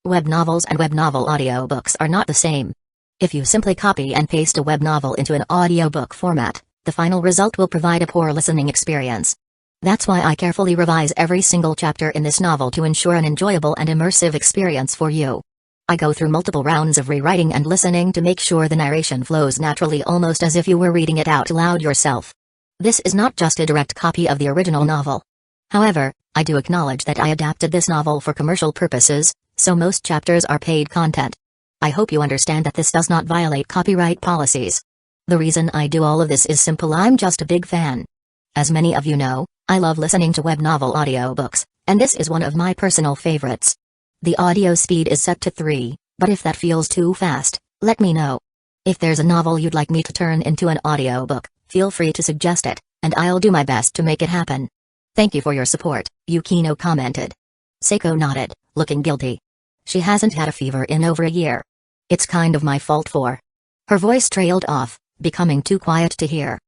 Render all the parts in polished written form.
Web novels and web novel audiobooks are not the same. If you simply copy and paste a web novel into an audiobook format, the final result will provide a poor listening experience. That's why I carefully revise every single chapter in this novel to ensure an enjoyable and immersive experience for you. I go through multiple rounds of rewriting and listening to make sure the narration flows naturally, almost as if you were reading it out loud yourself. This is not just a direct copy of the original novel. However, I do acknowledge that I adapted this novel for commercial purposes, so most chapters are paid content. I hope you understand that this does not violate copyright policies. The reason I do all of this is simple: I'm just a big fan. As many of you know, I love listening to web novel audiobooks, and this is one of my personal favorites. The audio speed is set to 3, but if that feels too fast, let me know. If there's a novel you'd like me to turn into an audiobook, feel free to suggest it, and I'll do my best to make it happen. Thank you for your support, Yukino commented. Seiko nodded, looking guilty. She hasn't had a fever in over a year. It's kind of my fault for. Her voice trailed off, becoming too quiet to hear.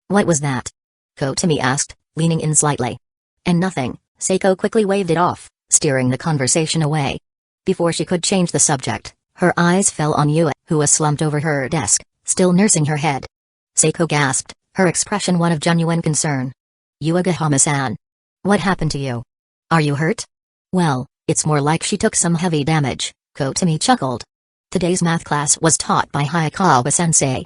What was that? Kotami asked, leaning in slightly. And nothing, Seiko quickly waved it off, steering the conversation away. Before she could change the subject, her eyes fell on Yue, who was slumped over her desk, still nursing her head. Seiko gasped, her expression one of genuine concern. Uchiha-san. What happened to you? Are you hurt? Well, it's more like she took some heavy damage, Kotami chuckled. Today's math class was taught by Hayakawa-sensei.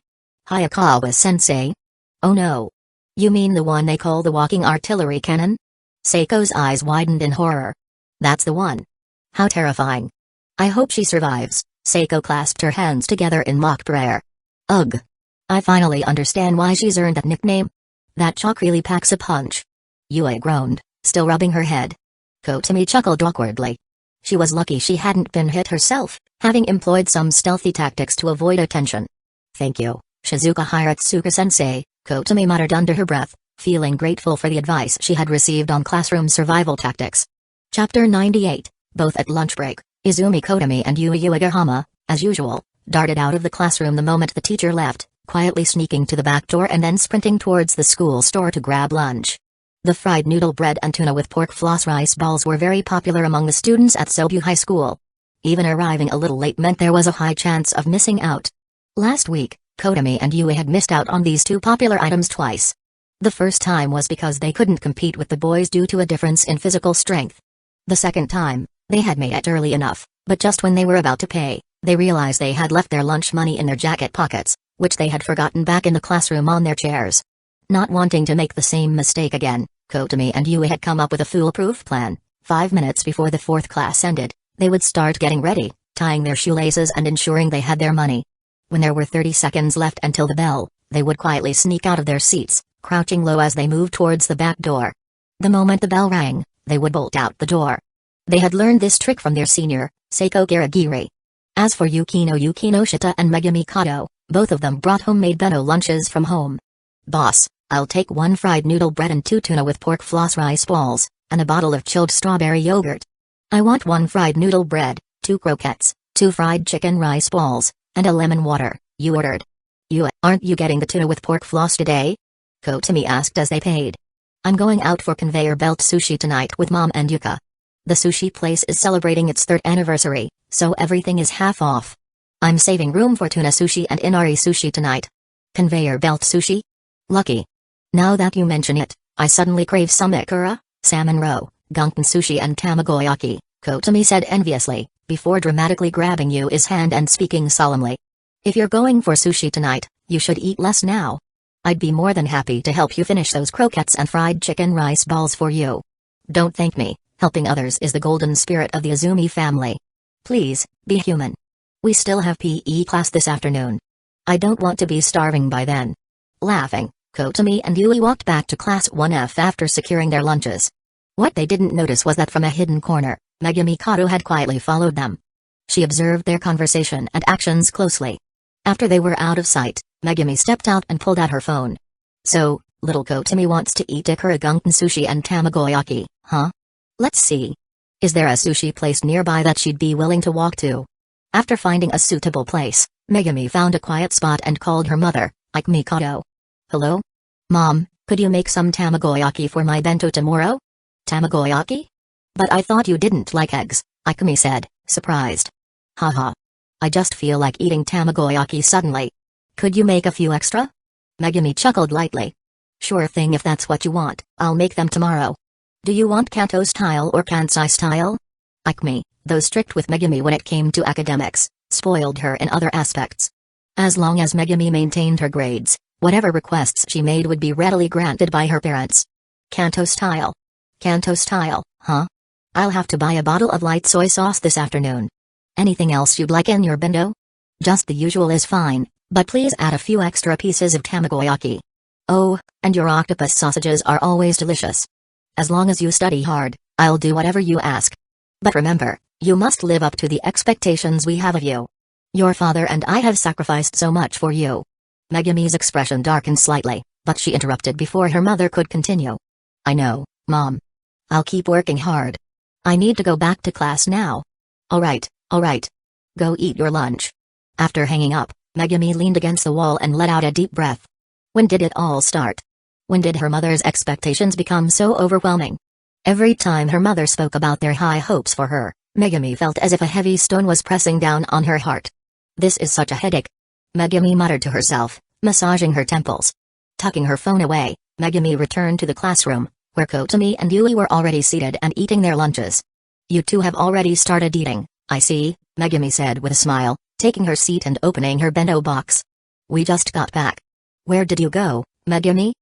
Hayakawa-sensei? Oh no. You mean the one they call the walking artillery cannon? Seiko's eyes widened in horror. That's the one. How terrifying. I hope she survives. Seiko clasped her hands together in mock prayer. Ugh. I finally understand why she's earned that nickname. That chalk really packs a punch. Yue groaned, still rubbing her head. Kotami chuckled awkwardly. She was lucky she hadn't been hit herself, having employed some stealthy tactics to avoid attention. Thank you, Shizuka Hiratsuka-sensei, Kotami muttered under her breath, feeling grateful for the advice she had received on classroom survival tactics. Chapter 98, both at lunch break, Izumi Kotami and Yue Uchiha, as usual, darted out of the classroom the moment the teacher left, quietly sneaking to the back door and then sprinting towards the school store to grab lunch. The fried noodle bread and tuna with pork floss rice balls were very popular among the students at Sobu High School. Even arriving a little late meant there was a high chance of missing out. Last week, Kotami and Yue had missed out on these two popular items twice. The first time was because they couldn't compete with the boys due to a difference in physical strength. The second time, they had made it early enough, but just when they were about to pay, they realized they had left their lunch money in their jacket pockets, which they had forgotten back in the classroom on their chairs. Not wanting to make the same mistake again, Kotami and Yue had come up with a foolproof plan. 5 minutes before the fourth class ended, they would start getting ready, tying their shoelaces and ensuring they had their money. When there were 30 seconds left until the bell, they would quietly sneak out of their seats, crouching low as they moved towards the back door. The moment the bell rang, they would bolt out the door. They had learned this trick from their senior, Seiko Garagiri. As for Yukino Shita and Megumi Kato, both of them brought homemade bento lunches from home. Boss, I'll take 1 fried noodle bread and 2 tuna with pork floss rice balls, and a bottle of chilled strawberry yogurt. I want 1 fried noodle bread, 2 croquettes, 2 fried chicken rice balls, and a lemon water, you ordered. Yue, aren't you getting the tuna with pork floss today? Kotami asked as they paid. I'm going out for conveyor belt sushi tonight with Mom and Yuka. The sushi place is celebrating its 3rd anniversary, so everything is half off. I'm saving room for tuna sushi and inari sushi tonight. Conveyor belt sushi? Lucky. Now that you mention it, I suddenly crave some ikura, salmon roe, gunkan sushi and tamagoyaki, Kotami said enviously, before dramatically grabbing Yue's hand and speaking solemnly. If you're going for sushi tonight, you should eat less now. I'd be more than happy to help you finish those croquettes and fried chicken rice balls for you. Don't thank me, helping others is the golden spirit of the Izumi family. Please, be human. We still have PE class this afternoon. I don't want to be starving by then. Laughing, Kotami and Yue walked back to Class 1F after securing their lunches. What they didn't notice was that from a hidden corner, Megumi Kato had quietly followed them. She observed their conversation and actions closely. After they were out of sight, Megumi stepped out and pulled out her phone. So, little Kotami wants to eat ikura gunkan sushi and tamagoyaki, huh? Let's see. Is there a sushi place nearby that she'd be willing to walk to? After finding a suitable place, Megumi found a quiet spot and called her mother, Ikumi Kato. Hello? Mom, could you make some tamagoyaki for my bento tomorrow? Tamagoyaki? But I thought you didn't like eggs, Ikumi said, surprised. Haha. I just feel like eating tamagoyaki suddenly. Could you make a few extra? Megumi chuckled lightly. Sure thing, if that's what you want, I'll make them tomorrow. Do you want Kanto style or Kansai style? Ikumi, though strict with Megumi when it came to academics, spoiled her in other aspects. As long as Megumi maintained her grades, whatever requests she made would be readily granted by her parents. Kanto style. Kanto style, huh? I'll have to buy a bottle of light soy sauce this afternoon. Anything else you'd like in your bento? Just the usual is fine, but please add a few extra pieces of tamagoyaki. Oh, and your octopus sausages are always delicious. As long as you study hard, I'll do whatever you ask. But remember, you must live up to the expectations we have of you. Your father and I have sacrificed so much for you. Megumi's expression darkened slightly, but she interrupted before her mother could continue. I know, Mom. I'll keep working hard. I need to go back to class now. Alright. Go eat your lunch. After hanging up, Megumi leaned against the wall and let out a deep breath. When did it all start? When did her mother's expectations become so overwhelming? Every time her mother spoke about their high hopes for her, Megumi felt as if a heavy stone was pressing down on her heart. This is such a headache. Megumi muttered to herself, massaging her temples. Tucking her phone away, Megumi returned to the classroom, where Kotomi and Yui were already seated and eating their lunches. You two have already started eating, I see, Megumi said with a smile, taking her seat and opening her bento box. We just got back. Where did you go, Megumi?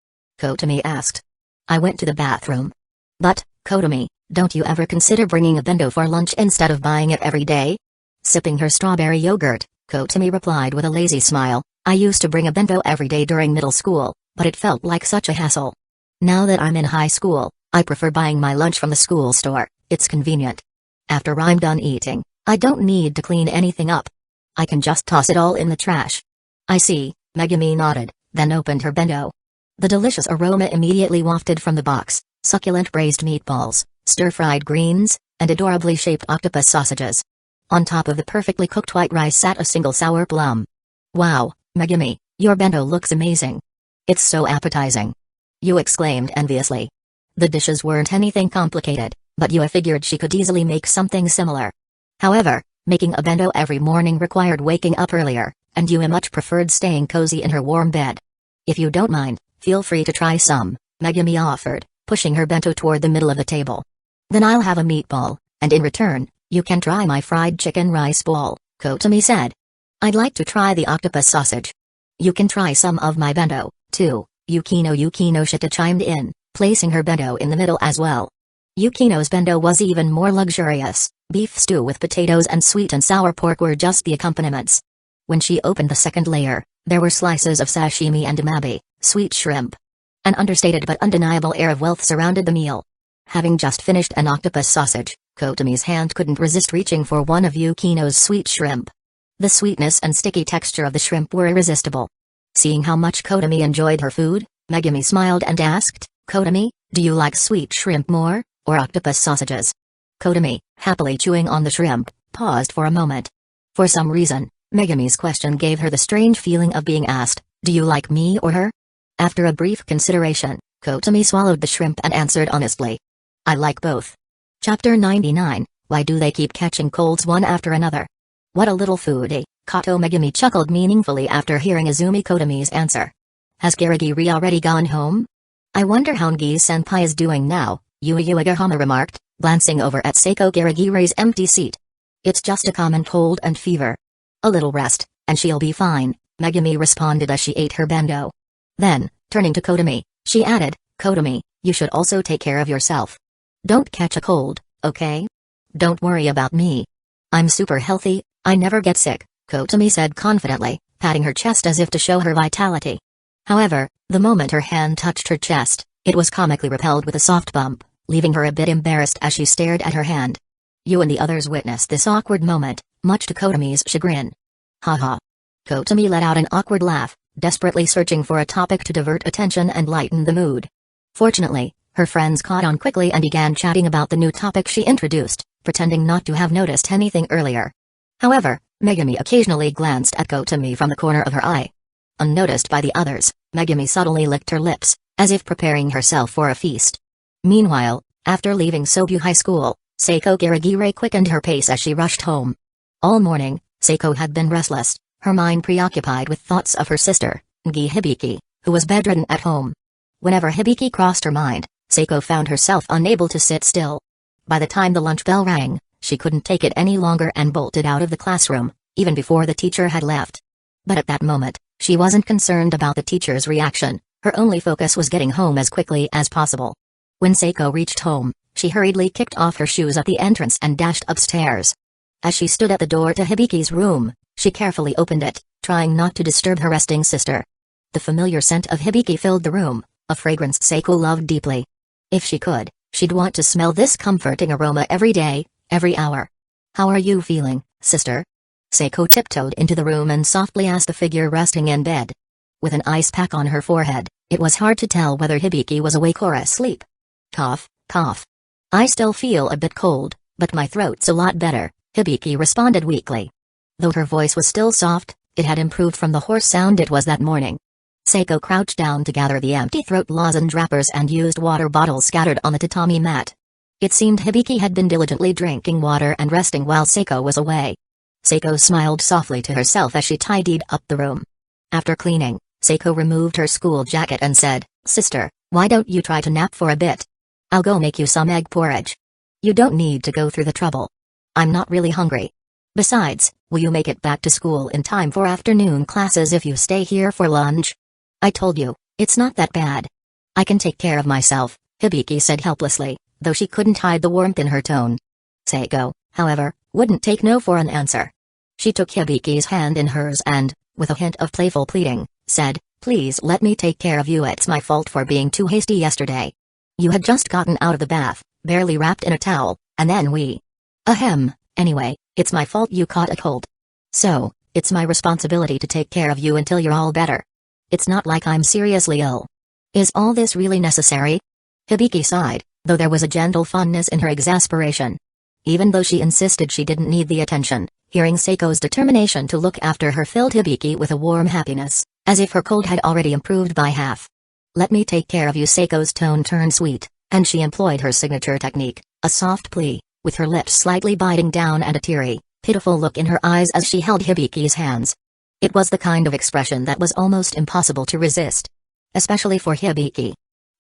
Kotomi asked. I went to the bathroom. But, Kotomi, don't you ever consider bringing a bento for lunch instead of buying it every day? Sipping her strawberry yogurt, Kotomi replied with a lazy smile, I used to bring a bento every day during middle school, but it felt like such a hassle. Now that I'm in high school, I prefer buying my lunch from the school store, it's convenient. After I'm done eating, I don't need to clean anything up. I can just toss it all in the trash. I see, Megumi nodded, then opened her bento. The delicious aroma immediately wafted from the box, succulent braised meatballs, stir-fried greens, and adorably shaped octopus sausages. On top of the perfectly cooked white rice sat a single sour plum. Wow, Megumi, your bento looks amazing. It's so appetizing. Yu exclaimed enviously. The dishes weren't anything complicated, but Yu figured she could easily make something similar. However, making a bento every morning required waking up earlier, and Yu much preferred staying cozy in her warm bed. If you don't mind, feel free to try some, Megumi offered, pushing her bento toward the middle of the table. Then I'll have a meatball, and in return, you can try my fried chicken rice ball, Kotomi said. I'd like to try the octopus sausage. You can try some of my bento, too, Yukino Shita chimed in, placing her bento in the middle as well. Yukino's bento was even more luxurious. Beef stew with potatoes and sweet and sour pork were just the accompaniments. When she opened the second layer, there were slices of sashimi and umabi, sweet shrimp. An understated but undeniable air of wealth surrounded the meal. Having just finished an octopus sausage, Kotomi's hand couldn't resist reaching for one of Yukino's sweet shrimp. The sweetness and sticky texture of the shrimp were irresistible. Seeing how much Kotomi enjoyed her food, Megumi smiled and asked, Kotomi, do you like sweet shrimp more, or octopus sausages? Kotomi, happily chewing on the shrimp, paused for a moment. For some reason, Megumi's question gave her the strange feeling of being asked, do you like me or her? After a brief consideration, Kotomi swallowed the shrimp and answered honestly. I like both. Chapter 99, Why do they keep catching colds one after another? What a little foodie, Kato. Megumi chuckled meaningfully after hearing Izumi Kotomi's answer. Has Kirigiri already gone home? I wonder how Ngi-senpai is doing now, Yui Uegahama remarked, glancing over at Seiko Kirigiri's empty seat. It's just a common cold and fever. A little rest, and she'll be fine, Megumi responded as she ate her bento. Then, turning to Kotomi, she added, Kotomi, you should also take care of yourself. Don't catch a cold, okay? Don't worry about me. I'm super healthy, I never get sick, Kotomi said confidently, patting her chest as if to show her vitality. However, the moment her hand touched her chest, it was comically repelled with a soft bump, leaving her a bit embarrassed as she stared at her hand. You and the others witnessed this awkward moment, much to Kotomi's chagrin. Haha. Kotomi let out an awkward laugh, desperately searching for a topic to divert attention and lighten the mood. Fortunately, her friends caught on quickly and began chatting about the new topic she introduced, pretending not to have noticed anything earlier. However, Megumi occasionally glanced at Kotomi from the corner of her eye. Unnoticed by the others, Megumi subtly licked her lips, as if preparing herself for a feast. Meanwhile, after leaving Sobyu High School, Saga Garagire quickened her pace as she rushed home. All morning, Saga had been restless, her mind preoccupied with thoughts of her sister, Ngi Hibiki, who was bedridden at home. Whenever Hibiki crossed her mind, Saga found herself unable to sit still. By the time the lunch bell rang, she couldn't take it any longer and bolted out of the classroom, even before the teacher had left. But at that moment, she wasn't concerned about the teacher's reaction, her only focus was getting home as quickly as possible. When Saga reached home, she hurriedly kicked off her shoes at the entrance and dashed upstairs. As she stood at the door to Hibiki's room, she carefully opened it, trying not to disturb her resting sister. The familiar scent of Hibiki filled the room, a fragrance Saga loved deeply. If she could, she'd want to smell this comforting aroma every day, every hour. "How are you feeling, sister?" Saga tiptoed into the room and softly asked the figure resting in bed. With an ice pack on her forehead, it was hard to tell whether Hibiki was awake or asleep. Cough, cough. "I still feel a bit cold, but my throat's a lot better," Hibiki responded weakly. Though her voice was still soft, it had improved from the hoarse sound it was that morning. Saga crouched down to gather the empty throat lozenge wrappers and used water bottles scattered on the tatami mat. It seemed Hibiki had been diligently drinking water and resting while Saga was away. Saga smiled softly to herself as she tidied up the room. After cleaning, Saga removed her school jacket and said, "Sister, why don't you try to nap for a bit? I'll go make you some egg porridge. You don't need to go through the trouble. I'm not really hungry. Besides, will you make it back to school in time for afternoon classes if you stay here for lunch?" "I told you, it's not that bad. I can take care of myself," Hibiki said helplessly, though she couldn't hide the warmth in her tone. Saga, however, wouldn't take no for an answer. She took Hibiki's hand in hers and, with a hint of playful pleading, said, "Please let me take care of you. It's my fault for being too hasty yesterday. You had just gotten out of the bath, barely wrapped in a towel, and then we... Ahem, anyway, it's my fault you caught a cold. So, it's my responsibility to take care of you until you're all better. It's not like I'm seriously ill. Is all this really necessary?" Hibiki sighed, though there was a gentle fondness in her exasperation. Even though she insisted she didn't need the attention, hearing Saga's determination to look after her filled Hibiki with a warm happiness, as if her cold had already improved by half. "Let me take care of you." Saga's tone turned sweet, and she employed her signature technique, a soft plea, with her lips slightly biting down and a teary, pitiful look in her eyes as she held Hibiki's hands. It was the kind of expression that was almost impossible to resist. Especially for Hibiki.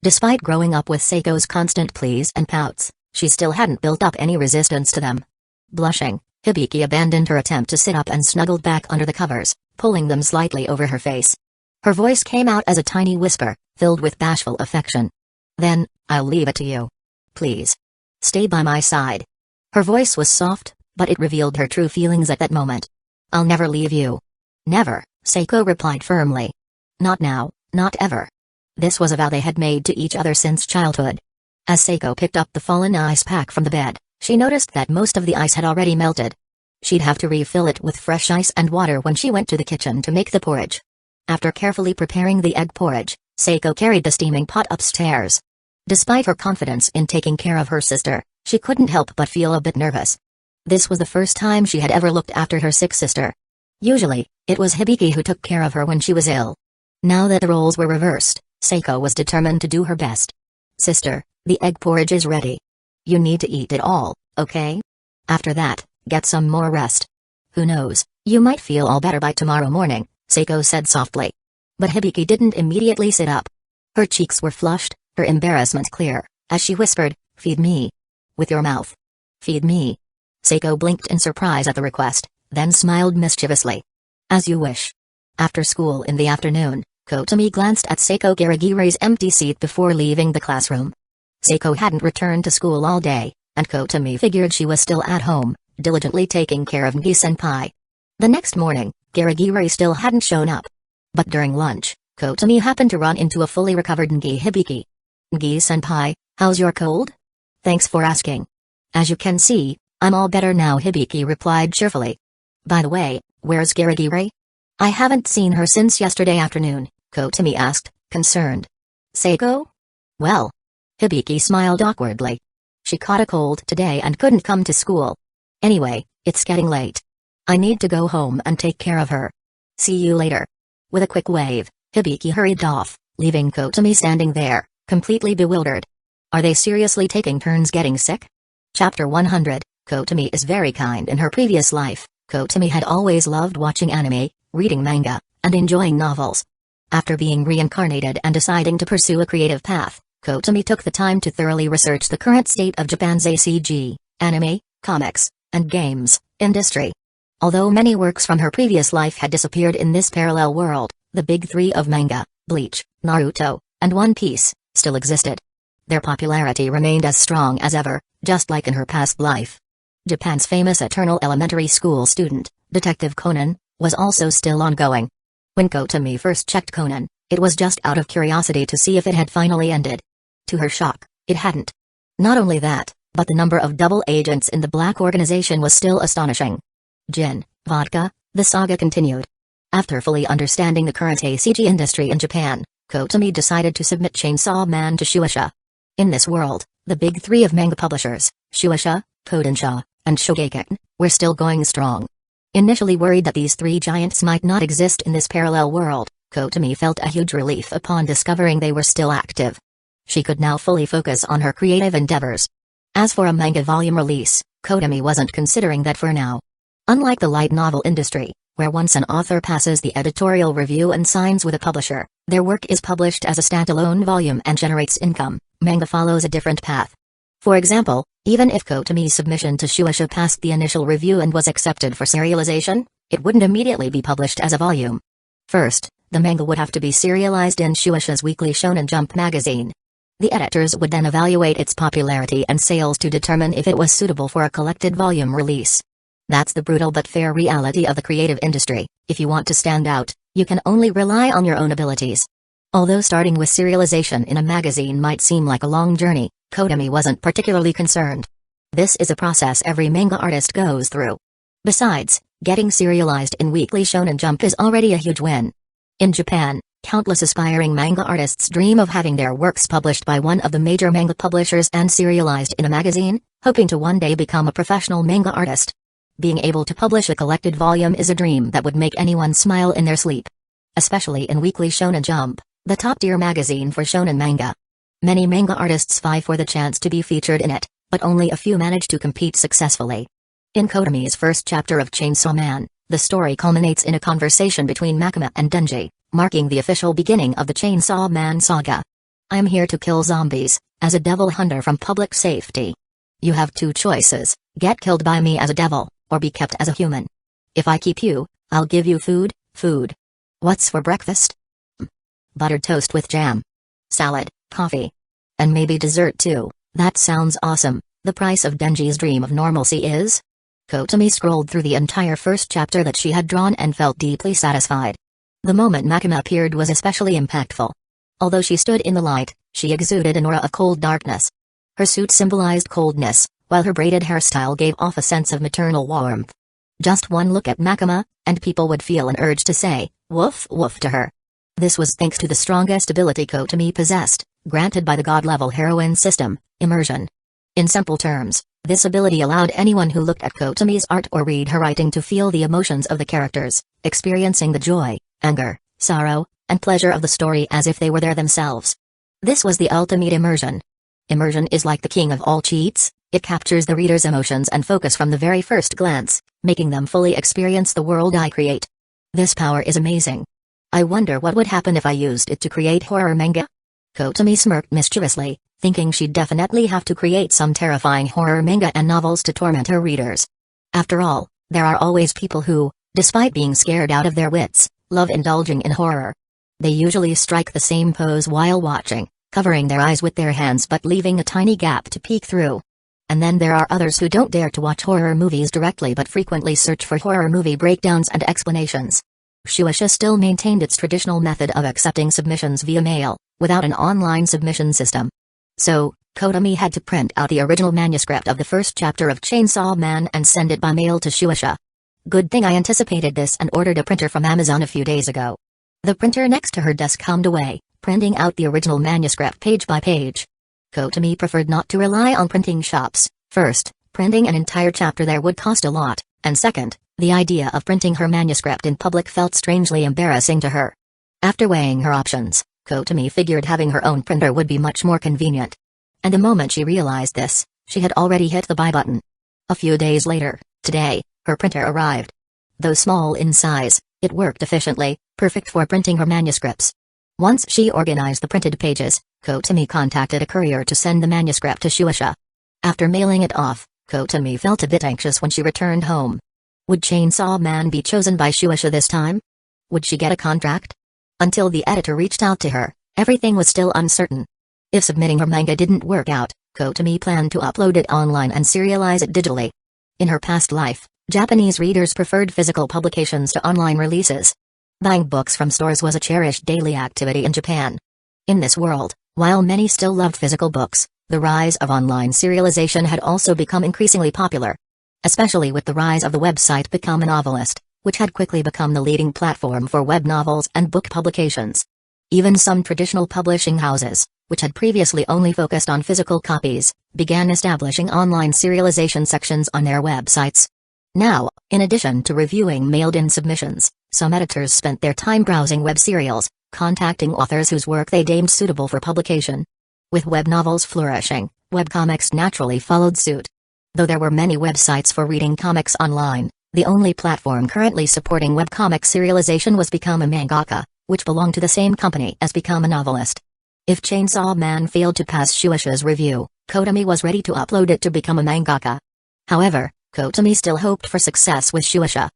Despite growing up with Saga's constant pleas and pouts, she still hadn't built up any resistance to them. Blushing, Hibiki abandoned her attempt to sit up and snuggled back under the covers, pulling them slightly over her face. Her voice came out as a tiny whisper, filled with bashful affection. "Then, I'll leave it to you. Please. Stay by my side." Her voice was soft, but it revealed her true feelings at that moment. "I'll never leave you." "Never," Saga replied firmly. "Not now, not ever." This was a vow they had made to each other since childhood. As Saga picked up the fallen ice pack from the bed, she noticed that most of the ice had already melted. She'd have to refill it with fresh ice and water when she went to the kitchen to make the porridge. After carefully preparing the egg porridge, Saga carried the steaming pot upstairs. Despite her confidence in taking care of her sister, she couldn't help but feel a bit nervous. This was the first time she had ever looked after her sick sister. Usually, it was Hibiki who took care of her when she was ill. Now that the roles were reversed, Saga was determined to do her best. "Sister, the egg porridge is ready. You need to eat it all, okay? After that, get some more rest. Who knows, you might feel all better by tomorrow morning," Saga said softly. But Hibiki didn't immediately sit up. Her cheeks were flushed, her embarrassment clear, as she whispered, "Feed me. With your mouth. Feed me." Saga blinked in surprise at the request, then smiled mischievously. "As you wish." After school in the afternoon, Kotami glanced at Saga Garagire's empty seat before leaving the classroom. Saga hadn't returned to school all day, and Kotami figured she was still at home, diligently taking care of Ngi-senpai. The next morning, Garagire still hadn't shown up. But during lunch, Kotami happened to run into a fully recovered Ngi Hibiki. "Ngi-senpai, how's your cold?" "Thanks for asking. As you can see, I'm all better now," Hibiki replied cheerfully. "By the way, where's Garagire?" "I haven't seen her since yesterday afternoon," Kotami asked, concerned. "Saga? Well." Hibiki smiled awkwardly. "She caught a cold today and couldn't come to school. Anyway, it's getting late. I need to go home and take care of her. See you later." With a quick wave, Hibiki hurried off, leaving Kotami standing there, completely bewildered. Are they seriously taking turns getting sick? Chapter 100, Kotomi is very kind. In her previous life, Kotomi had always loved watching anime, reading manga, and enjoying novels. After being reincarnated and deciding to pursue a creative path, Kotomi took the time to thoroughly research the current state of Japan's ACG, anime, comics, and games industry. Although many works from her previous life had disappeared in this parallel world, the big three of manga, Bleach, Naruto, and One Piece, still existed. Their popularity remained as strong as ever, just like in her past life. Japan's famous eternal elementary school student, Detective Conan, was also still ongoing. When Kotomi first checked Conan, it was just out of curiosity to see if it had finally ended. To her shock, it hadn't. Not only that, but the number of double agents in the Black Organization was still astonishing. Gin, vodka, the saga continued. After fully understanding the current ACG industry in Japan, Kotomi decided to submit Chainsaw Man to Shueisha. In this world, the big three of manga publishers, Shueisha, Kodansha, and Shogakukan, were still going strong. Initially worried that these three giants might not exist in this parallel world, Kotomi felt a huge relief upon discovering they were still active. She could now fully focus on her creative endeavors. As for a manga volume release, Kotomi wasn't considering that for now. Unlike the light novel industry, where once an author passes the editorial review and signs with a publisher, their work is published as a standalone volume and generates income, manga follows a different path. For example, even if Kotomi's submission to Shueisha passed the initial review and was accepted for serialization, it wouldn't immediately be published as a volume. First, the manga would have to be serialized in Shueisha's weekly Shonen Jump magazine. The editors would then evaluate its popularity and sales to determine if it was suitable for a collected volume release. That's the brutal but fair reality of the creative industry. If you want to stand out, you can only rely on your own abilities. Although starting with serialization in a magazine might seem like a long journey, Kotomi wasn't particularly concerned. This is a process every manga artist goes through. Besides, getting serialized in Weekly Shonen Jump is already a huge win. In Japan, countless aspiring manga artists dream of having their works published by one of the major manga publishers and serialized in a magazine, hoping to one day become a professional manga artist. Being able to publish a collected volume is a dream that would make anyone smile in their sleep. Especially in Weekly Shonen Jump, the top-tier magazine for shonen manga. Many manga artists vie for the chance to be featured in it, but only a few manage to compete successfully. In Kotomi's first chapter of Chainsaw Man, the story culminates in a conversation between Makima and Denji, marking the official beginning of the Chainsaw Man saga. "I'm here to kill zombies, as a devil hunter from public safety. You have two choices, get killed by me as a devil, or be kept as a human. If I keep you, I'll give you food. What's for breakfast? Buttered toast with jam. Salad, coffee. And maybe dessert too. That sounds awesome." The price of Denji's dream of normalcy is? Kotomi scrolled through the entire first chapter that she had drawn and felt deeply satisfied. The moment Makima appeared was especially impactful. Although she stood in the light, she exuded an aura of cold darkness. Her suit symbolized coldness, while her braided hairstyle gave off a sense of maternal warmth. Just one look at Makima, and people would feel an urge to say, "Woof woof" to her. This was thanks to the strongest ability Kotomi possessed, granted by the god-level heroine system, immersion. In simple terms, this ability allowed anyone who looked at Kotomi's art or read her writing to feel the emotions of the characters, experiencing the joy, anger, sorrow, and pleasure of the story as if they were there themselves. This was the ultimate immersion. Immersion is like the king of all cheats. It captures the reader's emotions and focus from the very first glance, making them fully experience the world I create. This power is amazing. I wonder what would happen if I used it to create horror manga? Kotomi smirked mischievously, thinking she'd definitely have to create some terrifying horror manga and novels to torment her readers. After all, there are always people who, despite being scared out of their wits, love indulging in horror. They usually strike the same pose while watching, covering their eyes with their hands but leaving a tiny gap to peek through. And then there are others who don't dare to watch horror movies directly but frequently search for horror movie breakdowns and explanations. Shueisha still maintained its traditional method of accepting submissions via mail, without an online submission system. So, Kotomi had to print out the original manuscript of the first chapter of Chainsaw Man and send it by mail to Shueisha. Good thing I anticipated this and ordered a printer from Amazon a few days ago. The printer next to her desk hummed away, printing out the original manuscript page by page. Kotomi preferred not to rely on printing shops. First, printing an entire chapter there would cost a lot, and second, the idea of printing her manuscript in public felt strangely embarrassing to her. After weighing her options, Kotomi figured having her own printer would be much more convenient. And the moment she realized this, She had already hit the buy button. A few days later, today, her printer arrived. Though small in size, it worked efficiently, perfect for printing her manuscripts. Once she organized the printed pages, Kotami contacted a courier to send the manuscript to Shueisha. After mailing it off, Kotami felt a bit anxious when she returned home. Would Chainsaw Man be chosen by Shueisha this time? Would she get a contract? Until the editor reached out to her, everything was still uncertain. If submitting her manga didn't work out, Kotami planned to upload it online and serialize it digitally. In her past life, Japanese readers preferred physical publications to online releases. Buying books from stores was a cherished daily activity in Japan. In this world, while many still loved physical books, the rise of online serialization had also become increasingly popular. Especially with the rise of the website Become a Novelist, which had quickly become the leading platform for web novels and book publications. Even some traditional publishing houses, which had previously only focused on physical copies, began establishing online serialization sections on their websites. Now, in addition to reviewing mailed-in submissions, some editors spent their time browsing web serials, contacting authors whose work they deemed suitable for publication. With web novels flourishing, webcomics naturally followed suit. Though there were many websites for reading comics online, the only platform currently supporting webcomic serialization was Become a Mangaka, which belonged to the same company as Become a Novelist. If Chainsaw Man failed to pass Shueisha's review, Kotami was ready to upload it to Become a Mangaka. However, Kotami still hoped for success with Shueisha.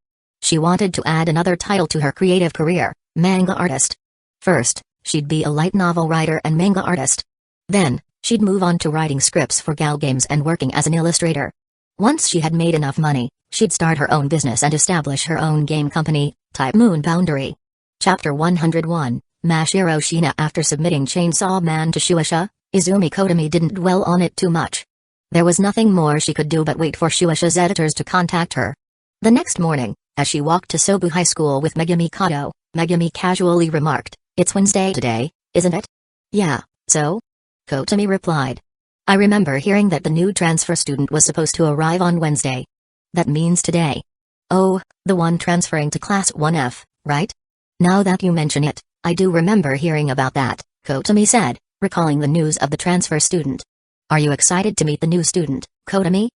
She wanted to add another title to her creative career, manga artist. First, she'd be a light novel writer and manga artist. Then, she'd move on to writing scripts for gal games and working as an illustrator. Once she had made enough money, she'd start her own business and establish her own game company, Type Moon Boundary. Chapter 101, Mashiro Shina. After submitting Chainsaw Man to Shueisha, Izumi Kotami didn't dwell on it too much. There was nothing more she could do but wait for Shueisha's editors to contact her. The next morning, as she walked to Sobu High School with Megumi Kato, Megumi casually remarked, "It's Wednesday today, isn't it?" "Yeah, so?" Kotami replied. "I remember hearing that the new transfer student was supposed to arrive on Wednesday. That means today." "Oh, the one transferring to Class 1F, right? Now that you mention it, I do remember hearing about that," Kotami said, recalling the news of the transfer student. "Are you excited to meet the new student, Kotami?"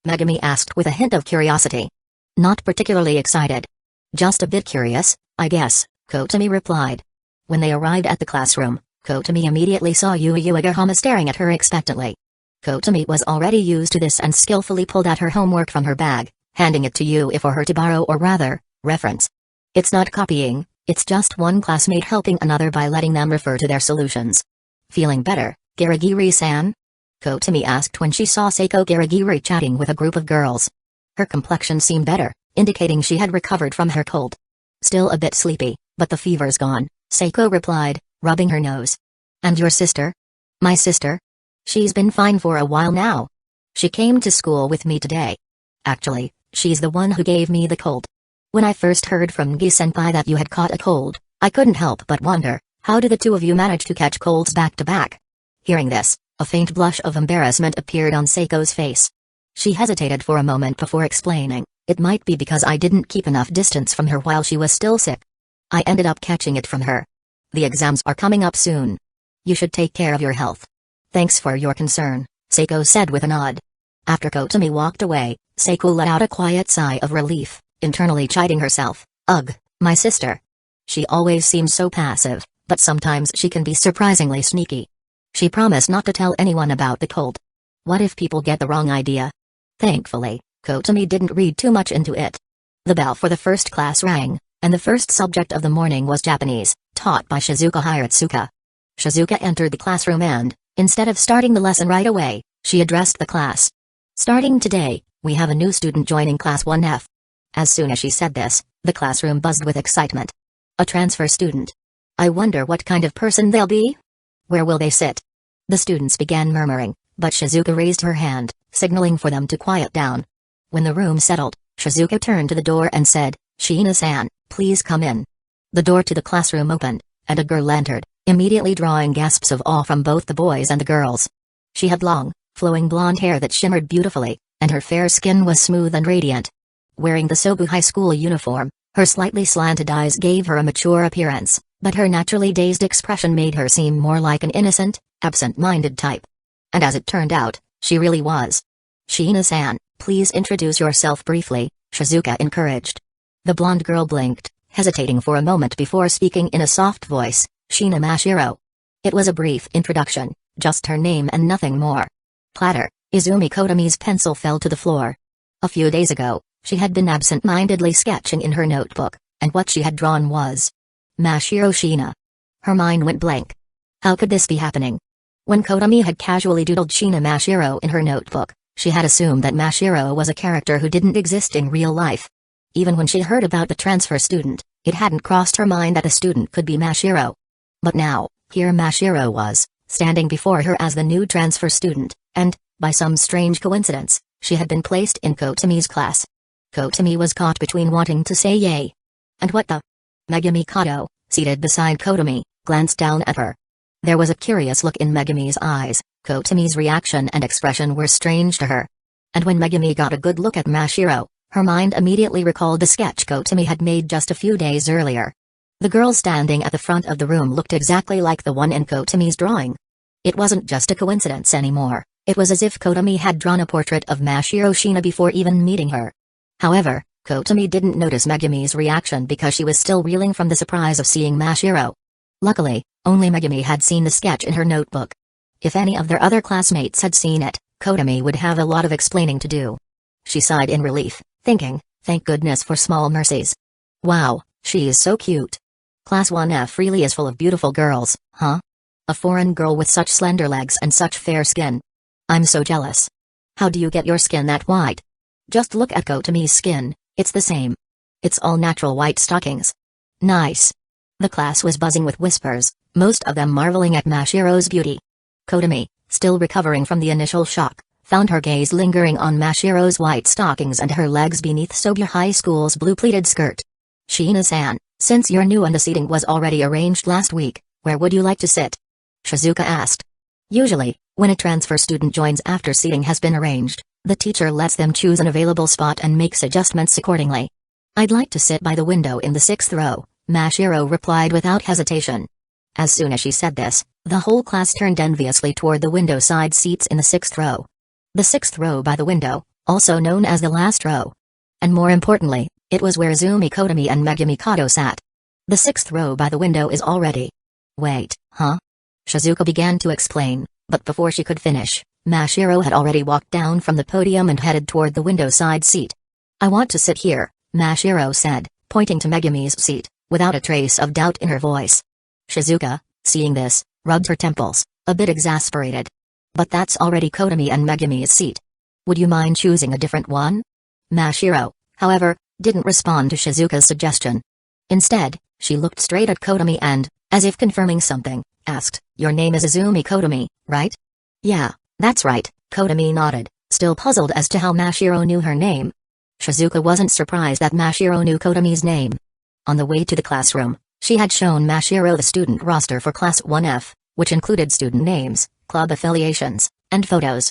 Megumi asked with a hint of curiosity. "Not particularly excited. Just a bit curious, I guess," Kotami replied. When they arrived at the classroom, Kotami immediately saw Yui Uegahama staring at her expectantly. Kotami was already used to this and skillfully pulled out her homework from her bag, handing it to Yui for her to borrow, or rather, reference. "It's not copying, it's just one classmate helping another by letting them refer to their solutions." "Feeling better, Garagiri-san?" Kotami asked when she saw Seiko Garagiri chatting with a group of girls. Her complexion seemed better, indicating she had recovered from her cold. "Still a bit sleepy, but the fever's gone," Seiko replied, rubbing her nose. "And your sister?" "My sister? She's been fine for a while now. She came to school with me today. Actually, she's the one who gave me the cold. When I first heard from Gi-senpai that you had caught a cold, I couldn't help but wonder, how do the two of you manage to catch colds back to back?" Hearing this, a faint blush of embarrassment appeared on Seiko's face. She hesitated for a moment before explaining, "It might be because I didn't keep enough distance from her while she was still sick. I ended up catching it from her. The exams are coming up soon. You should take care of your health." "Thanks for your concern," Seiko said with a nod. After Kotami walked away, Seiko let out a quiet sigh of relief, internally chiding herself. "Ugh, my sister. She always seems so passive, but sometimes she can be surprisingly sneaky." She promised not to tell anyone about the cold. What if people get the wrong idea? Thankfully, Kotami didn't read too much into it. The bell for the first class rang, and the first subject of the morning was Japanese, taught by Shizuka Hiratsuka. Shizuka entered the classroom and, instead of starting the lesson right away, she addressed the class. "Starting today, we have a new student joining Class 1F. As soon as she said this, the classroom buzzed with excitement. "A transfer student. I wonder what kind of person they'll be? Where will they sit?" The students began murmuring, but Shizuka raised her hand, signaling for them to quiet down. When the room settled, Shizuka turned to the door and said, "Shina-san, please come in." The door to the classroom opened, and a girl entered, immediately drawing gasps of awe from both the boys and the girls. She had long, flowing blonde hair that shimmered beautifully, and her fair skin was smooth and radiant. Wearing the Sobu High School uniform, her slightly slanted eyes gave her a mature appearance, but her naturally dazed expression made her seem more like an innocent, absent-minded type. And as it turned out, she really was. "Shiina-san, please introduce yourself briefly," Shizuka encouraged. The blonde girl blinked, hesitating for a moment before speaking in a soft voice, "Shiina Mashiro." It was a brief introduction, just her name and nothing more. Clatter, Izumi Kotomi's pencil fell to the floor. A few days ago, she had been absent-mindedly sketching in her notebook, and what she had drawn was Mashiro Shiina. Her mind went blank. How could this be happening? When Kotomi had casually doodled Shiina Mashiro in her notebook, she had assumed that Mashiro was a character who didn't exist in real life. Even when she heard about the transfer student, it hadn't crossed her mind that the student could be Mashiro. But now, here Mashiro was, standing before her as the new transfer student, and, by some strange coincidence, she had been placed in Kotomi's class. Kotomi was caught between wanting to say yay and what the. Megumi Kato, seated beside Kotomi, glanced down at her. There was a curious look in Megumi's eyes. Kotomi's reaction and expression were strange to her. And when Megumi got a good look at Mashiro, her mind immediately recalled the sketch Kotomi had made just a few days earlier. The girl standing at the front of the room looked exactly like the one in Kotomi's drawing. It wasn't just a coincidence anymore, it was as if Kotomi had drawn a portrait of Mashiro Shiina before even meeting her. However, Kotomi didn't notice Megumi's reaction because she was still reeling from the surprise of seeing Mashiro. Luckily, only Megumi had seen the sketch in her notebook. If any of their other classmates had seen it, Kotomi would have a lot of explaining to do. She sighed in relief, thinking, thank goodness for small mercies. Wow, she is so cute. Class 1F really is full of beautiful girls, huh? A foreign girl with such slender legs and such fair skin. I'm so jealous. How do you get your skin that white? Just look at Kotomi's skin, it's the same. It's all natural white stockings. Nice. The class was buzzing with whispers, most of them marveling at Mashiro's beauty. Kotomi, still recovering from the initial shock, found her gaze lingering on Mashiro's white stockings and her legs beneath Sobu High School's blue pleated skirt. Shiina-san, since you're new and the seating was already arranged last week, where would you like to sit? Shizuka asked. Usually, when a transfer student joins after seating has been arranged, the teacher lets them choose an available spot and makes adjustments accordingly. I'd like to sit by the window in the 6th row, Mashiro replied without hesitation. As soon as she said this, the whole class turned enviously toward the window side seats in the 6th row. The 6th row by the window, also known as the last row. And more importantly, it was where Izumi Kotomi and Megumi Kato sat. The 6th row by the window is already. Wait, huh? Shizuka began to explain, but before she could finish, Mashiro had already walked down from the podium and headed toward the window side seat. I want to sit here, Mashiro said, pointing to Megumi's seat, without a trace of doubt in her voice. Shizuka, seeing this, rubbed her temples, a bit exasperated. But that's already Kotomi and Megumi's seat. Would you mind choosing a different one? Mashiro, however, didn't respond to Shizuka's suggestion. Instead, she looked straight at Kotomi and, as if confirming something, asked, Your name is Izumi Kotomi, right? Yeah, that's right, Kotomi nodded, still puzzled as to how Mashiro knew her name. Shizuka wasn't surprised that Mashiro knew Kotomi's name. On the way to the classroom, she had shown Mashiro the student roster for Class 1F, which included student names, club affiliations, and photos.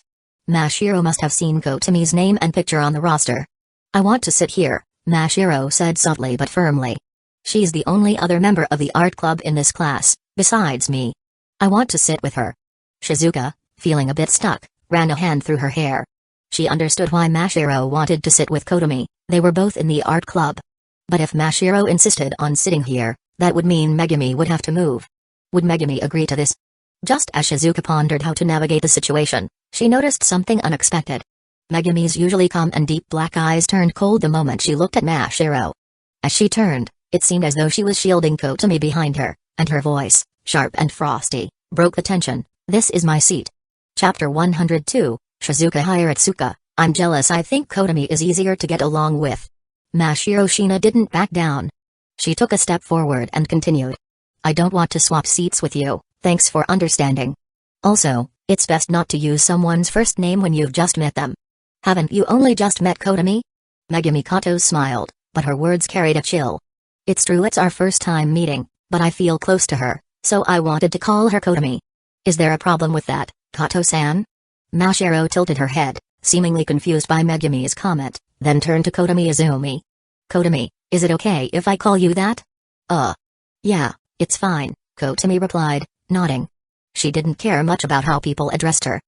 Mashiro must have seen Kotomi's name and picture on the roster. I want to sit here, Mashiro said softly but firmly. She's the only other member of the art club in this class, besides me. I want to sit with her. Shizuka, feeling a bit stuck, ran a hand through her hair. She understood why Mashiro wanted to sit with Kotomi, they were both in the art club. But if Mashiro insisted on sitting here, that would mean Megumi would have to move. Would Megumi agree to this? Just as Shizuka pondered how to navigate the situation, she noticed something unexpected. Megumi's usually calm and deep black eyes turned cold the moment she looked at Mashiro. As she turned, it seemed as though she was shielding Kotomi behind her, and her voice, sharp and frosty, broke the tension. This is my seat. Chapter 102, Shizuka Hiratsuka, I'm jealous. I think Kotomi is easier to get along with. Mashiro Shiina didn't back down. She took a step forward and continued. I don't want to swap seats with you, thanks for understanding. Also, it's best not to use someone's first name when you've just met them. Haven't you only just met Kotomi? Megumi Kato smiled, but her words carried a chill. It's true it's our first time meeting, but I feel close to her, so I wanted to call her Kotomi. Is there a problem with that, Kato-san? Mashiro tilted her head, seemingly confused by Megumi's comment, then turned to Kotomi Izumi. Kotomi, is it okay if I call you that? Yeah, it's fine, Kotomi replied, nodding. She didn't care much about how people addressed her.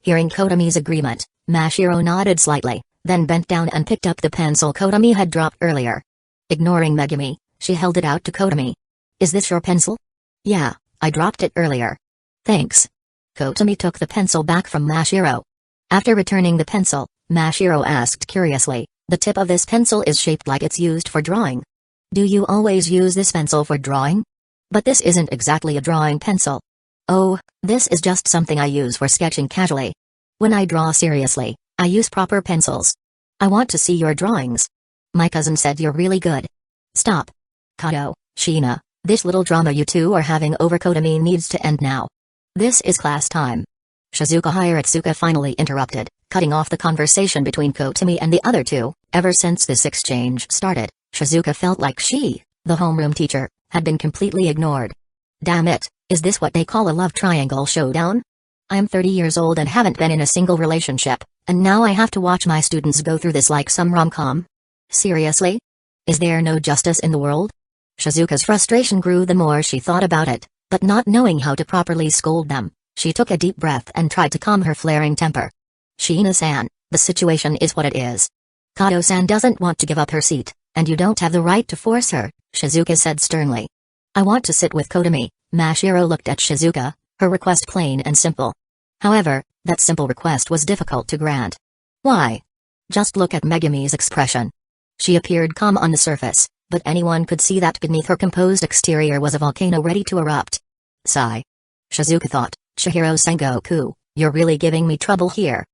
Hearing Kotomi's agreement, Mashiro nodded slightly, then bent down and picked up the pencil Kotomi had dropped earlier. Ignoring Megumi, she held it out to Kotomi. Is this your pencil? Yeah, I dropped it earlier. Thanks. Kotomi took the pencil back from Mashiro. After returning the pencil, Mashiro asked curiously, the tip of this pencil is shaped like it's used for drawing. Do you always use this pencil for drawing? But this isn't exactly a drawing pencil. Oh, this is just something I use for sketching casually. When I draw seriously, I use proper pencils. I want to see your drawings. My cousin said you're really good. Stop. Kato, Sheena, this little drama you two are having over Kotomi needs to end now. This is class time. Shizuka Hiratsuka finally interrupted, cutting off the conversation between Kotomi and the other two. Ever since this exchange started, Shizuka felt like she, the homeroom teacher, had been completely ignored. Damn it, is this what they call a love triangle showdown? I'm 30 years old and haven't been in a single relationship, and now I have to watch my students go through this like some rom-com? Seriously? Is there no justice in the world? Shizuka's frustration grew the more she thought about it, but not knowing how to properly scold them, she took a deep breath and tried to calm her flaring temper. Sheena-san, the situation is what it is. Kato-san doesn't want to give up her seat, and you don't have the right to force her, Shizuka said sternly. I want to sit with Kotomi. Mashiro looked at Shizuka, her request plain and simple. However, that simple request was difficult to grant. Why? Just look at Megumi's expression. She appeared calm on the surface, but anyone could see that beneath her composed exterior was a volcano ready to erupt. Sigh. Shizuka thought, Chihiro Sengoku, you're really giving me trouble here.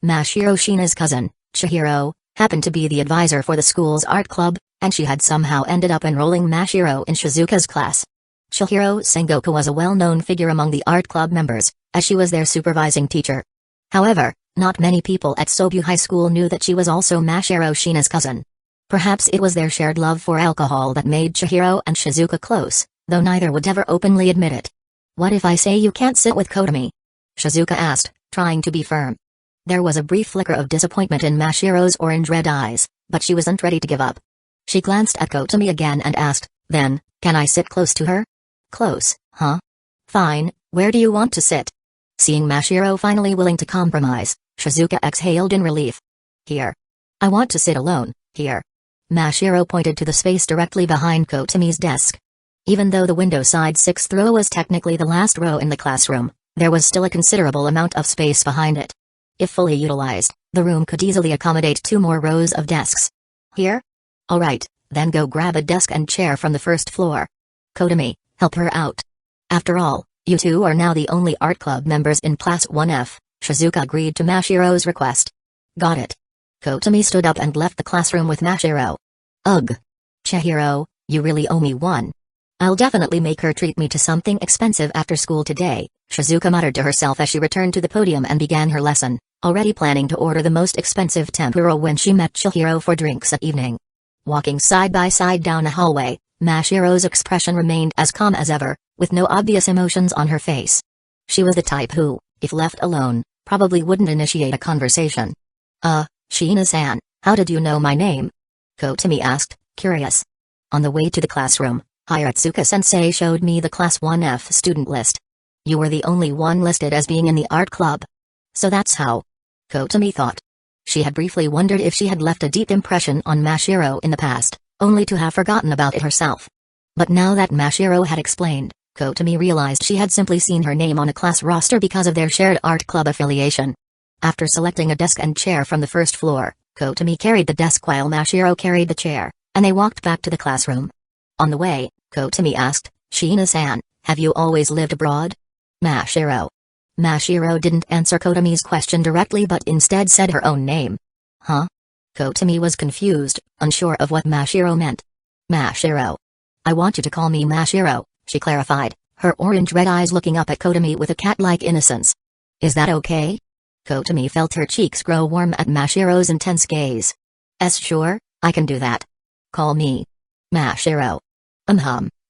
Mashiro Sheena's cousin, Chihiro, happened to be the advisor for the school's art club, and she had somehow ended up enrolling Mashiro in Shizuka's class. Chihiro Sengoku was a well-known figure among the art club members, as she was their supervising teacher. However, not many people at Sobu High School knew that she was also Mashiro Sheena's cousin. Perhaps it was their shared love for alcohol that made Chihiro and Shizuka close, though neither would ever openly admit it. What if I say you can't sit with Kotomi? Shizuka asked, trying to be firm. There was a brief flicker of disappointment in Mashiro's orange-red eyes, but she wasn't ready to give up. She glanced at Kotomi again and asked, then, can I sit close to her? Close, huh? Fine, where do you want to sit? Seeing Mashiro finally willing to compromise, Shizuka exhaled in relief. Here. I want to sit alone, here. Mashiro pointed to the space directly behind Kotomi's desk. Even though the window side sixth row was technically the last row in the classroom, there was still a considerable amount of space behind it. If fully utilized, the room could easily accommodate 2 more rows of desks. Here? Alright, then go grab a desk and chair from the first floor. Kotomi, help her out. After all, you two are now the only art club members in Class 1F, Shizuka agreed to Mashiro's request. Got it. Kotomi stood up and left the classroom with Mashiro. Ugh. Chihiro, you really owe me one. I'll definitely make her treat me to something expensive after school today, Shizuka muttered to herself as she returned to the podium and began her lesson, already planning to order the most expensive tempura when she met Chihiro for drinks that evening. Walking side by side down a hallway, Mashiro's expression remained as calm as ever, with no obvious emotions on her face. She was the type who, if left alone, probably wouldn't initiate a conversation. Sheena-san, how did you know my name? Kotomi asked, curious. On the way to the classroom, Hiratsuka-sensei showed me the Class 1F student list. You were the only one listed as being in the art club. So that's how. Kotomi thought. She had briefly wondered if she had left a deep impression on Mashiro in the past, only to have forgotten about it herself. But now that Mashiro had explained, Kotomi realized she had simply seen her name on a class roster because of their shared art club affiliation. After selecting a desk and chair from the first floor, Kotomi carried the desk while Mashiro carried the chair, and they walked back to the classroom. On the way, Kotomi asked, Sheena-san, have you always lived abroad? Mashiro. Mashiro didn't answer Kotomi's question directly but instead said her own name. Huh? Kotomi was confused, unsure of what Mashiro meant. Mashiro. I want you to call me Mashiro, she clarified, her orange-red eyes looking up at Kotomi with a cat-like innocence. Is that okay? Kotomi felt her cheeks grow warm at Mashiro's intense gaze. Sure, I can do that. Call me Mashiro.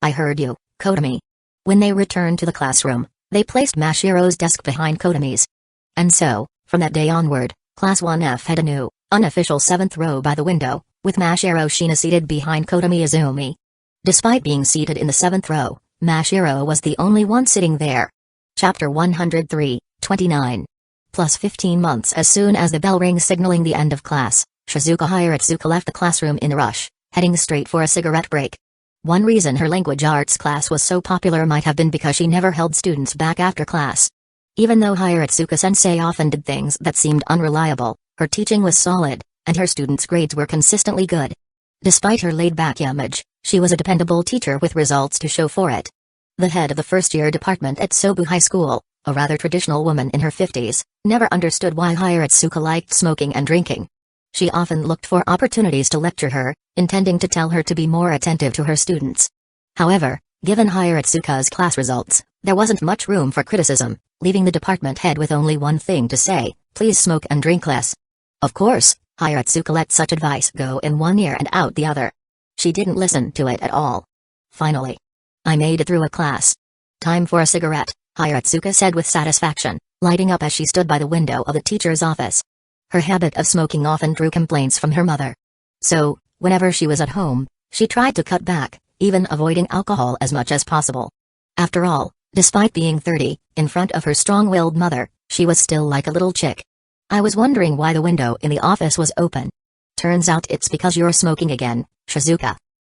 I heard you, Kotomi. When they returned to the classroom, they placed Mashiro's desk behind Kotomi's. And so, from that day onward, Class 1F had a new, unofficial 7th row by the window, with Mashiro Sheena seated behind Kotomi Izumi. Despite being seated in the 7th row, Mashiro was the only one sitting there. Chapter 103, 29. plus 15 months. As soon as the bell rings signaling the end of class, Shizuka Hiratsuka left the classroom in a rush, heading straight for a cigarette break. One reason her language arts class was so popular might have been because she never held students back after class. Even though Hiratsuka-sensei often did things that seemed unreliable, her teaching was solid, and her students' grades were consistently good. Despite her laid-back image, she was a dependable teacher with results to show for it. The head of the first-year department at Sobu High School, a rather traditional woman in her 50s, never understood why Hiratsuka liked smoking and drinking. She often looked for opportunities to lecture her, intending to tell her to be more attentive to her students. However, given Hiratsuka's class results, there wasn't much room for criticism, leaving the department head with only one thing to say: please smoke and drink less. Of course, Hiratsuka let such advice go in one ear and out the other. She didn't listen to it at all. Finally, I made it through a class. Time for a cigarette, Hiratsuka said with satisfaction, lighting up as she stood by the window of the teacher's office. Her habit of smoking often drew complaints from her mother. So, whenever she was at home, she tried to cut back, even avoiding alcohol as much as possible. After all, despite being 30, in front of her strong-willed mother, she was still like a little chick. I was wondering why the window in the office was open. Turns out it's because you're smoking again, Shizuka.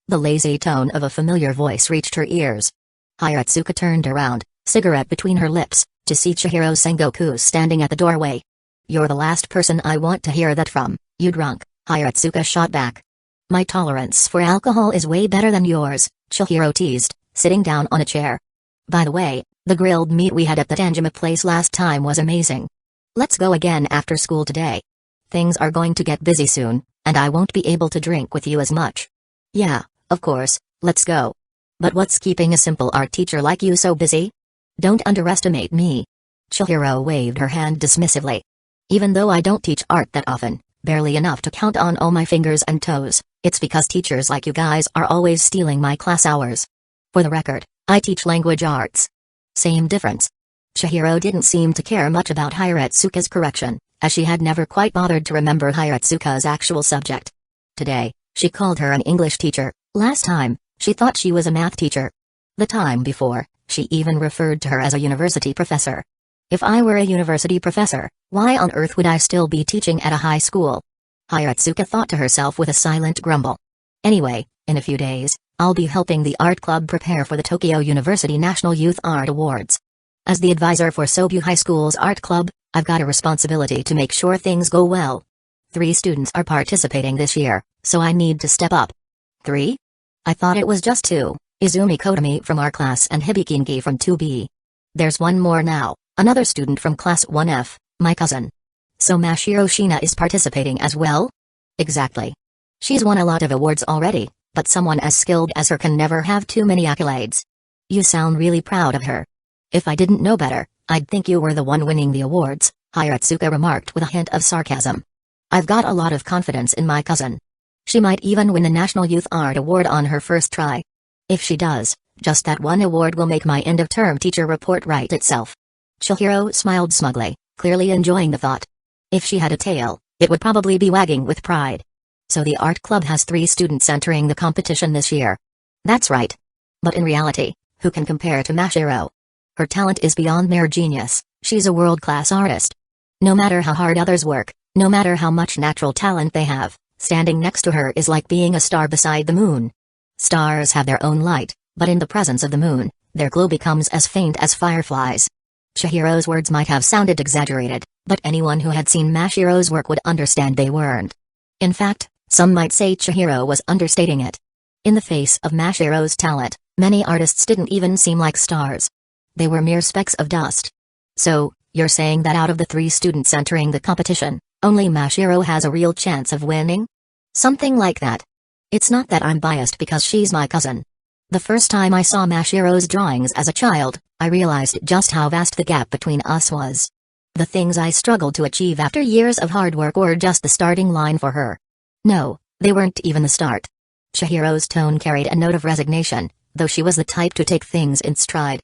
The lazy tone of a familiar voice reached her ears. Hiratsuka turned around, cigarette between her lips, to see Chihiro Sengoku standing at the doorway. You're the last person I want to hear that from, you drunk, Hiratsuka shot back. My tolerance for alcohol is way better than yours, Chihiro teased, sitting down on a chair. By the way, the grilled meat we had at the Tanjima place last time was amazing. Let's go again after school today. Things are going to get busy soon, and I won't be able to drink with you as much. Yeah, of course, let's go. But what's keeping a simple art teacher like you so busy? Don't underestimate me. Chihiro waved her hand dismissively. Even though I don't teach art that often, barely enough to count on all my fingers and toes, it's because teachers like you guys are always stealing my class hours. For the record, I teach language arts. Same difference. Chihiro didn't seem to care much about Hiratsuka's correction, as she had never quite bothered to remember Hiratsuka's actual subject. Today, she called her an English teacher. Last time, she thought she was a math teacher. The time before, she even referred to her as a university professor. If I were a university professor, why on earth would I still be teaching at a high school? Hiratsuka thought to herself with a silent grumble. Anyway, in a few days, I'll be helping the art club prepare for the Tokyo University National Youth Art Awards. As the advisor for Sobu High School's art club, I've got a responsibility to make sure things go well. 3 students are participating this year, so I need to step up. 3? I thought it was just 2, Izumi Kotomi from our class and Hibikingi from 2B. There's one more now, another student from class 1F, my cousin. So Mashiro Shina is participating as well? Exactly. She's won a lot of awards already, but someone as skilled as her can never have too many accolades. You sound really proud of her. If I didn't know better, I'd think you were the one winning the awards, Hiratsuka remarked with a hint of sarcasm. I've got a lot of confidence in my cousin. She might even win the National Youth Art Award on her first try. If she does, just that one award will make my end-of-term teacher report write itself. Chihiro smiled smugly, clearly enjoying the thought. If she had a tail, it would probably be wagging with pride. So the art club has 3 students entering the competition this year. That's right. But in reality, who can compare to Mashiro? Her talent is beyond mere genius. She's a world-class artist. No matter how hard others work, no matter how much natural talent they have, standing next to her is like being a star beside the moon. Stars have their own light, but in the presence of the moon, their glow becomes as faint as fireflies. Chihiro's words might have sounded exaggerated, but anyone who had seen Mashiro's work would understand they weren't. In fact, some might say Chihiro was understating it. In the face of Mashiro's talent, many artists didn't even seem like stars. They were mere specks of dust. So, you're saying that out of the 3 students entering the competition, only Mashiro has a real chance of winning? Something like that. It's not that I'm biased because she's my cousin. The first time I saw Mashiro's drawings as a child, I realized just how vast the gap between us was. The things I struggled to achieve after years of hard work were just the starting line for her. No, they weren't even the start. Chihiro's tone carried a note of resignation, though she was the type to take things in stride.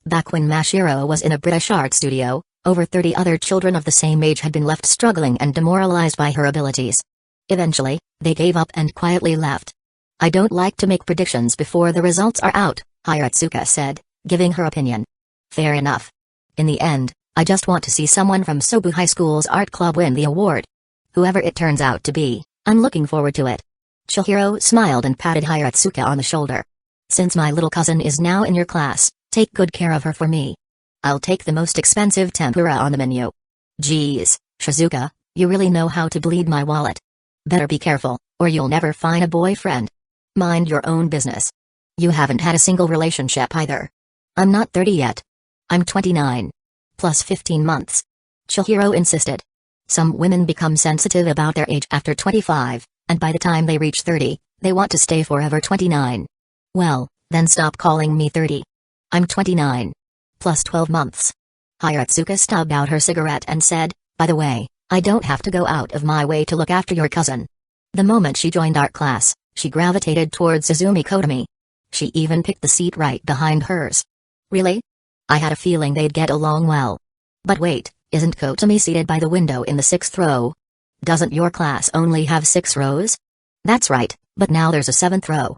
Back when Mashiro was in a British art studio, over 30 other children of the same age had been left struggling and demoralized by her abilities. Eventually, they gave up and quietly left. I don't like to make predictions before the results are out, Hiratsuka said, giving her opinion. Fair enough. In the end, I just want to see someone from Sobu High School's art club win the award. Whoever it turns out to be, I'm looking forward to it." Chihiro smiled and patted Hiratsuka on the shoulder. "Since my little cousin is now in your class, take good care of her for me. I'll take the most expensive tempura on the menu." "Geez, Shizuka, you really know how to bleed my wallet. Better be careful, or you'll never find a boyfriend. Mind your own business. You haven't had a single relationship either." "I'm not 30 yet. I'm 29. Plus 15 months." Chihiro insisted. "Some women become sensitive about their age after 25, and by the time they reach 30, they want to stay forever 29. Well, then stop calling me 30. I'm 29. Plus 12 months. Hiratsuka stubbed out her cigarette and said, "By the way, I don't have to go out of my way to look after your cousin." The moment she joined art class, she gravitated towards Izumi Kotomi. She even picked the seat right behind hers. "Really? I had a feeling they'd get along well. But wait, isn't Kotomi seated by the window in the 6th row? Doesn't your class only have 6 rows?" "That's right, but now there's a 7th row.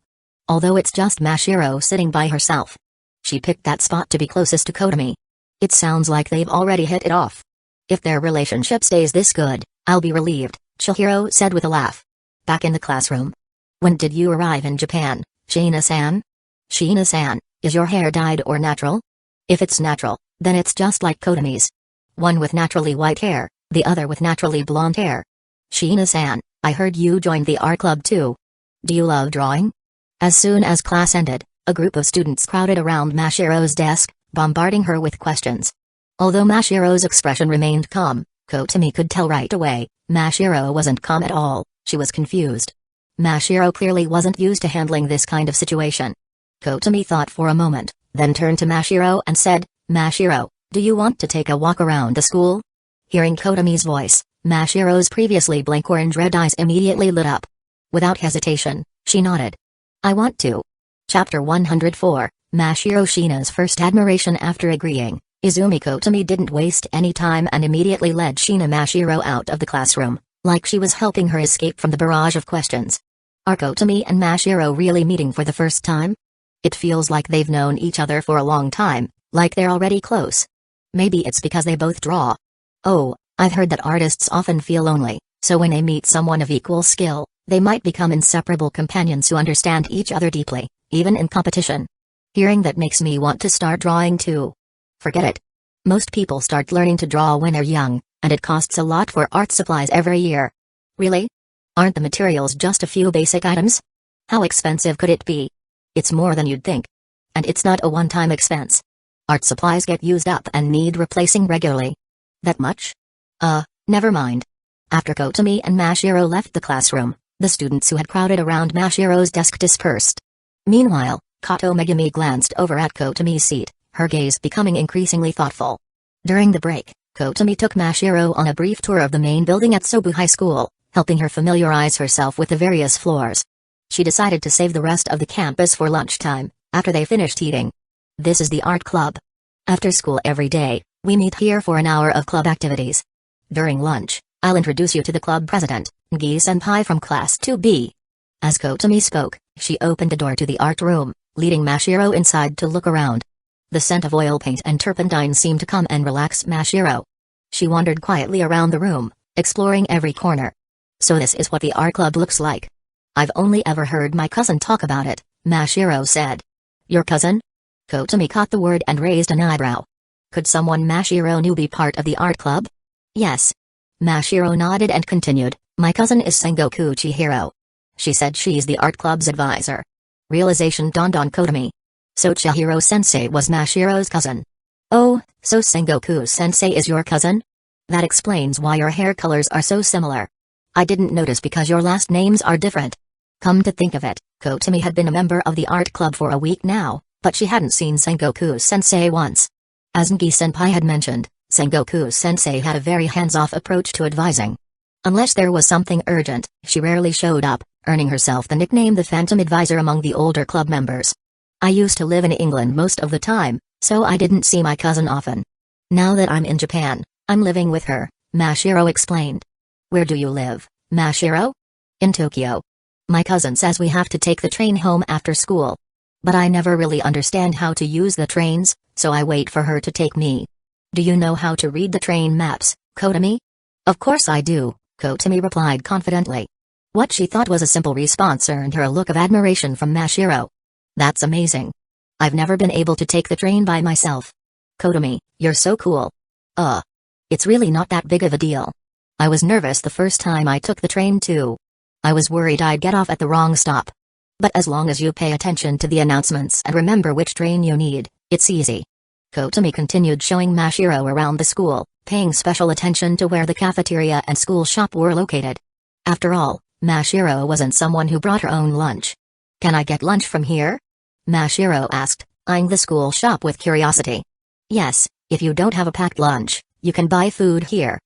Although it's just Mashiro sitting by herself. She picked that spot to be closest to Kotomi. It sounds like they've already hit it off. If their relationship stays this good, I'll be relieved," Chihiro said with a laugh. Back in the classroom. "When did you arrive in Japan, Shiina-san?" "Shiina-san, is your hair dyed or natural?" "If it's natural, then it's just like Kotomi's. One with naturally white hair, the other with naturally blonde hair." "Shiina-san, I heard you joined the art club too. Do you love drawing?" As soon as class ended, a group of students crowded around Mashiro's desk, bombarding her with questions. Although Mashiro's expression remained calm, Kotomi could tell right away, Mashiro wasn't calm at all. She was confused. Mashiro clearly wasn't used to handling this kind of situation. Kotomi thought for a moment, then turned to Mashiro and said, "Mashiro, do you want to take a walk around the school?" Hearing Kotomi's voice, Mashiro's previously blank orange red eyes immediately lit up. Without hesitation, she nodded. "I want to." Chapter 104, Mashiro Shina's first admiration. After agreeing, Izumi Kotomi didn't waste any time and immediately led Shina Mashiro out of the classroom, like she was helping her escape from the barrage of questions. Are Kotomi and Mashiro really meeting for the first time? It feels like they've known each other for a long time, like they're already close. Maybe it's because they both draw. Oh, I've heard that artists often feel lonely, so when they meet someone of equal skill, they might become inseparable companions who understand each other deeply, even in competition. Hearing that makes me want to start drawing too. Forget it. Most people start learning to draw when they're young, and it costs a lot for art supplies every year. Really? Aren't the materials just a few basic items? How expensive could it be? It's more than you'd think. And it's not a one-time expense. Art supplies get used up and need replacing regularly. That much? Never mind. After Kotomi and Mashiro left the classroom, the students who had crowded around Mashiro's desk dispersed. Meanwhile, Kato Megumi glanced over at Kotomi's seat, her gaze becoming increasingly thoughtful. During the break, Kotomi took Mashiro on a brief tour of the main building at Sobu High School, helping her familiarize herself with the various floors. She decided to save the rest of the campus for lunchtime, after they finished eating. "This is the art club. After school every day, we meet here for an hour of club activities. During lunch, I'll introduce you to the club president, Ngi-senpai from Class 2B. As Kotomi spoke, she opened the door to the art room, leading Mashiro inside to look around. The scent of oil paint and turpentine seemed to come and relax Mashiro. She wandered quietly around the room, exploring every corner. So this is what the art club looks like. I've only ever heard my cousin talk about it, Mashiro said. Your cousin? Kotomi caught the word and raised an eyebrow. Could someone Mashiro knew be part of the art club? Yes. Mashiro nodded and continued, my cousin is Sengoku Chihiro. She said she's the art club's advisor. Realization dawned on Kotomi. So Chihiro-sensei was Mashiro's cousin. Oh, so Sengoku-sensei is your cousin? That explains why your hair colors are so similar. I didn't notice because your last names are different. Come to think of it, Kotomi had been a member of the art club for a week now, but she hadn't seen Sengoku-sensei once. As Ngi-senpai had mentioned, Sengoku-sensei had a very hands-off approach to advising. Unless there was something urgent, she rarely showed up, earning herself the nickname the Phantom Advisor among the older club members. I used to live in England most of the time, so I didn't see my cousin often. Now that I'm in Japan, I'm living with her, Mashiro explained. Where do you live, Mashiro? In Tokyo. My cousin says we have to take the train home after school. But I never really understand how to use the trains, so I wait for her to take me. Do you know how to read the train maps, Kotomi? Of course I do, Kotomi replied confidently. What she thought was a simple response earned her a look of admiration from Mashiro. That's amazing. I've never been able to take the train by myself. Kotomi, you're so cool. It's really not that big of a deal. I was nervous the first time I took the train too. I was worried I'd get off at the wrong stop. But as long as you pay attention to the announcements and remember which train you need, it's easy. Kotomi continued showing Mashiro around the school, paying special attention to where the cafeteria and school shop were located. After all, Mashiro wasn't someone who brought her own lunch. Can I get lunch from here? Mashiro asked, eyeing the school shop with curiosity. Yes, if you don't have a packed lunch, you can buy food here.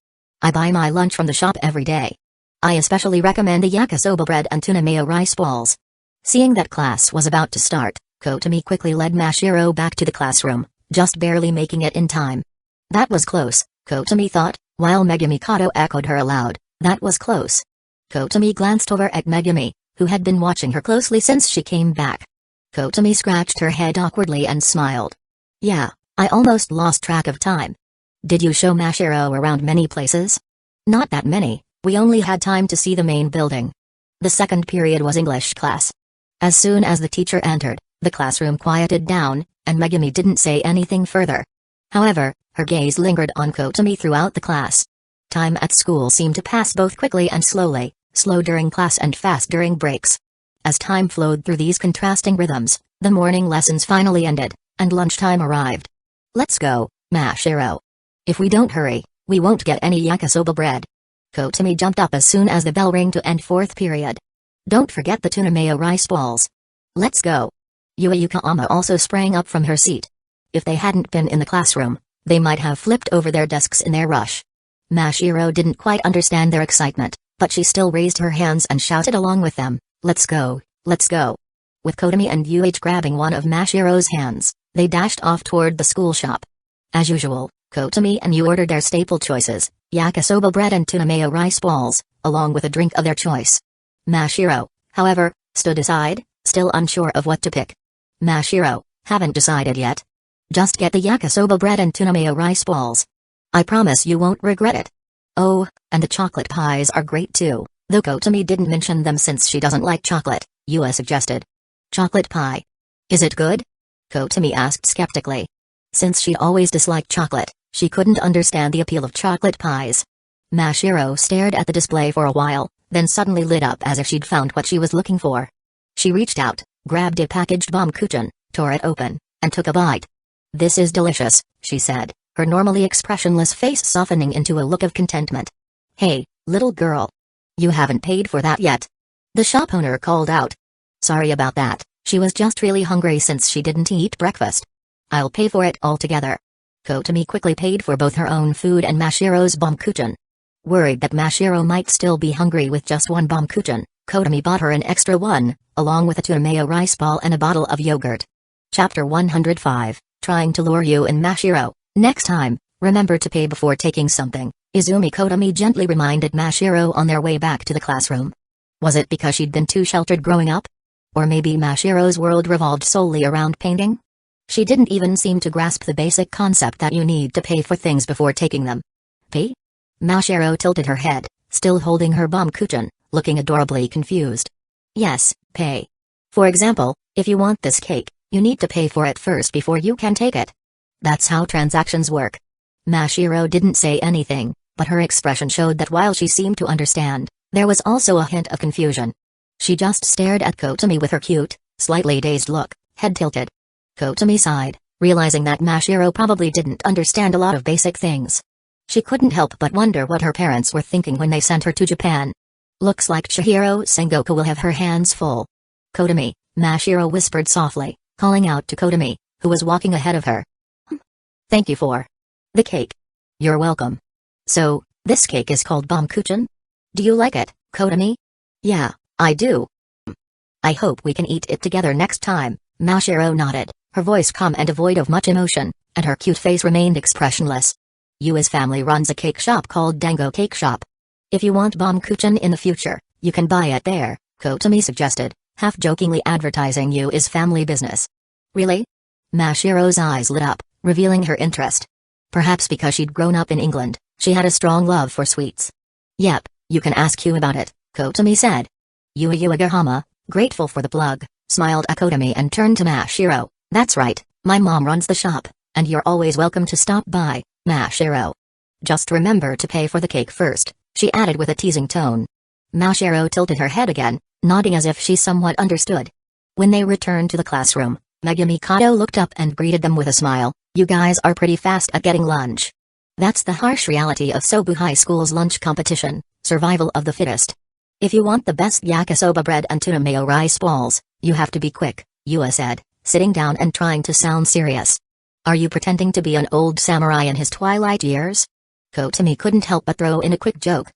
I buy my lunch from the shop every day. I especially recommend the yakisoba bread and tuna mayo rice balls. Seeing that class was about to start, Kotomi quickly led Mashiro back to the classroom, just barely making it in time. That was close, Kotomi thought, while Megumi Kato echoed her aloud, that was close. Kotomi glanced over at Megumi, who had been watching her closely since she came back. Kotomi scratched her head awkwardly and smiled. Yeah, I almost lost track of time. Did you show Mashiro around many places? Not that many, we only had time to see the main building. The second period was English class. As soon as the teacher entered, the classroom quieted down, and Megumi didn't say anything further. However, her gaze lingered on Kotomi throughout the class. Time at school seemed to pass both quickly and slowly, slow during class and fast during breaks. As time flowed through these contrasting rhythms, the morning lessons finally ended, and lunchtime arrived. Let's go, Mashiro. If we don't hurry, we won't get any yakisoba bread. Kotomi jumped up as soon as the bell rang to end fourth period. Don't forget the tuna mayo rice balls. Let's go. Yuka also sprang up from her seat. If they hadn't been in the classroom, they might have flipped over their desks in their rush. Mashiro didn't quite understand their excitement, but she still raised her hands and shouted along with them, let's go, let's go. With Kotomi and Yuichi grabbing one of Mashiro's hands, they dashed off toward the school shop. As usual, Kotomi and Yu ordered their staple choices, yakisoba bread and tuna mayo rice balls, along with a drink of their choice. Mashiro, however, stood aside, still unsure of what to pick. Mashiro, haven't decided yet. Just get the yakisoba bread and tuna mayo rice balls. I promise you won't regret it. Oh, and the chocolate pies are great too, though Kotomi didn't mention them since she doesn't like chocolate, Yua suggested. Chocolate pie. Is it good? Kotomi asked skeptically. Since she always disliked chocolate, she couldn't understand the appeal of chocolate pies. Mashiro stared at the display for a while, then suddenly lit up as if she'd found what she was looking for. She reached out, grabbed a packaged baumkuchen, tore it open, and took a bite. This is delicious, she said, her normally expressionless face softening into a look of contentment. Hey, little girl. You haven't paid for that yet. The shop owner called out. Sorry about that, she was just really hungry since she didn't eat breakfast. I'll pay for it all together. Kotomi quickly paid for both her own food and Mashiro's baumkuchen. Worried that Mashiro might still be hungry with just one baumkuchen, Kotomi bought her an extra one, along with a tuna mayo rice ball and a bottle of yogurt. Chapter 105, Trying to Lure You in Mashiro. Next time, remember to pay before taking something, Izumi Kotomi gently reminded Mashiro on their way back to the classroom. Was it because she'd been too sheltered growing up? Or maybe Mashiro's world revolved solely around painting? She didn't even seem to grasp the basic concept that you need to pay for things before taking them. Pay? Mashiro tilted her head, still holding her baumkuchen, looking adorably confused. Yes, pay. For example, if you want this cake, you need to pay for it first before you can take it. That's how transactions work. Mashiro didn't say anything, but her expression showed that while she seemed to understand, there was also a hint of confusion. She just stared at Kotomi with her cute, slightly dazed look, head tilted. Kotomi sighed, realizing that Mashiro probably didn't understand a lot of basic things. She couldn't help but wonder what her parents were thinking when they sent her to Japan. Looks like Chihiro Sengoku will have her hands full. Kotomi, Mashiro whispered softly, calling out to Kotomi, who was walking ahead of her. Thank you for the cake. You're welcome. So, this cake is called baumkuchen? Do you like it, Kotomi? Yeah, I do. I hope we can eat it together next time. Mashiro nodded, her voice calm and devoid of much emotion, and her cute face remained expressionless. Yua's family runs a cake shop called Dango Cake Shop. If you want baumkuchen in the future, you can buy it there, Kotomi suggested, half-jokingly advertising Yua's family business. Really? Mashiro's eyes lit up, revealing her interest. Perhaps because she'd grown up in England, she had a strong love for sweets. Yep, you can ask Hugh about it, Kotomi said. Uagahama, grateful for the plug, smiled at Kotomi and turned to Mashiro. That's right, my mom runs the shop, and you're always welcome to stop by, Mashiro. Just remember to pay for the cake first, she added with a teasing tone. Mashiro tilted her head again, nodding as if she somewhat understood. When they returned to the classroom, Megumi Kato looked up and greeted them with a smile. You guys are pretty fast at getting lunch. That's the harsh reality of Sobu High School's lunch competition, survival of the fittest. If you want the best yakisoba bread and tuna mayo rice balls, you have to be quick, Yua said, sitting down and trying to sound serious. Are you pretending to be an old samurai in his twilight years? Kotomi couldn't help but throw in a quick joke.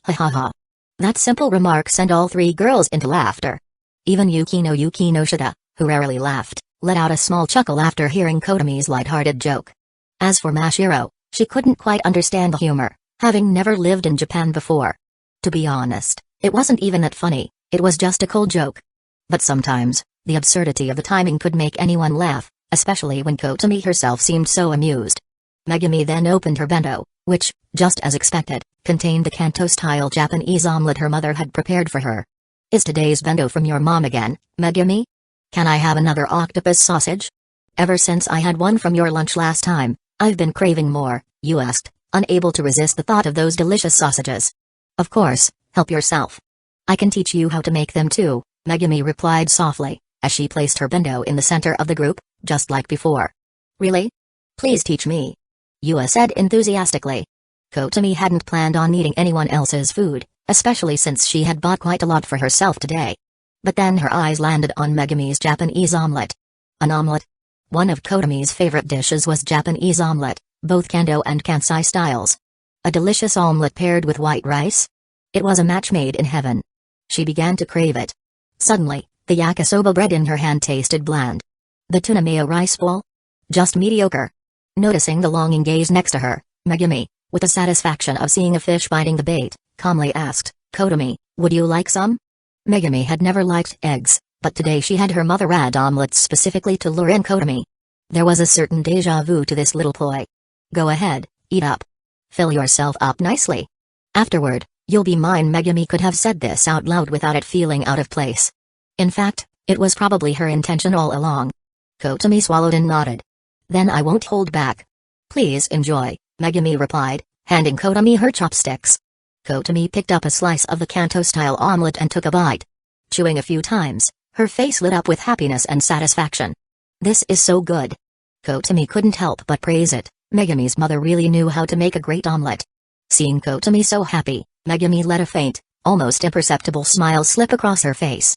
Ha ha ha. That simple remark sent all three girls into laughter. Even Yukino Shida, who rarely laughed, let out a small chuckle after hearing Kotomi's light-hearted joke. As for Mashiro, she couldn't quite understand the humor, having never lived in Japan before. To be honest, it wasn't even that funny, it was just a cold joke. But sometimes, the absurdity of the timing could make anyone laugh, especially when Kotomi herself seemed so amused. Megumi then opened her bento, which, just as expected, contained the Kanto-style Japanese omelette her mother had prepared for her. Is today's bento from your mom again, Megumi? Can I have another octopus sausage? Ever since I had one from your lunch last time, I've been craving more, you asked, unable to resist the thought of those delicious sausages. Of course, help yourself. I can teach you how to make them too, Megumi replied softly, as she placed her bento in the center of the group, just like before. Really? Please teach me. Yua said enthusiastically. Kotomi hadn't planned on eating anyone else's food, especially since she had bought quite a lot for herself today. But then her eyes landed on Megumi's Japanese omelette. An omelette? One of Kotomi's favorite dishes was Japanese omelette, both Kando and Kansai styles. A delicious omelette paired with white rice? It was a match made in heaven. She began to crave it. Suddenly, the yakisoba bread in her hand tasted bland. The tuna mayo rice bowl? Just mediocre. Noticing the longing gaze next to her, Megumi, with the satisfaction of seeing a fish biting the bait, calmly asked, Kotomi, would you like some? Megumi had never liked eggs, but today she had her mother add omelets specifically to lure in Kotomi. There was a certain déjà vu to this little ploy. Go ahead, eat up. Fill yourself up nicely. Afterward, you'll be mine. Megumi could have said this out loud without it feeling out of place. In fact, it was probably her intention all along. Kotomi swallowed and nodded. Then I won't hold back. Please enjoy, Megumi replied, handing Kotomi her chopsticks. Kotomi picked up a slice of the Kanto-style omelette and took a bite. Chewing a few times, her face lit up with happiness and satisfaction. This is so good. Kotomi couldn't help but praise it. Megumi's mother really knew how to make a great omelette. Seeing Kotomi so happy, Megumi let a faint, almost imperceptible smile slip across her face.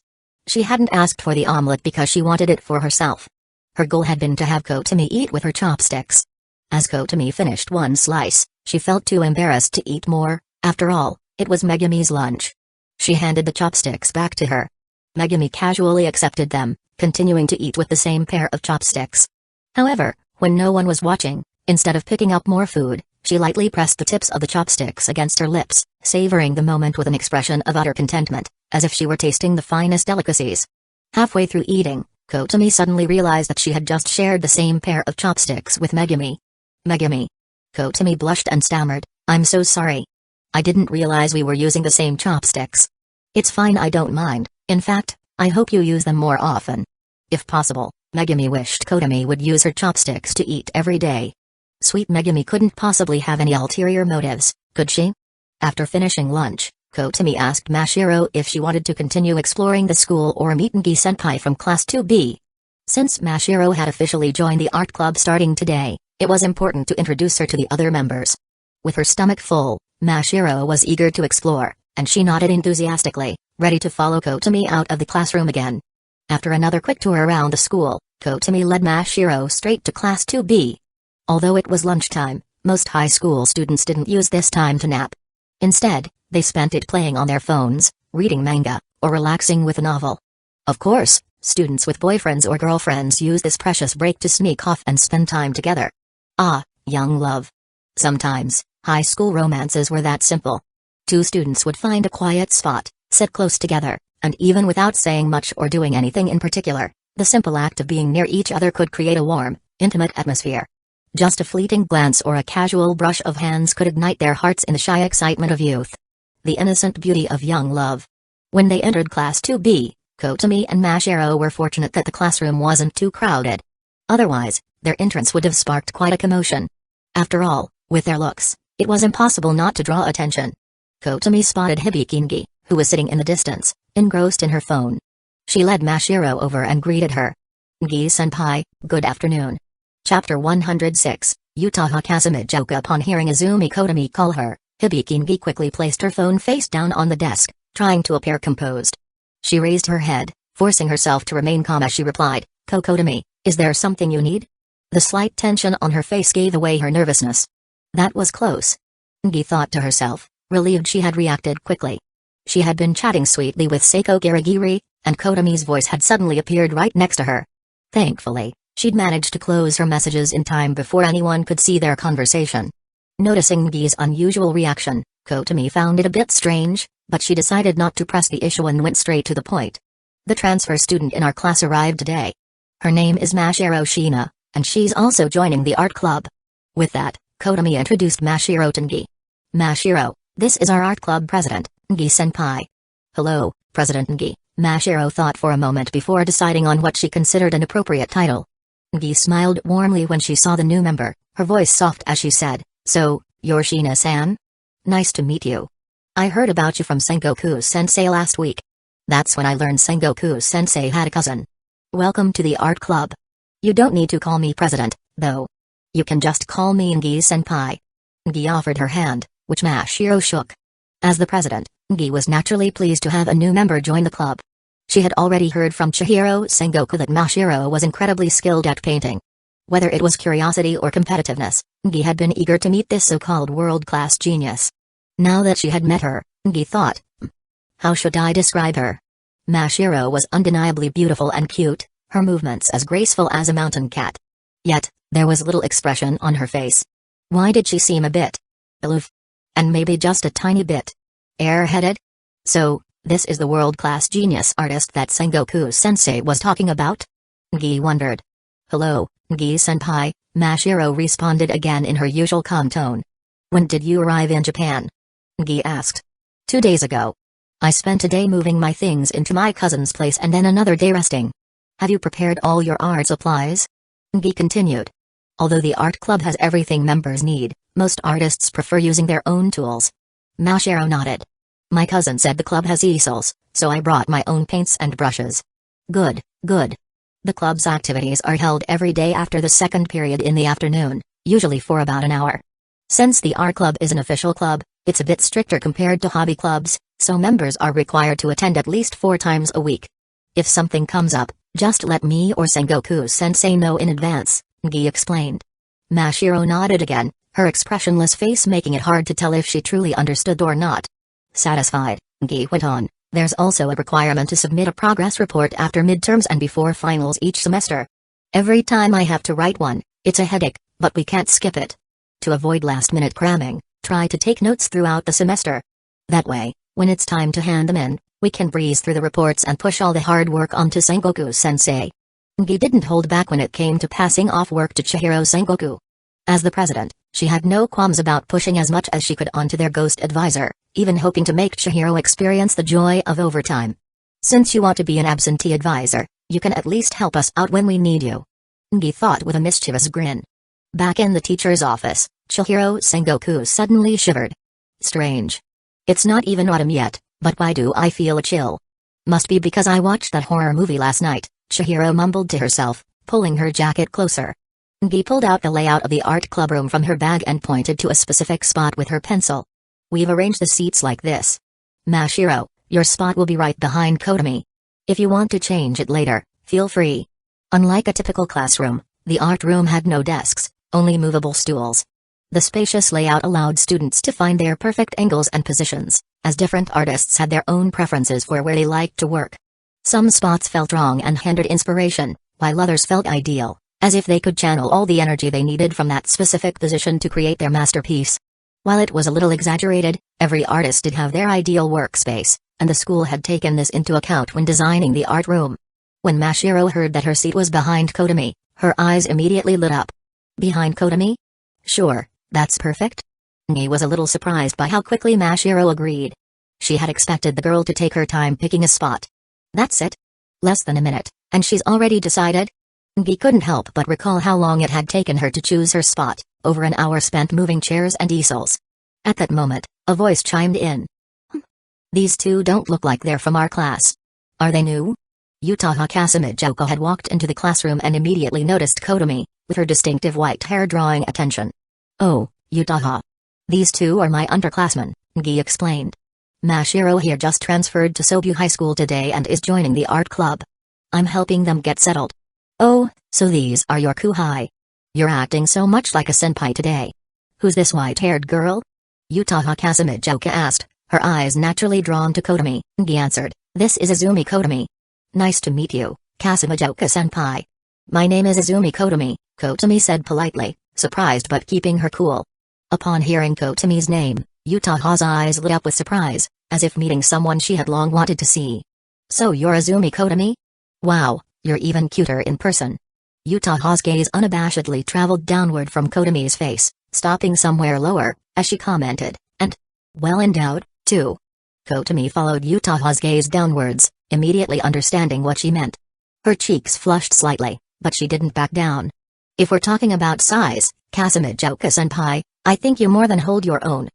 She hadn't asked for the omelette because she wanted it for herself. Her goal had been to have Kotomi eat with her chopsticks. As Kotomi finished one slice, she felt too embarrassed to eat more. After all, it was Megumi's lunch. She handed the chopsticks back to her. Megumi casually accepted them, continuing to eat with the same pair of chopsticks. However, when no one was watching, instead of picking up more food, she lightly pressed the tips of the chopsticks against her lips, savoring the moment with an expression of utter contentment, as if she were tasting the finest delicacies. Halfway through eating, Kotomi suddenly realized that she had just shared the same pair of chopsticks with Megumi. Megumi. Kotomi blushed and stammered, I'm so sorry. I didn't realize we were using the same chopsticks. It's fine, I don't mind. In fact, I hope you use them more often. If possible, Megumi wished Kotomi would use her chopsticks to eat every day. Sweet Megumi couldn't possibly have any ulterior motives, could she? After finishing lunch, Kotomi asked Mashiro if she wanted to continue exploring the school or meet Ngi Senpai from Class 2B. Since Mashiro had officially joined the art club starting today, it was important to introduce her to the other members. With her stomach full, Mashiro was eager to explore, and she nodded enthusiastically, ready to follow Kotomi out of the classroom again. After another quick tour around the school, Kotomi led Mashiro straight to Class 2B. Although it was lunchtime, most high school students didn't use this time to nap. Instead, they spent it playing on their phones, reading manga, or relaxing with a novel. Of course, students with boyfriends or girlfriends use this precious break to sneak off and spend time together. Ah, young love. Sometimes, high school romances were that simple. Two students would find a quiet spot, sit close together, and even without saying much or doing anything in particular, the simple act of being near each other could create a warm, intimate atmosphere. Just a fleeting glance or a casual brush of hands could ignite their hearts in the shy excitement of youth. The innocent beauty of young love. When they entered Class 2B, Kotami and Mashiro were fortunate that the classroom wasn't too crowded. Otherwise, their entrance would have sparked quite a commotion. After all, with their looks, it was impossible not to draw attention. Kotami spotted Hibikingi, who was sitting in the distance, engrossed in her phone. She led Mashiro over and greeted her. "Gi-senpai, good afternoon." Chapter 106, Uchiha Kazumi. Upon hearing Izumi Kotami call her, Hibikingi quickly placed her phone face down on the desk, trying to appear composed. She raised her head, forcing herself to remain calm as she replied, "Kotami, is there something you need?" The slight tension on her face gave away her nervousness. That was close. Gi thought to herself, relieved she had reacted quickly. She had been chatting sweetly with Seiko Girigiri, and Kotami's voice had suddenly appeared right next to her. Thankfully, she'd managed to close her messages in time before anyone could see their conversation. Noticing Gi's unusual reaction, Kotami found it a bit strange, but she decided not to press the issue and went straight to the point. "The transfer student in our class arrived today. Her name is Mashiro Shina, and she's also joining the art club." With that, Kotami introduced Mashiro to Gi. "Mashiro, this is our art club president, Gi-senpai." "Hello, President Gi." Mashiro thought for a moment before deciding on what she considered an appropriate title. Gi smiled warmly when she saw the new member, her voice soft as she said, "So, you're Shina-san? Nice to meet you. I heard about you from Sengoku-sensei last week. That's when I learned Sengoku-sensei had a cousin. Welcome to the art club. You don't need to call me president, though. You can just call me Gi-senpai." Gi offered her hand, which Mashiro shook. As the president, Gi was naturally pleased to have a new member join the club. She had already heard from Chihiro Sengoku that Mashiro was incredibly skilled at painting. Whether it was curiosity or competitiveness, Gi had been eager to meet this so-called world-class genius. Now that she had met her, Gi thought, how should I describe her? Mashiro was undeniably beautiful and cute, her movements as graceful as a mountain cat. Yet, there was little expression on her face. Why did she seem a bit aloof? And maybe just a tiny bit airheaded? So, this is the world-class genius artist that Sengoku-sensei was talking about? Gi wondered. "Hello, Gi-senpai," Mashiro responded again in her usual calm tone. "When did you arrive in Japan?" Gi asked. 2 days ago. I spent a day moving my things into my cousin's place and then another day resting. Have you prepared all your art supplies? Gi continued. Although the art club has everything members need, most artists prefer using their own tools. Mashiro nodded. My cousin said the club has easels, so I brought my own paints and brushes. Good, good. The club's activities are held every day after the second period in the afternoon, usually for about an hour. Since the art club is an official club, it's a bit stricter compared to hobby clubs, so members are required to attend at least 4 times a week. If something comes up, just let me or Sengoku-sensei know in advance, Gi explained. Mashiro nodded again, her expressionless face making it hard to tell if she truly understood or not. Satisfied, Gi went on, there's also a requirement to submit a progress report after midterms and before finals each semester. Every time I have to write one, it's a headache, but we can't skip it. To avoid last-minute cramming, try to take notes throughout the semester. That way, when it's time to hand them in, we can breeze through the reports and push all the hard work onto Sengoku-sensei. Gi didn't hold back when it came to passing off work to Chihiro Sengoku. As the president, she had no qualms about pushing as much as she could onto their ghost advisor, even hoping to make Chihiro experience the joy of overtime. Since you want to be an absentee advisor, you can at least help us out when we need you. Gi thought with a mischievous grin. Back in the teacher's office, Chihiro Sengoku suddenly shivered. Strange. It's not even autumn yet, but why do I feel a chill? Must be because I watched that horror movie last night, Chihiro mumbled to herself, pulling her jacket closer. Gi pulled out the layout of the art club room from her bag and pointed to a specific spot with her pencil. We've arranged the seats like this. Mashiro, your spot will be right behind Kotami. If you want to change it later, feel free. Unlike a typical classroom, the art room had no desks, only movable stools. The spacious layout allowed students to find their perfect angles and positions, as different artists had their own preferences for where they liked to work. Some spots felt wrong and hindered inspiration, while others felt ideal, as if they could channel all the energy they needed from that specific position to create their masterpiece. While it was a little exaggerated, every artist did have their ideal workspace, and the school had taken this into account when designing the art room. When Mashiro heard that her seat was behind Kotami, her eyes immediately lit up. Behind Kotomi? Sure, that's perfect. Ngi was a little surprised by how quickly Mashiro agreed. She had expected the girl to take her time picking a spot. That's it? Less than a minute, and she's already decided? Ngi couldn't help but recall how long it had taken her to choose her spot, over an hour spent moving chairs and easels. At that moment, a voice chimed in. These two don't look like they're from our class. Are they new? Uchiha Kasumijuku had walked into the classroom and immediately noticed Kotomi, with her distinctive white hair drawing attention. Oh, Uchiha. These two are my underclassmen, Ngi explained. Mashiro here just transferred to Sobu High School today and is joining the art club. I'm helping them get settled. Oh, so these are your kuhai. You're acting so much like a senpai today. Who's this white-haired girl? Uchiha Kasumijuku asked, her eyes naturally drawn to Kotomi. Ngi answered, this is Izumi Kotomi. Nice to meet you, Kasumijuku-senpai. My name is Izumi Kotomi, Kotomi said politely, surprised but keeping her cool. Upon hearing Kotomi's name, Uchiha's eyes lit up with surprise, as if meeting someone she had long wanted to see. So you're Izumi Kotomi? Wow, you're even cuter in person. Uchiha's gaze unabashedly traveled downward from Kotomi's face, stopping somewhere lower, as she commented, and well endowed, too. Kotomi followed Uchiha's gaze downwards, immediately understanding what she meant. Her cheeks flushed slightly, but she didn't back down. If we're talking about size, Kasumijuku-senpai, I think you more than hold your own.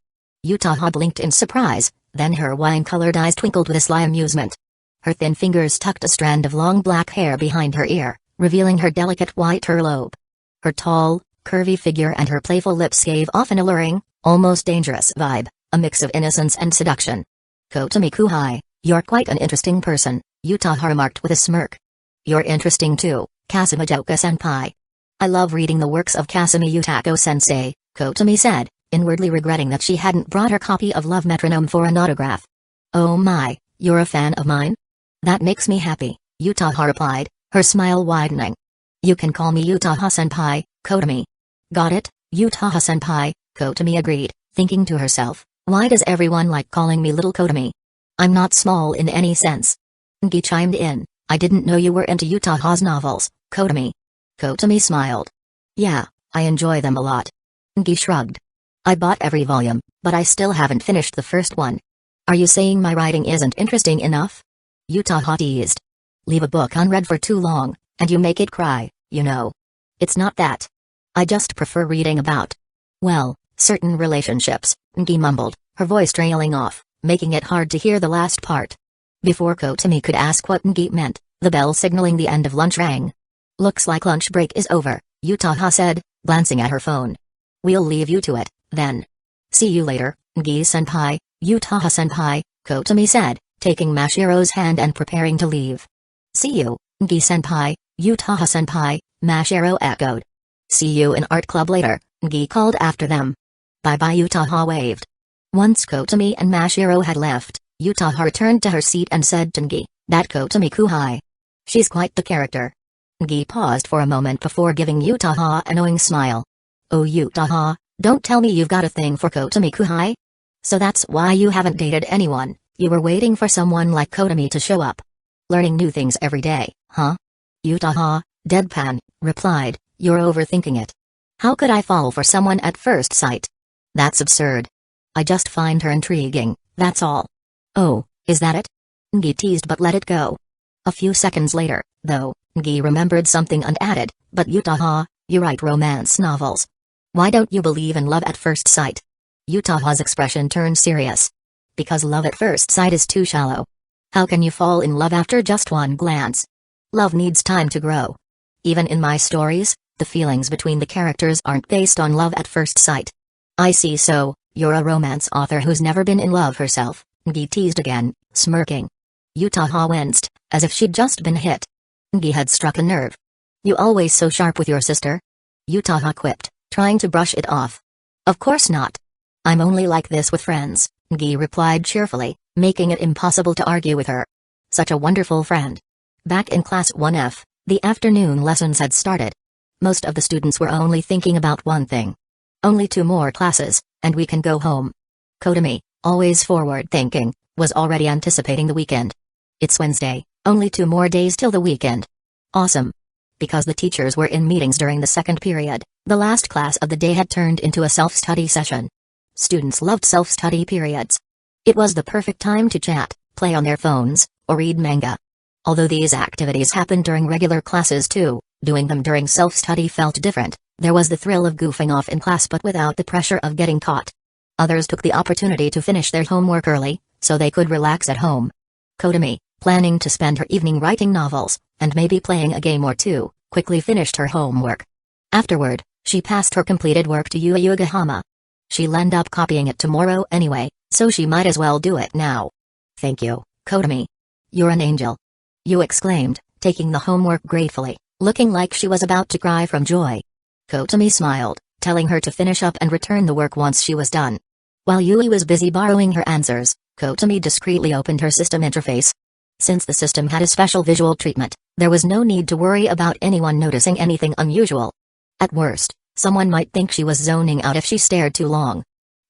Uchiha blinked in surprise, then her wine-colored eyes twinkled with a sly amusement. Her thin fingers tucked a strand of long black hair behind her ear, revealing her delicate white earlobe. Her tall, curvy figure and her playful lips gave off an alluring, almost dangerous vibe, a mix of innocence and seduction. Kotomi Kuhai, you're quite an interesting person, Uchiha remarked with a smirk. You're interesting too, Kasumijuku-senpai. I love reading the works of Kasumi Utako-sensei, Kotomi said, inwardly regretting that she hadn't brought her copy of Love Metronome for an autograph. Oh my, you're a fan of mine? That makes me happy, Uchiha replied, her smile widening. You can call me Uchiha-senpai, Kotomi. Got it, Uchiha-senpai, Kotomi agreed, thinking to herself, why does everyone like calling me little Kotomi? I'm not small in any sense. Ngi chimed in, I didn't know you were into Uchiha's novels, Kotomi. Kotomi smiled. Yeah, I enjoy them a lot. Ngi shrugged. I bought every volume, but I still haven't finished the first one. Are you saying my writing isn't interesting enough? Uchiha teased. Leave a book unread for too long, and you make it cry, you know. It's not that. I just prefer reading about, well, certain relationships, Ngi mumbled, her voice trailing off, making it hard to hear the last part. Before Kotomi could ask what Ngi meant, the bell signaling the end of lunch rang. Looks like lunch break is over, Uchiha said, glancing at her phone. We'll leave you to it, then. See you later, Ngi-senpai, Uchiha-senpai, Kotomi said, taking Mashiro's hand and preparing to leave. See you, Ngi-senpai, Uchiha-senpai, Mashiro echoed. See you in art club later, Ngi called after them. Bye-bye, Uchiha waved. Once Kotomi and Mashiro had left, Uchiha returned to her seat and said to Ngi, that Kotomi Kuhai. She's quite the character. Ngi paused for a moment before giving Uchiha a knowing smile. Oh Uchiha, don't tell me you've got a thing for Kotomi Kuhai? So that's why you haven't dated anyone, you were waiting for someone like Kotomi to show up. Learning new things every day, huh? Uchiha, deadpan, replied, you're overthinking it. How could I fall for someone at first sight? That's absurd. I just find her intriguing, that's all. Oh, is that it? Ngi teased but let it go. A few seconds later, though, Ngi remembered something and added, but Uchiha, you write romance novels. Why don't you believe in love at first sight? Uchiha's expression turned serious. Because love at first sight is too shallow. How can you fall in love after just one glance? Love needs time to grow. Even in my stories, the feelings between the characters aren't based on love at first sight. I see, so you're a romance author who's never been in love herself, Ngi teased again, smirking. Uchiha winced, as if she'd just been hit. Ngi had struck a nerve. You always so sharp with your sister? Uchiha quipped, trying to brush it off. Of course not. I'm only like this with friends, Ngi replied cheerfully, making it impossible to argue with her. Such a wonderful friend. Back in Class 1F, the afternoon lessons had started. Most of the students were only thinking about one thing. Only 2 more classes, and we can go home. Kotomi, always forward-thinking, was already anticipating the weekend. It's Wednesday, only 2 more days till the weekend. Awesome. because the teachers were in meetings during the second period. The last class of the day had turned into a self-study session. Students loved self-study periods. It was the perfect time to chat, play on their phones, or read manga. Although these activities happened during regular classes too, doing them during self-study felt different. There was the thrill of goofing off in class but without the pressure of getting caught. Others took the opportunity to finish their homework early, so they could relax at home. Kotomi, planning to spend her evening writing novels, and maybe playing a game or two, quickly finished her homework. Afterward, she passed her completed work to Yugahama. She'll end up copying it tomorrow anyway, so she might as well do it now. "Thank you, Kotomi. You're an angel," Yu exclaimed, taking the homework gratefully, looking like she was about to cry from joy. Kotomi smiled, telling her to finish up and return the work once she was done. While Yui was busy borrowing her answers, Kotomi discreetly opened her system interface. Since the system had a special visual treatment, there was no need to worry about anyone noticing anything unusual. At worst, someone might think she was zoning out if she stared too long.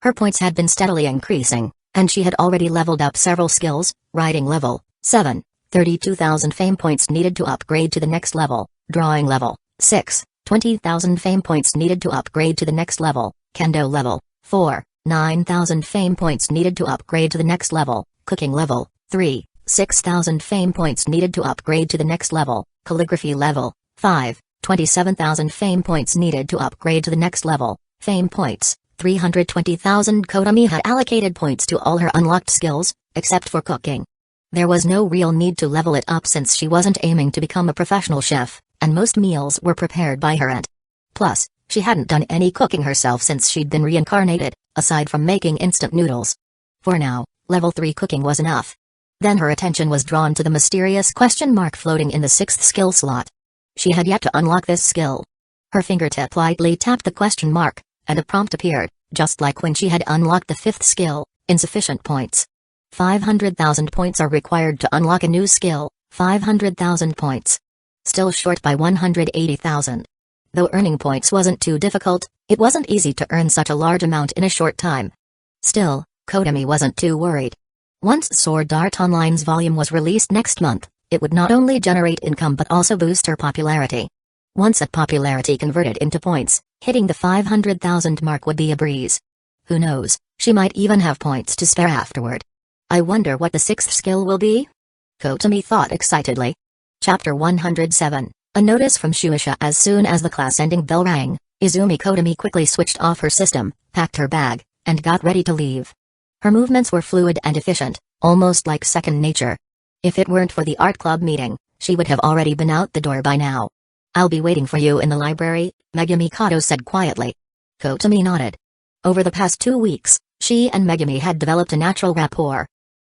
Her points had been steadily increasing, and she had already leveled up several skills. Writing level 7, 32,000 fame points needed to upgrade to the next level. Drawing level 6, 20,000 fame points needed to upgrade to the next level. Kendo level 4, 9,000 fame points needed to upgrade to the next level. Cooking level 3, 6,000 fame points needed to upgrade to the next level. Calligraphy level 5, 27,000 fame points needed to upgrade to the next level. Fame points 320,000. Kotomi had allocated points to all her unlocked skills, except for cooking. There was no real need to level it up since she wasn't aiming to become a professional chef, and most meals were prepared by her aunt. Plus, she hadn't done any cooking herself since she'd been reincarnated, aside from making instant noodles. For now, level 3 cooking was enough. Then her attention was drawn to the mysterious question mark floating in the 6th skill slot. She had yet to unlock this skill. Her fingertip lightly tapped the question mark, and a prompt appeared, just like when she had unlocked the 5th skill: insufficient points. 500,000 points are required to unlock a new skill. 500,000 points. Still short by 180,000. Though earning points wasn't too difficult, it wasn't easy to earn such a large amount in a short time. Still, Kotomi wasn't too worried. Once Sword Art Online's volume was released next month, it would not only generate income but also boost her popularity. Once that popularity converted into points, hitting the 500,000 mark would be a breeze. Who knows, she might even have points to spare afterward. I wonder what the 6th skill will be? Kotomi thought excitedly. Chapter 107, a notice from Shueisha. As soon as the class-ending bell rang, Izumi Kotomi quickly switched off her system, packed her bag, and got ready to leave. Her movements were fluid and efficient, almost like second nature. If it weren't for the art club meeting, she would have already been out the door by now. "I'll be waiting for you in the library," Megumi Kato said quietly. Kotomi nodded. Over the past 2 weeks, she and Megumi had developed a natural rapport.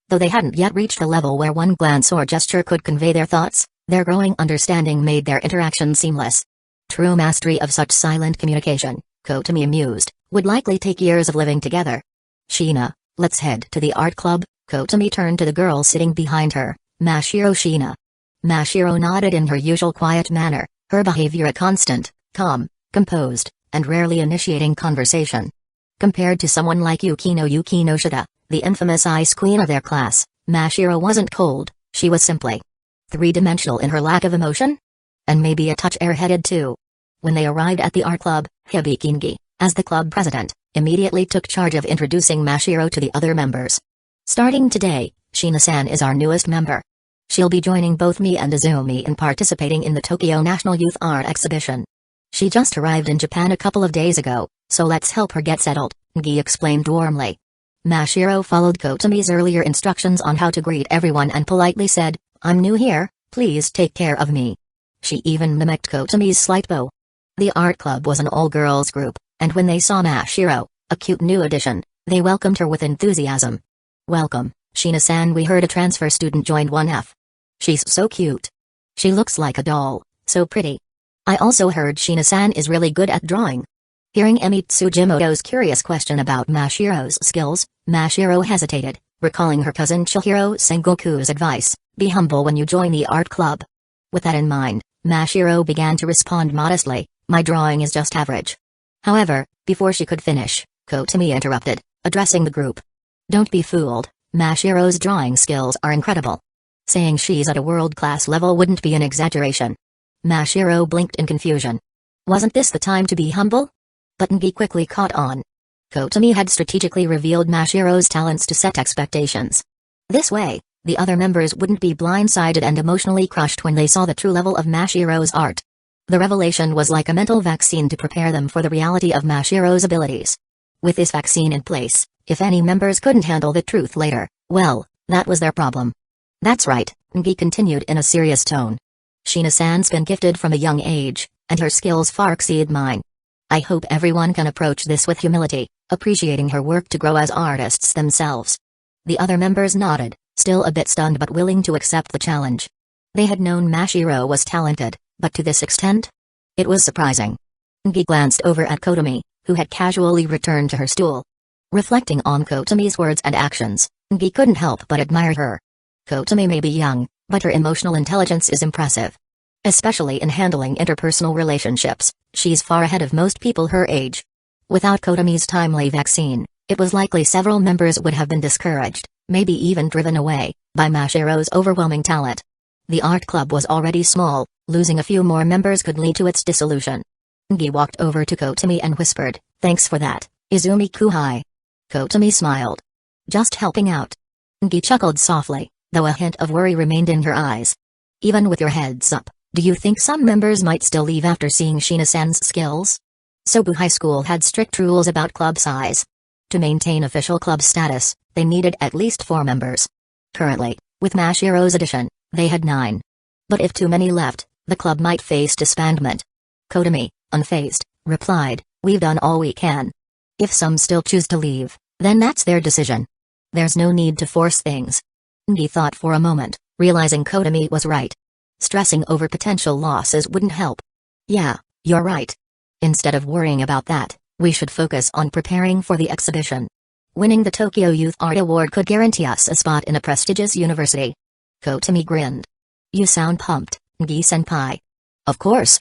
Though they hadn't yet reached a level where one glance or gesture could convey their thoughts, their growing understanding made their interaction seamless. True mastery of such silent communication, Kotomi mused, would likely take years of living together. "Shina, let's head to the art club." Kotomi turned to the girl sitting behind her, Mashiro Shina. Mashiro nodded in her usual quiet manner, her behavior a constant, calm, composed, and rarely initiating conversation. Compared to someone like Yukino Shida, the infamous ice queen of their class, Mashiro wasn't cold, she was simply three-dimensional in her lack of emotion? And maybe a touch airheaded too. When they arrived at the art club, Hibikingi, as the club president, immediately took charge of introducing Mashiro to the other members. "Starting today, Shina-san is our newest member. She'll be joining both me and Izumi in participating in the Tokyo National Youth Art Exhibition. She just arrived in Japan a couple of days ago, so let's help her get settled," Gi explained warmly. Mashiro followed Kotomi's earlier instructions on how to greet everyone and politely said, "I'm new here, please take care of me." She even mimicked Kotomi's slight bow. The art club was an all-girls group, and when they saw Mashiro, a cute new addition, they welcomed her with enthusiasm. "Welcome, Shina-san. We heard a transfer student joined 1F. She's so cute. She looks like a doll, so pretty. I also heard Shina-san is really good at drawing." Hearing Emi Tsujimoto's curious question about Mashiro's skills, Mashiro hesitated, recalling her cousin Chihiro Sengoku's advice, "Be humble when you join the art club." With that in mind, Mashiro began to respond modestly, "My drawing is just average." However, before she could finish, Kotomi interrupted, addressing the group. "Don't be fooled, Mashiro's drawing skills are incredible. Saying she's at a world-class level wouldn't be an exaggeration. Mashiro blinked in confusion. Wasn't this the time to be humble? But Ngi quickly caught on. Kotomi had strategically revealed Mashiro's talents to set expectations. This way, the other members wouldn't be blindsided and emotionally crushed when they saw the true level of Mashiro's art. The revelation was like a mental vaccine to prepare them for the reality of Mashiro's abilities. With this vaccine in place, if any members couldn't handle the truth later, well, that was their problem. That's right, Ngi continued in a serious tone. Shina-san's been gifted from a young age, and her skills far exceed mine. I hope everyone can approach this with humility, appreciating her work to grow as artists themselves. The other members nodded, still a bit stunned but willing to accept the challenge. They had known Mashiro was talented, but to this extent? It was surprising. Ngi glanced over at Kotomi, who had casually returned to her stool. Reflecting on Kotomi's words and actions, Ngi couldn't help but admire her. Kotomi may be young, but her emotional intelligence is impressive. Especially in handling interpersonal relationships, she's far ahead of most people her age. Without Kotomi's timely vaccine, it was likely several members would have been discouraged, maybe even driven away, by Mashiro's overwhelming talent. The art club was already small, losing a few more members could lead to its dissolution. Ngi walked over to Kotomi and whispered, "Thanks for that, Izumi-kuhai." Kotomi smiled. "Just helping out." Ngi chuckled softly, though a hint of worry remained in her eyes. "Even with your heads up, do you think some members might still leave after seeing Shina-san's skills?" Sobu High School had strict rules about club size. To maintain official club status, they needed at least 4 members. Currently, with Mashiro's addition, they had 9. But if too many left, the club might face disbandment. Kotomi, unfazed, replied, "We've done all we can. If some still choose to leave, then that's their decision. There's no need to force things." Ngi thought for a moment, realizing Kotomi was right. Stressing over potential losses wouldn't help. "Yeah, you're right. Instead of worrying about that, we should focus on preparing for the exhibition. Winning the Tokyo Youth Art Award could guarantee us a spot in a prestigious university." Kotomi grinned. "You sound pumped, Ngi-senpai." "Of course."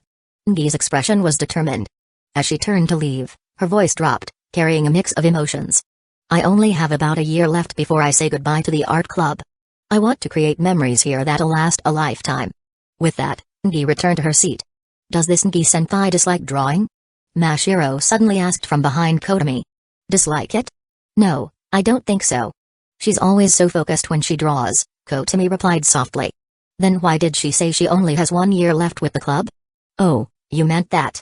Ngi's expression was determined. As she turned to leave, her voice dropped, carrying a mix of emotions. "I only have about a year left before I say goodbye to the art club. I want to create memories here that'll last a lifetime." With that, Ngi returned to her seat. "Does this Ngi-senpai dislike drawing?" Mashiro suddenly asked from behind Kotomi. "Dislike it? No, I don't think so. She's always so focused when she draws," Kotomi replied softly. "Then why did she say she only has 1 year left with the club?" "Oh, you meant that.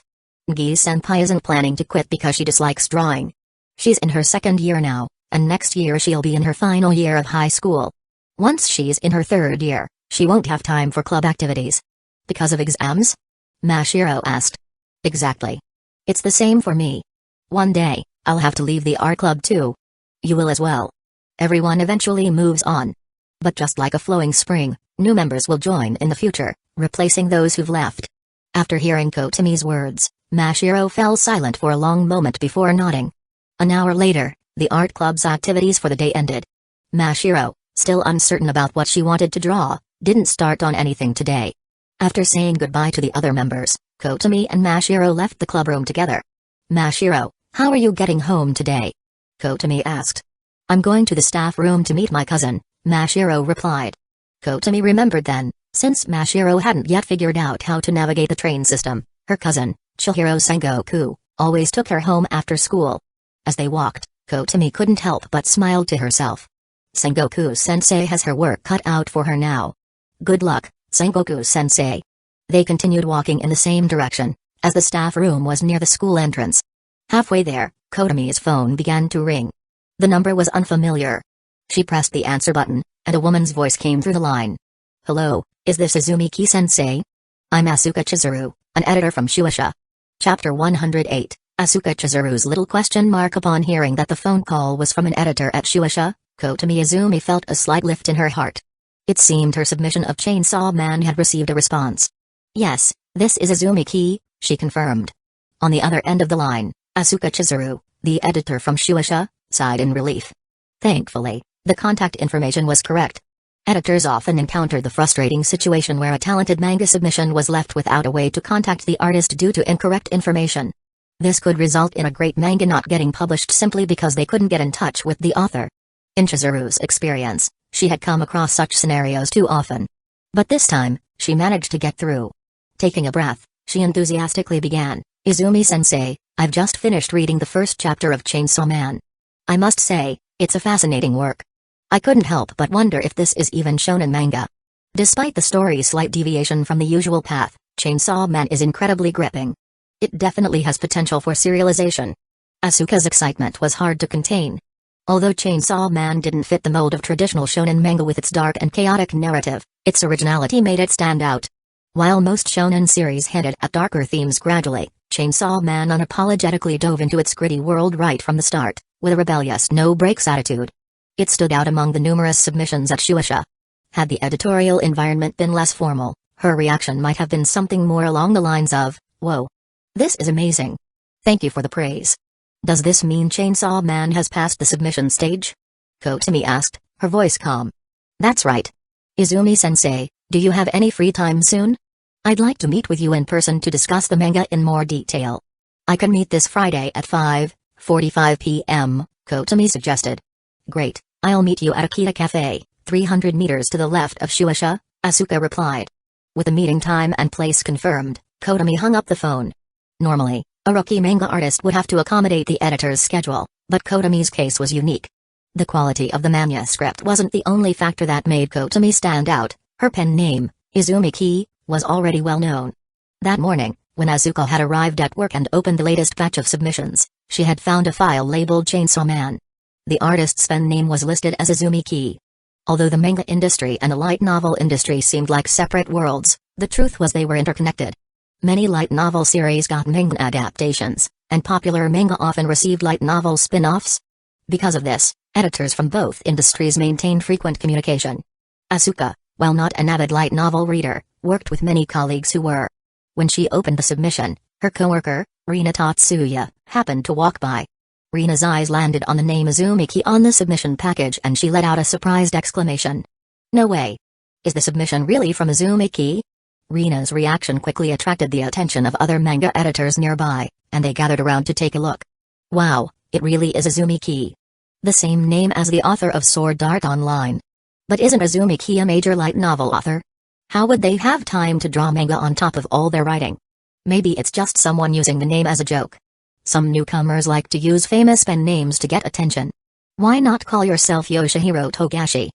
Ngi-senpai isn't planning to quit because she dislikes drawing. She's in her 2nd year now, and next year she'll be in her final year of high school. Once she's in her 3rd year, she won't have time for club activities." "Because of exams?" Mashiro asked. "Exactly. It's the same for me. One day, I'll have to leave the art club too. You will as well. Everyone eventually moves on. But just like a flowing spring, new members will join in the future, replacing those who've left." After hearing Kotomi's words, Mashiro fell silent for a long moment before nodding. An hour later, the art club's activities for the day ended. Mashiro, still uncertain about what she wanted to draw, didn't start on anything today. After saying goodbye to the other members, Kotomi and Mashiro left the clubroom together. "Mashiro, how are you getting home today?" Kotomi asked. "I'm going to the staff room to meet my cousin," Mashiro replied. Kotomi remembered then, since Mashiro hadn't yet figured out how to navigate the train system, her cousin, Chihiro Sengoku, always took her home after school. As they walked, Kotomi couldn't help but smile to herself. Sengoku-sensei has her work cut out for her now. Good luck, Sengoku-sensei. They continued walking in the same direction, as the staff room was near the school entrance. Halfway there, Kotomi's phone began to ring. The number was unfamiliar. She pressed the answer button, and a woman's voice came through the line. "Hello, is this Izumi-sensei? I'm Asuka Chizuru, an editor from Shueisha." Chapter 108, Asuka Chizuru's little question mark. Upon hearing that the phone call was from an editor at Shueisha, Kotomi Izumi felt a slight lift in her heart. It seemed her submission of Chainsaw Man had received a response. "Yes, this is Izumi-ki," she confirmed. On the other end of the line, Asuka Chizuru, the editor from Shueisha, sighed in relief. Thankfully, the contact information was correct. Editors often encountered the frustrating situation where a talented manga submission was left without a way to contact the artist due to incorrect information. This could result in a great manga not getting published simply because they couldn't get in touch with the author. In Chizuru's experience, she had come across such scenarios too often. But this time, she managed to get through. Taking a breath, she enthusiastically began, "Izumi-sensei, I've just finished reading the first chapter of Chainsaw Man. I must say, it's a fascinating work. I couldn't help but wonder if this is even shonen manga. Despite the story's slight deviation from the usual path, Chainsaw Man is incredibly gripping. It definitely has potential for serialization." Asuka's excitement was hard to contain. Although Chainsaw Man didn't fit the mold of traditional shonen manga with its dark and chaotic narrative, its originality made it stand out. While most shonen series hinted at darker themes gradually, Chainsaw Man unapologetically dove into its gritty world right from the start, with a rebellious no-breaks attitude. It stood out among the numerous submissions at Shueisha. Had the editorial environment been less formal, her reaction might have been something more along the lines of, "Whoa. This is amazing. Thank you for the praise. Does this mean Chainsaw Man has passed the submission stage?" Kotami asked, her voice calm. "That's right. Izumi-sensei, do you have any free time soon? I'd like to meet with you in person to discuss the manga in more detail. I can meet this Friday at 5:45 p.m., Kotami suggested. "Great, I'll meet you at Akita Cafe, 300 meters to the left of Shueisha," Asuka replied. With the meeting time and place confirmed, Kotami hung up the phone. Normally, a rookie manga artist would have to accommodate the editor's schedule, but Kotami's case was unique. The quality of the manuscript wasn't the only factor that made Kotami stand out. Her pen name, Izumi Ki, was already well known. That morning, when Asuka had arrived at work and opened the latest batch of submissions, she had found a file labeled Chainsaw Man. The artist's pen name was listed as Izumi Ki. Although the manga industry and the light novel industry seemed like separate worlds, the truth was they were interconnected. Many light novel series got manga adaptations, and popular manga often received light novel spin-offs. Because of this, editors from both industries maintained frequent communication. Asuka, while not an avid light novel reader, worked with many colleagues who were. When she opened the submission, her coworker, Rina Tatsuya, happened to walk by. Rina's eyes landed on the name Izumi Ki on the submission package and she let out a surprised exclamation. "No way. Is the submission really from Izumi Ki?" Rina's reaction quickly attracted the attention of other manga editors nearby, and they gathered around to take a look. "Wow, it really is Izumi Ki. The same name as the author of Sword Art Online. But isn't Izumi Ki a major light novel author? How would they have time to draw manga on top of all their writing? Maybe it's just someone using the name as a joke. Some newcomers like to use famous pen names to get attention. Why not call yourself Yoshihiro Togashi?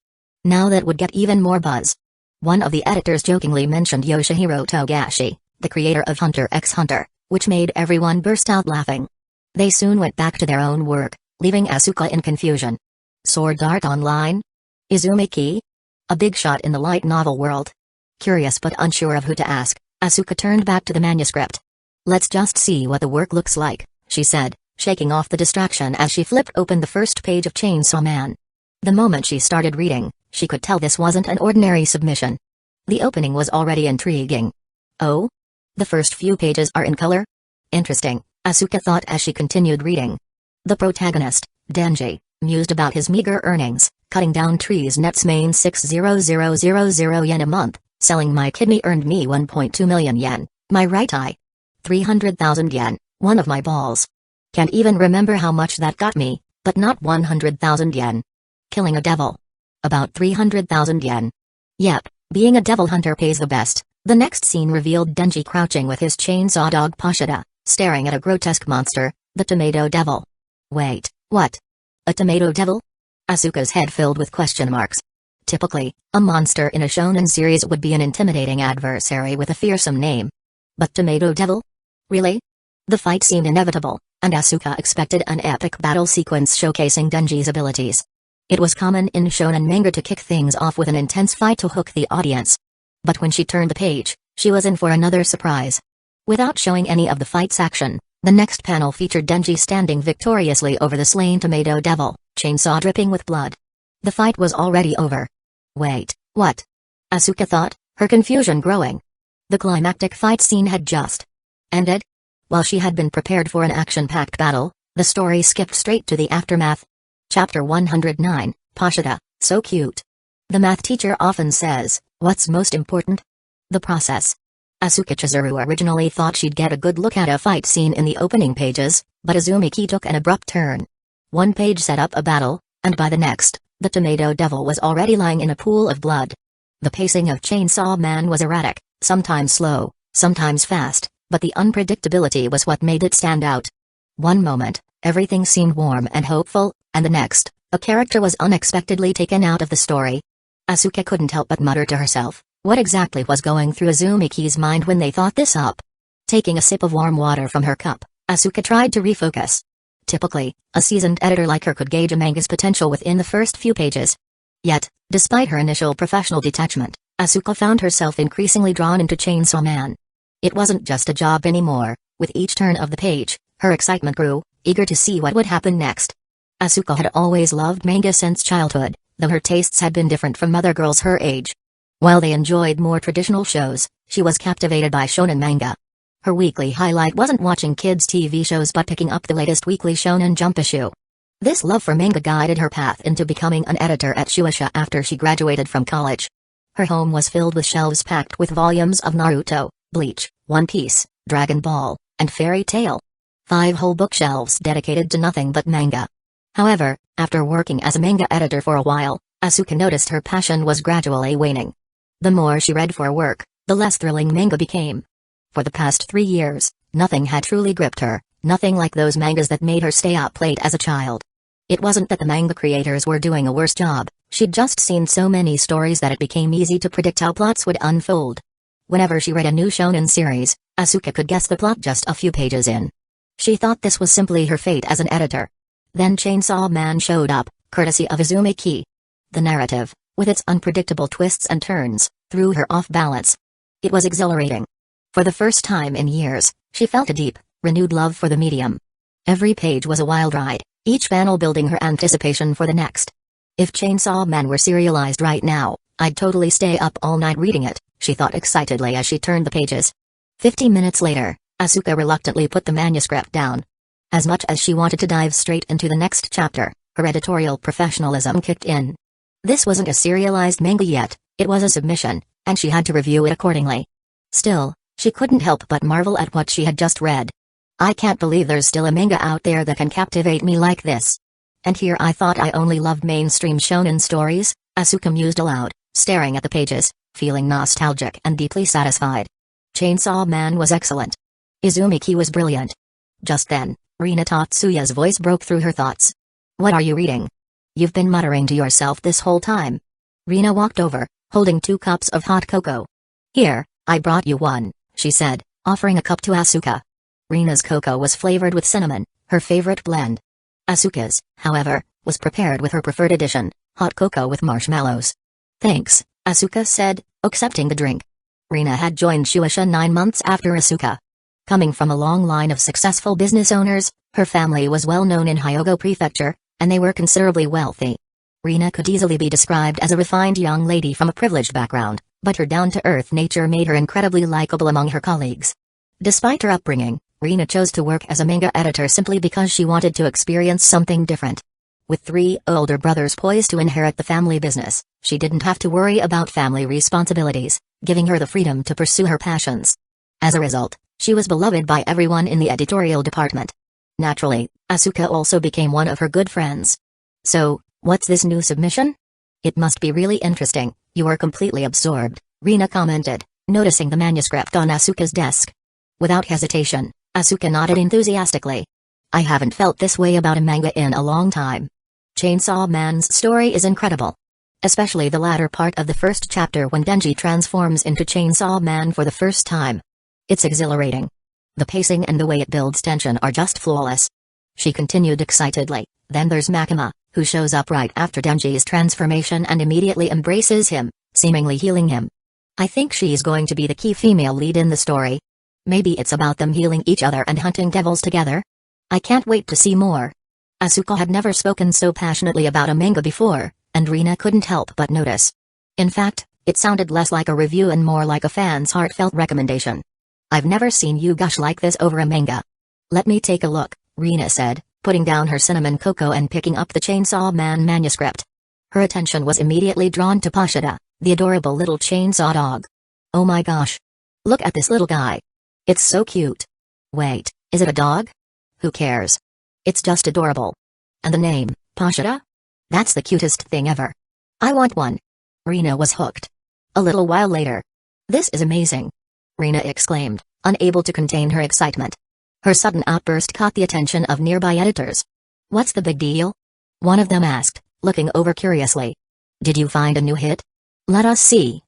Now that would get even more buzz." One of the editors jokingly mentioned Yoshihiro Togashi, the creator of Hunter x Hunter, which made everyone burst out laughing. They soon went back to their own work, leaving Asuka in confusion. Sword Art Online? Izumi Ki? A big shot in the light novel world. Curious but unsure of who to ask, Asuka turned back to the manuscript. "Let's just see what the work looks like," she said, shaking off the distraction as she flipped open the first page of Chainsaw Man. The moment she started reading, she could tell this wasn't an ordinary submission. The opening was already intriguing. "Oh? The first few pages are in color? Interesting," Asuka thought as she continued reading. The protagonist, Denji, mused about his meager earnings, cutting down trees nets main 600,000 yen a month, selling my kidney earned me 1.2 million yen, my right eye. 300,000 yen, one of my balls. Can't even remember how much that got me, but not 100,000 yen. Killing a devil. About 300,000 yen. Yep, being a devil hunter pays the best." The next scene revealed Denji crouching with his chainsaw dog Pashida, staring at a grotesque monster, the Tomato Devil. "Wait, what? A Tomato Devil?" Asuka's head filled with question marks. Typically, a monster in a shonen series would be an intimidating adversary with a fearsome name. But Tomato Devil? Really? The fight seemed inevitable, and Asuka expected an epic battle sequence showcasing Denji's abilities. It was common in shonen manga to kick things off with an intense fight to hook the audience. But when she turned the page, she was in for another surprise. Without showing any of the fight's action, the next panel featured Denji standing victoriously over the slain Tomato Devil, chainsaw dripping with blood. The fight was already over. Wait, what? Asuka thought, her confusion growing. The climactic fight scene had just ended. While she had been prepared for an action-packed battle, the story skipped straight to the aftermath. Chapter 109, Pashida, so cute. The math teacher often says, what's most important? The process. Asuka Chizuru originally thought she'd get a good look at a fight scene in the opening pages, but Izumi took an abrupt turn. One page set up a battle, and by the next, the Tomato Devil was already lying in a pool of blood. The pacing of Chainsaw Man was erratic, sometimes slow, Sometimes fast, but the unpredictability was what made it stand out. One moment, everything seemed warm and hopeful, and the next, a character was unexpectedly taken out of the story. Asuka couldn't help but mutter to herself, what exactly was going through Azumiki's mind when they thought this up? Taking a sip of warm water from her cup, Asuka tried to refocus. Typically, a seasoned editor like her could gauge a manga's potential within the first few pages. Yet, despite her initial professional detachment, Asuka found herself increasingly drawn into Chainsaw Man. It wasn't just a job anymore. With each turn of the page, her excitement grew, eager to see what would happen next. Asuka had always loved manga since childhood, though her tastes had been different from other girls her age. While they enjoyed more traditional shows, she was captivated by shonen manga. Her weekly highlight wasn't watching kids' TV shows but picking up the latest weekly Shonen Jump issue. This love for manga guided her path into becoming an editor at Shueisha after she graduated from college. Her home was filled with shelves packed with volumes of Naruto, Bleach, One Piece, Dragon Ball, and Fairy Tail. 5 whole bookshelves dedicated to nothing but manga. However, after working as a manga editor for a while, Asuka noticed her passion was gradually waning. The more she read for work, the less thrilling manga became. For the past 3 years, nothing had truly gripped her, nothing like those mangas that made her stay up late as a child. It wasn't that the manga creators were doing a worse job, she'd just seen so many stories that it became easy to predict how plots would unfold. Whenever she read a new shonen series, Asuka could guess the plot just a few pages in. She thought this was simply her fate as an editor. Then Chainsaw Man showed up, courtesy of Azumaki. The narrative, with its unpredictable twists and turns, threw her off balance. It was exhilarating. For the first time in years, she felt a deep, renewed love for the medium. Every page was a wild ride, each panel building her anticipation for the next. If Chainsaw Man were serialized right now, I'd totally stay up all night reading it, she thought excitedly as she turned the pages. 50 minutes later, Asuka reluctantly put the manuscript down. As much as she wanted to dive straight into the next chapter, her editorial professionalism kicked in. This wasn't a serialized manga yet, it was a submission, and she had to review it accordingly. Still, she couldn't help but marvel at what she had just read. I can't believe there's still a manga out there that can captivate me like this. And here I thought I only loved mainstream shonen stories, Asuka mused aloud, staring at the pages, feeling nostalgic and deeply satisfied. Chainsaw Man was excellent. Izumiki was brilliant. Just then, Rina Tatsuya's voice broke through her thoughts. What are you reading? You've been muttering to yourself this whole time. Rina walked over, holding 2 cups of hot cocoa. Here, I brought you one, she said, offering a cup to Asuka. Rina's cocoa was flavored with cinnamon, her favorite blend. Asuka's, however, was prepared with her preferred addition, hot cocoa with marshmallows. Thanks, Asuka said, accepting the drink. Rina had joined Shueisha 9 months after Asuka. Coming from a long line of successful business owners, her family was well known in Hueco Prefecture, and they were considerably wealthy. Rina could easily be described as a refined young lady from a privileged background, but her down-to-earth nature made her incredibly likable among her colleagues. Despite her upbringing, Rina chose to work as a manga editor simply because she wanted to experience something different. With 3 older brothers poised to inherit the family business, she didn't have to worry about family responsibilities, giving her the freedom to pursue her passions. As a result, she was beloved by everyone in the editorial department. Naturally, Asuka also became one of her good friends. So, what's this new submission? It must be really interesting, you are completely absorbed, Rina commented, noticing the manuscript on Asuka's desk. Without hesitation, Asuka nodded enthusiastically. I haven't felt this way about a manga in a long time. Chainsaw Man's story is incredible. Especially the latter part of the first chapter when Denji transforms into Chainsaw Man for the first time. It's exhilarating. The pacing and the way it builds tension are just flawless. She continued excitedly, then there's Makima, who shows up right after Denji's transformation and immediately embraces him, seemingly healing him. I think she's going to be the key female lead in the story. Maybe it's about them healing each other and hunting devils together? I can't wait to see more. Asuka had never spoken so passionately about a manga before, and Rina couldn't help but notice. In fact, it sounded less like a review and more like a fan's heartfelt recommendation. I've never seen you gush like this over a manga. Let me take a look, Rina said, putting down her cinnamon cocoa and picking up the Chainsaw Man manuscript. Her attention was immediately drawn to Pashida, the adorable little chainsaw dog. Oh my gosh. Look at this little guy. It's so cute. Wait, is it a dog? Who cares? It's just adorable. And the name, Pashida? That's the cutest thing ever. I want one. Rina was hooked. A little while later. This is amazing. Rina exclaimed, unable to contain her excitement. Her sudden outburst caught the attention of nearby editors. "What's the big deal?" one of them asked, looking over curiously. "Did you find a new hit?" "Let us see."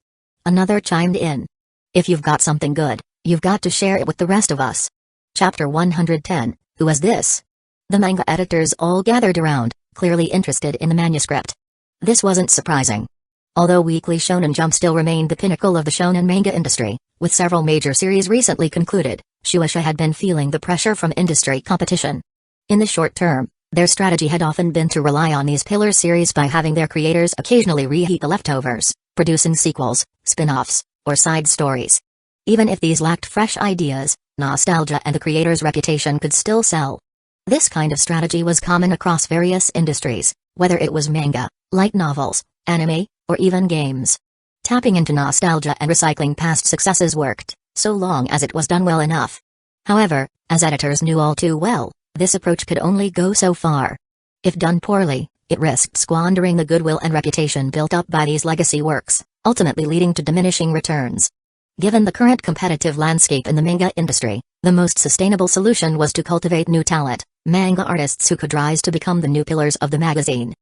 Another chimed in. "If you've got something good, you've got to share it with the rest of us." Chapter 110, Who is this? The manga editors all gathered around, clearly interested in the manuscript. This wasn't surprising. Although Weekly Shonen Jump still remained the pinnacle of the shonen manga industry, with several major series recently concluded, Shueisha had been feeling the pressure from industry competition. In the short term, their strategy had often been to rely on these pillar series by having their creators occasionally reheat the leftovers, producing sequels, spin-offs, or side stories. Even if these lacked fresh ideas, nostalgia and the creator's reputation could still sell. This kind of strategy was common across various industries, whether it was manga, light novels, anime, or even games. Tapping into nostalgia and recycling past successes worked, so long as it was done well enough. However, as editors knew all too well, this approach could only go so far. If done poorly, it risked squandering the goodwill and reputation built up by these legacy works, ultimately leading to diminishing returns. Given the current competitive landscape in the manga industry, the most sustainable solution was to cultivate new talent, manga artists who could rise to become the new pillars of the magazine.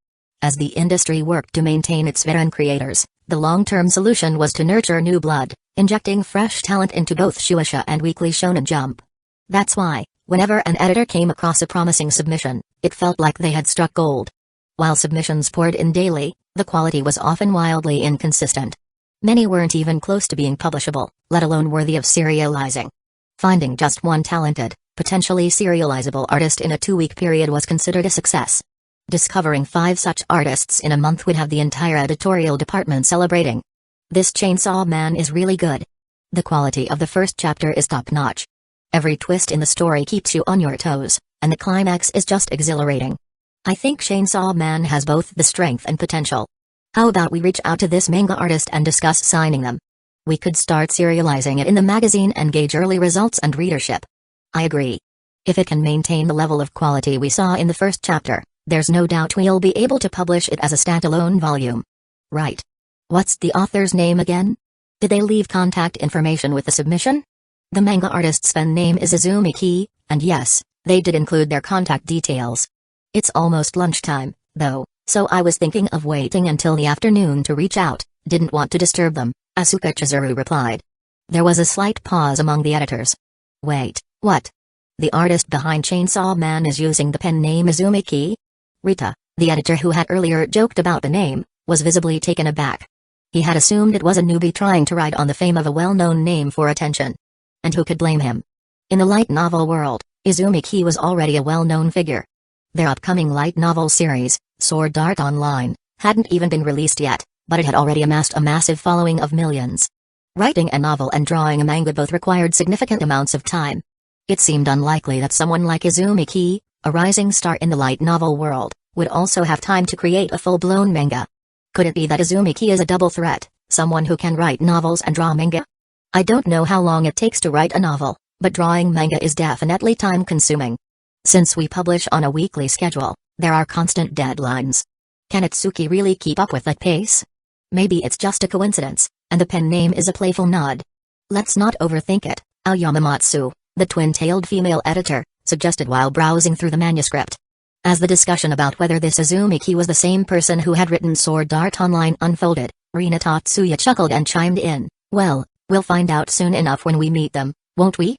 As the industry worked to maintain its veteran creators, the long-term solution was to nurture new blood, injecting fresh talent into both Shueisha and Weekly Shonen Jump. That's why, whenever an editor came across a promising submission, it felt like they had struck gold. While submissions poured in daily, the quality was often wildly inconsistent. Many weren't even close to being publishable, let alone worthy of serializing. Finding just one talented, potentially serializable artist in a 2-week period was considered a success. Discovering 5 such artists in a month would have the entire editorial department celebrating. This Chainsaw Man is really good. The quality of the first chapter is top-notch. Every twist in the story keeps you on your toes, and the climax is just exhilarating. I think Chainsaw Man has both the strength and potential. How about we reach out to this manga artist and discuss signing them? We could start serializing it in the magazine and gauge early results and readership. I agree. If it can maintain the level of quality we saw in the first chapter, there's no doubt we'll be able to publish it as a standalone volume. Right. What's the author's name again? Did they leave contact information with the submission? The manga artist's pen name is Izumi Ki, and yes, they did include their contact details. It's almost lunchtime, though, so I was thinking of waiting until the afternoon to reach out, didn't want to disturb them, Asuka Chizuru replied. There was a slight pause among the editors. Wait, what? The artist behind Chainsaw Man is using the pen name Izumi Ki? Rita, the editor who had earlier joked about the name, was visibly taken aback. He had assumed it was a newbie trying to ride on the fame of a well-known name for attention. And who could blame him? In the light novel world, Izumi Ki was already a well-known figure. Their upcoming light novel series, Sword Art Online, hadn't even been released yet, but it had already amassed a massive following of millions. Writing a novel and drawing a manga both required significant amounts of time. It seemed unlikely that someone like Izumi Ki, a rising star in the light novel world, would also have time to create a full-blown manga. Could it be that Izumi Ki is a double threat, someone who can write novels and draw manga? I don't know how long it takes to write a novel, but drawing manga is definitely time-consuming. Since we publish on a weekly schedule, there are constant deadlines. Can Itsuki really keep up with that pace? Maybe it's just a coincidence, and the pen name is a playful nod. Let's not overthink it, Aoyamamatsu, the twin-tailed female editor, suggested while browsing through the manuscript. As the discussion about whether this Izumi Ki was the same person who had written Sword Art Online unfolded, Rina Tatsuya chuckled and chimed in, well, we'll find out soon enough when we meet them, won't we?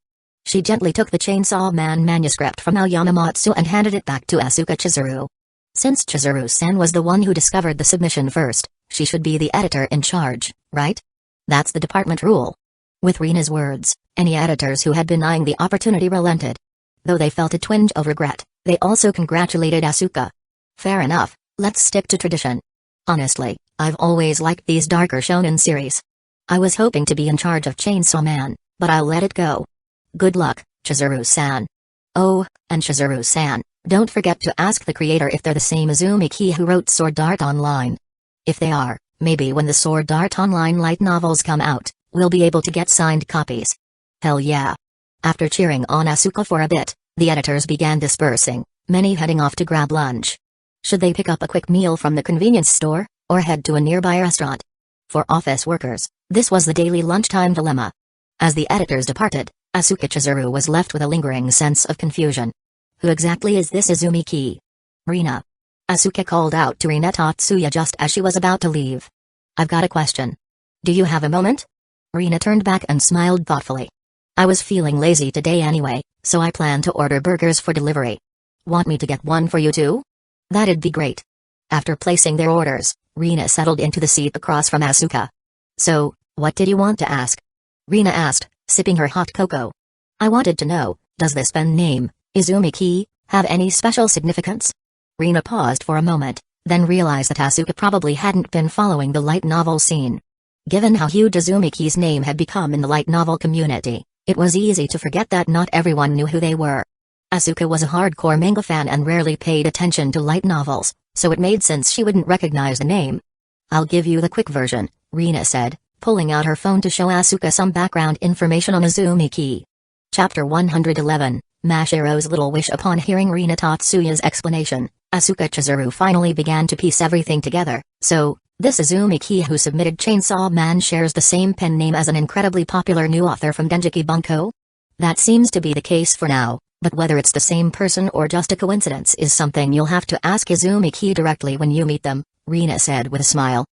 She gently took the Chainsaw Man manuscript from Aoyamamatsu and handed it back to Asuka Chizuru. Since Chizuru-san was the one who discovered the submission first, she should be the editor in charge, right? That's the department rule. With Rina's words, any editors who had been eyeing the opportunity relented. Though they felt a twinge of regret, they also congratulated Asuka. Fair enough, let's stick to tradition. Honestly, I've always liked these darker shonen series. I was hoping to be in charge of Chainsaw Man, but I'll let it go. Good luck, Chizuru-san. Oh, and Chizuru-san, don't forget to ask the creator if they're the same Izumi Ki who wrote Sword Art Online. If they are, maybe when the Sword Art Online light novels come out, we'll be able to get signed copies. Hell yeah. After cheering on Asuka for a bit, the editors began dispersing, many heading off to grab lunch. Should they pick up a quick meal from the convenience store, or head to a nearby restaurant? For office workers, this was the daily lunchtime dilemma. As the editors departed, Asuka Chizuru was left with a lingering sense of confusion. Who exactly is this Izumi Ki? Rina. Asuka called out to Rina Tatsuya just as she was about to leave. I've got a question. Do you have a moment? Rina turned back and smiled thoughtfully. I was feeling lazy today anyway, so I plan to order burgers for delivery. Want me to get one for you too? That'd be great. After placing their orders, Rina settled into the seat across from Asuka. So, what did you want to ask? Rina asked, sipping her hot cocoa. I wanted to know, does this pen name, Izumi Ki, have any special significance? Rina paused for a moment, then realized that Asuka probably hadn't been following the light novel scene. Given how huge Izumi Ki's name had become in the light novel community, it was easy to forget that not everyone knew who they were. Asuka was a hardcore manga fan and rarely paid attention to light novels, so it made sense she wouldn't recognize the name. I'll give you the quick version, Rina said, pulling out her phone to show Asuka some background information on Izumi Ki. Chapter 111, Mashiro's Little Wish. Upon hearing Rina Tatsuya's explanation, Asuka Chizuru finally began to piece everything together. So, this Izumi Ki who submitted Chainsaw Man shares the same pen name as an incredibly popular new author from Dengeki Bunko? That seems to be the case for now, but whether it's the same person or just a coincidence is something you'll have to ask Izumi Ki directly when you meet them, Rina said with a smile.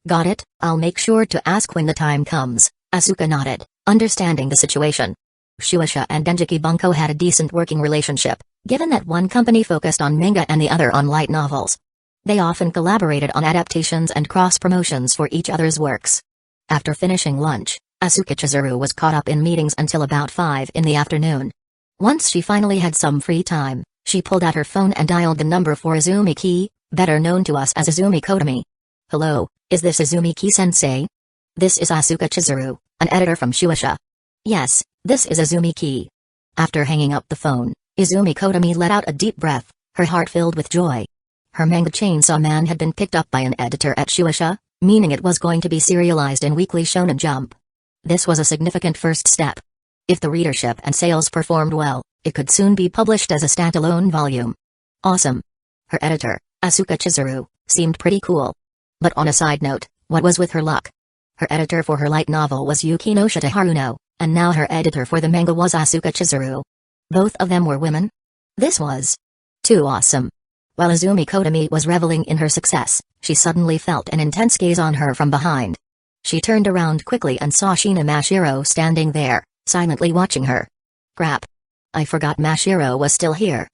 Got it, I'll make sure to ask when the time comes, Asuka nodded, understanding the situation. Shueisha and Dengeki Bunko had a decent working relationship, given that one company focused on manga and the other on light novels. They often collaborated on adaptations and cross-promotions for each other's works. After finishing lunch, Asuka Chizuru was caught up in meetings until about 5 in the afternoon. Once she finally had some free time, she pulled out her phone and dialed the number for Izumi Ki, better known to us as Izumi Kodami. Hello, is this Izumi Ki-sensei? This is Asuka Chizuru, an editor from Shueisha. Yes, this is Izumi Ki. After hanging up the phone, Izumi Kodami let out a deep breath, her heart filled with joy. Her manga Chainsaw Man had been picked up by an editor at Shueisha, meaning it was going to be serialized in Weekly Shonen Jump. This was a significant first step. If the readership and sales performed well, it could soon be published as a standalone volume. Awesome. Her editor, Asuka Chizuru, seemed pretty cool. But on a side note, what was with her luck? Her editor for her light novel was Yukino Shitaharuno, and now her editor for the manga was Asuka Chizuru. Both of them were women? This was too awesome. While Izumi Kodami was reveling in her success, she suddenly felt an intense gaze on her from behind. She turned around quickly and saw Shina Mashiro standing there, silently watching her. Crap. I forgot Mashiro was still here.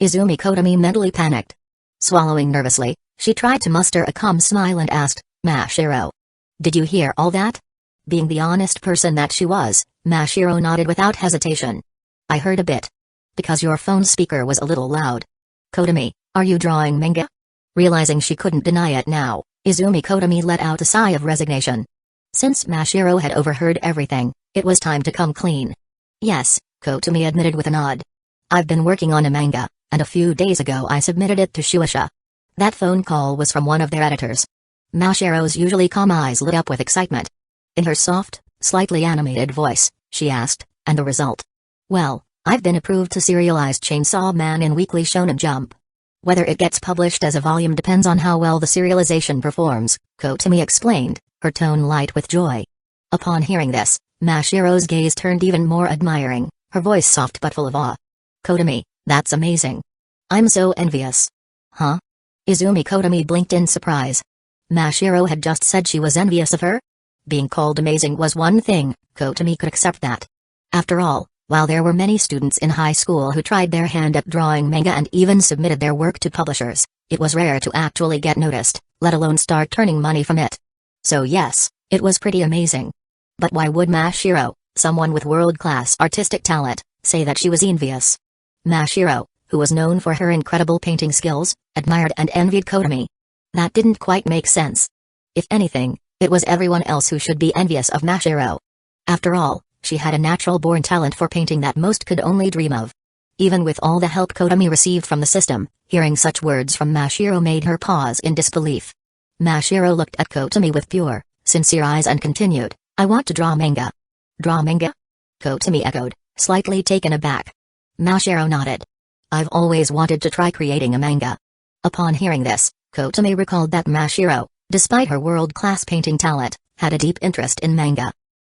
Izumi Kodami mentally panicked. Swallowing nervously, she tried to muster a calm smile and asked, Mashiro, did you hear all that? Being the honest person that she was, Mashiro nodded without hesitation. I heard a bit. Because your phone speaker was a little loud. Kodami, are you drawing manga? Realizing she couldn't deny it now, Izumi Kodami let out a sigh of resignation. Since Mashiro had overheard everything, it was time to come clean. Yes, Kodami admitted with a nod. I've been working on a manga, and a few days ago I submitted it to Shueisha. That phone call was from one of their editors. Mashiro's usually calm eyes lit up with excitement. In her soft, slightly animated voice, she asked, and the result? Well, I've been approved to serialize Chainsaw Man in Weekly Shonen Jump. Whether it gets published as a volume depends on how well the serialization performs, Kodami explained, her tone light with joy. Upon hearing this, Mashiro's gaze turned even more admiring, her voice soft but full of awe. Kodami, that's amazing. I'm so envious. Huh? Izumi Kodami blinked in surprise. Mashiro had just said she was envious of her? Being called amazing was one thing, Kodami could accept that. After all, while there were many students in high school who tried their hand at drawing manga and even submitted their work to publishers, it was rare to actually get noticed, let alone start turning money from it. So yes, it was pretty amazing. But why would Mashiro, someone with world-class artistic talent, say that she was envious? Mashiro, who was known for her incredible painting skills, admired and envied Kodami. That didn't quite make sense. If anything, it was everyone else who should be envious of Mashiro. After all, she had a natural-born talent for painting that most could only dream of. Even with all the help Kodami received from the system, hearing such words from Mashiro made her pause in disbelief. Mashiro looked at Kodami with pure, sincere eyes and continued, I want to draw manga. Draw manga? Kodami echoed, slightly taken aback. Mashiro nodded. I've always wanted to try creating a manga. Upon hearing this, Kodami recalled that Mashiro, despite her world-class painting talent, had a deep interest in manga.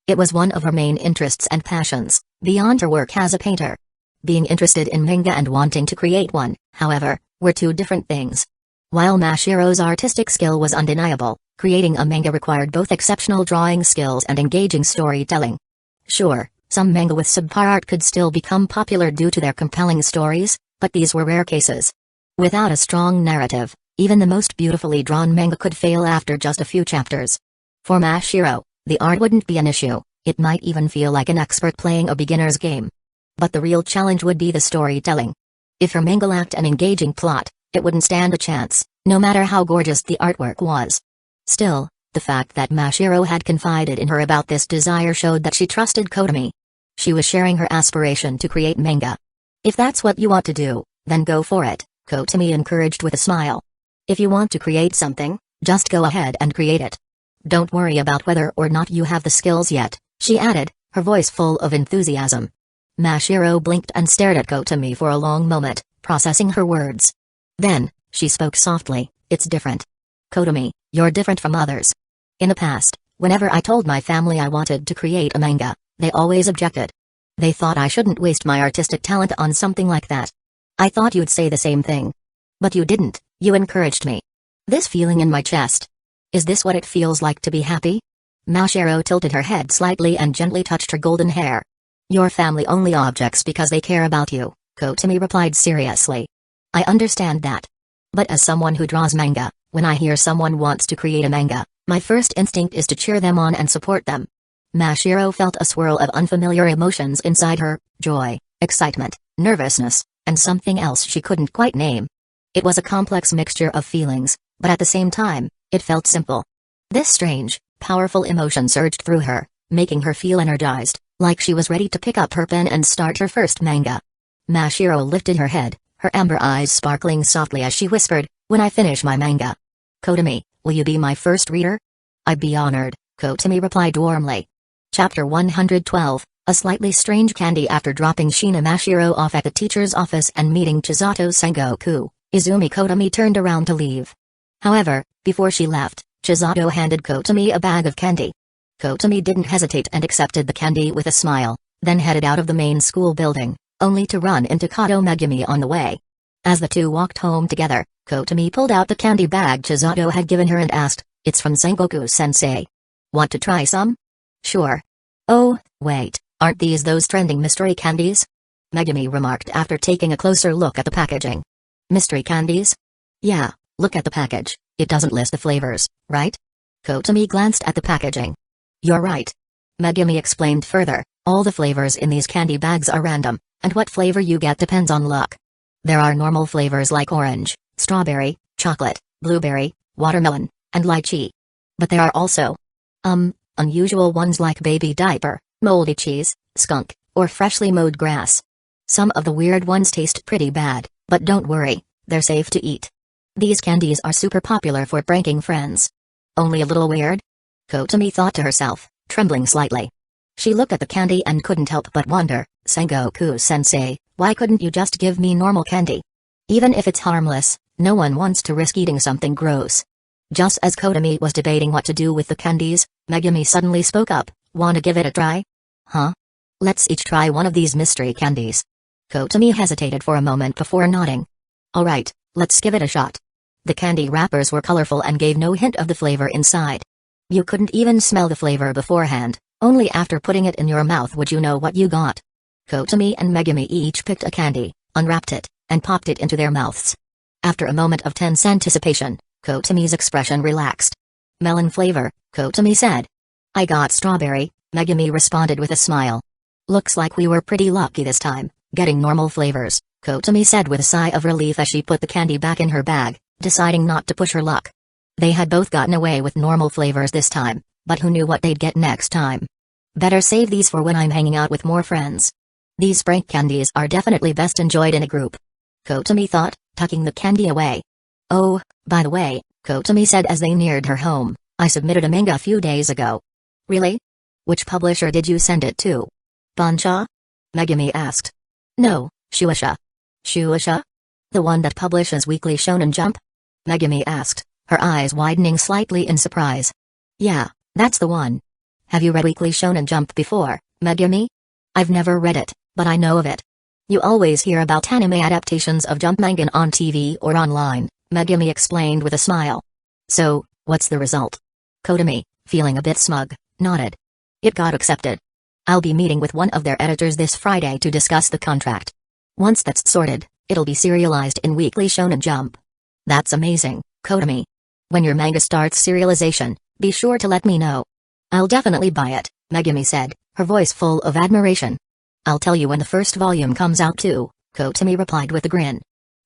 It was one of her main interests and passions, beyond her work as a painter. Being interested in manga and wanting to create one, however, were two different things. While Mashiro's artistic skill was undeniable, creating a manga required both exceptional drawing skills and engaging storytelling. Sure, some manga with subpar art could still become popular due to their compelling stories, but these were rare cases. Without a strong narrative, even the most beautifully drawn manga could fail after just a few chapters. For Mashiro, the art wouldn't be an issue, it might even feel like an expert playing a beginner's game. But the real challenge would be the storytelling. If her manga lacked an engaging plot, it wouldn't stand a chance, no matter how gorgeous the artwork was. Still, the fact that Mashiro had confided in her about this desire showed that she trusted Kotomi. She was sharing her aspiration to create manga. If that's what you want to do, then go for it, Kotomi encouraged with a smile. If you want to create something, just go ahead and create it. Don't worry about whether or not you have the skills yet, she added, her voice full of enthusiasm. Mashiro blinked and stared at Kotomi for a long moment, processing her words. Then, she spoke softly, "It's different. Kotomi, you're different from others. In the past, whenever I told my family I wanted to create a manga, they always objected. They thought I shouldn't waste my artistic talent on something like that. I thought you'd say the same thing. But you didn't, you encouraged me. This feeling in my chest. Is this what it feels like to be happy?" Mashiro tilted her head slightly and gently touched her golden hair. "Your family only objects because they care about you," Kotomi replied seriously. "I understand that. But as someone who draws manga, when I hear someone wants to create a manga, my first instinct is to cheer them on and support them." Mashiro felt a swirl of unfamiliar emotions inside her, joy, excitement, nervousness, and something else she couldn't quite name. It was a complex mixture of feelings, but at the same time, it felt simple. This strange, powerful emotion surged through her, making her feel energized, like she was ready to pick up her pen and start her first manga. Mashiro lifted her head, her amber eyes sparkling softly as she whispered, "When I finish my manga, Kotomi, will you be my first reader?" "I'd be honored," Kotomi replied warmly. Chapter 112, A Slightly Strange Candy. After dropping Shina Mashiro off at the teacher's office and meeting Chisato Sengoku, Izumi Kotomi turned around to leave. However, before she left, Chisato handed Kotomi a bag of candy. Kotomi didn't hesitate and accepted the candy with a smile, then headed out of the main school building, only to run into Kato Megumi on the way. As the two walked home together, Kotomi pulled out the candy bag Chisato had given her and asked, "It's from Sengoku-sensei. Want to try some?" "Sure." "Oh, wait, aren't these those trending mystery candies?" Megumi remarked after taking a closer look at the packaging. "Mystery candies?" "Yeah, look at the package, it doesn't list the flavors, right?" Kotomi glanced at the packaging. "You're right." Megumi explained further, "All the flavors in these candy bags are random, and what flavor you get depends on luck. There are normal flavors like orange, strawberry, chocolate, blueberry, watermelon, and lychee. But there are also, unusual ones like baby diaper, moldy cheese, skunk, or freshly mowed grass. Some of the weird ones taste pretty bad, but don't worry, they're safe to eat. These candies are super popular for pranking friends." "Only a little weird?" Kotomi thought to herself, trembling slightly. She looked at the candy and couldn't help but wonder, "Sengoku-sensei, why couldn't you just give me normal candy? Even if it's harmless, no one wants to risk eating something gross." Just as Kotomi was debating what to do with the candies, Megumi suddenly spoke up, "Wanna give it a try?" "Huh? Let's each try one of these mystery candies." Kotomi hesitated for a moment before nodding. "Alright, let's give it a shot." The candy wrappers were colorful and gave no hint of the flavor inside. You couldn't even smell the flavor beforehand, only after putting it in your mouth would you know what you got. Kotomi and Megumi each picked a candy, unwrapped it, and popped it into their mouths. After a moment of tense anticipation, Kotomi's expression relaxed. "Melon flavor," Kotomi said. "I got strawberry," Megumi responded with a smile. "Looks like we were pretty lucky this time, getting normal flavors," Kotomi said with a sigh of relief as she put the candy back in her bag, deciding not to push her luck. They had both gotten away with normal flavors this time, but who knew what they'd get next time. "Better save these for when I'm hanging out with more friends. These prank candies are definitely best enjoyed in a group," Kotomi thought, tucking the candy away. "Oh, by the way," Kotomi said as they neared her home, "I submitted a manga a few days ago." "Really? Which publisher did you send it to?" "Bansha?" Megumi asked. "No, Shueisha." "Shueisha? The one that publishes Weekly Shonen Jump?" Megumi asked, her eyes widening slightly in surprise. "Yeah, that's the one." Have you read Weekly Shonen Jump before, Megumi? I've never read it, but I know of it. You always hear about anime adaptations of Jump manga on TV or online, Megumi explained with a smile. So, what's the result? Kotomi, feeling a bit smug, nodded. It got accepted. I'll be meeting with one of their editors this Friday to discuss the contract. Once that's sorted, it'll be serialized in Weekly Shonen Jump. That's amazing, Kotomi. When your manga starts serialization, be sure to let me know. I'll definitely buy it, Megumi said, her voice full of admiration. I'll tell you when the first volume comes out too, Kotomi replied with a grin.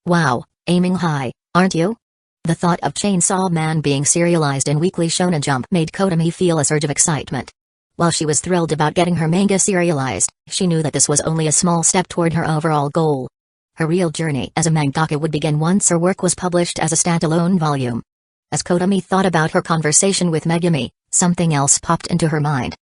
Wow, aiming high, aren't you? The thought of Chainsaw Man being serialized in Weekly Shonen Jump made Kotomi feel a surge of excitement. While she was thrilled about getting her manga serialized, she knew that this was only a small step toward her overall goal. Her real journey as a mangaka would begin once her work was published as a standalone volume. As Kotomi thought about her conversation with Megumi, something else popped into her mind.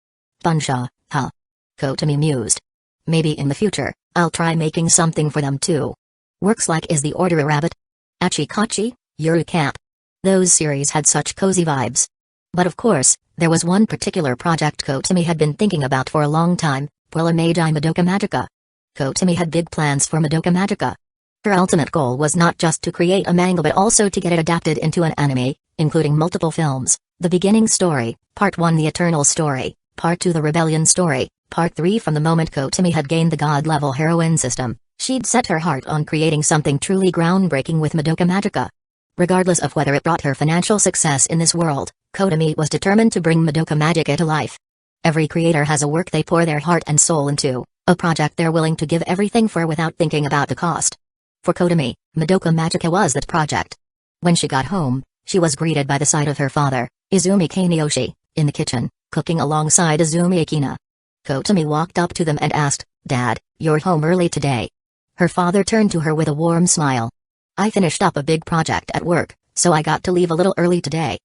Bunsha, huh? Kotomi mused. Maybe in the future, I'll try making something for them too. Works like Is the Order a Rabbit? Achikachi, Yuru Camp. Those series had such cozy vibes. But of course, there was one particular project Kotomi had been thinking about for a long time, Puella Mage Madoka Magica. Kotomi had big plans for Madoka Magica. Her ultimate goal was not just to create a manga but also to get it adapted into an anime, including multiple films, The Beginning Story, Part 1 The Eternal Story, Part 2 The Rebellion Story, Part 3 From the moment Kotomi had gained the god-level heroine system, she'd set her heart on creating something truly groundbreaking with Madoka Magica. Regardless of whether it brought her financial success in this world, Kotomi was determined to bring Madoka Magica to life. Every creator has a work they pour their heart and soul into, a project they're willing to give everything for without thinking about the cost. For Kotomi, Madoka Magica was that project. When she got home, she was greeted by the sight of her father, Izumi Kaneyoshi, in the kitchen, cooking alongside Izumi Akina. Kotomi walked up to them and asked, "Dad, you're home early today?" Her father turned to her with a warm smile. "I finished up a big project at work, so I got to leave a little early today.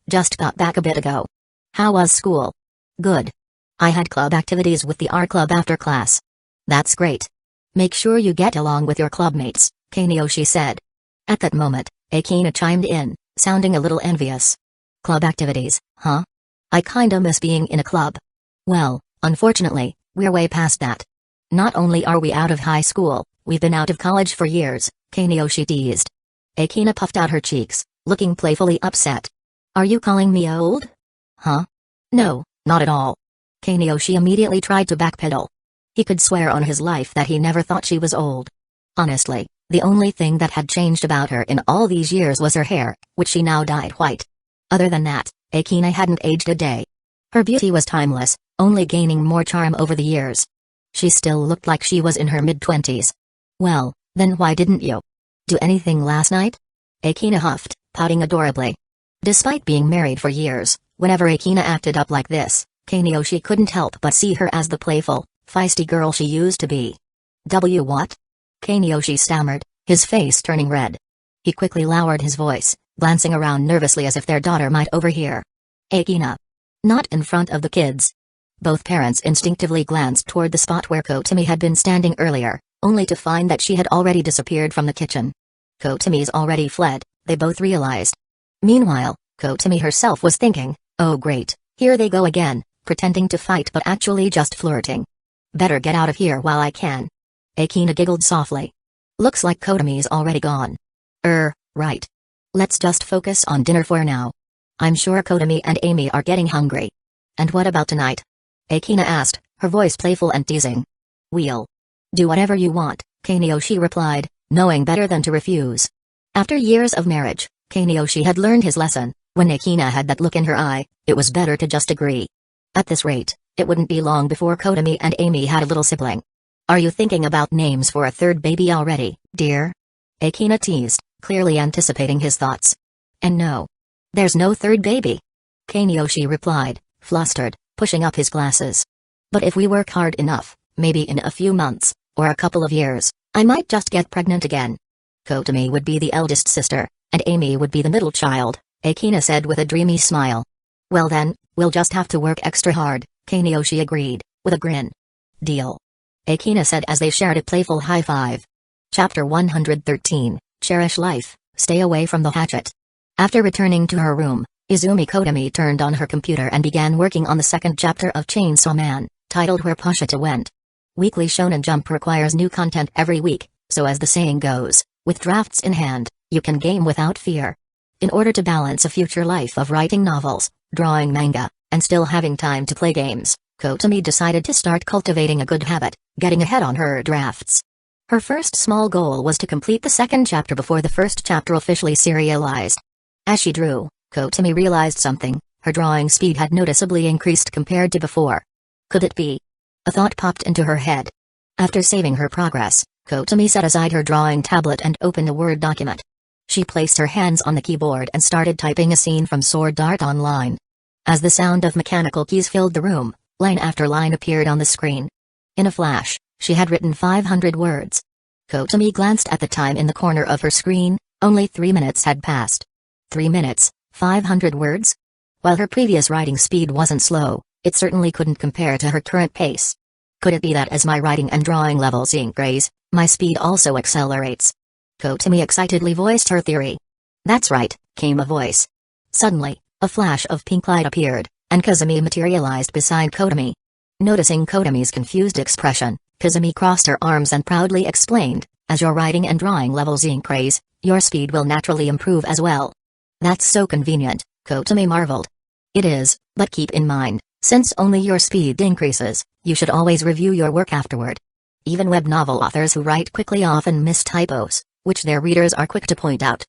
Just got back a bit ago." "How was school?" "Good. I had club activities with the art club after class." "That's great. Make sure you get along with your clubmates," Kaneyoshi said. At that moment, Akina chimed in, sounding a little envious. "Club activities, huh? I kinda miss being in a club." "Well, unfortunately, we're way past that. Not only are we out of high school, we've been out of college for years," Kaneyoshi teased. Akina puffed out her cheeks, looking playfully upset. "Are you calling me old?" "Huh? No, not at all." Kaneyoshi immediately tried to backpedal. He could swear on his life that he never thought she was old. Honestly, the only thing that had changed about her in all these years was her hair, which she now dyed white. Other than that, Akina hadn't aged a day. Her beauty was timeless, only gaining more charm over the years. She still looked like she was in her mid-20s. "Well, then why didn't you do anything last night?" Akina huffed, pouting adorably. Despite being married for years, whenever Akina acted up like this, Kaneyoshi couldn't help but see her as the playful, feisty girl she used to be. What?" Kaneyoshi stammered, his face turning red. He quickly lowered his voice, glancing around nervously as if their daughter might overhear. "Akina. Not in front of the kids." Both parents instinctively glanced toward the spot where Kotomi had been standing earlier, only to find that she had already disappeared from the kitchen. Kotomi's already fled, they both realized. Meanwhile, Kotomi herself was thinking, "Oh great, here they go again, pretending to fight but actually just flirting. Better get out of here while I can." Akina giggled softly. "Looks like Kotomi's already gone." Right. Let's just focus on dinner for now. I'm sure Kotomi and Amy are getting hungry." "And what about tonight?" Akina asked, her voice playful and teasing. "We'll do whatever you want," Kaneyoshi replied, knowing better than to refuse. After years of marriage, Kaneyoshi had learned his lesson. When Akina had that look in her eye, it was better to just agree. At this rate, it wouldn't be long before Kotomi and Amy had a little sibling. "Are you thinking about names for a third baby already, dear?" Akina teased, clearly anticipating his thoughts. "And no. There's no third baby," Kaneyoshi replied, flustered, pushing up his glasses. "But if we work hard enough, maybe in a few months, or a couple of years, I might just get pregnant again." "Kotomi would be the eldest sister, and Amy would be the middle child," Akina said with a dreamy smile. "Well then, we'll just have to work extra hard," Kaneyoshi agreed, with a grin. "Deal," Akina said as they shared a playful high five. Chapter 113, Cherish Life, Stay Away from the Hatchet. After returning to her room, Izumi Kotomi turned on her computer and began working on the second chapter of Chainsaw Man, titled Where Pushita Went. Weekly Shonen Jump requires new content every week, so as the saying goes, with drafts in hand, you can game without fear. In order to balance a future life of writing novels, drawing manga, and still having time to play games, Kotomi decided to start cultivating a good habit, getting ahead on her drafts. Her first small goal was to complete the second chapter before the first chapter officially serialized. As she drew, Kotomi realized something: her drawing speed had noticeably increased compared to before. Could it be? A thought popped into her head. After saving her progress, Kotomi set aside her drawing tablet and opened a Word document. She placed her hands on the keyboard and started typing a scene from Sword Art Online. As the sound of mechanical keys filled the room, line after line appeared on the screen. In a flash, she had written 500 words. Kotomi glanced at the time in the corner of her screen. Only 3 minutes had passed. 3 minutes, 500 words? While her previous writing speed wasn't slow, it certainly couldn't compare to her current pace. Could it be that as my writing and drawing levels increase, my speed also accelerates? Kotomi excitedly voiced her theory. That's right, came a voice. Suddenly, a flash of pink light appeared, and Kazumi materialized beside Kotomi. Noticing Kotomi's confused expression, Kazumi crossed her arms and proudly explained, as your writing and drawing levels increase, your speed will naturally improve as well. That's so convenient, Kotomi marveled. It is, but keep in mind, since only your speed increases, you should always review your work afterward. Even web novel authors who write quickly often miss typos, which their readers are quick to point out.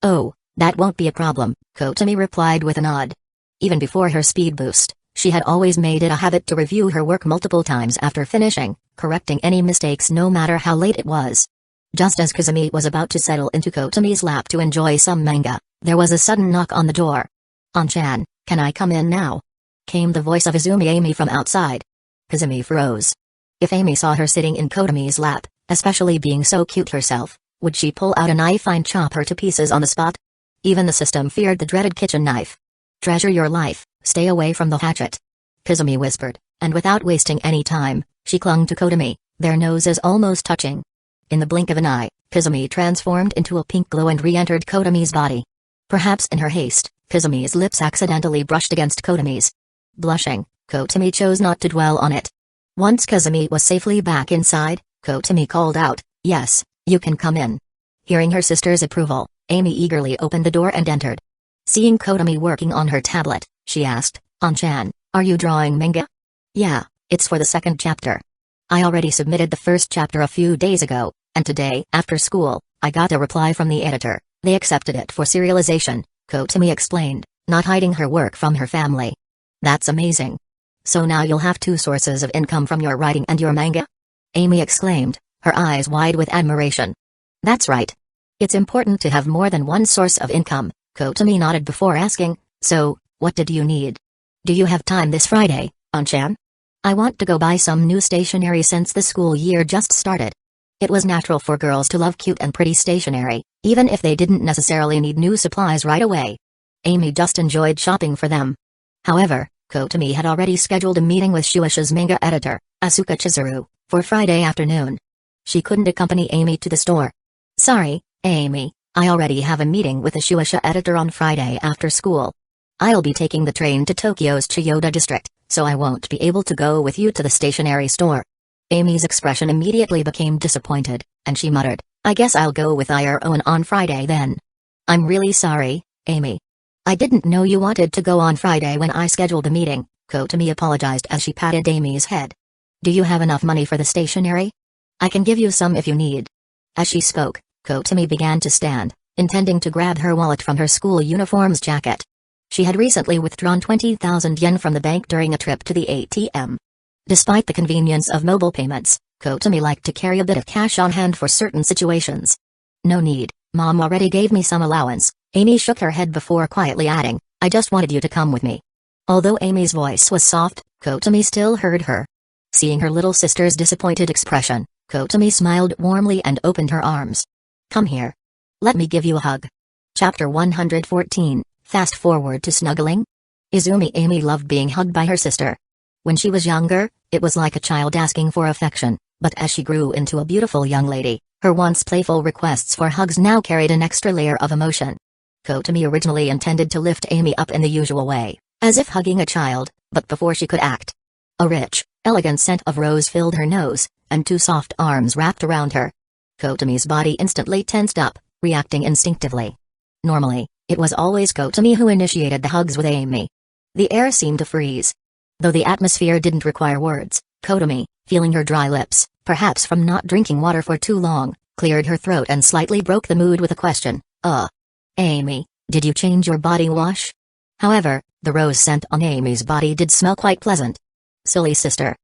Oh, that won't be a problem, Kotomi replied with a nod. Even before her speed boost, she had always made it a habit to review her work multiple times after finishing, correcting any mistakes no matter how late it was. Just as Kazumi was about to settle into Kotomi's lap to enjoy some manga, there was a sudden knock on the door. "On-chan, can I come in now?" came the voice of Izumi Amy from outside. Kazumi froze. If Amy saw her sitting in Kotomi's lap, especially being so cute herself, would she pull out a knife and chop her to pieces on the spot? Even the system feared the dreaded kitchen knife. "Treasure your life, stay away from the hatchet," Kazumi whispered, and without wasting any time, she clung to Kotomi, their noses almost touching. In the blink of an eye, Kazumi transformed into a pink glow and re-entered Kotomi's body. Perhaps in her haste, Kazumi's lips accidentally brushed against Kotomi's. Blushing, Kotomi chose not to dwell on it. Once Kazumi was safely back inside, Kotomi called out, "Yes, you can come in." Hearing her sister's approval, Amy eagerly opened the door and entered. Seeing Kotomi working on her tablet, she asked, "On-chan, are you drawing manga?" "Yeah, it's for the second chapter. I already submitted the first chapter a few days ago, and today, after school, I got a reply from the editor. They accepted it for serialization," Kotomi explained, not hiding her work from her family. "That's amazing. So now you'll have two sources of income from your writing and your manga?" Amy exclaimed, her eyes wide with admiration. "That's right. It's important to have more than one source of income," Kotomi nodded before asking, "So, what did you need? Do you have time this Friday, On-chan? I want to go buy some new stationery since the school year just started." It was natural for girls to love cute and pretty stationery, even if they didn't necessarily need new supplies right away. Amy just enjoyed shopping for them. However, Kotomi had already scheduled a meeting with Shueisha's manga editor, Asuka Chizuru, for Friday afternoon. She couldn't accompany Amy to the store. "Sorry, Amy, I already have a meeting with the Shueisha editor on Friday after school. I'll be taking the train to Tokyo's Chiyoda district, so I won't be able to go with you to the stationery store." Amy's expression immediately became disappointed, and she muttered, "I guess I'll go with your own on Friday then." "I'm really sorry, Amy. I didn't know you wanted to go on Friday when I scheduled a meeting," Kotomi apologized as she patted Amy's head. "Do you have enough money for the stationery? I can give you some if you need." As she spoke, Kotomi began to stand, intending to grab her wallet from her school uniform's jacket. She had recently withdrawn 20,000 yen from the bank during a trip to the ATM. Despite the convenience of mobile payments, Kotomi liked to carry a bit of cash on hand for certain situations. "No need, Mom already gave me some allowance," Amy shook her head before quietly adding, "I just wanted you to come with me." Although Amy's voice was soft, Kotomi still heard her. Seeing her little sister's disappointed expression, Kotomi smiled warmly and opened her arms. "Come here. Let me give you a hug." Chapter 114, Fast Forward to Snuggling? Izumi Amy loved being hugged by her sister. When she was younger, it was like a child asking for affection, but as she grew into a beautiful young lady, her once playful requests for hugs now carried an extra layer of emotion. Kotomi originally intended to lift Amy up in the usual way, as if hugging a child, but before she could act, a rich, elegant scent of rose filled her nose, and two soft arms wrapped around her. Kotomi's body instantly tensed up, reacting instinctively. Normally, it was always Kotomi who initiated the hugs with Amy. The air seemed to freeze. Though the atmosphere didn't require words, Kotomi, feeling her dry lips, perhaps from not drinking water for too long, cleared her throat and slightly broke the mood with a question, Amy, did you change your body wash? However, the rose scent on Amy's body did smell quite pleasant. Silly sister.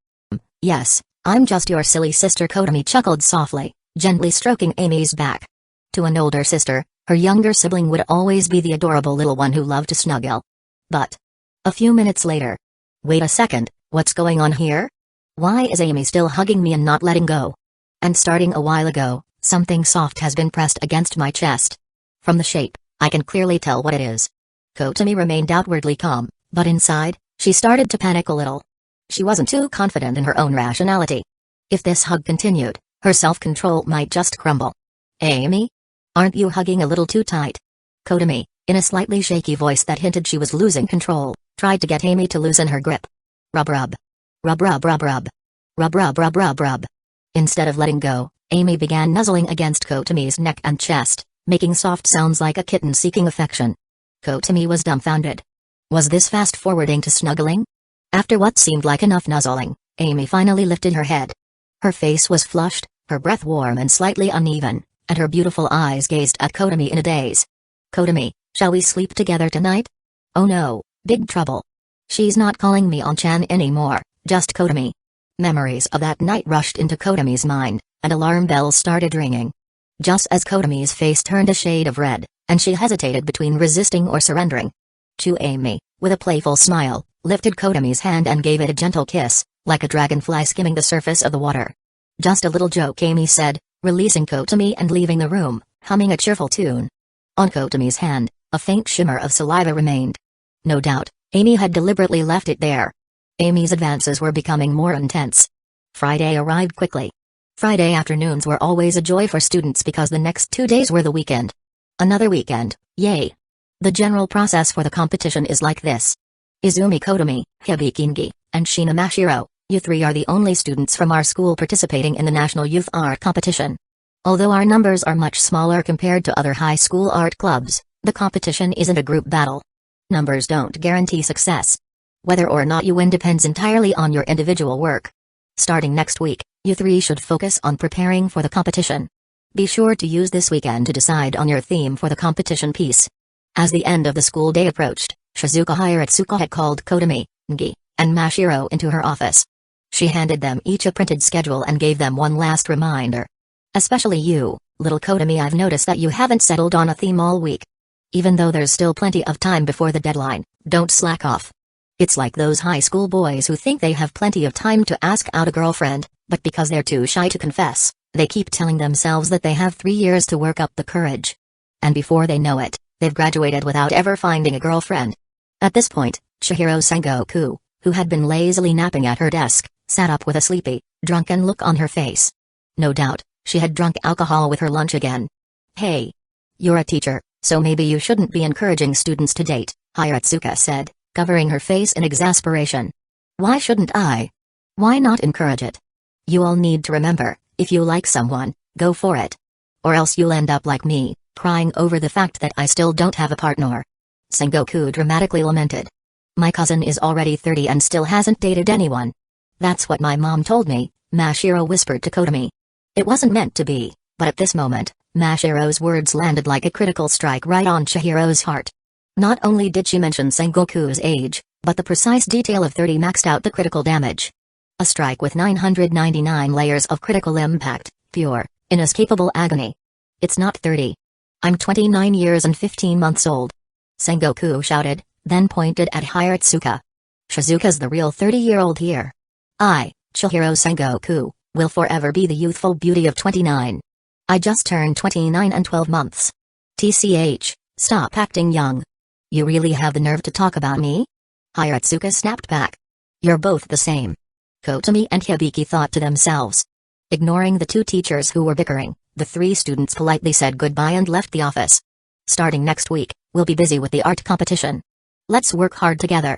Yes, I'm just your silly sister, Kotomi chuckled softly, gently stroking Amy's back. To an older sister, her younger sibling would always be the adorable little one who loved to snuggle. But a few minutes later. Wait a second, what's going on here? Why is Amy still hugging me and not letting go? And starting a while ago, something soft has been pressed against my chest. From the shape, I can clearly tell what it is. Kotomi remained outwardly calm, but inside, she started to panic a little. She wasn't too confident in her own rationality. If this hug continued, her self-control might just crumble. Amy? Aren't you hugging a little too tight? Kotomi, in a slightly shaky voice that hinted she was losing control, tried to get Amy to loosen her grip. Rub rub. Rub rub rub rub. Rub rub rub rub rub. Instead of letting go, Amy began nuzzling against Kotomi's neck and chest, making soft sounds like a kitten seeking affection. Kotomi was dumbfounded. Was this fast-forwarding to snuggling? After what seemed like enough nuzzling, Amy finally lifted her head. Her face was flushed, her breath warm and slightly uneven, and her beautiful eyes gazed at Kotomi in a daze. Kotomi, shall we sleep together tonight? Oh no, big trouble. She's not calling me on-chan anymore, just Kotomi. Memories of that night rushed into Kotomi's mind, and alarm bells started ringing. Just as Kotomi's face turned a shade of red, and she hesitated between resisting or surrendering. Amy, with a playful smile, lifted Kotomi's hand and gave it a gentle kiss, like a dragonfly skimming the surface of the water. Just a little joke, Amy said, releasing Kotomi and leaving the room, humming a cheerful tune. On Kotomi's hand, a faint shimmer of saliva remained. No doubt, Amy had deliberately left it there. Amy's advances were becoming more intense. Friday arrived quickly. Friday afternoons were always a joy for students because the next 2 days were the weekend. Another weekend, yay! The general process for the competition is like this. Izumi Kotomi, Hibikingi, and Shina Mashiro, you three are the only students from our school participating in the National Youth Art Competition. Although our numbers are much smaller compared to other high school art clubs, the competition isn't a group battle. Numbers don't guarantee success. Whether or not you win depends entirely on your individual work. Starting next week, you three should focus on preparing for the competition. Be sure to use this weekend to decide on your theme for the competition piece. As the end of the school day approached, Shizuka Hiratsuka had called Kotomi, Ngi, and Mashiro into her office. She handed them each a printed schedule and gave them one last reminder. Especially you, little Kotomi, I've noticed that you haven't settled on a theme all week. Even though there's still plenty of time before the deadline, don't slack off. It's like those high school boys who think they have plenty of time to ask out a girlfriend, but because they're too shy to confess, they keep telling themselves that they have 3 years to work up the courage. And before they know it, they've graduated without ever finding a girlfriend. At this point, Chihiro Sengoku, who had been lazily napping at her desk, sat up with a sleepy, drunken look on her face. No doubt, she had drunk alcohol with her lunch again. Hey. You're a teacher, so maybe you shouldn't be encouraging students to date, Hiratsuka said, covering her face in exasperation. Why shouldn't I? Why not encourage it? You all need to remember, if you like someone, go for it. Or else you'll end up like me, crying over the fact that I still don't have a partner. Sengoku dramatically lamented. My cousin is already 30 and still hasn't dated anyone. That's what my mom told me, Mashiro whispered to Kotomi. It wasn't meant to be, but at this moment, Mashiro's words landed like a critical strike right on Chihiro's heart. Not only did she mention Sengoku's age, but the precise detail of 30 maxed out the critical damage. A strike with 999 layers of critical impact, pure, inescapable agony. It's not 30. I'm 29 years and 15 months old. Sengoku shouted, then pointed at Hiratsuka. Shizuka's the real 30-year-old here. I, Chihiro Sengoku, will forever be the youthful beauty of 29. I just turned 29 and 12 months. TCH, stop acting young. You really have the nerve to talk about me? Hiratsuka snapped back. You're both the same. Kotomi and Hibiki thought to themselves. Ignoring the two teachers who were bickering, the three students politely said goodbye and left the office. Starting next week, we'll be busy with the art competition. Let's work hard together,"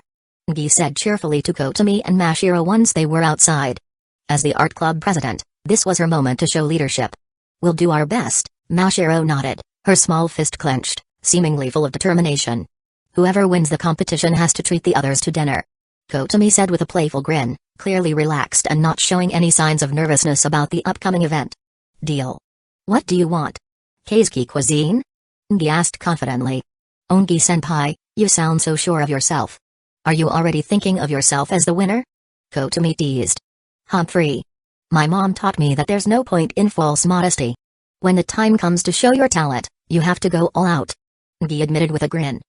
Gi said cheerfully to Kotomi and Mashiro once they were outside. As the art club president, this was her moment to show leadership. "We'll do our best," Mashiro nodded, her small fist clenched, seemingly full of determination. "Whoever wins the competition has to treat the others to dinner," Kotomi said with a playful grin, clearly relaxed and not showing any signs of nervousness about the upcoming event. "Deal. What do you want? Keisuke cuisine?" Gi asked confidently. "Ongi-senpai, you sound so sure of yourself. Are you already thinking of yourself as the winner?" Kotomi teased. "Humphrey. My mom taught me that there's no point in false modesty. When the time comes to show your talent, you have to go all out," Gi admitted with a grin.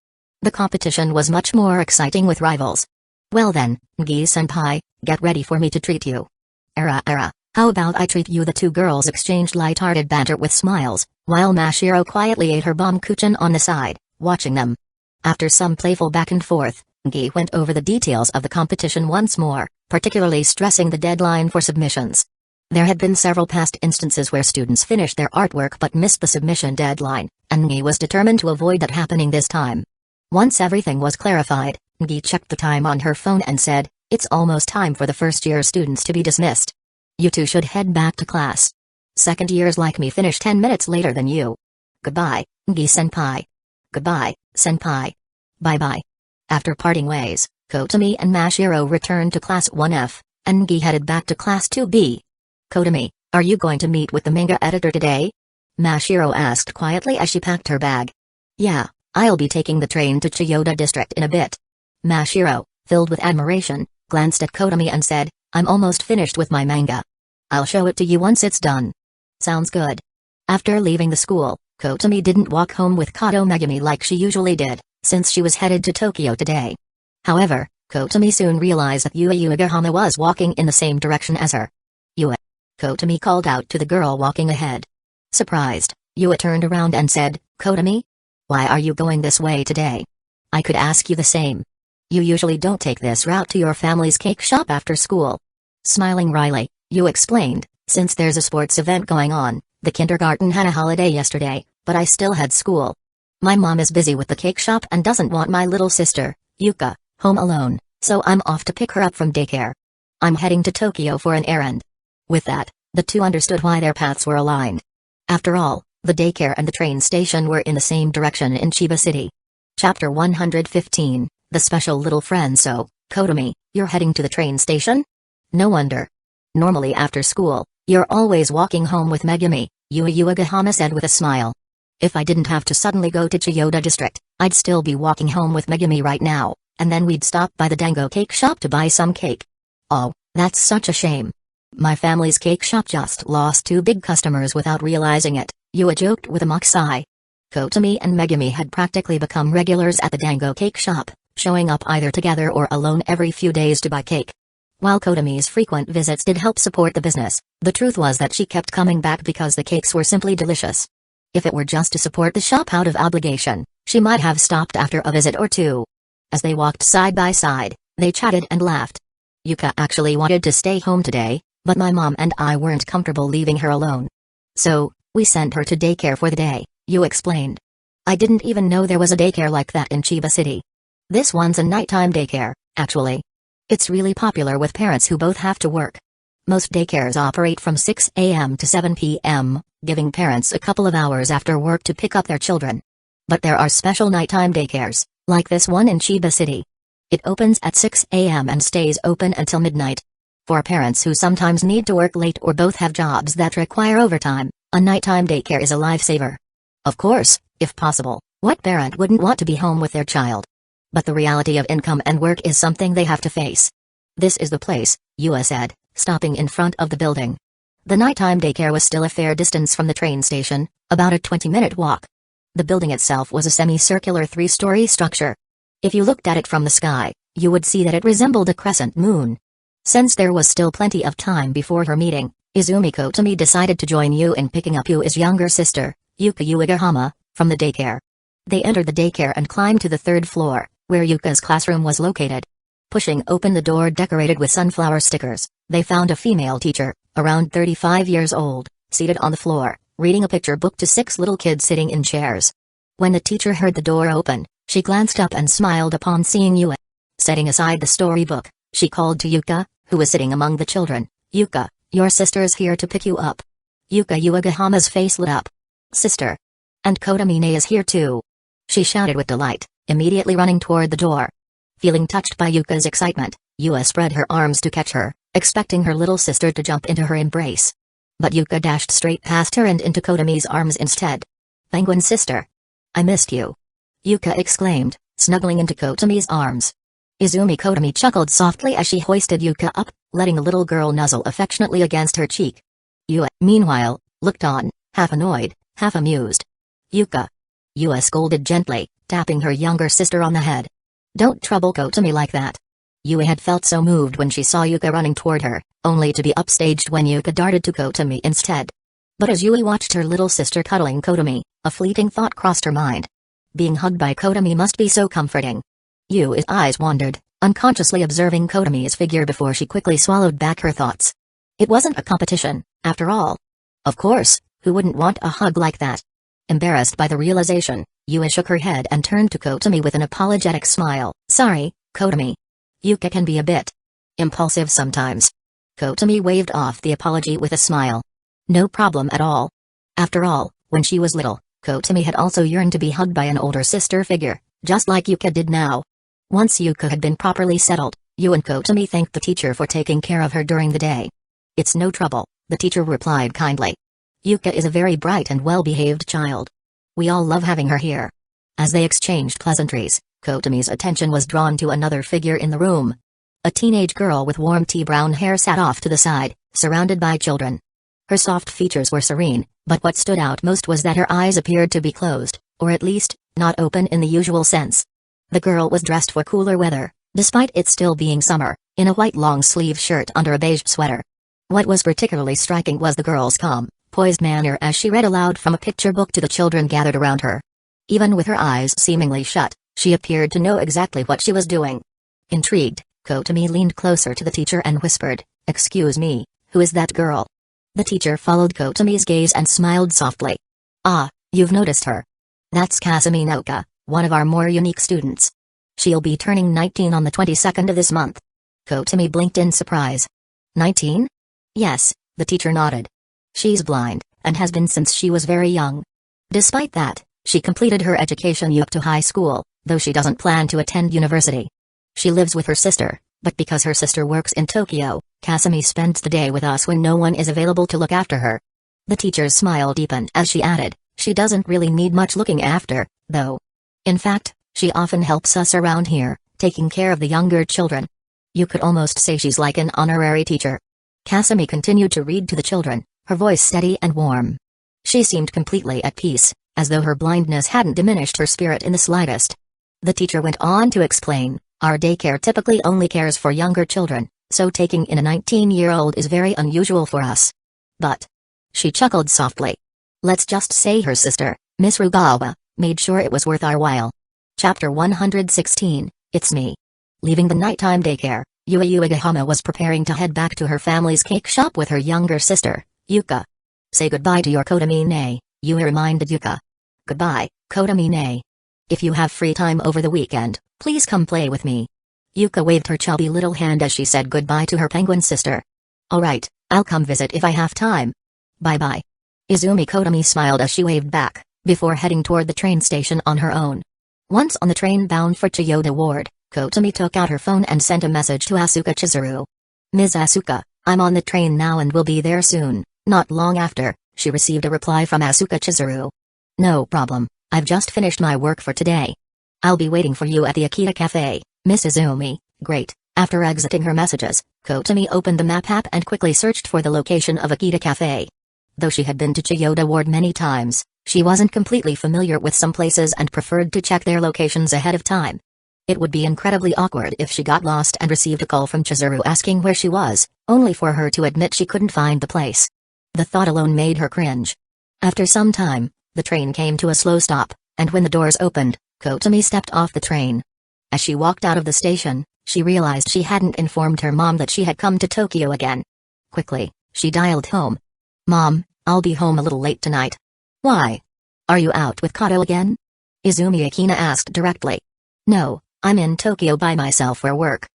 The competition was much more exciting with rivals. "Well then, Gi-senpai, get ready for me to treat you." Era, how about I treat you?" The two girls exchanged light-hearted banter with smiles, while Mashiro quietly ate her bomkuchen on the side, watching them. After some playful back and forth, Gi went over the details of the competition once more, particularly stressing the deadline for submissions. There had been several past instances where students finished their artwork but missed the submission deadline, and Gi was determined to avoid that happening this time. Once everything was clarified, Gi checked the time on her phone and said, "It's almost time for the first-year students to be dismissed. You two should head back to class. Second years like me finish 10 minutes later than you. Goodbye, Gi-senpai." "Goodbye, senpai." "Bye-bye." After parting ways, Kotomi and Mashiro returned to Class 1F, and Gi headed back to Class 2B. "Kotomi, are you going to meet with the manga editor today?" Mashiro asked quietly as she packed her bag. "Yeah, I'll be taking the train to Chiyoda District in a bit." Mashiro, filled with admiration, glanced at Kotomi and said, "I'm almost finished with my manga. I'll show it to you once it's done." "Sounds good." After leaving the school, Kotomi didn't walk home with Kato Megumi like she usually did, since she was headed to Tokyo today. However, Kotomi soon realized that Yue Uegahama was walking in the same direction as her. "Yue." Kotomi called out to the girl walking ahead. Surprised, Yue turned around and said, "Kotomi? Why are you going this way today? I could ask you the same. You usually don't take this route to your family's cake shop after school." Smiling wryly, Yue explained, "Since there's a sports event going on, the kindergarten had a holiday yesterday, but I still had school. My mom is busy with the cake shop and doesn't want my little sister, Yuka, home alone, so I'm off to pick her up from daycare. I'm heading to Tokyo for an errand." With that, the two understood why their paths were aligned. After all, the daycare and the train station were in the same direction in Chiba City. Chapter 115, The Special Little Friend. "So, Kotomi, you're heading to the train station? No wonder. Normally after school, you're always walking home with Megumi," Yue Uegahama said with a smile. "If I didn't have to suddenly go to Chiyoda District, I'd still be walking home with Megumi right now, and then we'd stop by the Dango cake shop to buy some cake. Oh, that's such a shame. My family's cake shop just lost 2 big customers without realizing it," Yue joked with a mock sigh. Kotomi and Megumi had practically become regulars at the Dango cake shop, showing up either together or alone every few days to buy cake. While Kotomi's frequent visits did help support the business, the truth was that she kept coming back because the cakes were simply delicious. If it were just to support the shop out of obligation, she might have stopped after a visit or two. As they walked side by side, they chatted and laughed. "Yuka actually wanted to stay home today, but my mom and I weren't comfortable leaving her alone. So, we sent her to daycare for the day," Yu explained. "I didn't even know there was a daycare like that in Chiba City. This one's a nighttime daycare, actually. It's really popular with parents who both have to work. Most daycares operate from 6 a.m. to 7 p.m., giving parents a couple of hours after work to pick up their children. But there are special nighttime daycares, like this one in Chiba City. It opens at 6 a.m. and stays open until midnight. For parents who sometimes need to work late or both have jobs that require overtime, a nighttime daycare is a lifesaver. Of course, if possible, what parent wouldn't want to be home with their child? But the reality of income and work is something they have to face. This is the place," Yua said, stopping in front of the building. The nighttime daycare was still a fair distance from the train station, about a 20-minute walk. The building itself was a semicircular 3-story structure. If you looked at it from the sky, you would see that it resembled a crescent moon. Since there was still plenty of time before her meeting, Izumi Kotomi decided to join Yu in picking up Yu's younger sister, Yuka Uegahama, from the daycare. They entered the daycare and climbed to the 3rd floor, where Yuka's classroom was located. Pushing open the door decorated with sunflower stickers, they found a female teacher, around 35 years old, seated on the floor, reading a picture book to 6 little kids sitting in chairs. When the teacher heard the door open, she glanced up and smiled upon seeing Yue. Setting aside the storybook, she called to Yuka, who was sitting among the children. "Yuka, your sister's here to pick you up." Yuka Uegahama's face lit up. "Sister? And Kotomine is here too," she shouted with delight, immediately running toward the door. Feeling touched by Yuka's excitement, Yue spread her arms to catch her, expecting her little sister to jump into her embrace. But Yuka dashed straight past her and into Kotomi's arms instead. "Penguin sister. I missed you," Yuka exclaimed, snuggling into Kotomi's arms. Izumi Kotomi chuckled softly as she hoisted Yuka up, letting the little girl nuzzle affectionately against her cheek. Yue, meanwhile, looked on, half annoyed, half amused. "Yuka," Yue scolded gently, tapping her younger sister on the head. "Don't trouble Kotomi like that." Yue had felt so moved when she saw Yuka running toward her, only to be upstaged when Yuka darted to Kotomi instead. But as Yue watched her little sister cuddling Kotomi, a fleeting thought crossed her mind. Being hugged by Kotomi must be so comforting. Yue's eyes wandered, unconsciously observing Kotomi's figure before she quickly swallowed back her thoughts. It wasn't a competition, after all. Of course, who wouldn't want a hug like that? Embarrassed by the realization, Yue shook her head and turned to Kotomi with an apologetic smile. "Sorry, Kotomi. Yuka can be a bit impulsive sometimes." Kotomi waved off the apology with a smile. "No problem at all." After all, when she was little, Kotomi had also yearned to be hugged by an older sister figure, just like Yuka did now. Once Yuka had been properly settled, Yue and Kotomi thanked the teacher for taking care of her during the day. "It's no trouble," the teacher replied kindly. "Yuka is a very bright and well-behaved child. We all love having her here." As they exchanged pleasantries, Kotomi's attention was drawn to another figure in the room. A teenage girl with warm tea-brown hair sat off to the side, surrounded by children. Her soft features were serene, but what stood out most was that her eyes appeared to be closed, or at least, not open in the usual sense. The girl was dressed for cooler weather, despite it still being summer, in a white long-sleeve shirt under a beige sweater. What was particularly striking was the girl's calm, poised manner as she read aloud from a picture book to the children gathered around her. Even with her eyes seemingly shut, she appeared to know exactly what she was doing. Intrigued, Kotomi leaned closer to the teacher and whispered, "Excuse me, who is that girl?" The teacher followed Kotomi's gaze and smiled softly. "Ah, you've noticed her. That's Kasumi Naoka, one of our more unique students. She'll be turning 19 on the 22nd of this month." Kotomi blinked in surprise. 19? "Yes," the teacher nodded. "She's blind, and has been since she was very young. Despite that, she completed her education up to high school, though she doesn't plan to attend university. She lives with her sister, but because her sister works in Tokyo, Kasumi spends the day with us when no one is available to look after her." The teacher's smile deepened as she added, "She doesn't really need much looking after, though. In fact, she often helps us around here, taking care of the younger children. You could almost say she's like an honorary teacher." Kasumi continued to read to the children, her voice steady and warm. She seemed completely at peace, as though her blindness hadn't diminished her spirit in the slightest. The teacher went on to explain, "Our daycare typically only cares for younger children, so taking in a 19-year-old is very unusual for us. But," she chuckled softly, "let's just say her sister, Miss Rugawa, made sure it was worth our while." Chapter 116, It's Me. Leaving the nighttime daycare, Yue Uegahama was preparing to head back to her family's cake shop with her younger sister, Yuka. "Say goodbye to your Kotomine," Yue reminded Yuka. "Goodbye, Kotomine. If you have free time over the weekend, please come play with me." Yuka waved her chubby little hand as she said goodbye to her penguin sister. "All right, I'll come visit if I have time. Bye-bye." Izumi Kotomi smiled as she waved back, before heading toward the train station on her own. Once on the train bound for Chiyoda Ward, Kotomi took out her phone and sent a message to Asuka Chizuru. "Ms. Asuka, I'm on the train now and will be there soon." Not long after, she received a reply from Asuka Chizuru. "No problem, I've just finished my work for today. I'll be waiting for you at the Akita Cafe, Miss Izumi." Great. After exiting her messages, Kotomi opened the map app and quickly searched for the location of Akita Cafe. Though she had been to Chiyoda Ward many times, she wasn't completely familiar with some places and preferred to check their locations ahead of time. It would be incredibly awkward if she got lost and received a call from Chizuru asking where she was, only for her to admit she couldn't find the place. The thought alone made her cringe. After some time, the train came to a slow stop, and when the doors opened, Kotomi stepped off the train. As she walked out of the station, she realized she hadn't informed her mom that she had come to Tokyo again. Quickly, she dialed home. "Mom, I'll be home a little late tonight." "Why? Are you out with Kato again?" Izumi Akina asked directly. No, I'm in Tokyo by myself for work.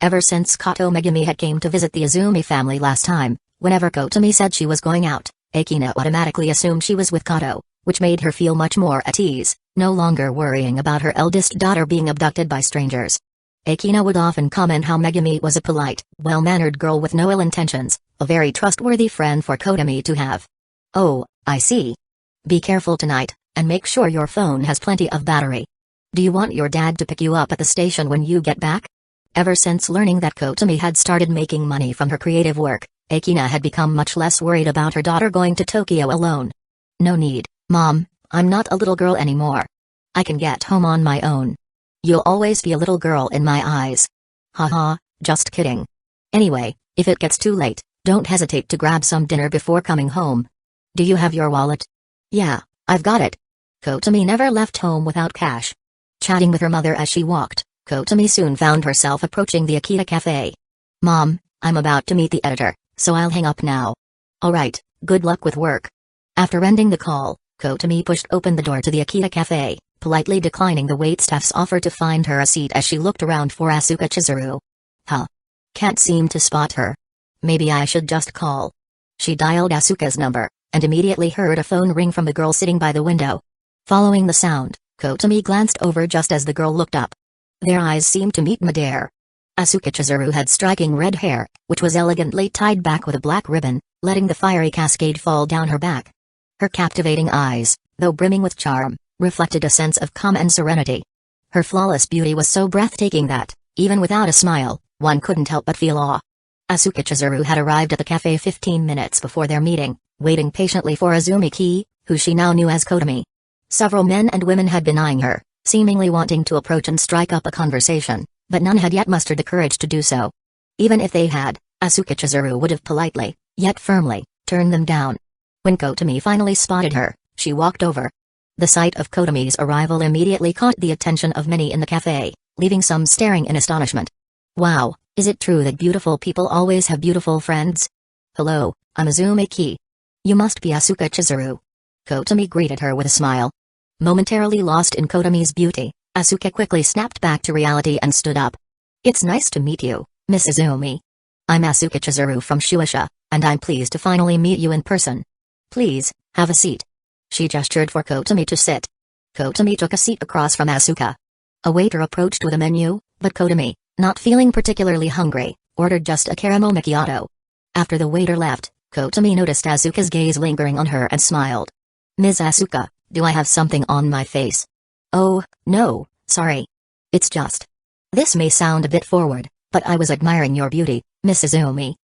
Ever since Kato Megumi had came to visit the Izumi family last time, whenever Kotomi said she was going out, Akina automatically assumed she was with Kato, which made her feel much more at ease, no longer worrying about her eldest daughter being abducted by strangers. Akina would often comment how Megumi was a polite, well-mannered girl with no ill intentions, a very trustworthy friend for Kotomi to have. Oh, I see. Be careful tonight, and make sure your phone has plenty of battery. Do you want your dad to pick you up at the station when you get back? Ever since learning that Kotomi had started making money from her creative work, Akina had become much less worried about her daughter going to Tokyo alone. No need, Mom, I'm not a little girl anymore. I can get home on my own. You'll always be a little girl in my eyes. Haha, just kidding. Anyway, if it gets too late, don't hesitate to grab some dinner before coming home. Do you have your wallet? Yeah, I've got it. Kotomi never left home without cash. Chatting with her mother as she walked, Kotomi soon found herself approaching the Akita Cafe. Mom, I'm about to meet the editor, so I'll hang up now. Alright, good luck with work. After ending the call, Kotomi pushed open the door to the Akita Cafe, politely declining the waitstaff's offer to find her a seat as she looked around for Asuka Chizuru. Huh. Can't seem to spot her. Maybe I should just call. She dialed Asuka's number, and immediately heard a phone ring from the girl sitting by the window. Following the sound, Kotomi glanced over just as the girl looked up. Their eyes seemed to meet midair. Asuka Chizuru had striking red hair, which was elegantly tied back with a black ribbon, letting the fiery cascade fall down her back. Her captivating eyes, though brimming with charm, reflected a sense of calm and serenity. Her flawless beauty was so breathtaking that, even without a smile, one couldn't help but feel awe. Asuka Chizuru had arrived at the cafe 15 minutes before their meeting, waiting patiently for Izumi, who she now knew as Kotomi. Several men and women had been eyeing her, seemingly wanting to approach and strike up a conversation, but none had yet mustered the courage to do so. Even if they had, Asuka Chizuru would have politely, yet firmly, turned them down. When Kotomi finally spotted her, she walked over. The sight of Kotomi's arrival immediately caught the attention of many in the cafe, leaving some staring in astonishment. Wow, is it true that beautiful people always have beautiful friends? Hello, I'm Izumi. You must be Asuka Chizuru. Kotomi greeted her with a smile. Momentarily lost in Kotomi's beauty, Asuka quickly snapped back to reality and stood up. It's nice to meet you, Miss Izumi. I'm Asuka Chizuru from Shueisha, and I'm pleased to finally meet you in person. Please, have a seat. She gestured for Kotomi to sit. Kotomi took a seat across from Asuka. A waiter approached with a menu, but Kotomi, not feeling particularly hungry, ordered just a caramel macchiato. After the waiter left, Kotomi noticed Asuka's gaze lingering on her and smiled. Ms. Asuka, do I have something on my face? Oh, no, sorry. It's just. This may sound a bit forward, but I was admiring your beauty, Miss Izumi.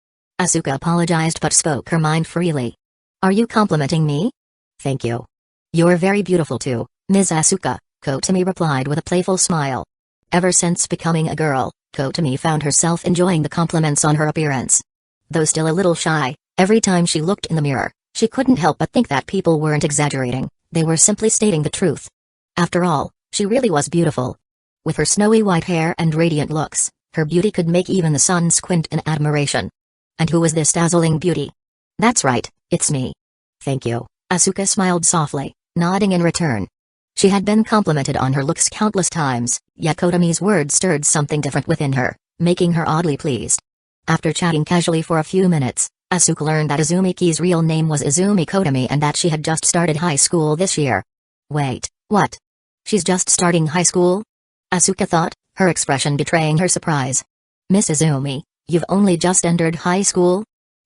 Asuka apologized but spoke her mind freely. Are you complimenting me? Thank you. You're very beautiful too, Ms. Asuka, Kotomi replied with a playful smile. Ever since becoming a girl, Kotomi found herself enjoying the compliments on her appearance. Though still a little shy, every time she looked in the mirror, she couldn't help but think that people weren't exaggerating, they were simply stating the truth. After all, she really was beautiful. With her snowy white hair and radiant looks, her beauty could make even the sun squint in admiration. And who was this dazzling beauty? That's right, it's me. Thank you, Asuka smiled softly, nodding in return. She had been complimented on her looks countless times, yet Kotomi's words stirred something different within her, making her oddly pleased. After chatting casually for a few minutes, Asuka learned that Izumi's real name was Izumi Kotomi and that she had just started high school this year. Wait, what? She's just starting high school? Asuka thought, her expression betraying her surprise. Miss Izumi, you've only just entered high school?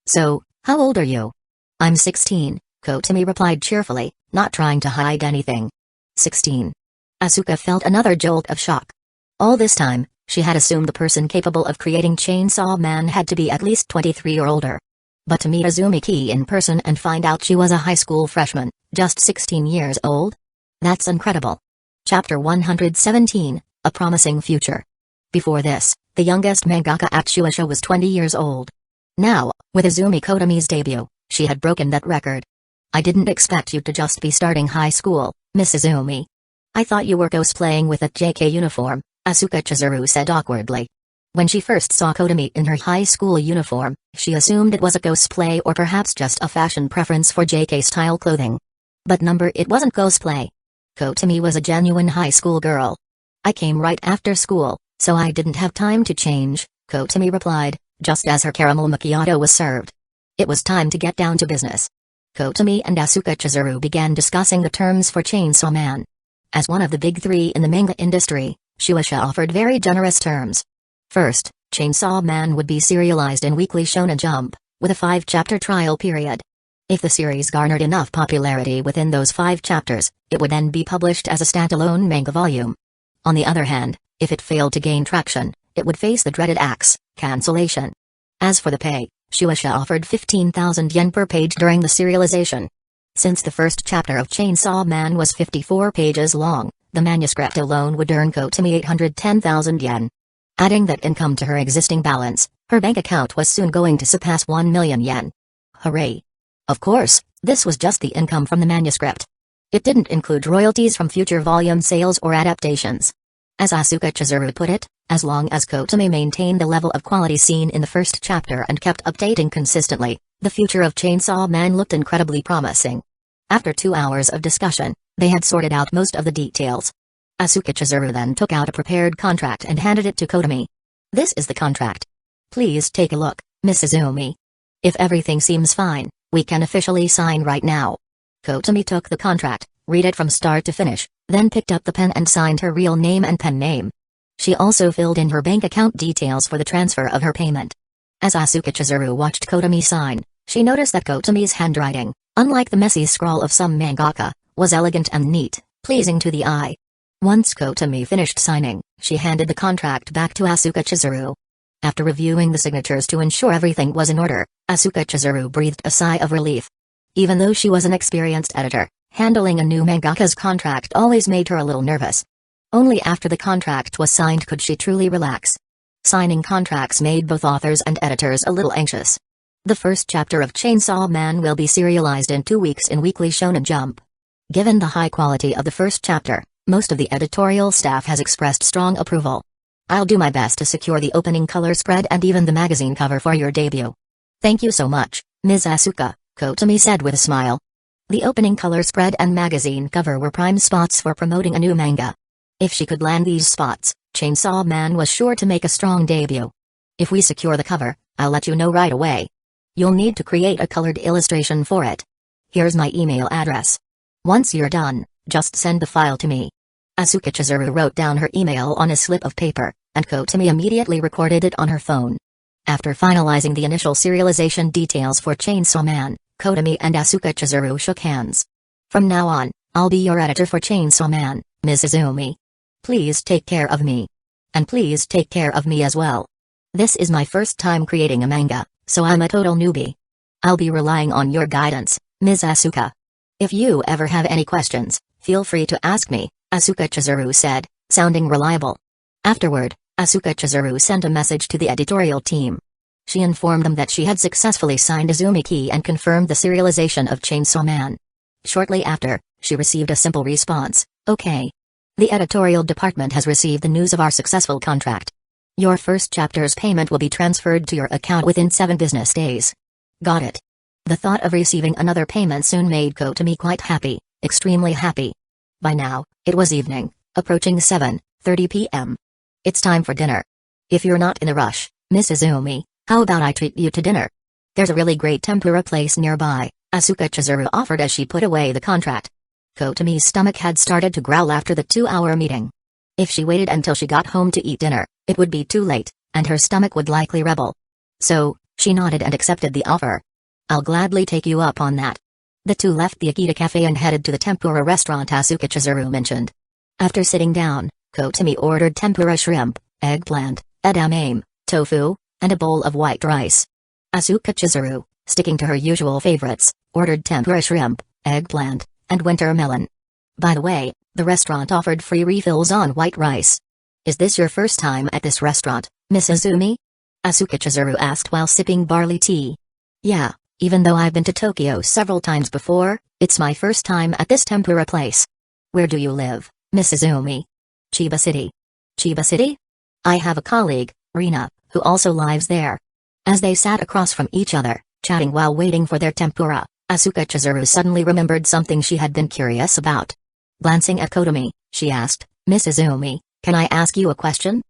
So, how old are you? I'm 16, Kotomi replied cheerfully, not trying to hide anything. 16. Asuka felt another jolt of shock. All this time, she had assumed the person capable of creating Chainsaw Man had to be at least 23 or older. But to meet Izumi in person and find out she was a high school freshman, just 16 years old? That's incredible. Chapter 117, A Promising Future. Before this, the youngest mangaka at Shueisha was 20 years old. Now, with Izumi Kotomi's debut, she had broken that record. I didn't expect you to just be starting high school, Miss Izumi. I thought you were cosplaying with a JK uniform, Asuka Chizuru said awkwardly. When she first saw Kotomi in her high school uniform, she assumed it was a cosplay or perhaps just a fashion preference for JK-style clothing. But it wasn't cosplay. Kotami was a genuine high school girl. I came right after school, so I didn't have time to change, Kotami replied, just as her caramel macchiato was served. It was time to get down to business. Kotami and Asuka Chizuru began discussing the terms for Chainsaw Man. As one of the big three in the manga industry, Shueisha offered very generous terms. First, Chainsaw Man would be serialized in Weekly Shonen Jump, with a 5-chapter trial period. If the series garnered enough popularity within those 5 chapters, it would then be published as a standalone manga volume. On the other hand, if it failed to gain traction, it would face the dreaded axe, cancellation. As for the pay, Shueisha offered 15,000 yen per page during the serialization. Since the first chapter of Chainsaw Man was 54 pages long, the manuscript alone would earn Kotami 810,000 yen. Adding that income to her existing balance, her bank account was soon going to surpass 1 million yen. Hooray! Of course, this was just the income from the manuscript. It didn't include royalties from future volume sales or adaptations. As Asuka Chizuru put it, as long as Kotami maintained the level of quality seen in the first chapter and kept updating consistently, the future of Chainsaw Man looked incredibly promising. After 2 hours of discussion, they had sorted out most of the details. Asuka Chizuru then took out a prepared contract and handed it to Kotami. This is the contract. Please take a look, Miss Izumi. If everything seems fine, we can officially sign right now. Kotami took the contract, read it from start to finish, then picked up the pen and signed her real name and pen name. She also filled in her bank account details for the transfer of her payment. As Asuka Chizuru watched Kotami sign, she noticed that Kotami's handwriting, unlike the messy scrawl of some mangaka, was elegant and neat, pleasing to the eye. Once Kotami finished signing, she handed the contract back to Asuka Chizuru. After reviewing the signatures to ensure everything was in order, Asuka Chizuru breathed a sigh of relief. Even though she was an experienced editor, handling a new mangaka's contract always made her a little nervous. Only after the contract was signed could she truly relax. Signing contracts made both authors and editors a little anxious. The first chapter of Chainsaw Man will be serialized in 2 weeks in Weekly Shonen Jump. Given the high quality of the first chapter, most of the editorial staff has expressed strong approval. I'll do my best to secure the opening color spread and even the magazine cover for your debut. Thank you so much, Ms. Asuka, Kotami said with a smile. The opening color spread and magazine cover were prime spots for promoting a new manga. If she could land these spots, Chainsaw Man was sure to make a strong debut. If we secure the cover, I'll let you know right away. You'll need to create a colored illustration for it. Here's my email address. Once you're done, just send the file to me. Asuka Chizuru wrote down her email on a slip of paper, and Kotami immediately recorded it on her phone. After finalizing the initial serialization details for Chainsaw Man, Kotami and Asuka Chizuru shook hands. From now on, I'll be your editor for Chainsaw Man, Ms. Izumi. Please take care of me. And please take care of me as well. This is my first time creating a manga, so I'm a total newbie. I'll be relying on your guidance, Ms. Asuka. If you ever have any questions, feel free to ask me, Asuka Chizuru said, sounding reliable. Afterward, Asuka Chizuru sent a message to the editorial team. She informed them that she had successfully signed Izumi key and confirmed the serialization of Chainsaw Man. Shortly after, she received a simple response, okay. The editorial department has received the news of our successful contract. Your first chapter's payment will be transferred to your account within 7 business days. Got it. The thought of receiving another payment soon made Kotami quite happy, extremely happy. By now, it was evening, approaching 7:30 p.m. It's time for dinner. If you're not in a rush, Miss Izumi, how about I treat you to dinner? There's a really great tempura place nearby, Asuka Chizuru offered as she put away the contract. Kotami's stomach had started to growl after the 2-hour meeting. If she waited until she got home to eat dinner, it would be too late, and her stomach would likely rebel. So, she nodded and accepted the offer. I'll gladly take you up on that. The two left the Akita Cafe and headed to the tempura restaurant Asuka Chizuru mentioned. After sitting down, Kotami ordered tempura shrimp, eggplant, edamame, tofu, and a bowl of white rice. Asuka Chizuru, sticking to her usual favorites, ordered tempura shrimp, eggplant, and winter melon. By the way, the restaurant offered free refills on white rice. Is this your first time at this restaurant, Miss Izumi? Asuka Chizuru asked while sipping barley tea. Yeah, even though I've been to Tokyo several times before, it's my first time at this tempura place. Where do you live, Miss Izumi? Chiba City. Chiba City? I have a colleague, Rina, who also lives there. As they sat across from each other, chatting while waiting for their tempura, Asuka Chizuru suddenly remembered something she had been curious about. Glancing at Kotomi, she asked, "Miss Izumi, can I ask you a question?"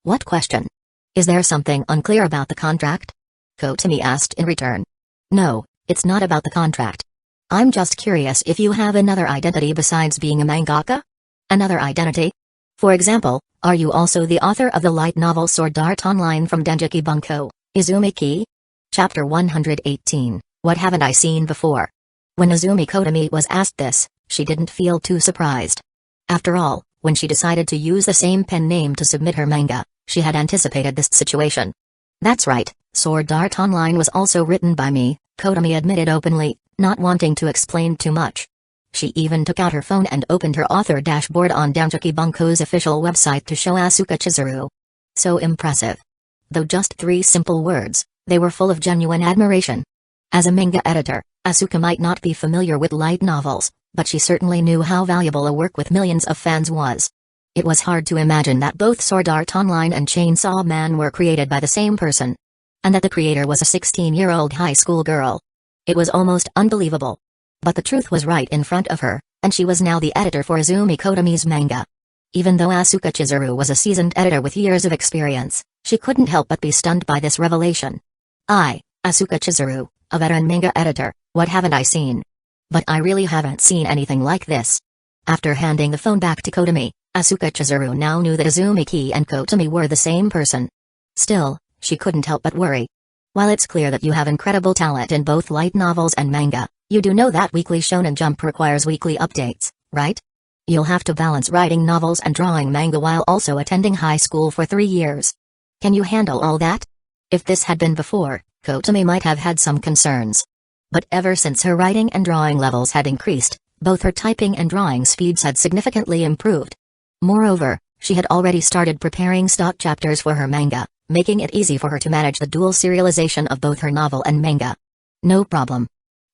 "What question? Is there something unclear about the contract?" Kotomi asked in return. "No, it's not about the contract. I'm just curious if you have another identity besides being a mangaka? Another identity? For example, are you also the author of the light novel Sword Art Online from Denjiki Bunko, Izumi-ki?" Chapter 118, What Haven't I Seen Before? When Izumi Kotomi was asked this, she didn't feel too surprised. After all, when she decided to use the same pen name to submit her manga, she had anticipated this situation. "That's right, Sword Art Online was also written by me," Kotomi admitted openly, not wanting to explain too much. She even took out her phone and opened her author dashboard on Danjiki Bunko's official website to show Asuka Chizuru. So impressive. Though just 3 simple words, they were full of genuine admiration. As a manga editor, Asuka might not be familiar with light novels, but she certainly knew how valuable a work with millions of fans was. It was hard to imagine that both Sword Art Online and Chainsaw Man were created by the same person. And that the creator was a 16-year-old high school girl. It was almost unbelievable. But the truth was right in front of her, and she was now the editor for Izumi Kotomi's manga. Even though Asuka Chizuru was a seasoned editor with years of experience, she couldn't help but be stunned by this revelation. "I, Asuka Chizuru, a veteran manga editor, what haven't I seen? But I really haven't seen anything like this." After handing the phone back to Kotomi, Asuka Chizuru now knew that Izumi and Kotomi were the same person. Still, she couldn't help but worry. While it's clear that you have incredible talent in both light novels and manga, you do know that Weekly Shonen Jump requires weekly updates, right? You'll have to balance writing novels and drawing manga while also attending high school for 3 years. Can you handle all that? If this had been before, Kotomi might have had some concerns. But ever since her writing and drawing levels had increased, both her typing and drawing speeds had significantly improved. Moreover, she had already started preparing stock chapters for her manga, making it easy for her to manage the dual serialization of both her novel and manga. "No problem.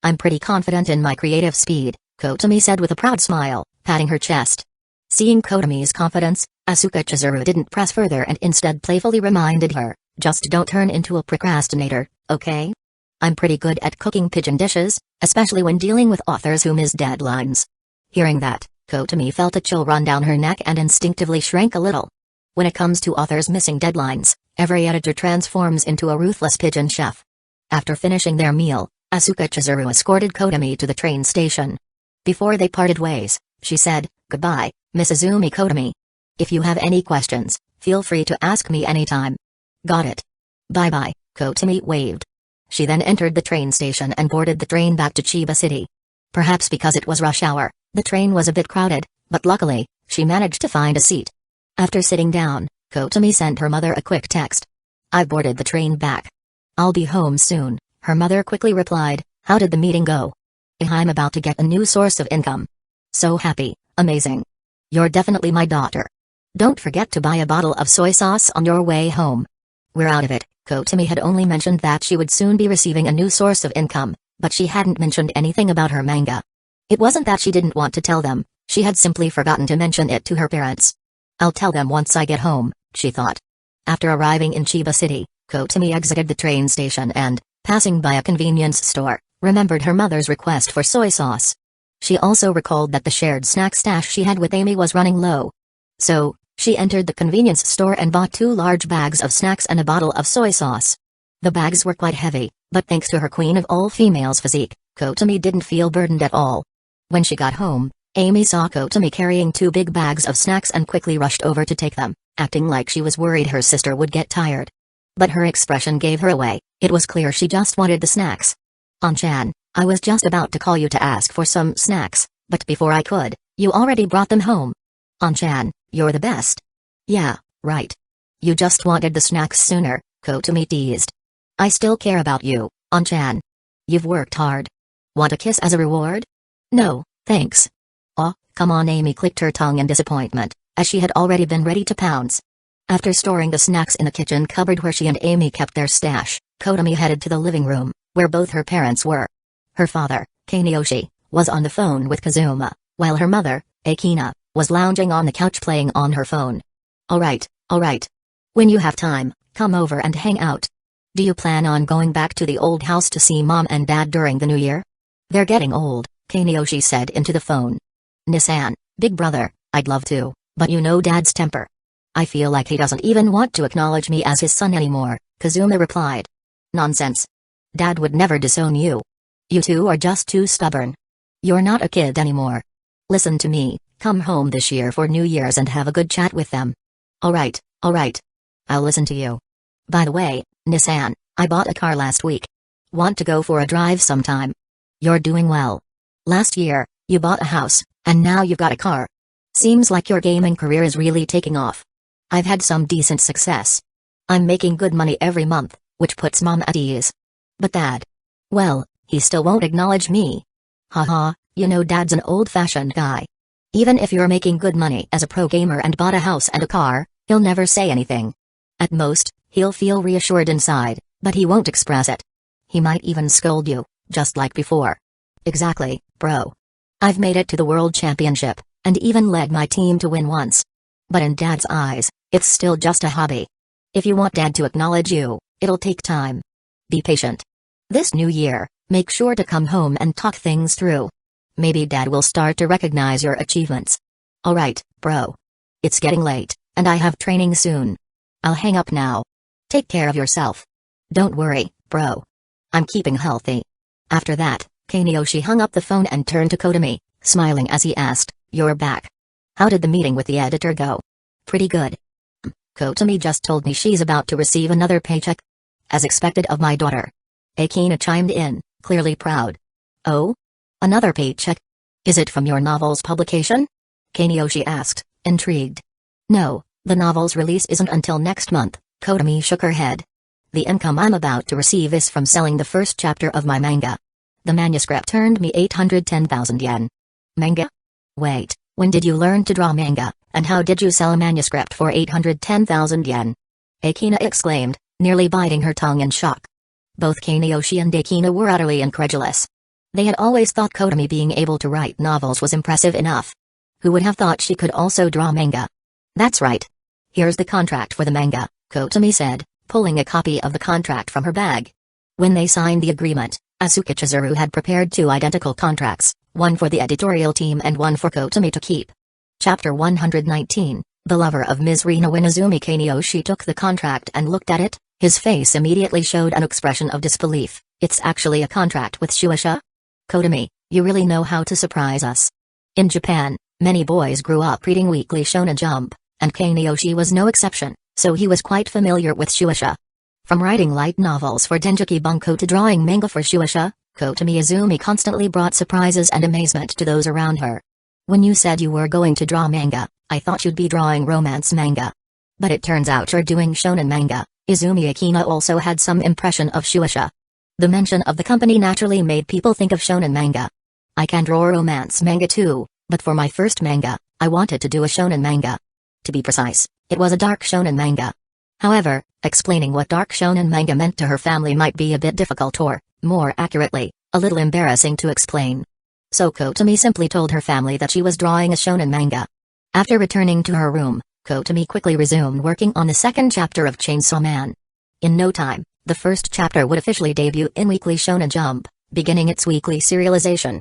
I'm pretty confident in my creative speed," Kotomi said with a proud smile, patting her chest. Seeing Kotomi's confidence, Asuka Chizuru didn't press further and instead playfully reminded her, "Just don't turn into a procrastinator, okay? I'm pretty good at cooking pigeon dishes, especially when dealing with authors who miss deadlines." Hearing that, Kotomi felt a chill run down her neck and instinctively shrank a little. When it comes to authors missing deadlines, every editor transforms into a ruthless pigeon chef. After finishing their meal, Asuka Chizuru escorted Kotomi to the train station. Before they parted ways, she said, "Goodbye, Miss Izumi Kotomi. If you have any questions, feel free to ask me anytime." "Got it. Bye-bye," Kotomi waved. She then entered the train station and boarded the train back to Chiba City. Perhaps because it was rush hour, the train was a bit crowded, but luckily, she managed to find a seat. After sitting down, Kotomi sent her mother a quick text. "I've boarded the train back. I'll be home soon," her mother quickly replied. "How did the meeting go?" "I'm about to get a new source of income. So happy, amazing. You're definitely my daughter. Don't forget to buy a bottle of soy sauce on your way home." We're out of it. Kotomi had only mentioned that she would soon be receiving a new source of income, but she hadn't mentioned anything about her manga. It wasn't that she didn't want to tell them, she had simply forgotten to mention it to her parents. "I'll tell them once I get home," she thought. After arriving in Chiba City, Kotomi exited the train station and, passing by a convenience store, remembered her mother's request for soy sauce. She also recalled that the shared snack stash she had with Amy was running low. So, she entered the convenience store and bought 2 large bags of snacks and a bottle of soy sauce. The bags were quite heavy, but thanks to her queen of all females physique, Kotomi didn't feel burdened at all. When she got home, Amy saw Kotomi carrying 2 big bags of snacks and quickly rushed over to take them, acting like she was worried her sister would get tired. But her expression gave her away. It was clear she just wanted the snacks. "An-chan, I was just about to call you to ask for some snacks, but before I could, you already brought them home. An-chan, you're the best." "Yeah, right. You just wanted the snacks sooner," Kotomi teased. "I still care about you, An-chan. You've worked hard. Want a kiss as a reward?" "No, thanks." "Oh, come on." Amy clicked her tongue in disappointment, as she had already been ready to pounce. After storing the snacks in the kitchen cupboard where she and Amy kept their stash, Kotomi headed to the living room, where both her parents were. Her father, Kaneyoshi, was on the phone with Kazuma, while her mother, Akina, was lounging on the couch playing on her phone. All right. When you have time, come over and hang out. Do you plan on going back to the old house to see Mom and Dad during the new year?" "They're getting old," Kaneyoshi said into the phone. Nissan, big brother, I'd love to, but you know Dad's temper. I feel like he doesn't even want to acknowledge me as his son anymore, Kazuma replied. Nonsense. Dad would never disown you. You two are just too stubborn. You're not a kid anymore. Listen to me, come home this year for New Year's and have a good chat with them. Alright. I'll listen to you. By the way, Nissan, I bought a car last week. Want to go for a drive sometime? You're doing well. Last year, you bought a house, and now you've got a car. Seems like your gaming career is really taking off. I've had some decent success. I'm making good money every month, which puts Mom at ease. But Dad? Well, he still won't acknowledge me. Haha, you know Dad's an old-fashioned guy. Even if you're making good money as a pro gamer and bought a house and a car, he'll never say anything. At most, he'll feel reassured inside, but he won't express it. He might even scold you, just like before. Exactly, bro. I've made it to the World Championship, and even led my team to win once. But in Dad's eyes, it's still just a hobby. If you want Dad to acknowledge you, it'll take time. Be patient. This new year, make sure to come home and talk things through. Maybe Dad will start to recognize your achievements. Alright, bro. It's getting late, and I have training soon. I'll hang up now. Take care of yourself. Don't worry, bro. I'm keeping healthy. After that, Kaneyoshi hung up the phone and turned to Kotomi, smiling as he asked, "You're back. How did the meeting with the editor go?" "Pretty good. Kotomi just told me she's about to receive another paycheck. As expected of my daughter." Akina chimed in, clearly proud. "Oh? Another paycheck? Is it from your novel's publication?" Kaneyoshi asked, intrigued. "No, the novel's release isn't until next month," Kotomi shook her head. "The income I'm about to receive is from selling the first chapter of my manga. The manuscript earned me 810,000 yen. Manga? Wait, when did you learn to draw manga, and how did you sell a manuscript for 810,000 yen? Akina exclaimed, nearly biting her tongue in shock. Both Kaneyoshi and Akina were utterly incredulous. They had always thought Kotomi being able to write novels was impressive enough. Who would have thought she could also draw manga? "That's right. Here's the contract for the manga," Kotomi said, pulling a copy of the contract from her bag. When they signed the agreement, Asuka Chizuru had prepared 2 identical contracts, one for the editorial team and one for Kotomi to keep. Chapter 119, The Lover of Ms. Rina. When Izumi Kaneyoshi took the contract and looked at it, his face immediately showed an expression of disbelief. "It's actually a contract with Shueisha? Kotomi, you really know how to surprise us." In Japan, many boys grew up reading Weekly Shonen Jump, and Kaneyoshi was no exception, so he was quite familiar with Shueisha. From writing light novels for Denjiki Bunko to drawing manga for Shueisha, Kotomi Izumi constantly brought surprises and amazement to those around her. "When you said you were going to draw manga, I thought you'd be drawing romance manga. But it turns out you're doing shonen manga." Izumi Akina also had some impression of Shueisha. The mention of the company naturally made people think of shonen manga. "I can draw romance manga too, but for my first manga, I wanted to do a shonen manga. To be precise, it was a dark shonen manga." However, explaining what dark shonen manga meant to her family might be a bit difficult or, more accurately, a little embarrassing to explain. So Kotomi simply told her family that she was drawing a shonen manga. After returning to her room, Kotomi quickly resumed working on the second chapter of Chainsaw Man. In no time, the first chapter would officially debut in Weekly Shonen Jump, beginning its weekly serialization.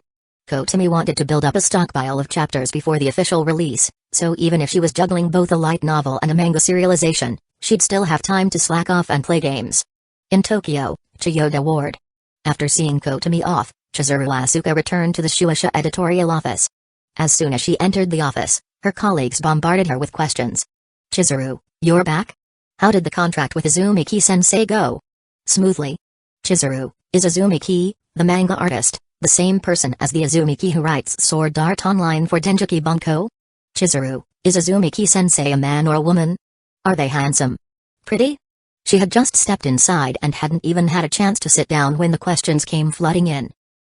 Kotomi wanted to build up a stockpile of chapters before the official release, so even if she was juggling both a light novel and a manga serialization, she'd still have time to slack off and play games. In Tokyo, Chiyoda Ward. After seeing Kotomi off, Chizuru Asuka returned to the Shueisha editorial office. As soon as she entered the office, her colleagues bombarded her with questions. "Chizuru, you're back? How did the contract with Izumi-ki-sensei go?" "Smoothly. Chizuru, is Izumi-ki, the manga artist, the same person as the Izumi-ki who writes Sword Art Online for Denjiki Bunko? Chizuru, is Izumi-ki-sensei a man or a woman? Are they handsome? Pretty?" She had just stepped inside and hadn't even had a chance to sit down when the questions came flooding in.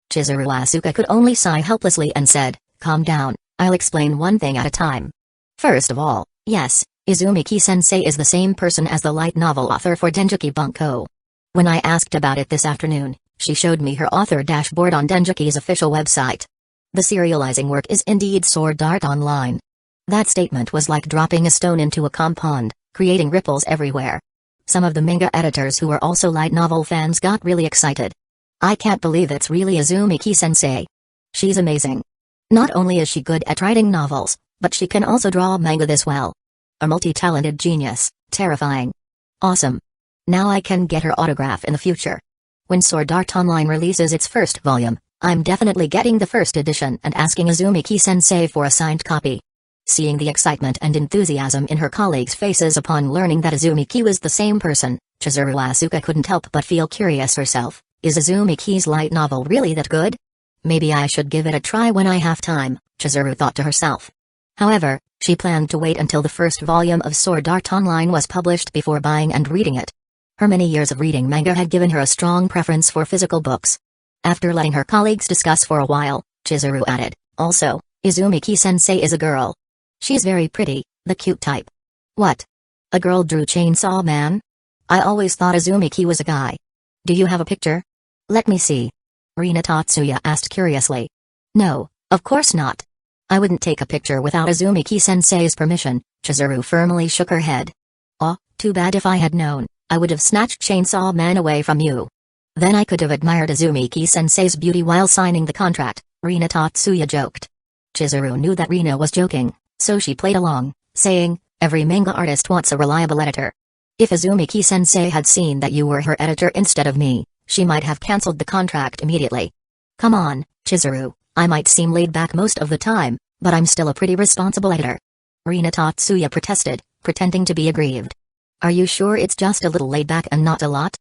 Chizuru Asuka could only sigh helplessly and said, "Calm down, I'll explain one thing at a time. First of all, yes, Izumi-ki-sensei is the same person as the light novel author for Denjiki Bunko. When I asked about it this afternoon, she showed me her author dashboard on Denjiki's official website. The serializing work is indeed Sword Art Online." That statement was like dropping a stone into a calm pond, creating ripples everywhere. Some of the manga editors who were also light novel fans got really excited. "I can't believe it's really Izumi-ki-sensei. She's amazing. Not only is she good at writing novels, but she can also draw manga this well. A multi-talented genius, terrifying. Awesome. Now I can get her autograph in the future. When Sword Art Online releases its first volume, I'm definitely getting the first edition and asking Azumaki-sensei for a signed copy. Seeing the excitement and enthusiasm in her colleagues' faces upon learning that Azumaki was the same person, Chizuru Asuka couldn't help but feel curious herself. Is Azumaki's light novel really that good? Maybe I should give it a try when I have time, Chizuru thought to herself. However, she planned to wait until the first volume of Sword Art Online was published before buying and reading it. Her many years of reading manga had given her a strong preference for physical books. After letting her colleagues discuss for a while, Chizuru added, also, Izumaki-sensei is a girl. She's very pretty, the cute type. What? A girl drew Chainsaw Man? I always thought Azumaki was a guy. Do you have a picture? Let me see. Rina Tatsuya asked curiously. No, of course not. I wouldn't take a picture without Azumaki-sensei's permission, Chizuru firmly shook her head. Oh, too bad. If I had known, I would have snatched Chainsaw Man away from you. Then I could have admired Azumaki-sensei's beauty while signing the contract, Rina Tatsuya joked. Chizuru knew that Rina was joking, so she played along, saying, every manga artist wants a reliable editor. If Azumaki-sensei had seen that you were her editor instead of me, she might have cancelled the contract immediately. Come on, Chizuru, I might seem laid back most of the time, but I'm still a pretty responsible editor. Rina Tatsuya protested, pretending to be aggrieved. Are you sure it's just a little laid back and not a lot?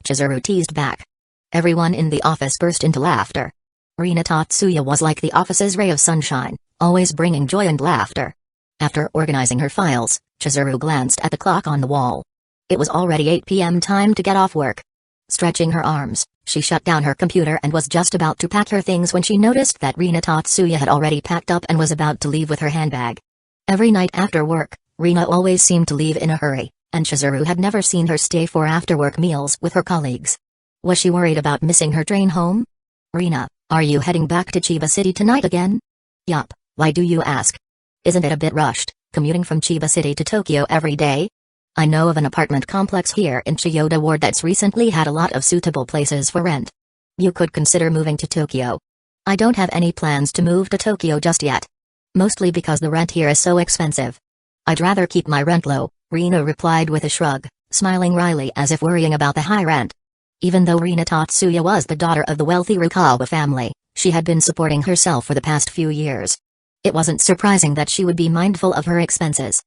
Chizuru teased back. Everyone in the office burst into laughter. Rina Tatsuya was like the office's ray of sunshine, always bringing joy and laughter. After organizing her files, Chizuru glanced at the clock on the wall. It was already 8 p.m. time to get off work. Stretching her arms, she shut down her computer and was just about to pack her things when she noticed that Rina Tatsuya had already packed up and was about to leave with her handbag. Every night after work, Rina always seemed to leave in a hurry, and Chizuru had never seen her stay for after-work meals with her colleagues. Was she worried about missing her train home? Rina, are you heading back to Chiba City tonight again? Yup, why do you ask? Isn't it a bit rushed, commuting from Chiba City to Tokyo every day? I know of an apartment complex here in Chiyoda Ward that's recently had a lot of suitable places for rent. You could consider moving to Tokyo. I don't have any plans to move to Tokyo just yet. Mostly because the rent here is so expensive. I'd rather keep my rent low, Rina replied with a shrug, smiling wryly as if worrying about the high rent. Even though Rina Tatsuya was the daughter of the wealthy Rukongai family, she had been supporting herself for the past few years. It wasn't surprising that she would be mindful of her expenses.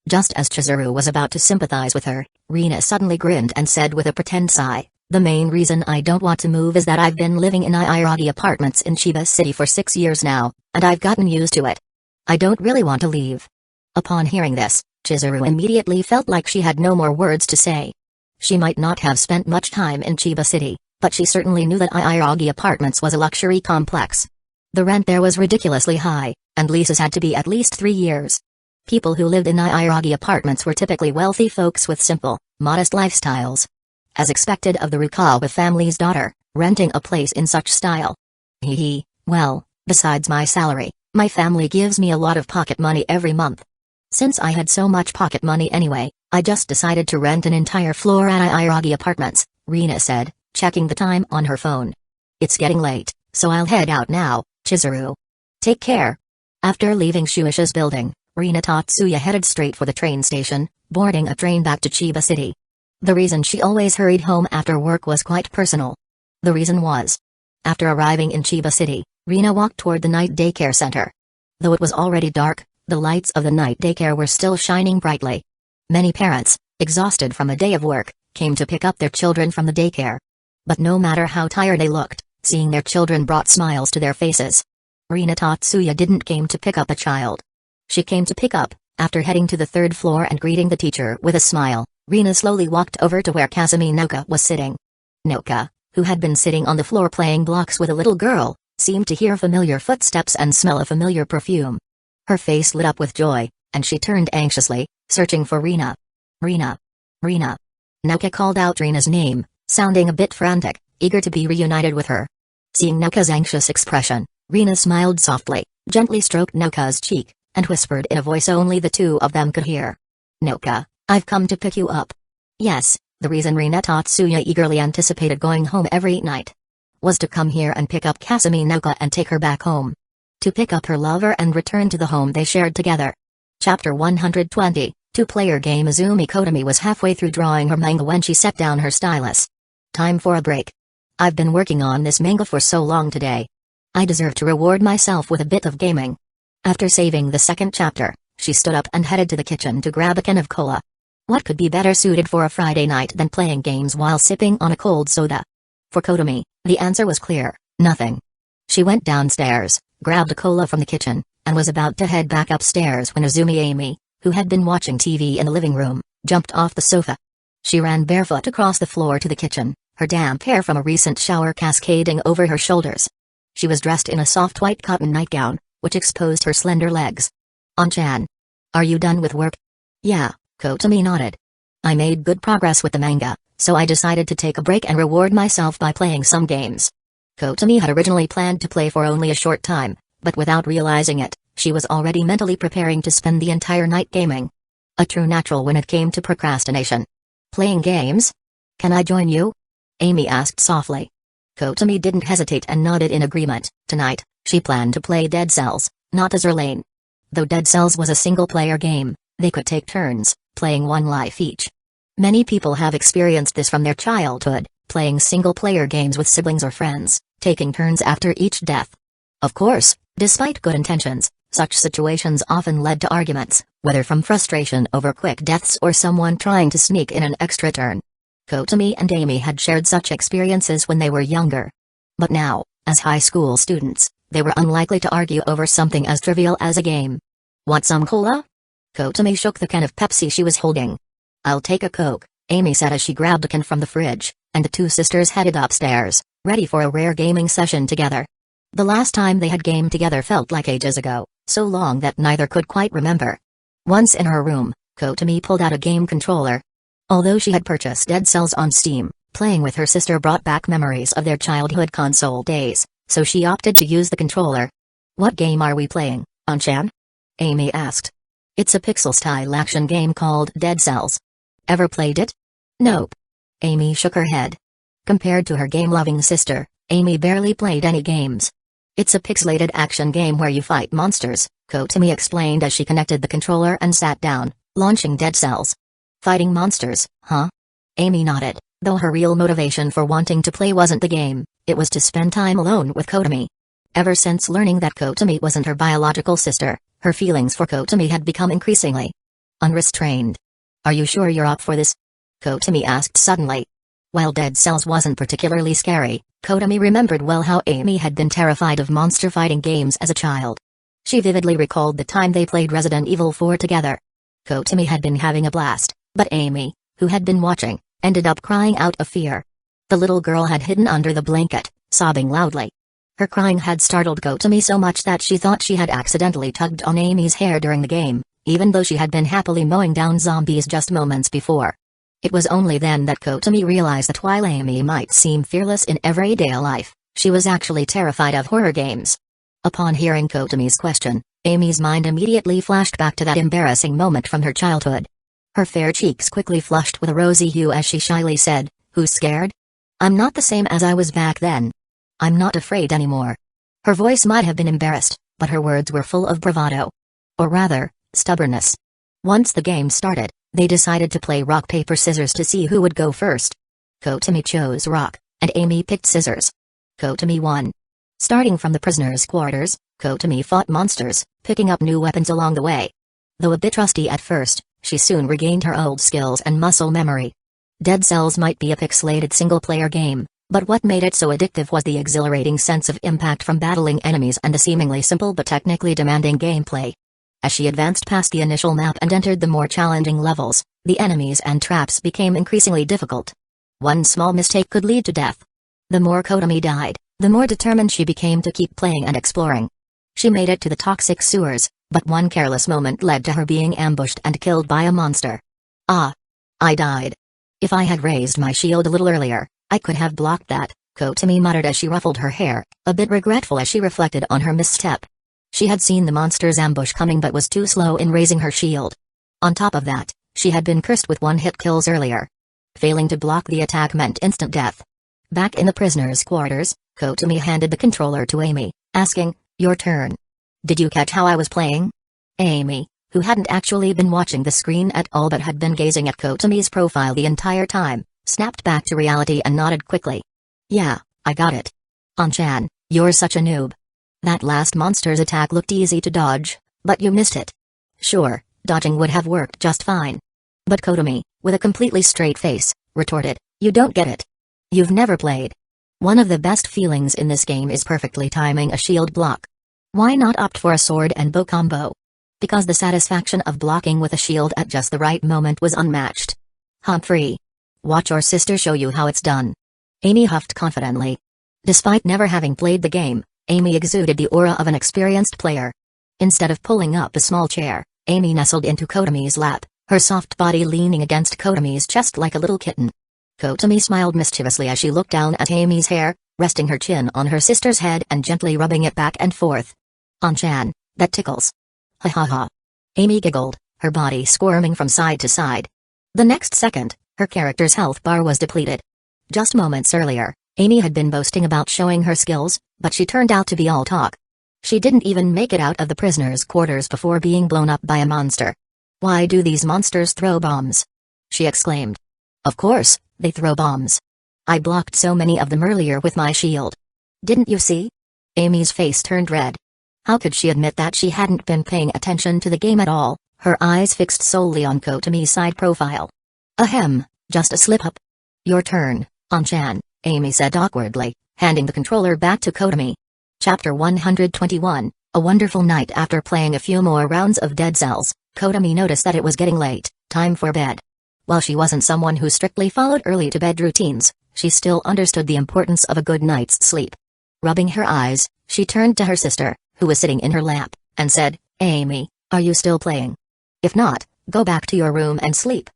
Just as Chizuru was about to sympathize with her, Rina suddenly grinned and said with a pretend sigh, the main reason I don't want to move is that I've been living in Iiragi apartments in Chiba City for 6 years now, and I've gotten used to it. I don't really want to leave. Upon hearing this, Chizuru immediately felt like she had no more words to say. She might not have spent much time in Chiba City, but she certainly knew that Iiragi apartments was a luxury complex. The rent there was ridiculously high, and leases had to be at least 3 years. People who lived in Iiragi apartments were typically wealthy folks with simple, modest lifestyles. As expected of the Rukongai family's daughter, renting a place in such style. Well, besides my salary, my family gives me a lot of pocket money every month. Since I had so much pocket money anyway, I just decided to rent an entire floor at Iiragi apartments, Rina said, checking the time on her phone. It's getting late, so I'll head out now, Chizuru. Take care. After leaving Shueisha's building, Rina Tatsuya headed straight for the train station, boarding a train back to Chiba City. The reason she always hurried home after work was quite personal. The reason was, after arriving in Chiba City, Rina walked toward the night daycare center. Though it was already dark, the lights of the night daycare were still shining brightly. Many parents, exhausted from a day of work, came to pick up their children from the daycare. But no matter how tired they looked, seeing their children brought smiles to their faces. Rina Tatsuya didn't came to pick up a child. She came to pick up, after heading to the 3rd floor and greeting the teacher with a smile, Rina slowly walked over to where Kasumi Noka was sitting. Noka, who had been sitting on the floor playing blocks with a little girl, seemed to hear familiar footsteps and smell a familiar perfume. Her face lit up with joy, and she turned anxiously, searching for Rina. Rina. Rina. Noka called out Rina's name, sounding a bit frantic, eager to be reunited with her. Seeing Noka's anxious expression, Rina smiled softly, gently stroked Noka's cheek, and whispered in a voice only the two of them could hear. Noka, I've come to pick you up. Yes, the reason Rina Tatsuya eagerly anticipated going home every night was to come here and pick up Kasumi Noka and take her back home. to pick up her lover and return to the home they shared together. Chapter 120, Two-player game. Izumi Kotomi was halfway through drawing her manga when she set down her stylus. Time for a break. I've been working on this manga for so long today. I deserve to reward myself with a bit of gaming. After saving the second chapter, she stood up and headed to the kitchen to grab a can of cola. What could be better suited for a Friday night than playing games while sipping on a cold soda? For Kotomi, the answer was clear: nothing. She went downstairs, grabbed a cola from the kitchen, and was about to head back upstairs when Izumi Amy, who had been watching TV in the living room, jumped off the sofa. She ran barefoot across the floor to the kitchen, her damp hair from a recent shower cascading over her shoulders. She was dressed in a soft white cotton nightgown, which exposed her slender legs. "On-chan, are you done with work?" "Yeah," Kotomi nodded. "I made good progress with the manga, so I decided to take a break and reward myself by playing some games." Kotomi had originally planned to play for only a short time, but without realizing it, she was already mentally preparing to spend the entire night gaming. A true natural when it came to procrastination. "Playing games? Can I join you?" Amy asked softly. Kotomi didn't hesitate and nodded in agreement. Tonight, she planned to play Dead Cells, not Azur Lane. Though Dead Cells was a single-player game, they could take turns, playing one life each. Many people have experienced this from their childhood, playing single-player games with siblings or friends, taking turns after each death. Of course, despite good intentions, such situations often led to arguments, whether from frustration over quick deaths or someone trying to sneak in an extra turn. Kotomi and Amy had shared such experiences when they were younger. But now, as high school students, they were unlikely to argue over something as trivial as a game. "Want some cola?" Kotomi shook the can of Pepsi she was holding. "I'll take a Coke," Amy said as she grabbed a can from the fridge, and the two sisters headed upstairs, ready for a rare gaming session together. The last time they had gamed together felt like ages ago, so long that neither could quite remember. Once in her room, Kotomi pulled out a game controller. Although she had purchased Dead Cells on Steam, playing with her sister brought back memories of their childhood console days, so she opted to use the controller. "What game are we playing, On-chan?" Amy asked. "It's a pixel-style action game called Dead Cells. Ever played it?" "Nope." Amy shook her head. Compared to her game-loving sister, Amy barely played any games. "It's a pixelated action game where you fight monsters," Kotomi explained as she connected the controller and sat down, launching Dead Cells. "Fighting monsters, huh?" Amy nodded, though her real motivation for wanting to play wasn't the game, it was to spend time alone with Kotomi. Ever since learning that Kotomi wasn't her biological sister, her feelings for Kotomi had become increasingly unrestrained. "Are you sure you're up for this?" Kotomi asked suddenly. While Dead Cells wasn't particularly scary, Kotomi remembered well how Amy had been terrified of monster fighting games as a child. She vividly recalled the time they played Resident Evil 4 together. Kotomi had been having a blast, but Amy, who had been watching, ended up crying out of fear. The little girl had hidden under the blanket, sobbing loudly. Her crying had startled Kotomi so much that she thought she had accidentally tugged on Amy's hair during the game, even though she had been happily mowing down zombies just moments before. It was only then that Kotomi realized that while Amy might seem fearless in everyday life, she was actually terrified of horror games. Upon hearing Kotomi's question, Amy's mind immediately flashed back to that embarrassing moment from her childhood. Her fair cheeks quickly flushed with a rosy hue as she shyly said, "Who's scared? I'm not the same as I was back then. I'm not afraid anymore." Her voice might have been embarrassed, but her words were full of bravado. Or rather, stubbornness. Once the game started, they decided to play rock paper scissors to see who would go first. Kotomi chose rock, and Amy picked scissors. Kotomi won. Starting from the prisoners' quarters, Kotomi fought monsters, picking up new weapons along the way. Though a bit rusty at first, she soon regained her old skills and muscle memory. Dead Cells might be a pixelated single-player game, but what made it so addictive was the exhilarating sense of impact from battling enemies and the seemingly simple but technically demanding gameplay. As she advanced past the initial map and entered the more challenging levels, the enemies and traps became increasingly difficult. One small mistake could lead to death. The more Kotomi died, the more determined she became to keep playing and exploring. She made it to the toxic sewers, but one careless moment led to her being ambushed and killed by a monster. "Ah! I died. If I had raised my shield a little earlier, I could have blocked that," Kotomi muttered as she ruffled her hair, a bit regretful as she reflected on her misstep. She had seen the monster's ambush coming but was too slow in raising her shield. On top of that, she had been cursed with one-hit kills earlier. Failing to block the attack meant instant death. Back in the prisoners' quarters, Kotomi handed the controller to Amy, asking, "Your turn." Did you catch how I was playing? Amy, who hadn't actually been watching the screen at all but had been gazing at Kotomi's profile the entire time, snapped back to reality and nodded quickly. Yeah, I got it. An-chan, you're such a noob. That last monster's attack looked easy to dodge, but you missed it. Sure, dodging would have worked just fine. But Kotomi, with a completely straight face, retorted, you don't get it. You've never played. One of the best feelings in this game is perfectly timing a shield block. Why not opt for a sword and bow combo? Because the satisfaction of blocking with a shield at just the right moment was unmatched. Humphrey. Watch your sister show you how it's done. Amy huffed confidently. Despite never having played the game, Amy exuded the aura of an experienced player. Instead of pulling up a small chair, Amy nestled into Kotomi's lap, her soft body leaning against Kotomi's chest like a little kitten. Kotomi smiled mischievously as she looked down at Amy's hair, resting her chin on her sister's head and gently rubbing it back and forth. An-chan, that tickles. Ha ha ha. Amy giggled, her body squirming from side to side. The next second, her character's health bar was depleted. Just moments earlier, Amy had been boasting about showing her skills, but she turned out to be all talk. She didn't even make it out of the prisoners' quarters before being blown up by a monster. Why do these monsters throw bombs? She exclaimed. Of course, they throw bombs. I blocked so many of them earlier with my shield. Didn't you see? Amy's face turned red. How could she admit that she hadn't been paying attention to the game at all, her eyes fixed solely on Kotomi's side profile? Ahem, just a slip-up. Your turn, An-chan, Amy said awkwardly, handing the controller back to Kotomi. Chapter 121, A wonderful night. After playing a few more rounds of Dead Cells, Kotomi noticed that it was getting late, time for bed. While she wasn't someone who strictly followed early-to-bed routines, she still understood the importance of a good night's sleep. Rubbing her eyes, she turned to her sister, who was sitting in her lap, and said, Amy, are you still playing? If not, go back to your room and sleep.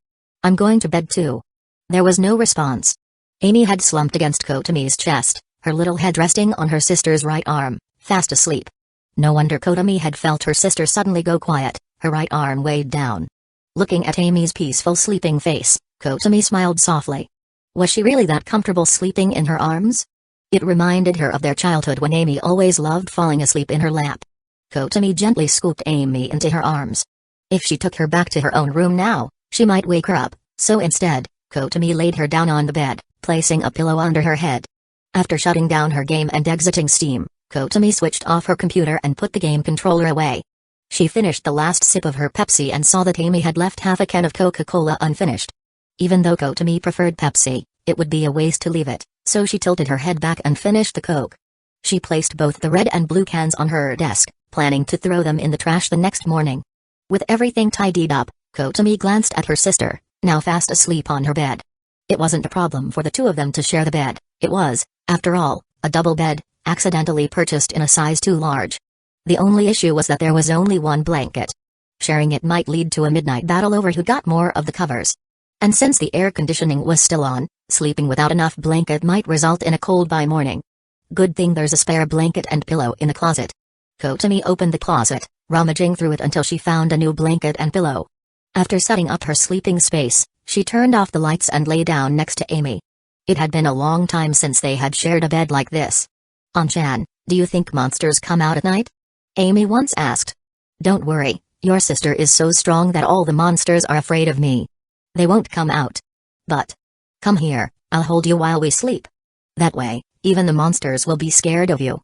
I'm going to bed too. There was no response. Amy had slumped against Kotomi's chest, her little head resting on her sister's right arm, fast asleep. No wonder Kotomi had felt her sister suddenly go quiet, her right arm weighed down. Looking at Amy's peaceful sleeping face, Kotomi smiled softly. Was she really that comfortable sleeping in her arms? It reminded her of their childhood when Amy always loved falling asleep in her lap. Kotomi gently scooped Amy into her arms. If she took her back to her own room now, she might wake her up, so instead, Kotomi laid her down on the bed, placing a pillow under her head. After shutting down her game and exiting Steam, Kotomi switched off her computer and put the game controller away. She finished the last sip of her Pepsi and saw that Amy had left half a can of Coca-Cola unfinished. Even though Kotomi preferred Pepsi, it would be a waste to leave it, so she tilted her head back and finished the Coke. She placed both the red and blue cans on her desk, planning to throw them in the trash the next morning. With everything tidied up, Kotomi glanced at her sister, now fast asleep on her bed. It wasn't a problem for the two of them to share the bed, it was, after all, a double bed, accidentally purchased in a size too large. The only issue was that there was only one blanket. Sharing it might lead to a midnight battle over who got more of the covers. And since the air conditioning was still on, sleeping without enough blanket might result in a cold by morning. Good thing there's a spare blanket and pillow in the closet. Kotomi opened the closet, rummaging through it until she found a new blanket and pillow. After setting up her sleeping space, she turned off the lights and lay down next to Amy. It had been a long time since they had shared a bed like this. An-chan, do you think monsters come out at night? Amy once asked. Don't worry, your sister is so strong that all the monsters are afraid of me. They won't come out. But come here, I'll hold you while we sleep. That way, even the monsters will be scared of you.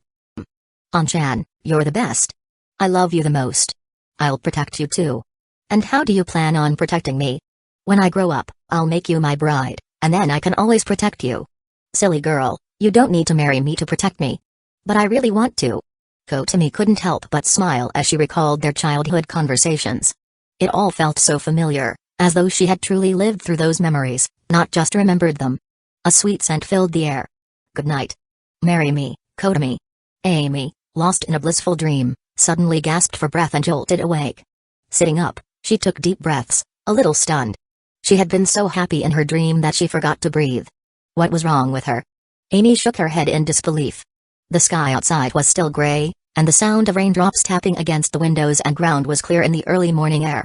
An-chan, you're the best. I love you the most. I'll protect you too. And how do you plan on protecting me? When I grow up, I'll make you my bride, and then I can always protect you. Silly girl, you don't need to marry me to protect me. But I really want to. Kotomi couldn't help but smile as she recalled their childhood conversations. It all felt so familiar, as though she had truly lived through those memories, not just remembered them. A sweet scent filled the air. Good night. Marry me, Kotomi. Amy, lost in a blissful dream, suddenly gasped for breath and jolted awake. Sitting up, she took deep breaths, a little stunned. She had been so happy in her dream that she forgot to breathe. What was wrong with her? Amy shook her head in disbelief. The sky outside was still gray, and the sound of raindrops tapping against the windows and ground was clear in the early morning air.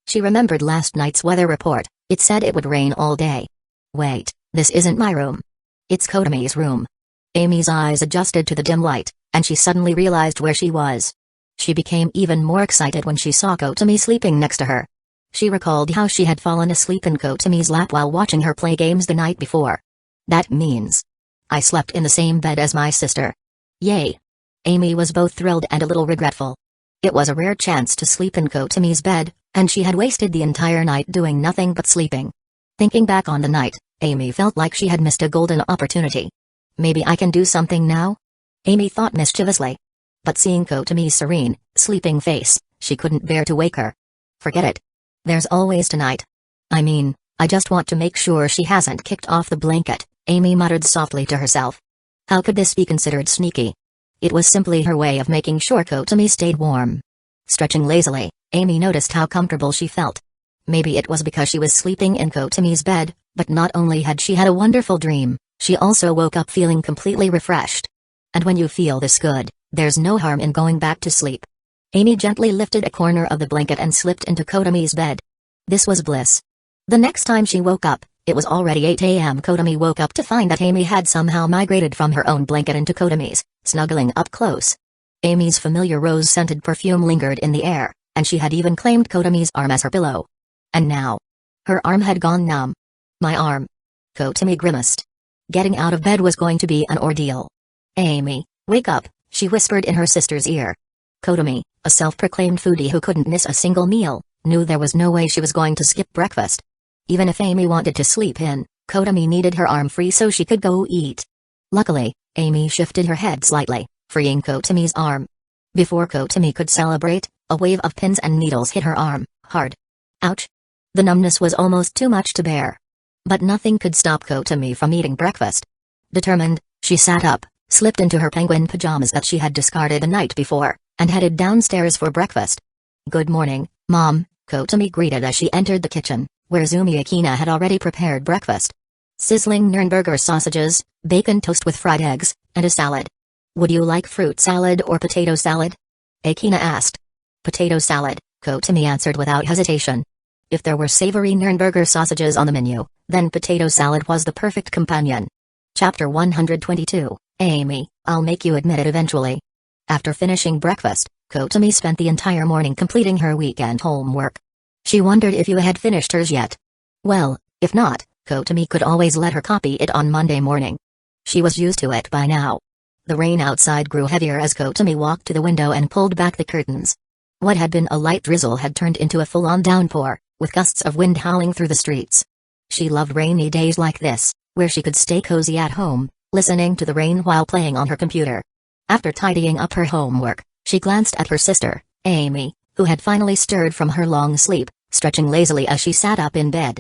She remembered last night's weather report, it said it would rain all day. Wait, this isn't my room. It's Kotomi's room. Amy's eyes adjusted to the dim light, and she suddenly realized where she was. She became even more excited when she saw Kotomi sleeping next to her. She recalled how she had fallen asleep in Kotomi's lap while watching her play games the night before. That means I slept in the same bed as my sister. Yay! Amy was both thrilled and a little regretful. It was a rare chance to sleep in Kotomi's bed, and she had wasted the entire night doing nothing but sleeping. Thinking back on the night, Amy felt like she had missed a golden opportunity. Maybe I can do something now? Amy thought mischievously. But seeing Kotomi's serene, sleeping face, she couldn't bear to wake her. Forget it. There's always tonight. I just want to make sure she hasn't kicked off the blanket, Amy muttered softly to herself. How could this be considered sneaky? It was simply her way of making sure Kotomi stayed warm. Stretching lazily, Amy noticed how comfortable she felt. Maybe it was because she was sleeping in Kotomi's bed, but not only had she had a wonderful dream, she also woke up feeling completely refreshed. And when you feel this good, there's no harm in going back to sleep. Amy gently lifted a corner of the blanket and slipped into Kotomi's bed. This was bliss. The next time she woke up, it was already 8 a.m. Kotomi woke up to find that Amy had somehow migrated from her own blanket into Kotomi's, snuggling up close. Amy's familiar rose-scented perfume lingered in the air, and she had even claimed Kotomi's arm as her pillow. And now, her arm had gone numb. My arm. Kotomi grimaced. Getting out of bed was going to be an ordeal. Amy, wake up, she whispered in her sister's ear. Kotomi, a self-proclaimed foodie who couldn't miss a single meal, knew there was no way she was going to skip breakfast. Even if Amy wanted to sleep in, Kotomi needed her arm free so she could go eat. Luckily, Amy shifted her head slightly, freeing Kotomi's arm. Before Kotomi could celebrate, a wave of pins and needles hit her arm, hard. Ouch! The numbness was almost too much to bear. But nothing could stop Kotomi from eating breakfast. Determined, she sat up, slipped into her penguin pajamas that she had discarded the night before, and headed downstairs for breakfast. Good morning, Mom, Kotomi greeted as she entered the kitchen, where Zumi Akina had already prepared breakfast. Sizzling Nürnberger sausages, bacon toast with fried eggs, and a salad. Would you like fruit salad or potato salad? Akina asked. Potato salad, Kotomi answered without hesitation. If there were savory Nürnberger sausages on the menu, then potato salad was the perfect companion. Chapter 122, Amy, I'll make you admit it eventually. After finishing breakfast, Kotomi spent the entire morning completing her weekend homework. She wondered if you had finished hers yet. Well, if not, Kotomi could always let her copy it on Monday morning. She was used to it by now. The rain outside grew heavier as Kotomi walked to the window and pulled back the curtains. What had been a light drizzle had turned into a full-on downpour, with gusts of wind howling through the streets. She loved rainy days like this, where she could stay cozy at home, listening to the rain while playing on her computer. After tidying up her homework, she glanced at her sister, Amy, who had finally stirred from her long sleep, stretching lazily as she sat up in bed.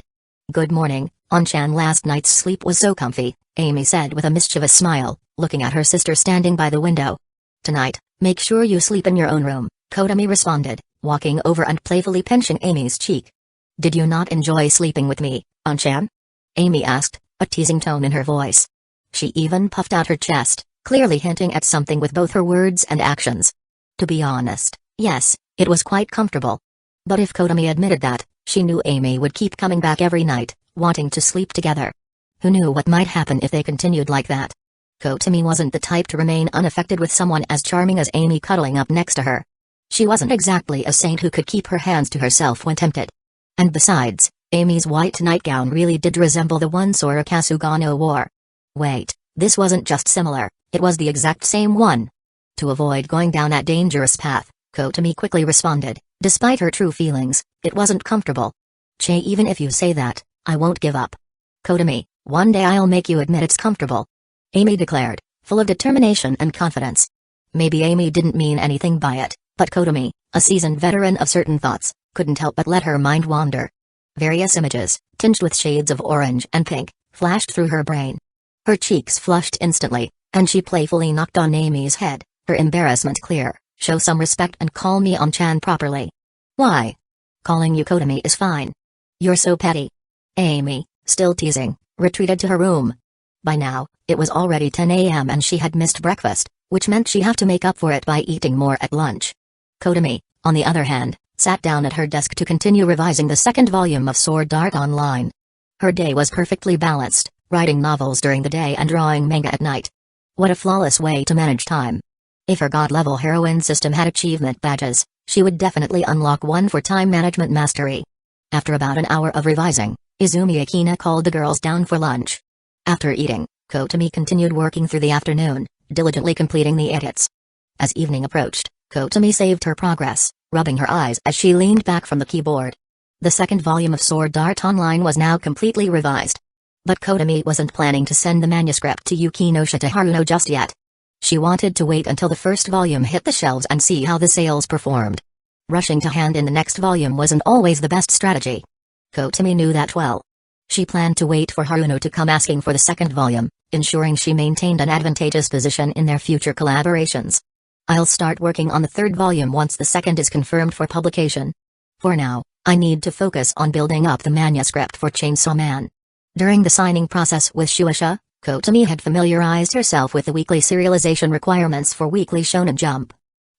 Good morning, On-chan. Last night's sleep was so comfy, Amy said with a mischievous smile, looking at her sister standing by the window. Tonight, make sure you sleep in your own room, Kotomi responded, walking over and playfully pinching Amy's cheek. Did you not enjoy sleeping with me, On-chan? Amy asked, a teasing tone in her voice. She even puffed out her chest, clearly hinting at something with both her words and actions. To be honest, yes, it was quite comfortable. But if Kotomi admitted that, she knew Amy would keep coming back every night, wanting to sleep together. Who knew what might happen if they continued like that? Kotomi wasn't the type to remain unaffected with someone as charming as Amy cuddling up next to her. She wasn't exactly a saint who could keep her hands to herself when tempted. And besides, Amy's white nightgown really did resemble the one Sora Kasugano wore. Wait, this wasn't just similar, it was the exact same one. To avoid going down that dangerous path, Kotomi quickly responded, despite her true feelings, it wasn't comfortable. Che, even if you say that, I won't give up. Kotomi, one day I'll make you admit it's comfortable. Amy declared, full of determination and confidence. Maybe Amy didn't mean anything by it, but Kotomi, a seasoned veteran of certain thoughts, couldn't help but let her mind wander. Various images, tinged with shades of orange and pink, flashed through her brain. Her cheeks flushed instantly, and she playfully knocked on Amy's head, her embarrassment clear. Show some respect and call me On-chan properly. Why? Calling you Kotomi is fine. You're so petty. Amy, still teasing, retreated to her room. By now, it was already 10 a.m. and she had missed breakfast, which meant she had to make up for it by eating more at lunch. Kotomi, on the other hand, sat down at her desk to continue revising the second volume of Sword Art Online. Her day was perfectly balanced, writing novels during the day and drawing manga at night. What a flawless way to manage time. If her god-level heroine system had achievement badges, she would definitely unlock one for time management mastery. After about an hour of revising, Izumi Akina called the girls down for lunch. After eating, Kotomi continued working through the afternoon, diligently completing the edits. As evening approached, Kotomi saved her progress, rubbing her eyes as she leaned back from the keyboard. The second volume of Sword Art Online was now completely revised. But Kotomi wasn't planning to send the manuscript to Yukinosha to Haruno just yet. She wanted to wait until the first volume hit the shelves and see how the sales performed. Rushing to hand in the next volume wasn't always the best strategy. Kotomi knew that well. She planned to wait for Haruno to come asking for the second volume, ensuring she maintained an advantageous position in their future collaborations. I'll start working on the third volume once the second is confirmed for publication. For now, I need to focus on building up the manuscript for Chainsaw Man. During the signing process with Shueisha, Kotomi had familiarized herself with the weekly serialization requirements for Weekly Shonen Jump.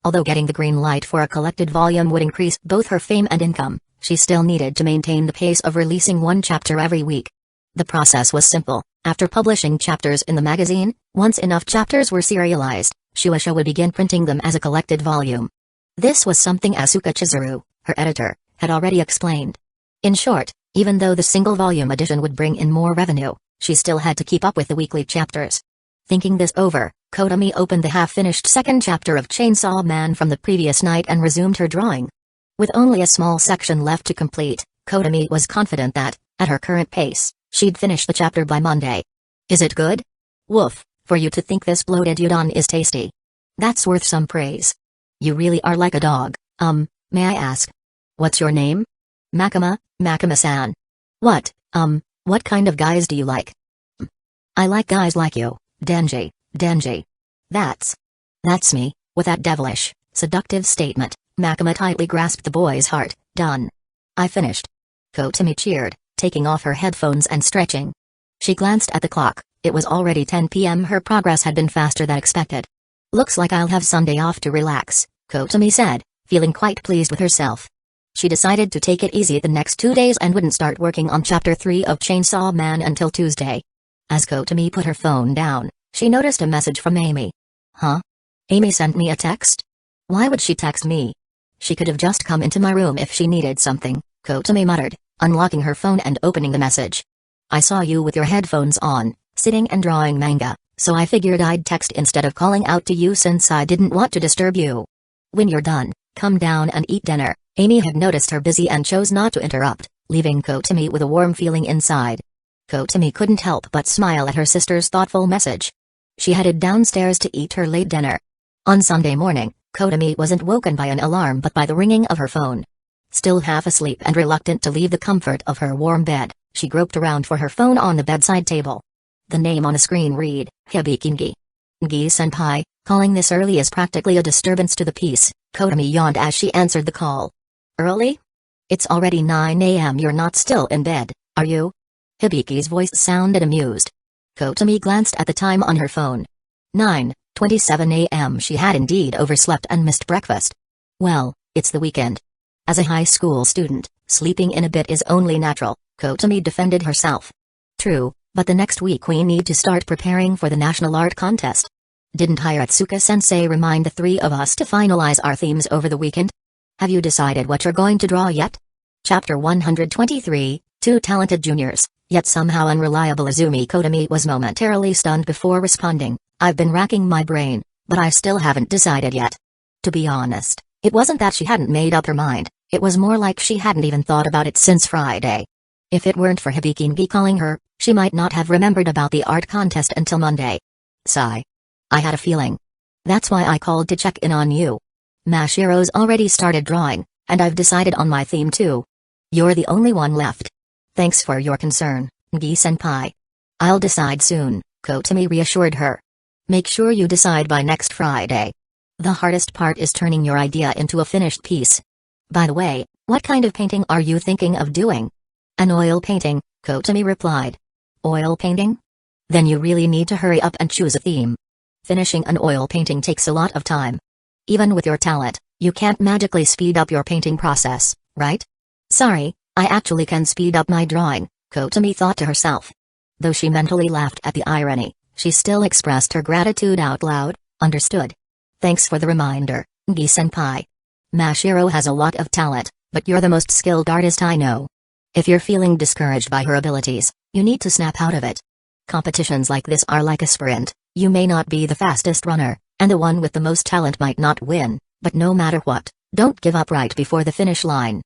Although getting the green light for a collected volume would increase both her fame and income, she still needed to maintain the pace of releasing one chapter every week. The process was simple. After publishing chapters in the magazine, once enough chapters were serialized, Shueisha would begin printing them as a collected volume. This was something Asuka Chizuru, her editor, had already explained. In short, even though the single-volume edition would bring in more revenue, she still had to keep up with the weekly chapters. Thinking this over, Kotomi opened the half-finished second chapter of Chainsaw Man from the previous night and resumed her drawing. With only a small section left to complete, Kotomi was confident that, at her current pace, she'd finish the chapter by Monday. Is it good? Woof, for you to think this bloated udon is tasty. That's worth some praise. You really are like a dog. May I ask? What's your name? Makima-san. What kind of guys do you like? I like guys like you, Denji. That's me. With that devilish, seductive statement, Makima tightly grasped the boy's heart. Done. I finished. Kotomi cheered, taking off her headphones and stretching. She glanced at the clock. It was already 10 p.m. Her progress had been faster than expected. Looks like I'll have Sunday off to relax, Kotomi said, feeling quite pleased with herself. She decided to take it easy the next 2 days and wouldn't start working on Chapter 3 of Chainsaw Man until Tuesday. As Kotomi put her phone down, she noticed a message from Amy. Huh? Amy sent me a text? Why would she text me? She could have just come into my room if she needed something, Kotomi muttered, unlocking her phone and opening the message. I saw you with your headphones on, sitting and drawing manga, so I figured I'd text instead of calling out to you since I didn't want to disturb you. When you're done, come down and eat dinner. Amy had noticed her busy and chose not to interrupt, leaving Kotomi with a warm feeling inside. Kotomi couldn't help but smile at her sister's thoughtful message. She headed downstairs to eat her late dinner. On Sunday morning, Kotomi wasn't woken by an alarm but by the ringing of her phone. Still half asleep and reluctant to leave the comfort of her warm bed, she groped around for her phone on the bedside table. The name on the screen read, Hibikingi. Gi-senpai, calling this early is practically a disturbance to the peace, Kotomi yawned as she answered the call. Early? It's already 9 a.m. You're not still in bed, are you? Hibiki's voice sounded amused. Kotomi glanced at the time on her phone. 9:27 a.m. She had indeed overslept and missed breakfast. Well, it's the weekend. As a high school student, sleeping in a bit is only natural, Kotomi defended herself. True, but the next week we need to start preparing for the National Art Contest. Didn't Hiratsuka-sensei remind the three of us to finalize our themes over the weekend? Have you decided what you're going to draw yet? Chapter 123, Two Talented Juniors, yet somehow unreliable. Izumi Kotomi was momentarily stunned before responding. I've been racking my brain, but I still haven't decided yet. To be honest, it wasn't that she hadn't made up her mind, it was more like she hadn't even thought about it since Friday. If it weren't for Hibikingi calling her, she might not have remembered about the art contest until Monday. Sigh. I had a feeling. That's why I called to check in on you. Mashiro's already started drawing, and I've decided on my theme too. You're the only one left. Thanks for your concern, Gi-senpai. I'll decide soon, Kotomi reassured her. Make sure you decide by next Friday. The hardest part is turning your idea into a finished piece. By the way, what kind of painting are you thinking of doing? An oil painting, Kotomi replied. Oil painting? Then you really need to hurry up and choose a theme. Finishing an oil painting takes a lot of time. Even with your talent, you can't magically speed up your painting process, right? Sorry, I actually can speed up my drawing, Kotomi thought to herself. Though she mentally laughed at the irony, she still expressed her gratitude out loud. Understood. Thanks for the reminder, Gi-senpai. Mashiro has a lot of talent, but you're the most skilled artist I know. If you're feeling discouraged by her abilities, you need to snap out of it. Competitions like this are like a sprint. You may not be the fastest runner, and the one with the most talent might not win, but no matter what, don't give up right before the finish line.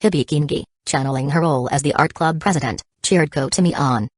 Hibikingi, channeling her role as the art club president, cheered Kotomi on.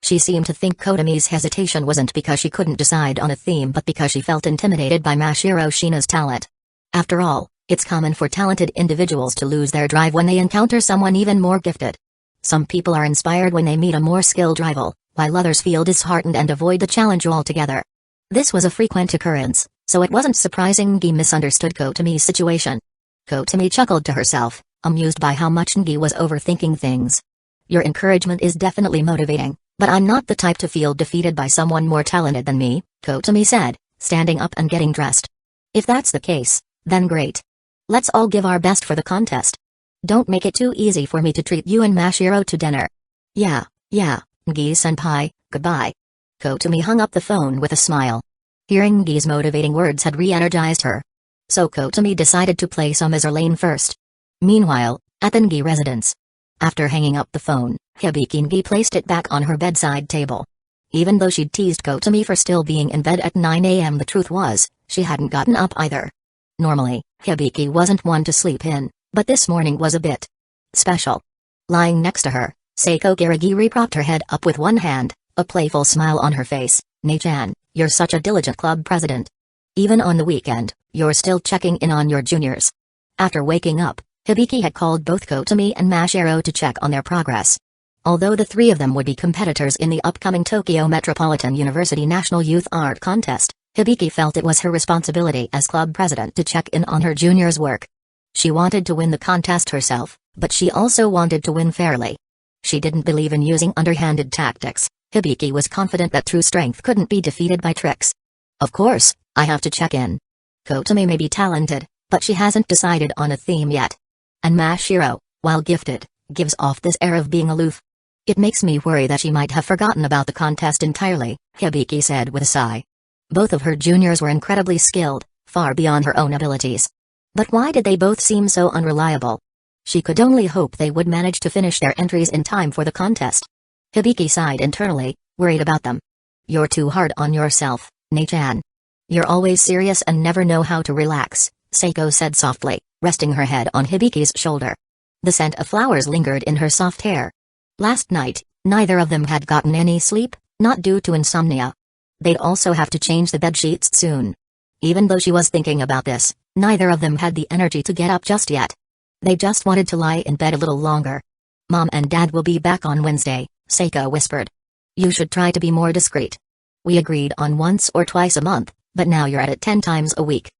She seemed to think Kotomi's hesitation wasn't because she couldn't decide on a theme but because she felt intimidated by Mashiro Shina's talent. After all, it's common for talented individuals to lose their drive when they encounter someone even more gifted. Some people are inspired when they meet a more skilled rival, while others feel disheartened and avoid the challenge altogether. This was a frequent occurrence, so it wasn't surprising Gi misunderstood Kotomi's situation. Kotomi chuckled to herself, amused by how much Gi was overthinking things. Your encouragement is definitely motivating, but I'm not the type to feel defeated by someone more talented than me, Kotomi said, standing up and getting dressed. If that's the case, then great. Let's all give our best for the contest. Don't make it too easy for me to treat you and Mashiro to dinner. Yeah, Gi-senpai, goodbye. Kotomi hung up the phone with a smile. Hearing Gi's motivating words had re-energized her. So Kotomi decided to play some Azur Lane first. Meanwhile, at the Ngi residence. After hanging up the phone, Hibikingi placed it back on her bedside table. Even though she'd teased Kotomi for still being in bed at 9 a.m., the truth was, she hadn't gotten up either. Normally, Hibiki wasn't one to sleep in, but this morning was a bit special. Lying next to her, Seiko Kirigiri propped her head up with one hand, a playful smile on her face. "Ne-chan, you're such a diligent club president. Even on the weekend, you're still checking in on your juniors." After waking up, Hibiki had called both Kotomi and Mashiro to check on their progress. Although the three of them would be competitors in the upcoming Tokyo Metropolitan University National Youth Art Contest, Hibiki felt it was her responsibility as club president to check in on her juniors' work. She wanted to win the contest herself, but she also wanted to win fairly. She didn't believe in using underhanded tactics. Hibiki was confident that true strength couldn't be defeated by tricks. Of course, I have to check in. Kotomi may be talented, but she hasn't decided on a theme yet. And Mashiro, while gifted, gives off this air of being aloof. It makes me worry that she might have forgotten about the contest entirely, Hibiki said with a sigh. Both of her juniors were incredibly skilled, far beyond her own abilities. But why did they both seem so unreliable? She could only hope they would manage to finish their entries in time for the contest. Hibiki sighed internally, worried about them. "You're too hard on yourself, Ne-chan. You're always serious and never know how to relax," Seiko said softly, resting her head on Hibiki's shoulder. The scent of flowers lingered in her soft hair. Last night, neither of them had gotten any sleep, not due to insomnia. They'd also have to change the bedsheets soon. Even though she was thinking about this, neither of them had the energy to get up just yet. They just wanted to lie in bed a little longer. "Mom and Dad will be back on Wednesday," Seiko whispered. "You should try to be more discreet. We agreed on once or twice a month, but now you're at it 10 times a week."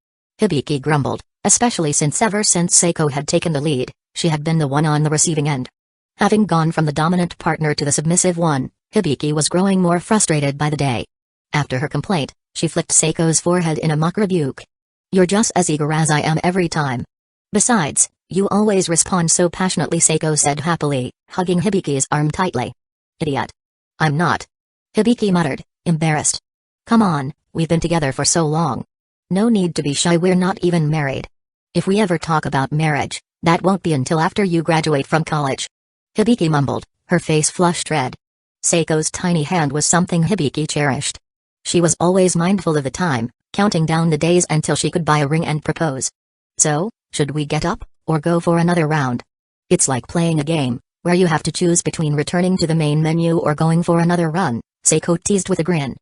Hibiki grumbled, especially since ever since Seiko had taken the lead, she had been the one on the receiving end. Having gone from the dominant partner to the submissive one, Hibiki was growing more frustrated by the day. After her complaint, she flicked Seiko's forehead in a mock rebuke. "You're just as eager as I am every time. Besides, you always respond so passionately," Seiko said happily, hugging Hibiki's arm tightly. "Idiot. I'm not." Hibiki muttered, embarrassed. "Come on, we've been together for so long. No need to be shy, we're not even married. If we ever talk about marriage, that won't be until after you graduate from college." Hibiki mumbled, her face flushed red. Seiko's tiny hand was something Hibiki cherished. She was always mindful of the time, counting down the days until she could buy a ring and propose. "So, should we get up, or go for another round? It's like playing a game, where you have to choose between returning to the main menu or going for another run," Seiko teased with a grin.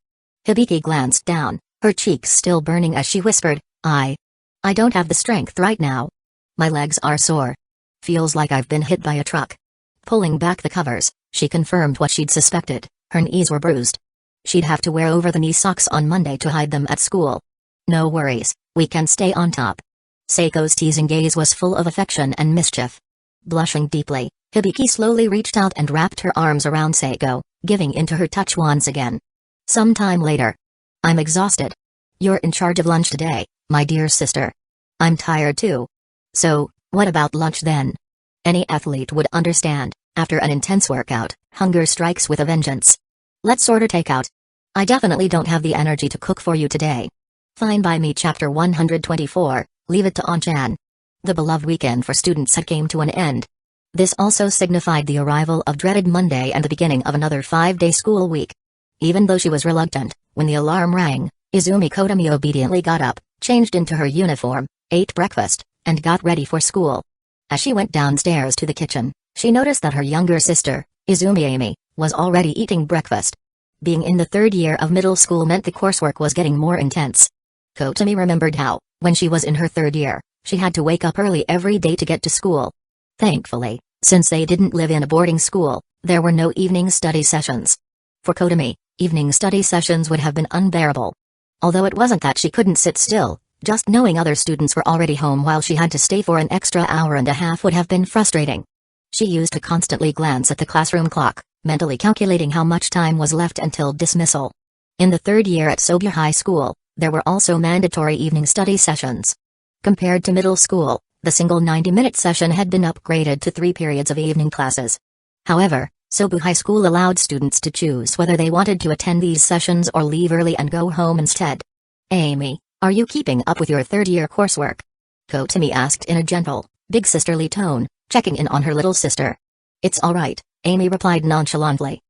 Hibiki glanced down, her cheeks still burning as she whispered, I don't have the strength right now. My legs are sore. Feels like I've been hit by a truck." Pulling back the covers, she confirmed what she'd suspected, her knees were bruised. She'd have to wear over-the-knee socks on Monday to hide them at school. "No worries, we can stay on top." Seiko's teasing gaze was full of affection and mischief. Blushing deeply, Hibiki slowly reached out and wrapped her arms around Seiko, giving into her touch once again. Sometime later. "I'm exhausted. You're in charge of lunch today, my dear sister." "I'm tired too." "So, what about lunch then?" Any athlete would understand, after an intense workout, hunger strikes with a vengeance. "Let's order takeout. I definitely don't have the energy to cook for you today." Fine by me. Chapter 124, Leave It to On-chan. The beloved weekend for students had came to an end. This also signified the arrival of dreaded Monday and the beginning of another 5-day school week. Even though she was reluctant, when the alarm rang, Izumi Kotomi obediently got up, changed into her uniform, ate breakfast, and got ready for school. As she went downstairs to the kitchen, she noticed that her younger sister, Izumi Amy, was already eating breakfast. Being in the 3rd year of middle school meant the coursework was getting more intense. Kotomi remembered how, when she was in her 3rd year, she had to wake up early every day to get to school. Thankfully, since they didn't live in a boarding school, there were no evening study sessions. For Kotomi, evening study sessions would have been unbearable. Although it wasn't that she couldn't sit still, just knowing other students were already home while she had to stay for an extra hour and a half would have been frustrating. She used to constantly glance at the classroom clock, mentally calculating how much time was left until dismissal. In the 3rd year at Sobya High School, there were also mandatory evening study sessions. Compared to middle school, the single 90-minute session had been upgraded to 3 periods of evening classes. However, Sobya High School allowed students to choose whether they wanted to attend these sessions or leave early and go home instead. Amy, are you keeping up with your 3rd-year coursework? Kotomi asked in a gentle, big sisterly tone, checking in on her little sister. It's alright, Amy replied nonchalantly.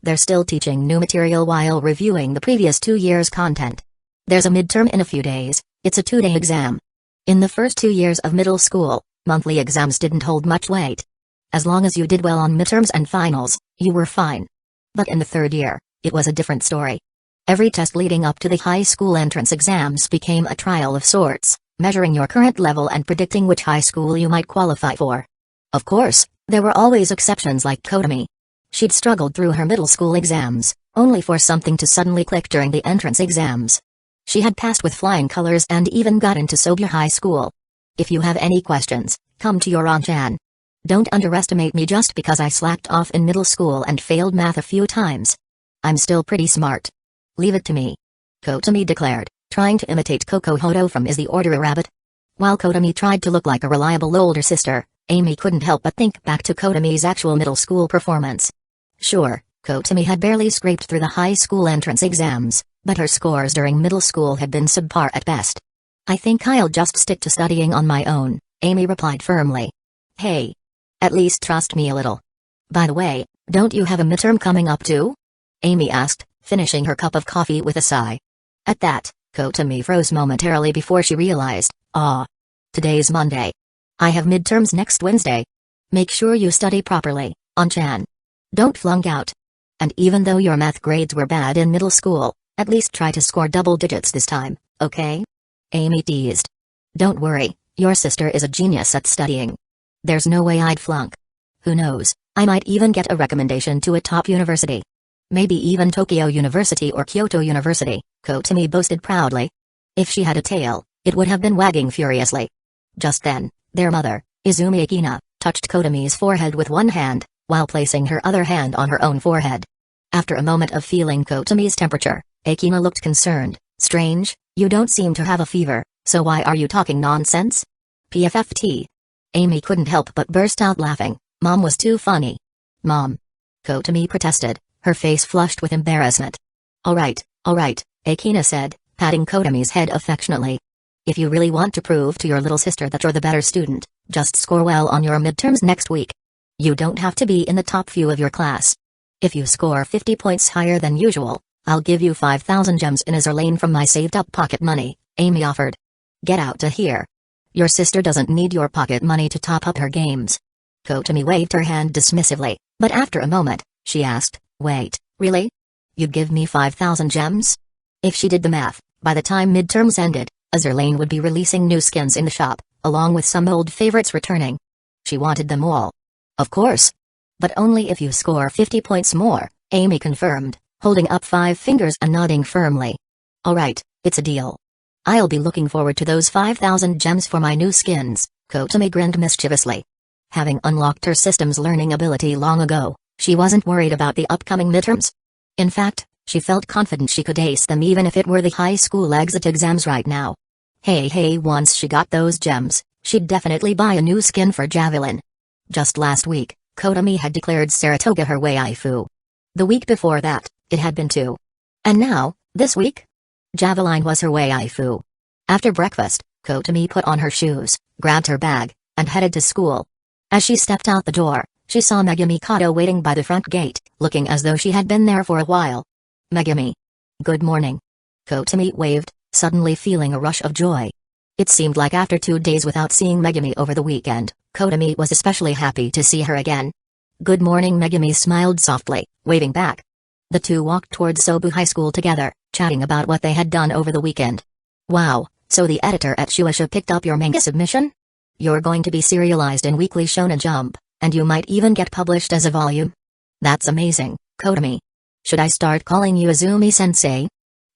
They're still teaching new material while reviewing the previous 2 years' content. There's a midterm in a few days, it's a 2-day exam. In the first 2 years of middle school, monthly exams didn't hold much weight. As long as you did well on midterms and finals, you were fine. But in the 3rd year, it was a different story. Every test leading up to the high school entrance exams became a trial of sorts, measuring your current level and predicting which high school you might qualify for. Of course, there were always exceptions like Kotomi. She'd struggled through her middle school exams, only for something to suddenly click during the entrance exams. She had passed with flying colors and even got into Sobya High School. If you have any questions, come to your On-chan. Don't underestimate me just because I slacked off in middle school and failed math a few times. I'm still pretty smart. Leave it to me. Kotomi declared, trying to imitate Kokohodo from Is the Order a Rabbit? While Kotomi tried to look like a reliable older sister, Amy couldn't help but think back to Kotomi's actual middle school performance. Sure, Kotomi had barely scraped through the high school entrance exams, but her scores during middle school had been subpar at best. I think I'll just stick to studying on my own, Amy replied firmly. Hey. At least trust me a little. By the way, don't you have a midterm coming up too? Amy asked, finishing her cup of coffee with a sigh. At that, Kotomi froze momentarily before she realized, today's Monday. I have midterms next Wednesday. Make sure you study properly, On-chan. Don't flunk out. And even though your math grades were bad in middle school, at least try to score double digits this time, okay? Amy teased. Don't worry, your sister is a genius at studying. There's no way I'd flunk. Who knows, I might even get a recommendation to a top university. Maybe even Tokyo University or Kyoto University, Kotomi boasted proudly. If she had a tail, it would have been wagging furiously. Just then, their mother, Izumi Akina, touched Kotomi's forehead with one hand, while placing her other hand on her own forehead. After a moment of feeling Kotomi's temperature, Akina looked concerned. Strange, you don't seem to have a fever, so why are you talking nonsense? PFFT. Amy couldn't help but burst out laughing. Mom was too funny. Mom. Kotomi protested, her face flushed with embarrassment. Alright, Akina said, patting Kotomi's head affectionately. If you really want to prove to your little sister that you're the better student, just score well on your midterms next week. You don't have to be in the top few of your class. If you score 50 points higher than usual, I'll give you 5,000 gems in Azur Lane from my saved-up pocket money, Amy offered. Get out to here. Your sister doesn't need your pocket money to top up her games. Kotomi waved her hand dismissively, but after a moment, she asked, wait, really? You'd give me 5,000 gems? If she did the math, by the time midterms ended, Azur Lane would be releasing new skins in the shop, along with some old favorites returning. She wanted them all. Of course. But only if you score 50 points more, Amy confirmed, holding up 5 fingers and nodding firmly. Alright, it's a deal. I'll be looking forward to those 5,000 gems for my new skins, Kotomi grinned mischievously. Having unlocked her system's learning ability long ago, she wasn't worried about the upcoming midterms. In fact, she felt confident she could ace them even if it were the high school exit exams right now. Hey, once she got those gems, she'd definitely buy a new skin for Javelin. Just last week, Kotomi had declared Saratoga her waifu. The week before that, it had been 2. And now, this week? Javeline was her waifu. After breakfast, Kotomi put on her shoes, grabbed her bag, and headed to school. As she stepped out the door, she saw Megumi Kato waiting by the front gate, looking as though she had been there for a while. "Megumi. Good morning." Kotomi waved, suddenly feeling a rush of joy. It seemed like after 2 days without seeing Megumi over the weekend, Kotomi was especially happy to see her again. "Good morning." Megumi smiled softly, waving back. The two walked towards Sobu High School together, chatting about what they had done over the weekend. "Wow, so the editor at Shueisha picked up your manga submission? You're going to be serialized in Weekly Shonen Jump, and you might even get published as a volume? That's amazing, Kotomi. Should I start calling you Izumi-sensei?"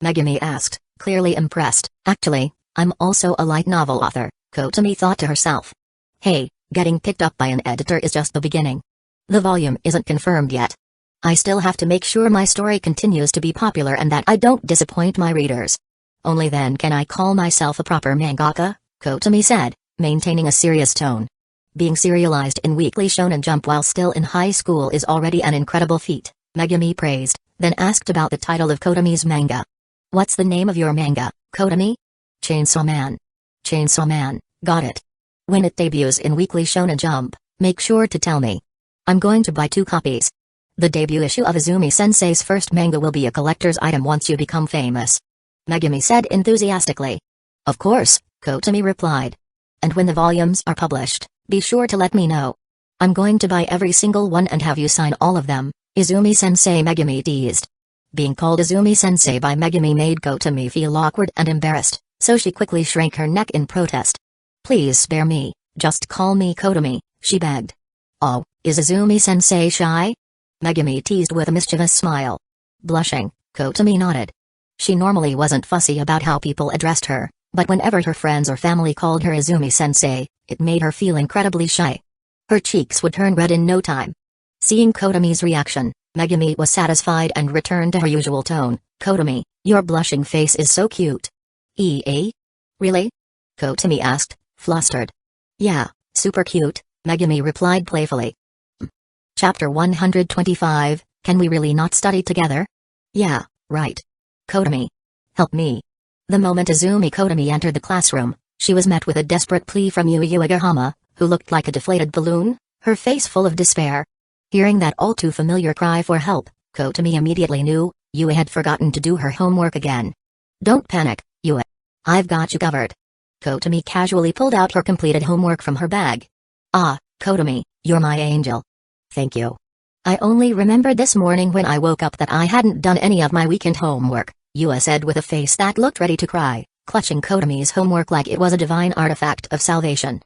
Megumi asked, clearly impressed. "Actually, I'm also a light novel author," Kotomi thought to herself. "Hey, getting picked up by an editor is just the beginning. The volume isn't confirmed yet. I still have to make sure my story continues to be popular and that I don't disappoint my readers. Only then can I call myself a proper mangaka," Kotomi said, maintaining a serious tone. Being serialized in Weekly Shonen Jump while still in high school is already an incredible feat, Megumi praised, then asked about the title of Kotomi's manga. "What's the name of your manga, Kotomi?" "Chainsaw Man." "Chainsaw Man, got it. When it debuts in Weekly Shonen Jump, make sure to tell me. I'm going to buy 2 copies. The debut issue of Izumi-sensei's first manga will be a collector's item once you become famous," Megumi said enthusiastically. "Of course," Kotomi replied. "And when the volumes are published, be sure to let me know. I'm going to buy every single one and have you sign all of them," Izumi-sensei, Megumi teased. Being called Izumi-sensei by Megumi made Kotomi feel awkward and embarrassed, so she quickly shrank her neck in protest. "Please spare me, just call me Kotomi," she begged. "Oh, is Izumi-sensei shy?" Megumi teased with a mischievous smile. Blushing, Kotomi nodded. She normally wasn't fussy about how people addressed her, but whenever her friends or family called her Izumi-sensei, it made her feel incredibly shy. Her cheeks would turn red in no time. Seeing Kotomi's reaction, Megumi was satisfied and returned to her usual tone. "Kotomi, your blushing face is so cute." Really?" Kotomi asked, flustered. "Yeah, super cute," Megumi replied playfully. Chapter 125, Can We Really Not Study Together? "Yeah, right. Kotomi. Help me." The moment Izumi Kotomi entered the classroom, she was met with a desperate plea from Yui Uegahama, who looked like a deflated balloon, her face full of despair. Hearing that all-too-familiar cry for help, Kotomi immediately knew, Yui had forgotten to do her homework again. "Don't panic, Yui. I've got you covered." Kotomi casually pulled out her completed homework from her bag. "Ah, Kotomi, you're my angel. Thank you. I only remembered this morning when I woke up that I hadn't done any of my weekend homework," Yui said with a face that looked ready to cry, clutching Kotomi's homework like it was a divine artifact of salvation.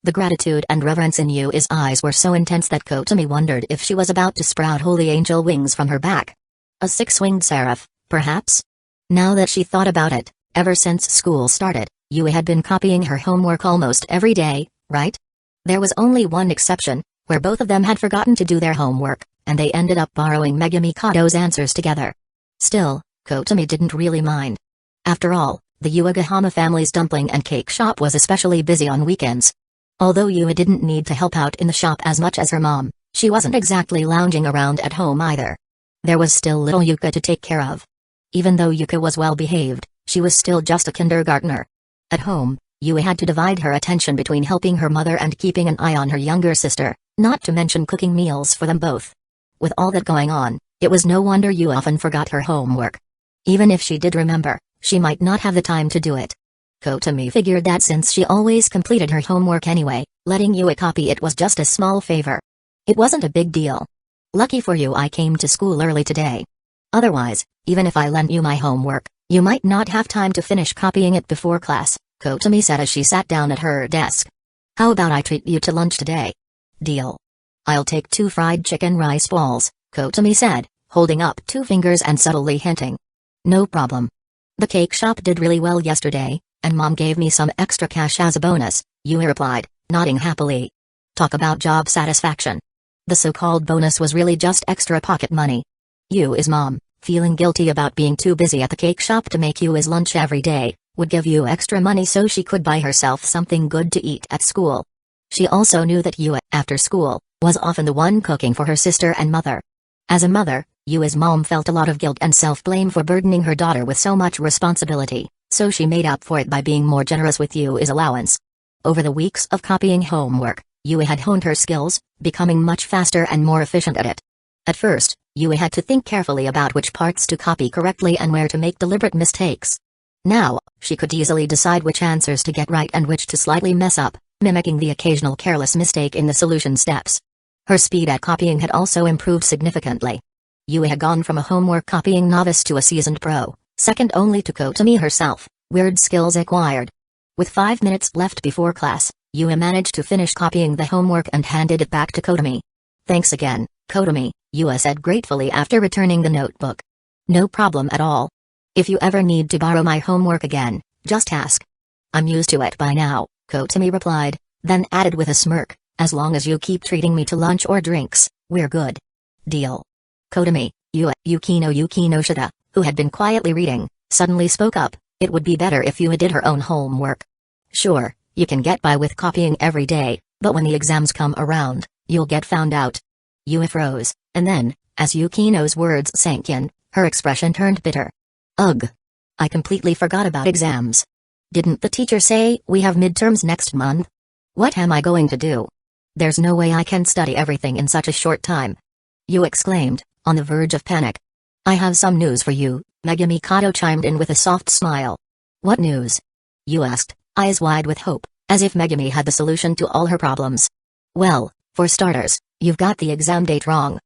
The gratitude and reverence in Yui's eyes were so intense that Kotomi wondered if she was about to sprout holy angel wings from her back. A 6-winged seraph, perhaps? Now that she thought about it, ever since school started, Yui had been copying her homework almost every day, right? There was only one exception, where both of them had forgotten to do their homework, and they ended up borrowing Megumi Kato's answers together. Still, Kotomi didn't really mind. After all, the Uegahama family's dumpling and cake shop was especially busy on weekends. Although Yui didn't need to help out in the shop as much as her mom, she wasn't exactly lounging around at home either. There was still little Yuka to take care of. Even though Yuka was well behaved, she was still just a kindergartner. At home, Yui had to divide her attention between helping her mother and keeping an eye on her younger sister, not to mention cooking meals for them both. With all that going on, it was no wonder Yui often forgot her homework. Even if she did remember, she might not have the time to do it. Kotomi figured that since she always completed her homework anyway, letting Yui copy it was just a small favor. It wasn't a big deal. "Lucky for you I came to school early today. Otherwise, even if I lent you my homework, you might not have time to finish copying it before class," Kotomi said as she sat down at her desk. "How about I treat you to lunch today?" "Deal. I'll take 2 fried chicken rice balls," Kotomi said, holding up 2 fingers and subtly hinting. "No problem. The cake shop did really well yesterday, and Mom gave me some extra cash as a bonus," Yui replied, nodding happily. Talk about job satisfaction. The so-called bonus was really just extra pocket money. Yui's mom, feeling guilty about being too busy at the cake shop to make Yui's lunch every day, would give Yui extra money so she could buy herself something good to eat at school. She also knew that Yui, after school, was often the one cooking for her sister and mother. As a mother, Yui's mom felt a lot of guilt and self-blame for burdening her daughter with so much responsibility, so she made up for it by being more generous with Yui's allowance. Over the weeks of copying homework, Yui had honed her skills, becoming much faster and more efficient at it. At first, Yui had to think carefully about which parts to copy correctly and where to make deliberate mistakes. Now, she could easily decide which answers to get right and which to slightly mess up, mimicking the occasional careless mistake in the solution steps. Her speed at copying had also improved significantly. Yui had gone from a homework copying novice to a seasoned pro, second only to Kotomi herself, weird skills acquired. With 5 minutes left before class, Yui managed to finish copying the homework and handed it back to Kotomi. "Thanks again, Kotomi," Yui said gratefully after returning the notebook. "No problem at all. If you ever need to borrow my homework again, just ask." "I'm used to it by now," Kotomi replied, then added with a smirk, "As long as you keep treating me to lunch or drinks, we're good." "Deal." Kotomi, Yukino Shida, who had been quietly reading, suddenly spoke up, "It would be better if Yui did her own homework. Sure, you can get by with copying every day, but when the exams come around, you'll get found out." Yui froze, and then, as Yukino's words sank in, her expression turned bitter. "Ugh. I completely forgot about exams. Didn't the teacher say we have midterms next month? What am I going to do? There's no way I can study everything in such a short time." Yui exclaimed, on the verge of panic. "I have some news for you," Megumi Kato chimed in with a soft smile. "What news?" Yui asked, eyes wide with hope, as if Megumi had the solution to all her problems. "Well, for starters, you've got the exam date wrong."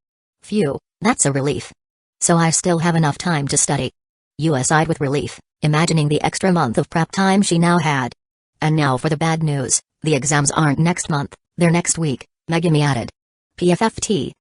"Phew, that's a relief. So I still have enough time to study." Yui sighed with relief, imagining the extra month of prep time she now had. "And now for the bad news, the exams aren't next month, they're next week," Megumi added. PFFT.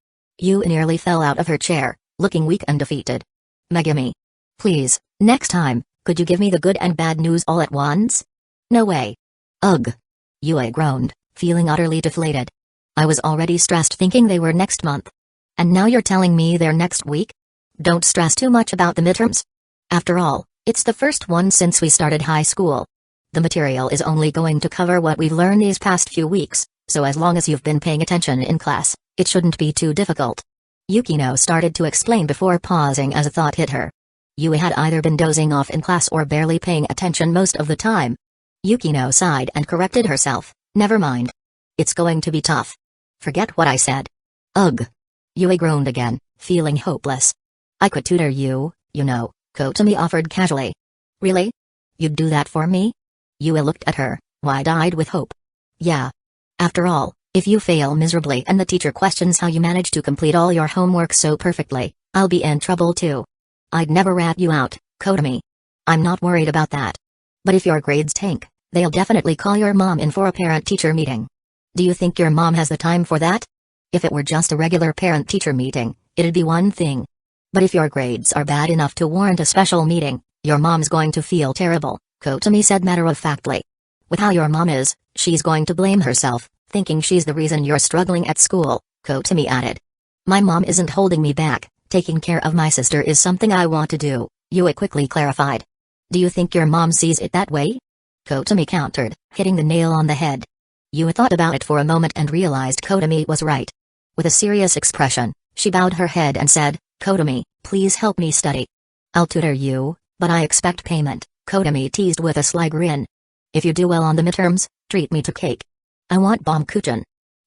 Yui nearly fell out of her chair, looking weak and defeated. "Megumi. Please, next time, could you give me the good and bad news all at once?" "No way." "Ugh." Yui groaned, feeling utterly deflated. "I was already stressed thinking they were next month. And now you're telling me they're next week? Don't stress too much about the midterms. After all, it's the first one since we started high school. The material is only going to cover what we've learned these past few weeks, so as long as you've been paying attention in class, it shouldn't be too difficult." Yukino started to explain before pausing as a thought hit her. Yui had either been dozing off in class or barely paying attention most of the time. Yukino sighed and corrected herself, "Never mind. It's going to be tough. Forget what I said." "Ugh." Yui groaned again, feeling hopeless. "I could tutor you, you know," Kotomi offered casually. "Really? You'd do that for me?" Yui looked at her, wide-eyed with hope. "Yeah. After all, if you fail miserably and the teacher questions how you manage to complete all your homework so perfectly, I'll be in trouble too. I'd never rat you out, Kotomi. I'm not worried about that. But if your grades tank, they'll definitely call your mom in for a parent-teacher meeting. Do you think your mom has the time for that? If it were just a regular parent-teacher meeting, it'd be one thing. But if your grades are bad enough to warrant a special meeting, your mom's going to feel terrible," Kotomi said matter-of-factly. "With how your mom is, she's going to blame herself, thinking she's the reason you're struggling at school," Kotomi added. "My mom isn't holding me back, taking care of my sister is something I want to do," Yui quickly clarified. "Do you think your mom sees it that way?" Kotomi countered, hitting the nail on the head. Yui thought about it for a moment and realized Kotomi was right. With a serious expression, she bowed her head and said, "Kotomi, please help me study." "I'll tutor you, but I expect payment," Kotomi teased with a sly grin. "If you do well on the midterms, treat me to cake. I want Baumkuchen."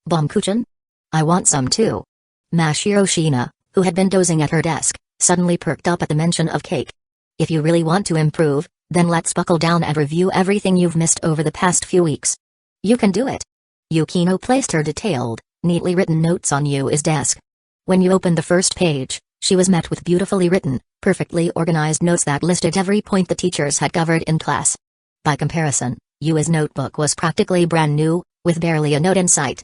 "Baumkuchen? I want some too." Mashiro Shina, who had been dozing at her desk, suddenly perked up at the mention of cake. "If you really want to improve, then let's buckle down and review everything you've missed over the past few weeks. You can do it." Yukino placed her detailed, neatly written notes on Yui's desk. When you opened the first page, she was met with beautifully written, perfectly organized notes that listed every point the teachers had covered in class. By comparison, Yui's notebook was practically brand new, with barely a note in sight.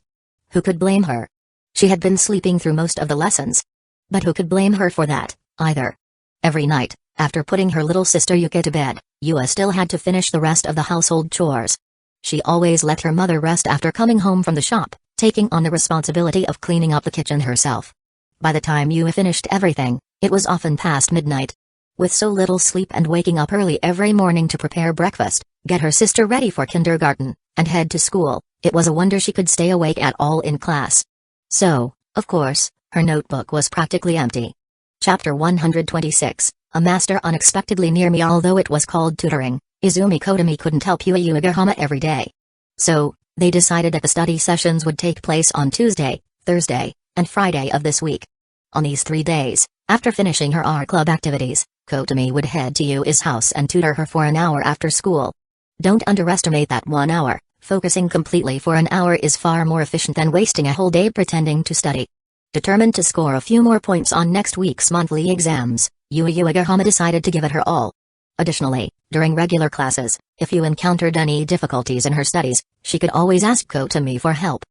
Who could blame her? She had been sleeping through most of the lessons. But who could blame her for that, either? Every night, after putting her little sister Yuki to bed, Yui still had to finish the rest of the household chores. She always let her mother rest after coming home from the shop, taking on the responsibility of cleaning up the kitchen herself. By the time Yui finished everything, it was often past midnight. With so little sleep and waking up early every morning to prepare breakfast, get her sister ready for kindergarten, and head to school, it was a wonder she could stay awake at all in class. So, of course, her notebook was practically empty. Chapter 126, A Master Unexpectedly Near Me. Although it was called tutoring, Izumi Kotomi couldn't help Yui Uegahama every day. So, they decided that the study sessions would take place on Tuesday, Thursday, and Friday of this week. On these 3 days, after finishing her art club activities, Kotomi would head to Yui's house and tutor her for an hour after school. Don't underestimate that 1 hour. Focusing completely for an hour is far more efficient than wasting a whole day pretending to study. Determined to score a few more points on next week's monthly exams, Yui Uegahama decided to give it her all. Additionally, during regular classes, if you encountered any difficulties in her studies, she could always ask Kotomi for help.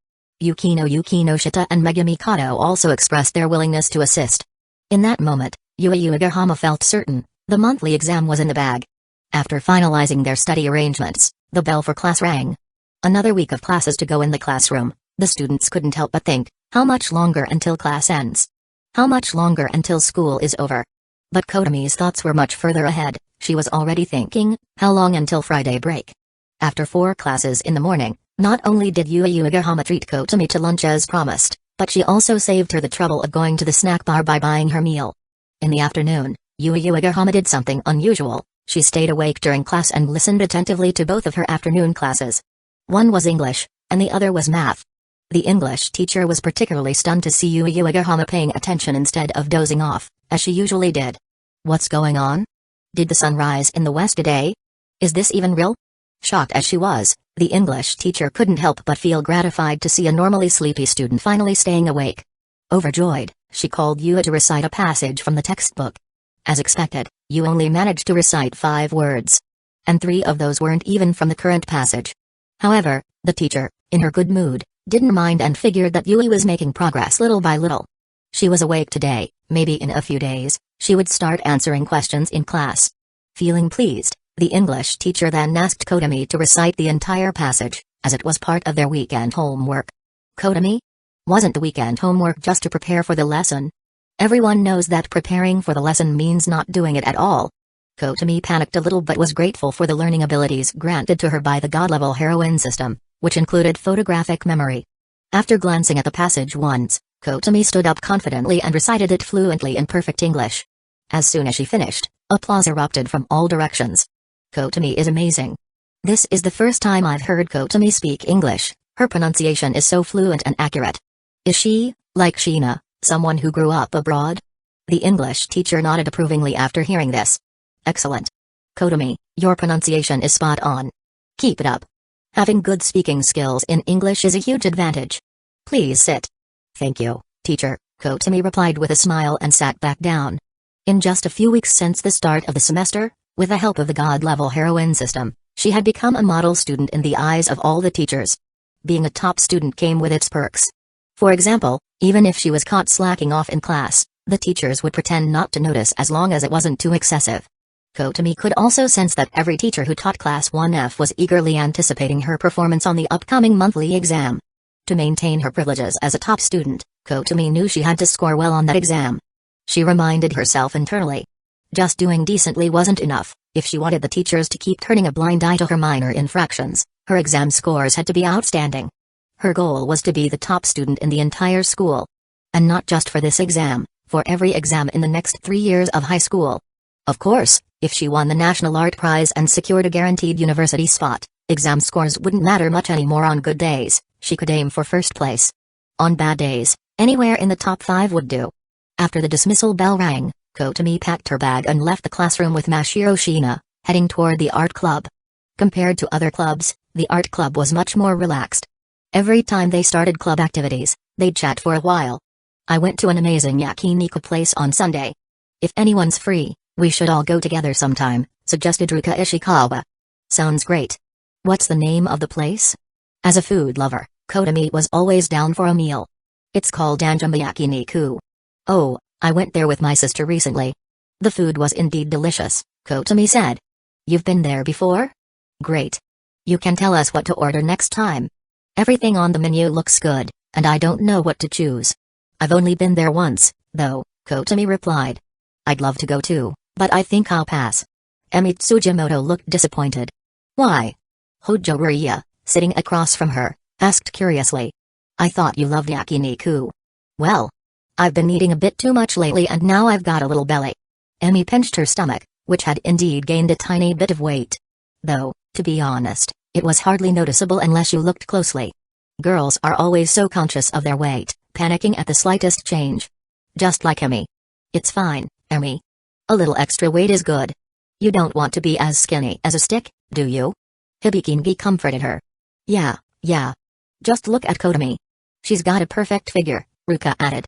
Yukino Shita and Megumi Kato also expressed their willingness to assist. In that moment, Yui Uegahama felt certain the monthly exam was in the bag. After finalizing their study arrangements, the bell for class rang. Another week of classes to go in the classroom. The students couldn't help but think, how much longer until class ends? How much longer until school is over? But Kotomi's thoughts were much further ahead. She was already thinking, how long until Friday break? After 4 classes in the morning, not only did Yui Uegahama treat Kotomi to lunch as promised, but she also saved her the trouble of going to the snack bar by buying her meal. In the afternoon, Yui Uegahama did something unusual. She stayed awake during class and listened attentively to both of her afternoon classes. One was English, and the other was math. The English teacher was particularly stunned to see Yui Uegahama paying attention instead of dozing off, as she usually did. What's going on? Did the sun rise in the west today? Is this even real? Shocked as she was, the English teacher couldn't help but feel gratified to see a normally sleepy student finally staying awake. Overjoyed, she called Yui to recite a passage from the textbook. As expected, Yui only managed to recite 5 words. And 3 of those weren't even from the current passage. However, the teacher, in her good mood, didn't mind and figured that Yui was making progress little by little. She was awake today, maybe in a few days, she would start answering questions in class. Feeling pleased, the English teacher then asked Kotomi to recite the entire passage, as it was part of their weekend homework. Kotomi? Wasn't the weekend homework just to prepare for the lesson? Everyone knows that preparing for the lesson means not doing it at all. Kotomi panicked a little but was grateful for the learning abilities granted to her by the god-level heroine system, which included photographic memory. After glancing at the passage once, Kotomi stood up confidently and recited it fluently in perfect English. As soon as she finished, applause erupted from all directions. Kotomi is amazing. This is the first time I've heard Kotomi speak English. Her pronunciation is so fluent and accurate. Is she, like Sheena, someone who grew up abroad? The English teacher nodded approvingly after hearing this. Excellent. Kotomi, your pronunciation is spot on. Keep it up. Having good speaking skills in English is a huge advantage. Please sit. Thank you, teacher, Kotomi replied with a smile and sat back down. In just a few weeks since the start of the semester, with the help of the god-level heroine system, she had become a model student in the eyes of all the teachers. Being a top student came with its perks. For example, even if she was caught slacking off in class, the teachers would pretend not to notice as long as it wasn't too excessive. Kotomi could also sense that every teacher who taught Class 1F was eagerly anticipating her performance on the upcoming monthly exam. To maintain her privileges as a top student, Kotomi knew she had to score well on that exam. She reminded herself internally. Just doing decently wasn't enough. If she wanted the teachers to keep turning a blind eye to her minor infractions, her exam scores had to be outstanding. Her goal was to be the top student in the entire school. And not just for this exam, for every exam in the next 3 years of high school. Of course, if she won the National Art Prize and secured a guaranteed university spot, exam scores wouldn't matter much anymore. On good days, she could aim for first place. On bad days, anywhere in the top 5 would do. After the dismissal bell rang, Kotomi packed her bag and left the classroom with Mashiro Sheena, heading toward the art club. Compared to other clubs, the art club was much more relaxed. Every time they started club activities, they'd chat for a while. I went to an amazing yakiniku place on Sunday. If anyone's free, we should all go together sometime, suggested Ruka Ishikawa. Sounds great. What's the name of the place? As a food lover, Kotomi was always down for a meal. It's called Danjamba Yakiniku. Oh, I went there with my sister recently. The food was indeed delicious, Kotomi said. You've been there before? Great. You can tell us what to order next time. Everything on the menu looks good, and I don't know what to choose. I've only been there once, though, Kotomi replied. I'd love to go too, but I think I'll pass. Emi Tsujimoto looked disappointed. Why? Hojo Ria, sitting across from her, asked curiously. I thought you loved yakiniku. Well, I've been eating a bit too much lately and now I've got a little belly. Emmy pinched her stomach, which had indeed gained a tiny bit of weight. Though, to be honest, it was hardly noticeable unless you looked closely. Girls are always so conscious of their weight, panicking at the slightest change. Just like Emmy. It's fine, Emmy. A little extra weight is good. You don't want to be as skinny as a stick, do you? Hibikingi comforted her. Yeah. Just look at Kotomi. She's got a perfect figure, Ruka added.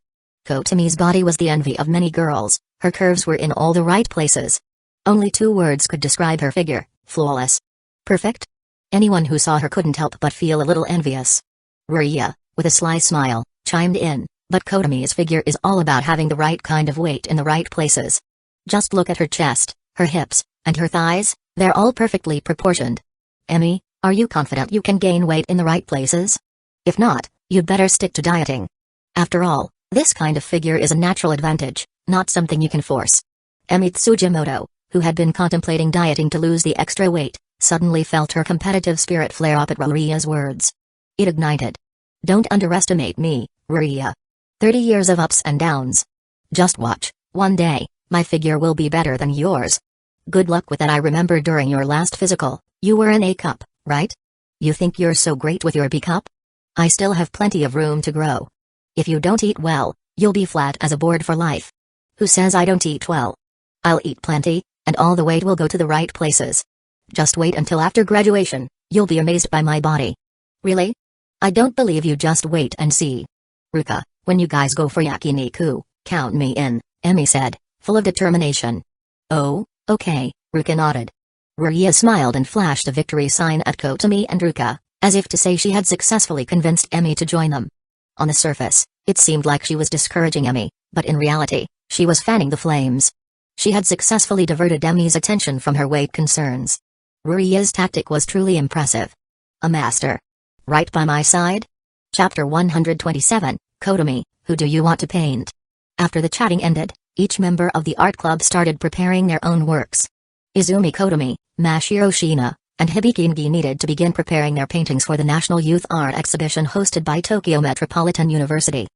Kotomi's body was the envy of many girls, her curves were in all the right places. Only 2 words could describe her figure, flawless. Perfect? Anyone who saw her couldn't help but feel a little envious. Ruria, with a sly smile, chimed in, but Kotomi's figure is all about having the right kind of weight in the right places. Just look at her chest, her hips, and her thighs, they're all perfectly proportioned. Emmy, are you confident you can gain weight in the right places? If not, you'd better stick to dieting. After all, this kind of figure is a natural advantage, not something you can force. Emmy Tsujimoto, who had been contemplating dieting to lose the extra weight, suddenly felt her competitive spirit flare up at Ruria's words. It ignited. Don't underestimate me, Ruria. 30 years of ups and downs. Just watch, one day, my figure will be better than yours. Good luck with that. I remember during your last physical, you were an A cup, right? You think you're so great with your B cup? I still have plenty of room to grow. If you don't eat well, you'll be flat as a board for life. Who says I don't eat well? I'll eat plenty, and all the weight will go to the right places. Just wait until after graduation, you'll be amazed by my body. Really? I don't believe you, just wait and see. Ruka, when you guys go for yakiniku, count me in, Emmy said, full of determination. Oh, okay, Ruka nodded. Ruria smiled and flashed a victory sign at Kotomi and Ruka, as if to say she had successfully convinced Emmy to join them. On the surface, it seemed like she was discouraging Emmy, but in reality, she was fanning the flames. She had successfully diverted Emmy's attention from her weight concerns. Ruria's tactic was truly impressive. A master. Right by my side? Chapter 127, Kotomi, who do you want to paint? After the chatting ended, each member of the art club started preparing their own works. Izumi Kotomi, Mashiro Shina, and Hibikingi needed to begin preparing their paintings for the National Youth Art Exhibition hosted by Tokyo Metropolitan University.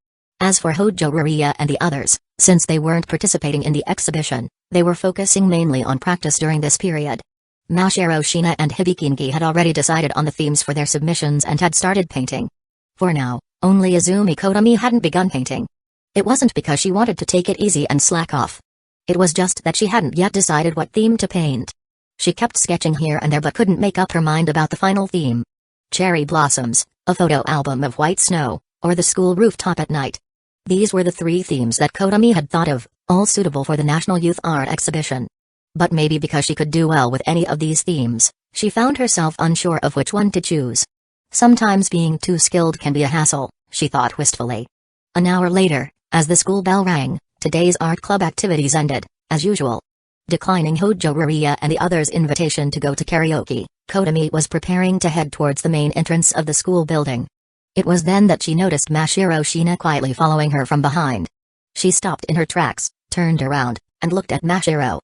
As for Hojo Ruria and the others, since they weren't participating in the exhibition, they were focusing mainly on practice during this period. Mashiro Shina and Hibikingi had already decided on the themes for their submissions and had started painting. For now, only Izumi Kotomi hadn't begun painting. It wasn't because she wanted to take it easy and slack off. It was just that she hadn't yet decided what theme to paint. She kept sketching here and there but couldn't make up her mind about the final theme. Cherry blossoms, a photo album of white snow, or the school rooftop at night. These were the 3 themes that Kotomi had thought of, all suitable for the National Youth Art Exhibition. But maybe because she could do well with any of these themes, she found herself unsure of which one to choose. Sometimes being too skilled can be a hassle, she thought wistfully. An hour later, as the school bell rang, today's art club activities ended, as usual. Declining Hojo Ruria and the others' invitation to go to karaoke, Kotomi was preparing to head towards the main entrance of the school building. It was then that she noticed Mashiro Shina quietly following her from behind. She stopped in her tracks, turned around, and looked at Mashiro.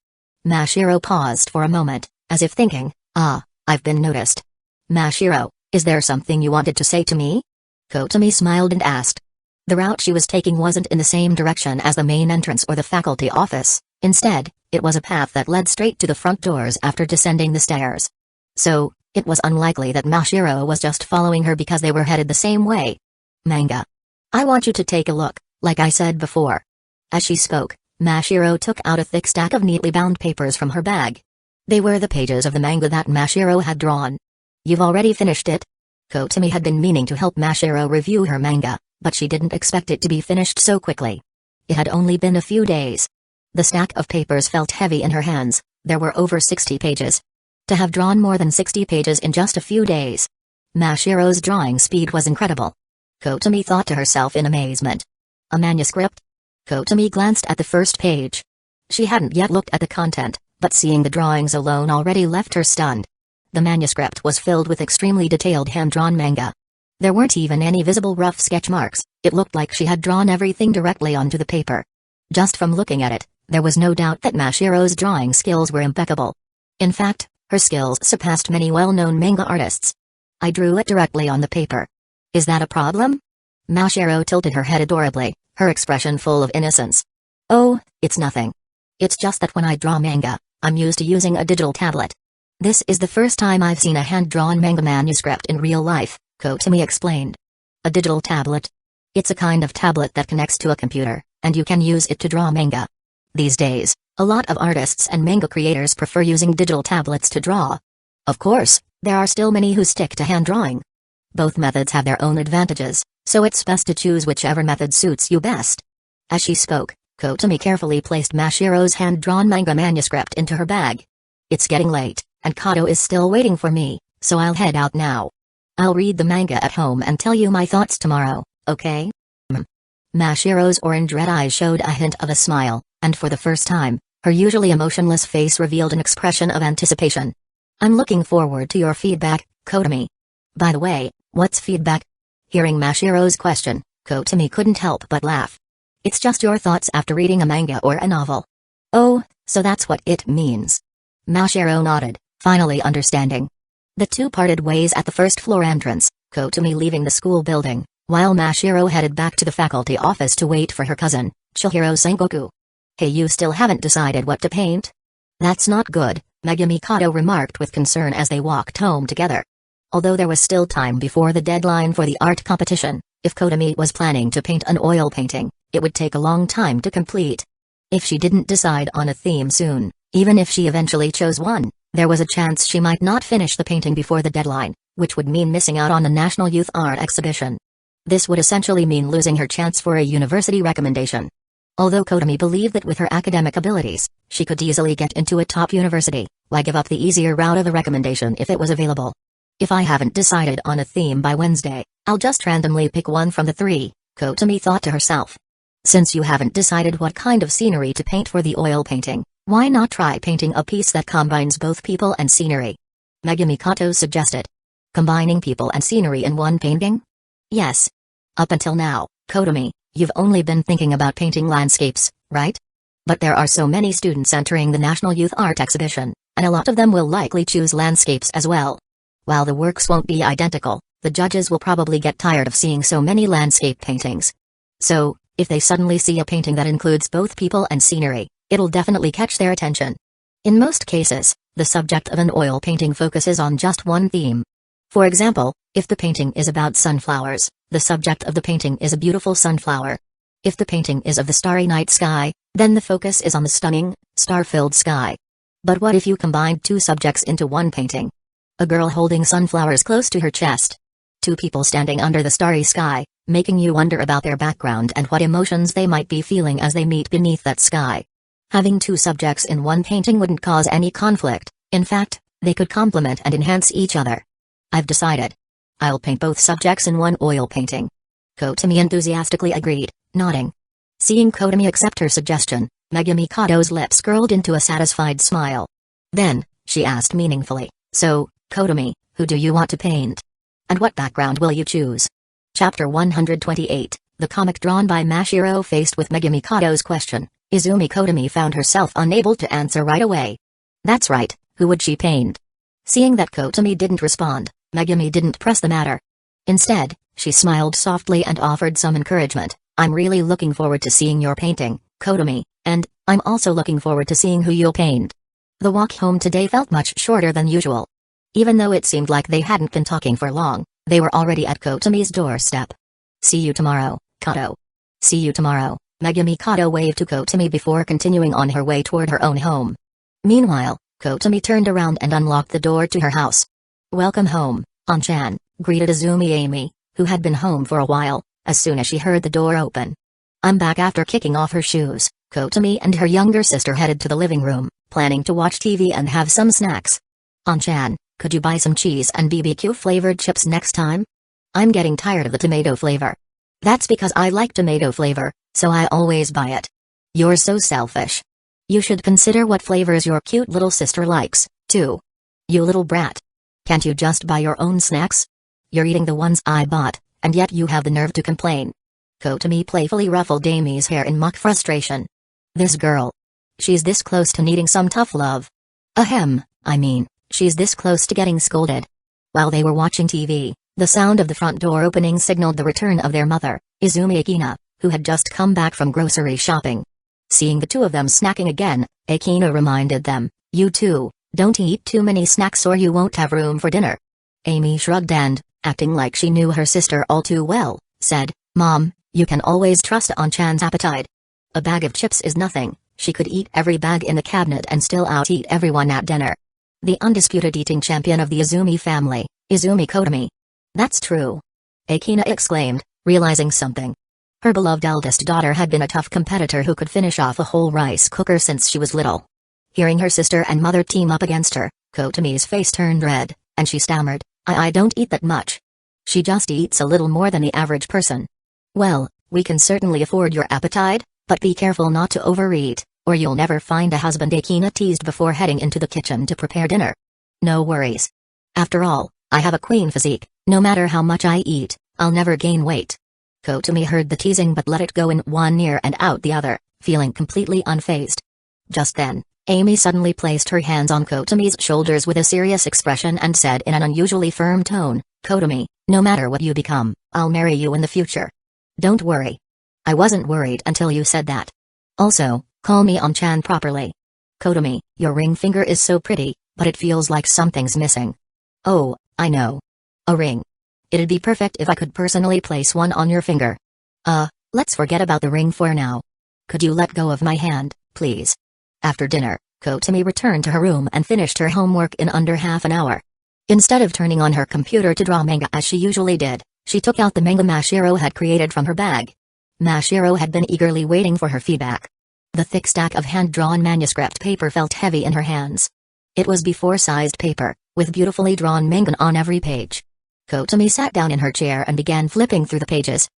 Mashiro paused for a moment, as if thinking, I've been noticed. Mashiro, is there something you wanted to say to me? Kotomi smiled and asked. The route she was taking wasn't in the same direction as the main entrance or the faculty office. Instead, it was a path that led straight to the front doors after descending the stairs. So, it was unlikely that Mashiro was just following her because they were headed the same way. Manga. I want you to take a look, like I said before. As she spoke, Mashiro took out a thick stack of neatly bound papers from her bag. They were the pages of the manga that Mashiro had drawn. You've already finished it? Kotomi had been meaning to help Mashiro review her manga, but she didn't expect it to be finished so quickly. It had only been a few days. The stack of papers felt heavy in her hands. There were over 60 pages. To have drawn more than 60 pages in just a few days. Mashiro's drawing speed was incredible. Kotomi thought to herself in amazement. A manuscript? Kotomi glanced at the first page. She hadn't yet looked at the content, but seeing the drawings alone already left her stunned. The manuscript was filled with extremely detailed hand-drawn manga. There weren't even any visible rough sketch marks. It looked like she had drawn everything directly onto the paper. Just from looking at it, there was no doubt that Mashiro's drawing skills were impeccable. In fact, her skills surpassed many well-known manga artists. I drew it directly on the paper. Is that a problem? Mashiro tilted her head adorably, her expression full of innocence. "Oh, it's nothing. It's just that when I draw manga, I'm used to using a digital tablet. This is the first time I've seen a hand-drawn manga manuscript in real life," Kotomi explained. "A digital tablet? It's a kind of tablet that connects to a computer, and you can use it to draw manga. These days, a lot of artists and manga creators prefer using digital tablets to draw. Of course, there are still many who stick to hand drawing. Both methods have their own advantages, so it's best to choose whichever method suits you best." As she spoke, Kotomi carefully placed Mashiro's hand-drawn manga manuscript into her bag. "It's getting late, and Kato is still waiting for me, so I'll head out now. I'll read the manga at home and tell you my thoughts tomorrow, okay?" Mashiro's orange red eyes showed a hint of a smile, and for the first time, her usually emotionless face revealed an expression of anticipation. "I'm looking forward to your feedback, Kotomi. By the way, what's feedback?" Hearing Mashiro's question, Kotomi couldn't help but laugh. "It's just your thoughts after reading a manga or a novel." "Oh, so that's what it means." Mashiro nodded, finally understanding. The two parted ways at the first-floor entrance, Kotomi leaving the school building, while Mashiro headed back to the faculty office to wait for her cousin, Chihiro Sengoku. "Hey, you still haven't decided what to paint?" "That's not good," Megumi Kato remarked with concern as they walked home together. Although there was still time before the deadline for the art competition, if Kotomi was planning to paint an oil painting, it would take a long time to complete. If she didn't decide on a theme soon, even if she eventually chose one, there was a chance she might not finish the painting before the deadline, which would mean missing out on the National Youth Art Exhibition. This would essentially mean losing her chance for a university recommendation. Although Kotomi believed that with her academic abilities, she could easily get into a top university, why give up the easier route of a recommendation if it was available? "If I haven't decided on a theme by Wednesday, I'll just randomly pick one from the three," Kotomi thought to herself. "Since you haven't decided what kind of scenery to paint for the oil painting, why not try painting a piece that combines both people and scenery?" Megumi Kato suggested. "Combining people and scenery in one painting?" "Yes. Up until now, Kotomi, you've only been thinking about painting landscapes, right? But there are so many students entering the National Youth Art Exhibition, and a lot of them will likely choose landscapes as well. While the works won't be identical, the judges will probably get tired of seeing so many landscape paintings. So, if they suddenly see a painting that includes both people and scenery, it'll definitely catch their attention. In most cases, the subject of an oil painting focuses on just one theme. For example, if the painting is about sunflowers, the subject of the painting is a beautiful sunflower. If the painting is of the starry night sky, then the focus is on the stunning, star-filled sky. But what if you combined two subjects into one painting? A girl holding sunflowers close to her chest. Two people standing under the starry sky, making you wonder about their background and what emotions they might be feeling as they meet beneath that sky. Having two subjects in one painting wouldn't cause any conflict, in fact, they could complement and enhance each other. "I've decided. I'll paint both subjects in one oil painting." Kotomi enthusiastically agreed, nodding. Seeing Kotomi accept her suggestion, Megumi Kato's lips curled into a satisfied smile. Then, she asked meaningfully, "So, Kotomi, who do you want to paint? And what background will you choose?" Chapter 128, the comic drawn by Mashiro. Faced with Megumi Kato's question, Izumi Kotomi found herself unable to answer right away. That's right, who would she paint? Seeing that Kotomi didn't respond, Megumi didn't press the matter. Instead, she smiled softly and offered some encouragement. "I'm really looking forward to seeing your painting, Kotomi, and I'm also looking forward to seeing who you'll paint." The walk home today felt much shorter than usual. Even though it seemed like they hadn't been talking for long, they were already at Kotomi's doorstep. "See you tomorrow, Kato." "See you tomorrow," Megumi Kato waved to Kotomi before continuing on her way toward her own home. Meanwhile, Kotomi turned around and unlocked the door to her house. "Welcome home, An-chan," greeted Izumi Amy, who had been home for a while, as soon as she heard the door open. "I'm back." After kicking off her shoes, Kotomi and her younger sister headed to the living room, planning to watch TV and have some snacks. "An-chan, could you buy some cheese and BBQ-flavored chips next time? I'm getting tired of the tomato flavor." "That's because I like tomato flavor, so I always buy it." "You're so selfish. You should consider what flavors your cute little sister likes, too. You little brat. Can't you just buy your own snacks? You're eating the ones I bought, and yet you have the nerve to complain." Kotomi playfully ruffled Amy's hair in mock frustration. This girl. She's this close to needing some tough love. She's this close to getting scolded. While they were watching TV, the sound of the front door opening signaled the return of their mother, Izumi Akina, who had just come back from grocery shopping. Seeing the two of them snacking again, Akina reminded them, "You two, don't eat too many snacks or you won't have room for dinner." Amy shrugged and, acting like she knew her sister all too well, said, "Mom, you can always trust An-chan's appetite. A bag of chips is nothing, she could eat every bag in the cabinet and still out-eat everyone at dinner." The undisputed eating champion of the Izumi family, Izumi Kotomi. "That's true," Akina exclaimed, realizing something. Her beloved eldest daughter had been a tough competitor who could finish off a whole rice cooker since she was little. Hearing her sister and mother team up against her, Kotomi's face turned red, and she stammered, I don't eat that much. She just eats a little more than the average person." "Well, we can certainly afford your appetite, but be careful not to overeat, or you'll never find a husband," Akina teased before heading into the kitchen to prepare dinner. "No worries. After all, I have a queen physique, no matter how much I eat, I'll never gain weight." Kotomi heard the teasing but let it go in one ear and out the other, feeling completely unfazed. Just then, Amy suddenly placed her hands on Kotomi's shoulders with a serious expression and said in an unusually firm tone, "Kotomi, no matter what you become, I'll marry you in the future. Don't worry." "I wasn't worried until you said that. Also, call me An-chan properly." "Kotomi, your ring finger is so pretty, but it feels like something's missing." "Oh, I know. A ring. It'd be perfect if I could personally place one on your finger." Let's forget about the ring for now. Could you let go of my hand, please?" After dinner, Kotomi returned to her room and finished her homework in under half an hour. Instead of turning on her computer to draw manga as she usually did, she took out the manga Mashiro had created from her bag. Mashiro had been eagerly waiting for her feedback. The thick stack of hand-drawn manuscript paper felt heavy in her hands. It was B4-sized paper, with beautifully drawn manga on every page. Kotomi sat down in her chair and began flipping through the pages.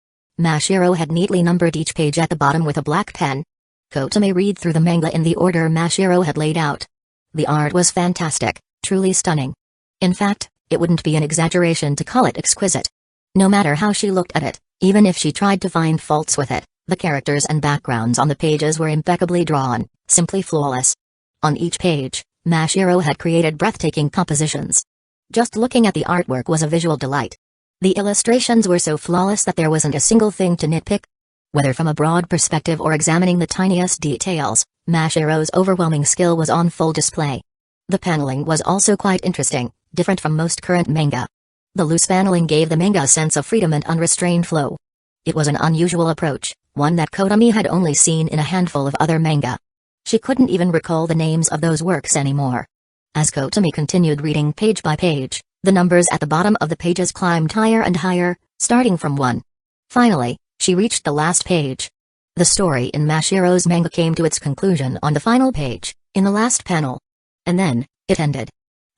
Mashiro had neatly numbered each page at the bottom with a black pen. Kotomi read through the manga in the order Mashiro had laid out. The art was fantastic, truly stunning. In fact, it wouldn't be an exaggeration to call it exquisite. No matter how she looked at it, even if she tried to find faults with it, the characters and backgrounds on the pages were impeccably drawn, simply flawless. On each page, Mashiro had created breathtaking compositions. Just looking at the artwork was a visual delight. The illustrations were so flawless that there wasn't a single thing to nitpick. Whether from a broad perspective or examining the tiniest details, Mashiro's overwhelming skill was on full display. The paneling was also quite interesting, different from most current manga. The loose paneling gave the manga a sense of freedom and unrestrained flow. It was an unusual approach, one that Kotomi had only seen in a handful of other manga. She couldn't even recall the names of those works anymore. As Kotomi continued reading page by page, the numbers at the bottom of the pages climbed higher and higher, starting from 1. Finally, she reached the last page. The story in Mashiro's manga came to its conclusion on the final page, in the last panel. And then, it ended.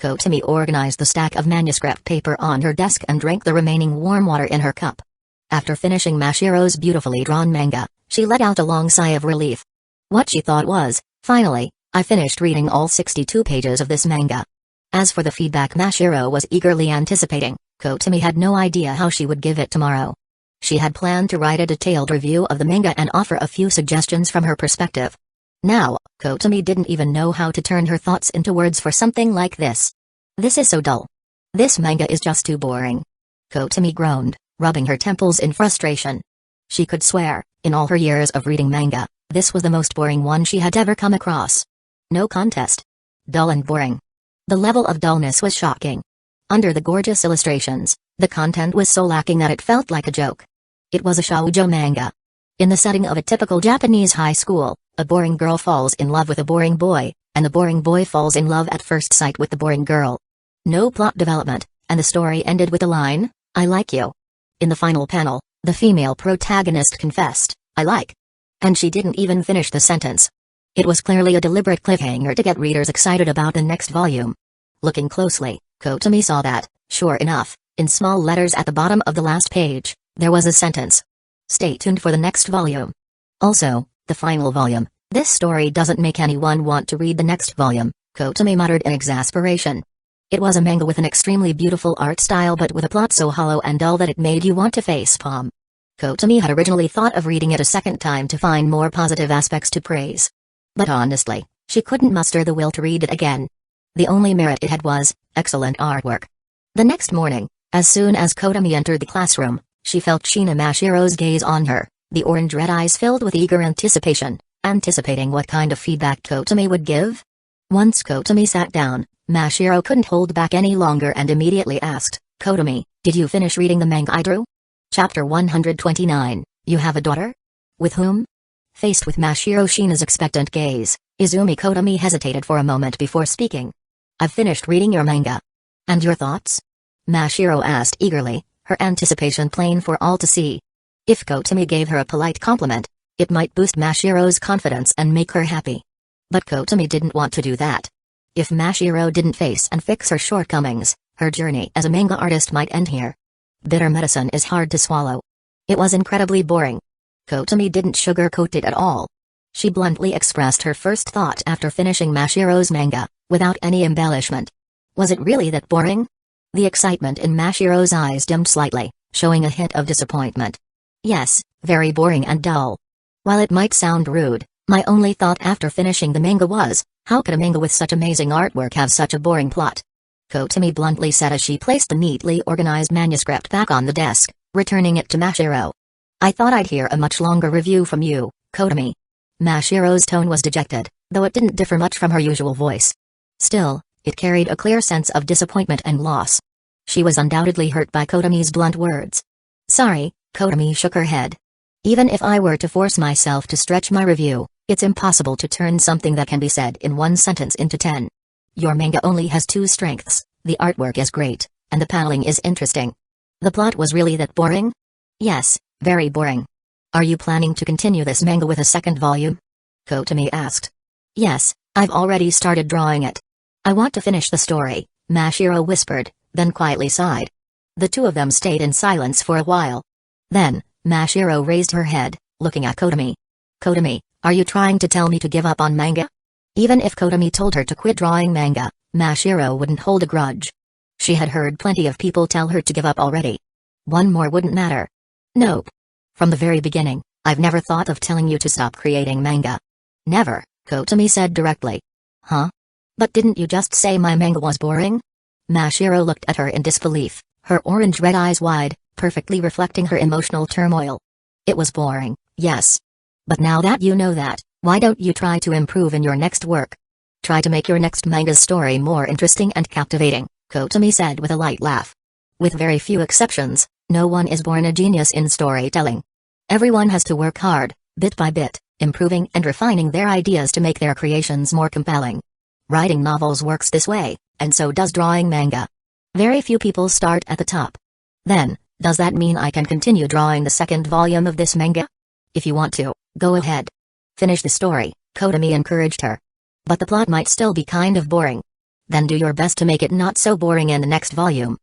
Kotomi organized the stack of manuscript paper on her desk and drank the remaining warm water in her cup. After finishing Mashiro's beautifully drawn manga, she let out a long sigh of relief. What she thought was, finally, I finished reading all 62 pages of this manga. As for the feedback Mashiro was eagerly anticipating, Kotomi had no idea how she would give it tomorrow. She had planned to write a detailed review of the manga and offer a few suggestions from her perspective. Now, Kotomi didn't even know how to turn her thoughts into words for something like this. "This is so dull. This manga is just too boring." Kotomi groaned, rubbing her temples in frustration. She could swear, in all her years of reading manga, this was the most boring one she had ever come across. No contest. Dull and boring. The level of dullness was shocking. Under the gorgeous illustrations, the content was so lacking that it felt like a joke. It was a shoujo manga. In the setting of a typical Japanese high school, a boring girl falls in love with a boring boy, and the boring boy falls in love at first sight with the boring girl. No plot development, and the story ended with the line, "I like you." In the final panel, the female protagonist confessed, "I like." And she didn't even finish the sentence. It was clearly a deliberate cliffhanger to get readers excited about the next volume. Looking closely, Kotomi saw that, sure enough, in small letters at the bottom of the last page, there was a sentence. "Stay tuned for the next volume." Also, the final volume. "This story doesn't make anyone want to read the next volume," Kotomi muttered in exasperation. It was a manga with an extremely beautiful art style but with a plot so hollow and dull that it made you want to facepalm. Kotomi had originally thought of reading it a second time to find more positive aspects to praise. But honestly, she couldn't muster the will to read it again. The only merit it had was, excellent artwork. The next morning, as soon as Kotomi entered the classroom, she felt Shina Mashiro's gaze on her, the orange-red eyes filled with eager anticipation, anticipating what kind of feedback Kotomi would give. Once Kotomi sat down, Mashiro couldn't hold back any longer and immediately asked, "Kotomi, did you finish reading the manga I drew?" Chapter 129, You Have a Daughter? With whom? Faced with Mashiro Shina's expectant gaze, Izumi Kotomi hesitated for a moment before speaking. "I've finished reading your manga. And your thoughts?" Mashiro asked eagerly, her anticipation plain for all to see. If Kotomi gave her a polite compliment, it might boost Mashiro's confidence and make her happy. But Kotomi didn't want to do that. If Mashiro didn't face and fix her shortcomings, her journey as a manga artist might end here. Bitter medicine is hard to swallow. It was incredibly boring. Kotomi didn't sugarcoat it at all. She bluntly expressed her first thought after finishing Mashiro's manga, without any embellishment. Was it really that boring? The excitement in Mashiro's eyes dimmed slightly, showing a hint of disappointment. Yes, very boring and dull. While it might sound rude, my only thought after finishing the manga was, how could a manga with such amazing artwork have such a boring plot? Kotomi bluntly said as she placed the neatly organized manuscript back on the desk, returning it to Mashiro. "I thought I'd hear a much longer review from you, Kotomi." Mashiro's tone was dejected, though it didn't differ much from her usual voice. Still, it carried a clear sense of disappointment and loss. She was undoubtedly hurt by Kotomi's blunt words. "Sorry," Kotomi shook her head. "Even if I were to force myself to stretch my review, it's impossible to turn something that can be said in one sentence into 10. Your manga only has 2 strengths, the artwork is great, and the paneling is interesting. The plot was really that boring?" "Yes, very boring." "Are you planning to continue this manga with a second volume?" Kotomi asked. "Yes, I've already started drawing it. I want to finish the story," Mashiro whispered, then quietly sighed. The two of them stayed in silence for a while. Then, Mashiro raised her head, looking at Kotomi. "Kotomi, are you trying to tell me to give up on manga?" Even if Kotomi told her to quit drawing manga, Mashiro wouldn't hold a grudge. She had heard plenty of people tell her to give up already. One more wouldn't matter. "Nope. From the very beginning, I've never thought of telling you to stop creating manga." "Never," Kotomi said directly. "Huh? But didn't you just say my manga was boring?" Mashiro looked at her in disbelief, her orange-red eyes wide, perfectly reflecting her emotional turmoil. "It was boring, yes. But now that you know that, why don't you try to improve in your next work? Try to make your next manga's story more interesting and captivating," Kotomi said with a light laugh. "With very few exceptions, no one is born a genius in storytelling. Everyone has to work hard, bit by bit, improving and refining their ideas to make their creations more compelling. Writing novels works this way, and so does drawing manga. Very few people start at the top. Then, does that mean I can continue drawing the second volume of this manga? If you want to, go ahead. Finish the story," Kotomi encouraged her. "But the plot might still be kind of boring. Then do your best to make it not so boring in the next volume."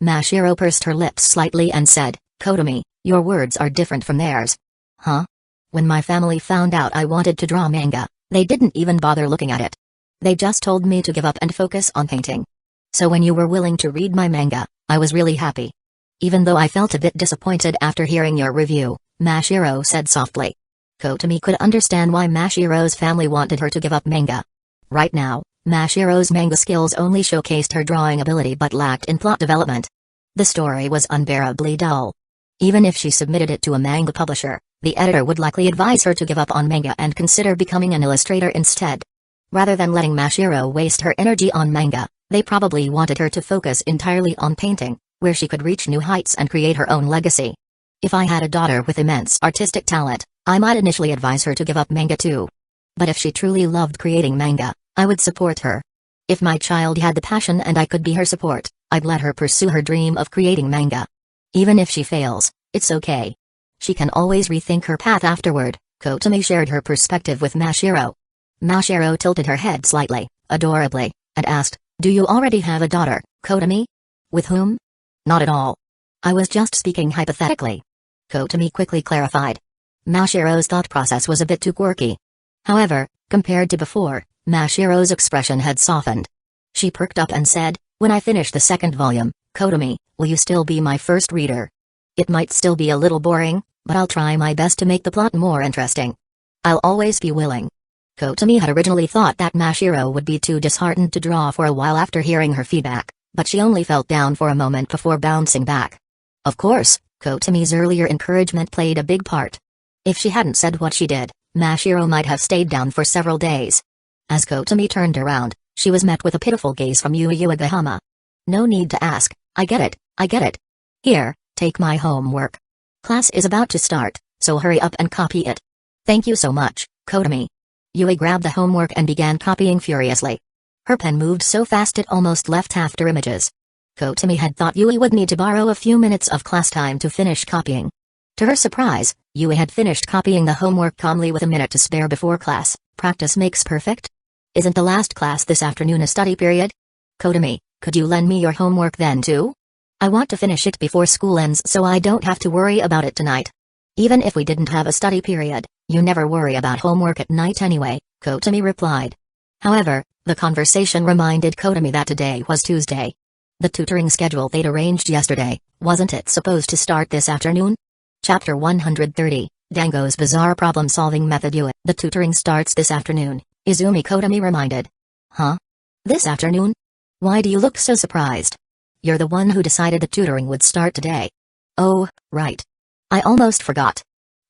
Mashiro pursed her lips slightly and said, "Kotomi, your words are different from theirs." "Huh? When my family found out I wanted to draw manga, they didn't even bother looking at it. They just told me to give up and focus on painting. So when you were willing to read my manga, I was really happy." "Even though I felt a bit disappointed after hearing your review," Mashiro said softly. Kotomi could understand why Mashiro's family wanted her to give up manga. Right now, Mashiro's manga skills only showcased her drawing ability but lacked in plot development. The story was unbearably dull. Even if she submitted it to a manga publisher, the editor would likely advise her to give up on manga and consider becoming an illustrator instead. Rather than letting Mashiro waste her energy on manga, they probably wanted her to focus entirely on painting, where she could reach new heights and create her own legacy. If I had a daughter with immense artistic talent, I might initially advise her to give up manga too. But if she truly loved creating manga, I would support her. If my child had the passion and I could be her support, I'd let her pursue her dream of creating manga. Even if she fails, it's okay. She can always rethink her path afterward." Kotomi shared her perspective with Mashiro. Mashiro tilted her head slightly, adorably, and asked, "Do you already have a daughter, Kotomi?" "With whom?" "Not at all. I was just speaking hypothetically," Kotomi quickly clarified. Mashiro's thought process was a bit too quirky. However, compared to before, Mashiro's expression had softened. She perked up and said, "When I finish the second volume, Kotomi, will you still be my first reader? It might still be a little boring, but I'll try my best to make the plot more interesting. I'll always be willing." Kotomi had originally thought that Mashiro would be too disheartened to draw for a while after hearing her feedback, but she only felt down for a moment before bouncing back. Of course, Kotomi's earlier encouragement played a big part. If she hadn't said what she did, Mashiro might have stayed down for several days. As Kotomi turned around, she was met with a pitiful gaze from Yui Uegahama. No need to ask, I get it. Here, take my homework. Class is about to start, so hurry up and copy it. Thank you so much, Kotomi. Yui grabbed the homework and began copying furiously. Her pen moved so fast it almost left after images. Kotomi had thought Yui would need to borrow a few minutes of class time to finish copying. To her surprise, Yui had finished copying the homework calmly with a minute to spare before class. Practice makes perfect? Isn't the last class this afternoon a study period? Kotomi, could you lend me your homework then too? I want to finish it before school ends so I don't have to worry about it tonight. Even if we didn't have a study period, you never worry about homework at night anyway, Kotomi replied. However, the conversation reminded Kotomi that today was Tuesday. The tutoring schedule they'd arranged yesterday, wasn't it supposed to start this afternoon? Chapter 130, Dango's Bizarre Problem-Solving Method. The tutoring starts this afternoon, Izumi Kotomi reminded. Huh? This afternoon? Why do you look so surprised? You're the one who decided the tutoring would start today. Oh, right. I almost forgot.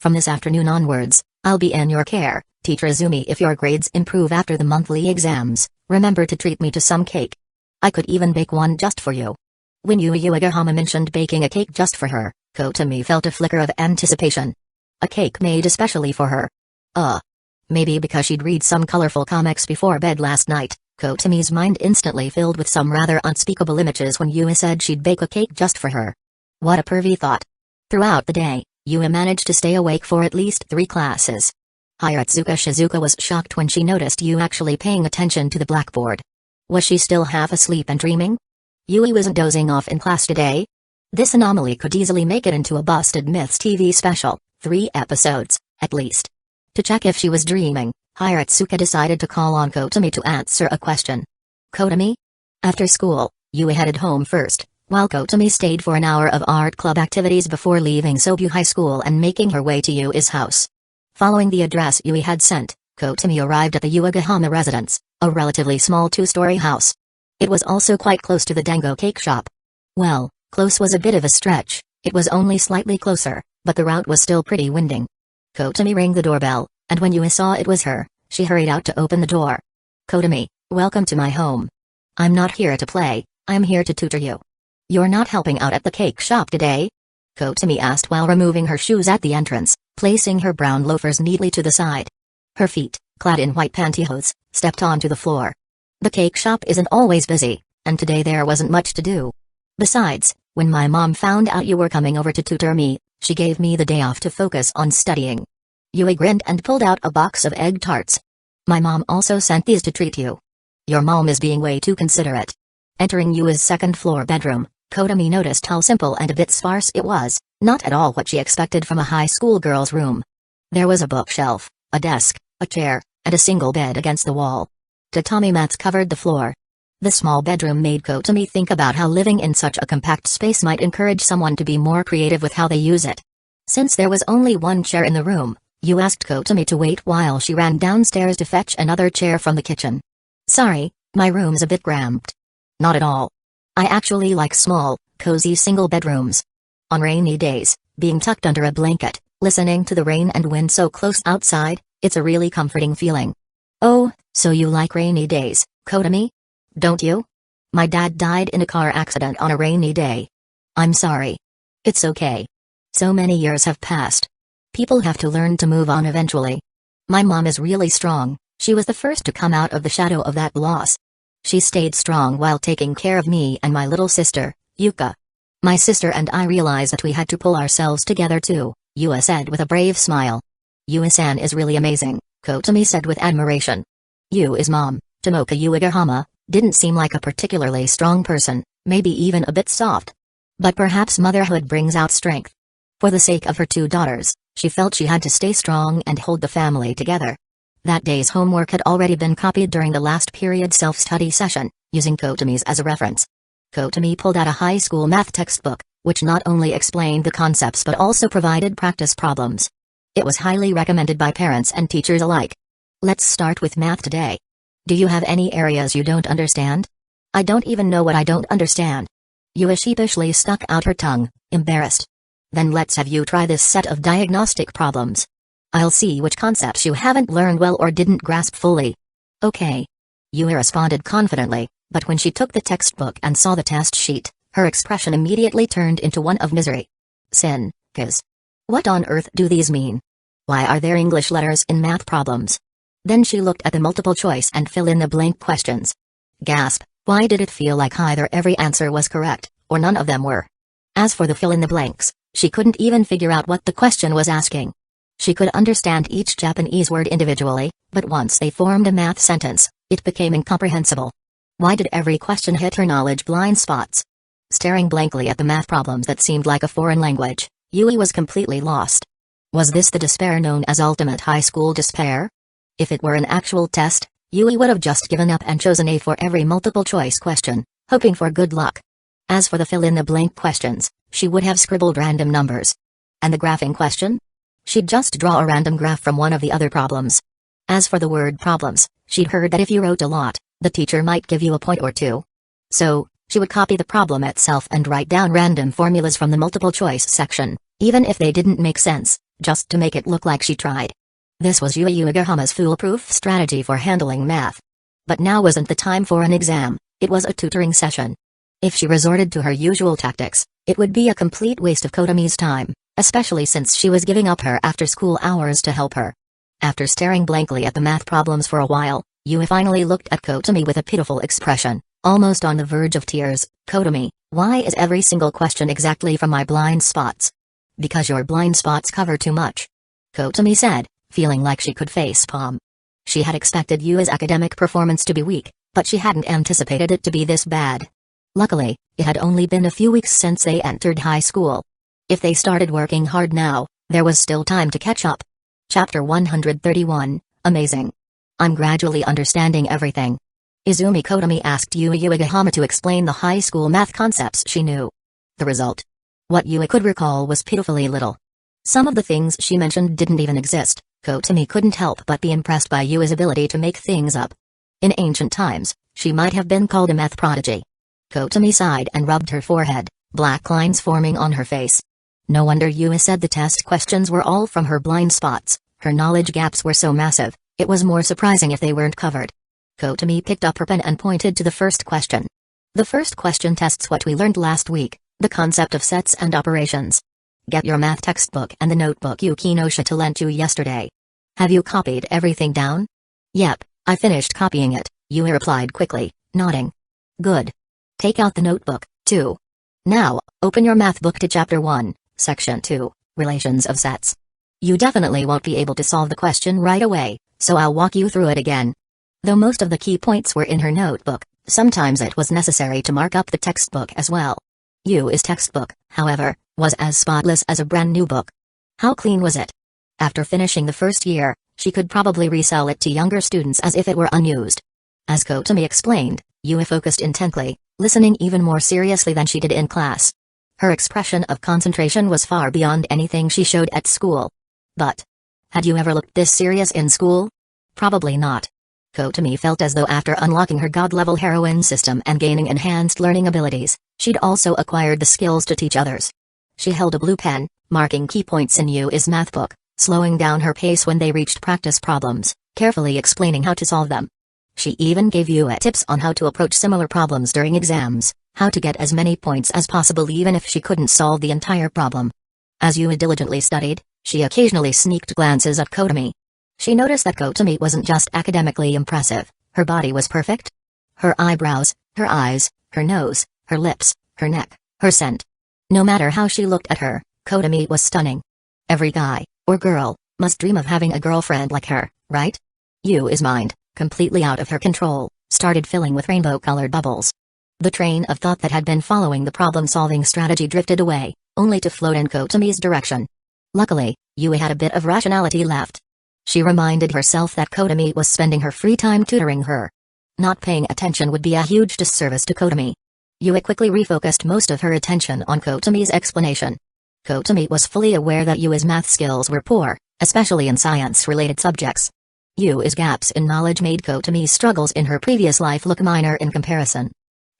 From this afternoon onwards, I'll be in your care, Teacher Izumi. If your grades improve after the monthly exams, remember to treat me to some cake. I could even bake one just for you. When Yui Uegahama mentioned baking a cake just for her, Kotomi felt a flicker of anticipation. A cake made especially for her. Maybe because she'd read some colorful comics before bed last night, Kotomi's mind instantly filled with some rather unspeakable images when Yui said she'd bake a cake just for her. What a pervy thought. Throughout the day, Yui managed to stay awake for at least 3 classes. Hiratsuka Shizuka was shocked when she noticed Yui actually paying attention to the blackboard. Was she still half asleep and dreaming? Yui wasn't dozing off in class today? This anomaly could easily make it into a Busted Myths TV special, 3 episodes, at least. To check if she was dreaming, Hiratsuka decided to call on Kotomi to answer a question. Kotomi? After school, Yui headed home first, while Kotomi stayed for an hour of art club activities before leaving Sobu High School and making her way to Yui's house. Following the address Yui had sent, Kotomi arrived at the Uegahama residence, a relatively small 2-story house. It was also quite close to the Dango cake shop. Well, close was a bit of a stretch, it was only slightly closer, but the route was still pretty winding. Kotomi rang the doorbell, and when Yui saw it was her, she hurried out to open the door. Kotomi, welcome to my home. I'm not here to play, I'm here to tutor you. You're not helping out at the cake shop today? Kotomi asked while removing her shoes at the entrance, placing her brown loafers neatly to the side. Her feet, clad in white pantyhose, stepped onto the floor. The cake shop isn't always busy, and today there wasn't much to do. Besides, when my mom found out you were coming over to tutor me, she gave me the day off to focus on studying. Yui grinned and pulled out a box of egg tarts. My mom also sent these to treat you. Your mom is being way too considerate. Entering Yui's second-floor bedroom, Kotomi noticed how simple and a bit sparse it was, not at all what she expected from a high school girl's room. There was a bookshelf, a desk, a chair, and a single bed against the wall. Tatami mats covered the floor. The small bedroom made Kotomi think about how living in such a compact space might encourage someone to be more creative with how they use it. Since there was only one chair in the room, Yu asked Kotomi to wait while she ran downstairs to fetch another chair from the kitchen. Sorry, my room's a bit cramped. Not at all. I actually like small, cozy single bedrooms. On rainy days, being tucked under a blanket, listening to the rain and wind so close outside, it's a really comforting feeling. Oh, so you like rainy days, Kotomi? Don't you? My dad died in a car accident on a rainy day. I'm sorry. It's okay. So many years have passed. People have to learn to move on eventually. My mom is really strong, she was the first to come out of the shadow of that loss. She stayed strong while taking care of me and my little sister, Yuka. My sister and I realized that we had to pull ourselves together too, Yua said with a brave smile. Yua-san is really amazing, Kotomi said with admiration. Yu's mom, Tomoka Uegahama, didn't seem like a particularly strong person, maybe even a bit soft. But perhaps motherhood brings out strength. For the sake of her 2 daughters, she felt she had to stay strong and hold the family together. That day's homework had already been copied during the last period self-study session, using Kotomi's as a reference. Kotomi pulled out a high school math textbook, which not only explained the concepts but also provided practice problems. It was highly recommended by parents and teachers alike. Let's start with math today. Do you have any areas you don't understand? I don't even know what I don't understand. Yua sheepishly stuck out her tongue, embarrassed. Then let's have you try this set of diagnostic problems. I'll see which concepts you haven't learned well or didn't grasp fully. Okay. Yui responded confidently, but when she took the textbook and saw the test sheet, her expression immediately turned into one of misery. Sin, cuz. What on earth do these mean? Why are there English letters in math problems? Then she looked at the multiple choice and fill-in-the-blank questions. Gasp, why did it feel like either every answer was correct, or none of them were? As for the fill-in-the-blanks, she couldn't even figure out what the question was asking. She could understand each Japanese word individually, but once they formed a math sentence, it became incomprehensible. Why did every question hit her knowledge blind spots? Staring blankly at the math problems that seemed like a foreign language, Yui was completely lost. Was this the despair known as ultimate high school despair? If it were an actual test, Yui would have just given up and chosen A for every multiple-choice question, hoping for good luck. As for the fill-in-the-blank questions, she would have scribbled random numbers. And the graphing question? She'd just draw a random graph from one of the other problems. As for the word problems, she'd heard that if you wrote a lot, the teacher might give you a point or two. So, she would copy the problem itself and write down random formulas from the multiple-choice section, even if they didn't make sense, just to make it look like she tried. This was Yui Uegahama's foolproof strategy for handling math. But now wasn't the time for an exam, it was a tutoring session. If she resorted to her usual tactics, it would be a complete waste of Kotomi's time, especially since she was giving up her after-school hours to help her. After staring blankly at the math problems for a while, Yui finally looked at Kotomi with a pitiful expression, almost on the verge of tears. Kotomi, why is every single question exactly from my blind spots? Because your blind spots cover too much. Kotomi said, feeling like she could face palm. She had expected Yui's academic performance to be weak, but she hadn't anticipated it to be this bad. Luckily, it had only been a few weeks since they entered high school. If they started working hard now, there was still time to catch up. Chapter 131, Amazing. I'm gradually understanding everything. Izumi Kotomi asked Yui Uegahama to explain the high school math concepts she knew. The result? What Yui could recall was pitifully little. Some of the things she mentioned didn't even exist. Kotomi couldn't help but be impressed by Yui's ability to make things up. In ancient times, she might have been called a math prodigy. Kotomi sighed and rubbed her forehead, black lines forming on her face. No wonder Yui said the test questions were all from her blind spots. Her knowledge gaps were so massive, it was more surprising if they weren't covered. Kotomi picked up her pen and pointed to the first question. The first question tests what we learned last week, the concept of sets and operations. Get your math textbook and the notebook Yukinosha lent you yesterday. Have you copied everything down? Yep, I finished copying it, Yui replied quickly, nodding. Good. Take out the notebook, too. Now, open your math book to Chapter 1, Section 2, Relations of Sets. You definitely won't be able to solve the question right away, so I'll walk you through it again. Though most of the key points were in her notebook, sometimes it was necessary to mark up the textbook as well. Yui's textbook, however, was as spotless as a brand new book. How clean was it? After finishing the first year, she could probably resell it to younger students as if it were unused. As Kotomi explained, Yui focused intently, listening even more seriously than she did in class. Her expression of concentration was far beyond anything she showed at school. But, had you ever looked this serious in school? Probably not. Kotomi felt as though after unlocking her god-level heroine system and gaining enhanced learning abilities, she'd also acquired the skills to teach others. She held a blue pen, marking key points in Yui's math book, slowing down her pace when they reached practice problems, carefully explaining how to solve them. She even gave Yui tips on how to approach similar problems during exams, how to get as many points as possible even if she couldn't solve the entire problem. As Yui diligently studied, she occasionally sneaked glances at Kotomi. She noticed that Kotomi wasn't just academically impressive, her body was perfect. Her eyebrows, her eyes, her nose, her lips, her neck, her scent. No matter how she looked at her, Kotomi was stunning. Every guy, or girl, must dream of having a girlfriend like her, right? Yui's mind, completely out of her control, started filling with rainbow-colored bubbles. The train of thought that had been following the problem-solving strategy drifted away, only to float in Kotomi's direction. Luckily, Yui had a bit of rationality left. She reminded herself that Kotomi was spending her free time tutoring her. Not paying attention would be a huge disservice to Kotomi. Yui quickly refocused most of her attention on Kotomi's explanation. Kotomi was fully aware that Yui's math skills were poor, especially in science-related subjects. Yui's gaps in knowledge made Kotomi's struggles in her previous life look minor in comparison.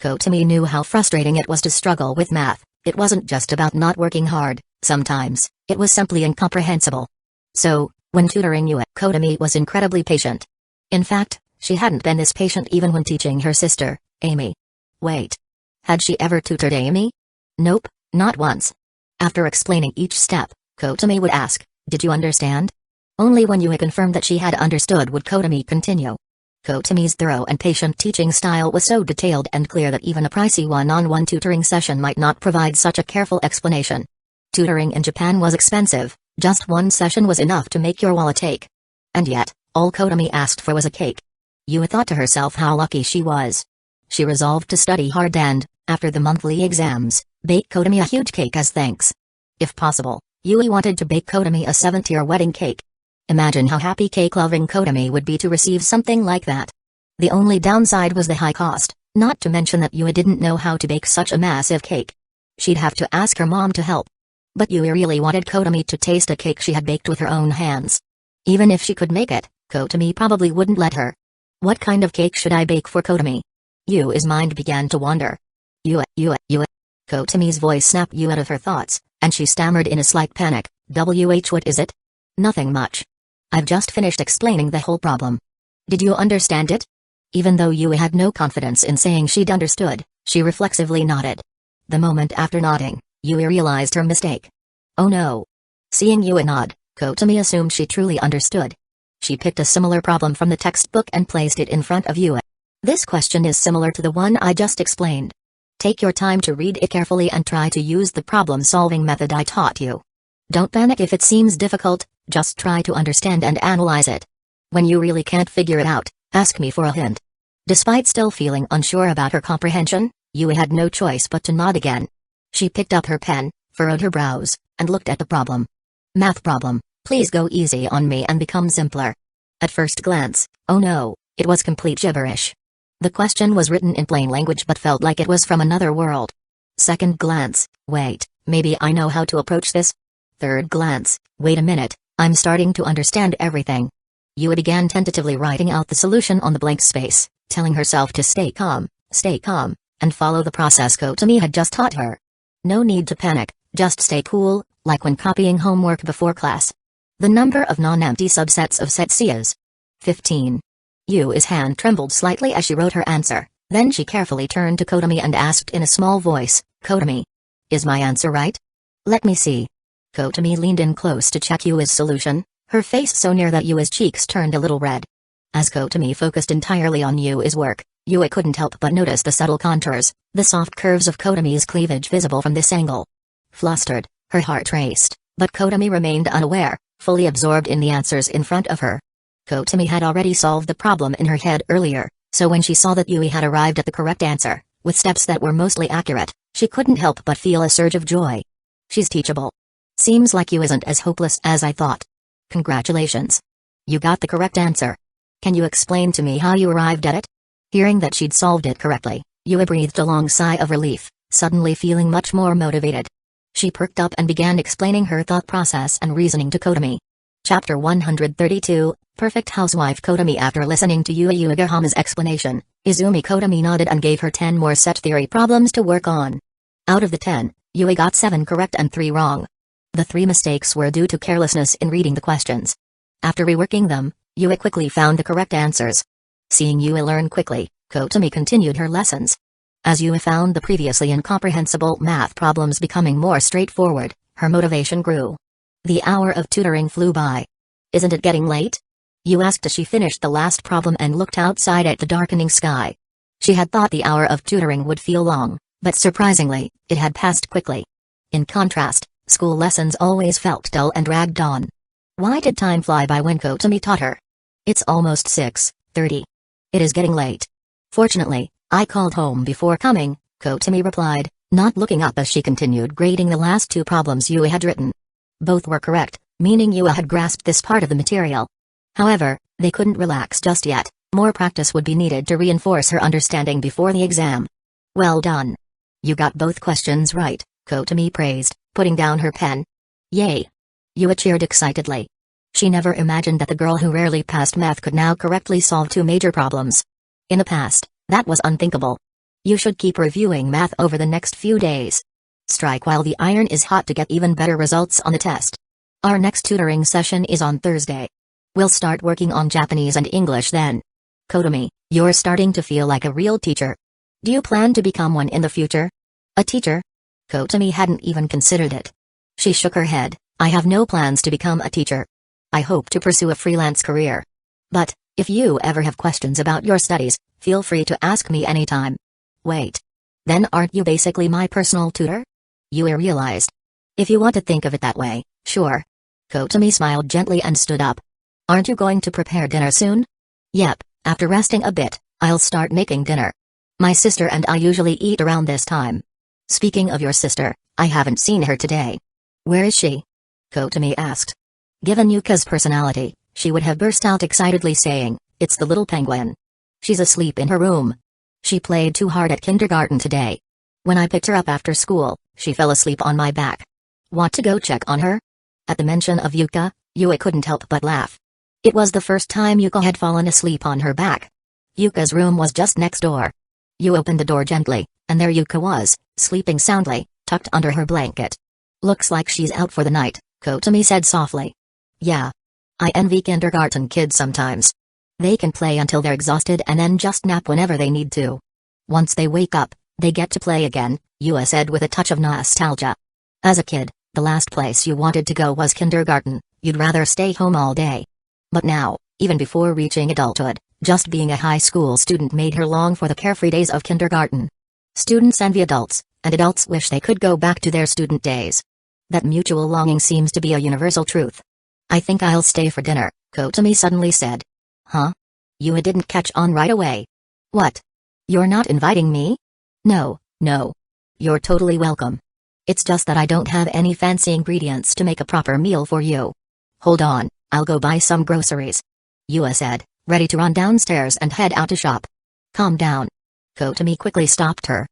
Kotomi knew how frustrating it was to struggle with math. It wasn't just about not working hard, sometimes, it was simply incomprehensible. So, When tutoring Yue, Kotomi was incredibly patient. In fact, she hadn't been this patient even when teaching her sister, Amy. Wait. Had she ever tutored Amy? Nope, not once. After explaining each step, Kotomi would ask, "Did you understand?" Only when Yue confirmed that she had understood would Kotomi continue. Kotomi's thorough and patient teaching style was so detailed and clear that even a pricey one-on-one tutoring session might not provide such a careful explanation. Tutoring in Japan was expensive, just one session was enough to make your wallet ache. And yet, all Kotomi asked for was a cake. Yue thought to herself how lucky she was. She resolved to study hard and, after the monthly exams, bake Kotomi a huge cake as thanks. If possible, Yue wanted to bake Kotomi a 7th-tier wedding cake. Imagine how happy cake-loving Kotomi would be to receive something like that. The only downside was the high cost, not to mention that Yue didn't know how to bake such a massive cake. She'd have to ask her mom to help. But Yue really wanted Kotomi to taste a cake she had baked with her own hands. Even if she could make it, Kotomi probably wouldn't let her. What kind of cake should I bake for Kotomi? Yue's mind began to wander. Yue. Kotomi's voice snapped Yue out of her thoughts, and she stammered in a slight panic, what is it? Nothing much. I've just finished explaining the whole problem. Did you understand it? Even though Yue had no confidence in saying she'd understood, she reflexively nodded. The moment after nodding, Yue realized her mistake. Oh no. Seeing Yue nod, Kotomi assumed she truly understood. She picked a similar problem from the textbook and placed it in front of Yue. This question is similar to the one I just explained. Take your time to read it carefully and try to use the problem-solving method I taught you. Don't panic if it seems difficult, just try to understand and analyze it. When you really can't figure it out, ask me for a hint. Despite still feeling unsure about her comprehension, Yue had no choice but to nod again. She picked up her pen, furrowed her brows, and looked at the problem. Math problem, please go easy on me and become simpler. At first glance, oh no, it was complete gibberish. The question was written in plain language but felt like it was from another world. Second glance, wait, maybe I know how to approach this. Third glance, wait a minute, I'm starting to understand everything. Yue began tentatively writing out the solution on the blank space, telling herself to stay calm, and follow the process Kotomi had just taught her. No need to panic, just stay cool, like when copying homework before class. The number of non-empty subsets of Starsea is 15. Yue's hand trembled slightly as she wrote her answer, then she carefully turned to Kotomi and asked in a small voice, Kotomi, is my answer right? Let me see. Kotomi leaned in close to check Yue's solution, her face so near that Yue's cheeks turned a little red. As Kotomi focused entirely on Yue's work, Yue couldn't help but notice the subtle contours, the soft curves of Kotomi's cleavage visible from this angle. Flustered, her heart raced, but Kotomi remained unaware, fully absorbed in the answers in front of her. Kotomi had already solved the problem in her head earlier, so when she saw that Yue had arrived at the correct answer, with steps that were mostly accurate, she couldn't help but feel a surge of joy. She's teachable. Seems like Yue isn't as hopeless as I thought. Congratulations. You got the correct answer. Can you explain to me how you arrived at it? Hearing that she'd solved it correctly, Yue breathed a long sigh of relief, suddenly feeling much more motivated. She perked up and began explaining her thought process and reasoning to Kotomi. Chapter 132, Perfect Housewife Kotomi. After listening to Yue Uegahama's explanation, Izumi Kotomi nodded and gave her 10 more set theory problems to work on. Out of the 10, Yue got 7 correct and 3 wrong. The 3 mistakes were due to carelessness in reading the questions. After reworking them, Yue quickly found the correct answers. Seeing Yue learn quickly, Kotomi continued her lessons. As Yue found the previously incomprehensible math problems becoming more straightforward, her motivation grew. The hour of tutoring flew by. Isn't it getting late? Yue asked as she finished the last problem and looked outside at the darkening sky. She had thought the hour of tutoring would feel long, but surprisingly, it had passed quickly. In contrast, school lessons always felt dull and dragged on. Why did time fly by when Kotomi taught her? It's almost 6:30. It is getting late. Fortunately, I called home before coming, Kotomi replied, not looking up as she continued grading the last 2 problems Yue had written. Both were correct, meaning Yue had grasped this part of the material. However, they couldn't relax just yet, more practice would be needed to reinforce her understanding before the exam. Well done. You got both questions right, Kotomi praised, putting down her pen. Yay! Yue cheered excitedly. She never imagined that the girl who rarely passed math could now correctly solve 2 major problems. In the past, that was unthinkable. You should keep reviewing math over the next few days. Strike while the iron is hot to get even better results on the test. Our next tutoring session is on Thursday. We'll start working on Japanese and English then. Kotomi, you're starting to feel like a real teacher. Do you plan to become one in the future? A teacher? Kotomi hadn't even considered it. She shook her head. I have no plans to become a teacher. I hope to pursue a freelance career. But, if you ever have questions about your studies, feel free to ask me anytime. Wait. Then aren't you basically my personal tutor? Yui realized. If you want to think of it that way, sure. Kotomi smiled gently and stood up. Aren't you going to prepare dinner soon? Yep, after resting a bit, I'll start making dinner. My sister and I usually eat around this time. Speaking of your sister, I haven't seen her today. Where is she? Kotomi asked. Given Yuka's personality, she would have burst out excitedly saying, it's the little penguin. She's asleep in her room. She played too hard at kindergarten today. When I picked her up after school, she fell asleep on my back. Want to go check on her? At the mention of Yuka, Yui couldn't help but laugh. It was the first time Yuka had fallen asleep on her back. Yuka's room was just next door. Yui opened the door gently, and there Yuka was, sleeping soundly, tucked under her blanket. Looks like she's out for the night, Kotomi said softly. Yeah. I envy kindergarten kids sometimes. They can play until they're exhausted and then just nap whenever they need to. Once they wake up, they get to play again, Yui said with a touch of nostalgia. As a kid, the last place you wanted to go was kindergarten, you'd rather stay home all day. But now, even before reaching adulthood, just being a high school student made her long for the carefree days of kindergarten. Students envy adults, and adults wish they could go back to their student days. That mutual longing seems to be a universal truth. I think I'll stay for dinner, Kotomi suddenly said. Huh? Yui didn't catch on right away. What? You're not inviting me? No. You're totally welcome. It's just that I don't have any fancy ingredients to make a proper meal for you. Hold on, I'll go buy some groceries. Yui said, ready to run downstairs and head out to shop. Calm down. Kotomi quickly stopped her.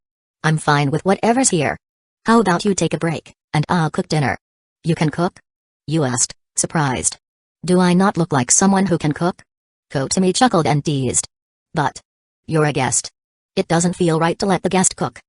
I'm fine with whatever's here. How about you take a break, and I'll cook dinner? You can cook? Yui asked, surprised. Do I not look like someone who can cook? Kotomi chuckled and teased. But you're a guest. It doesn't feel right to let the guest cook.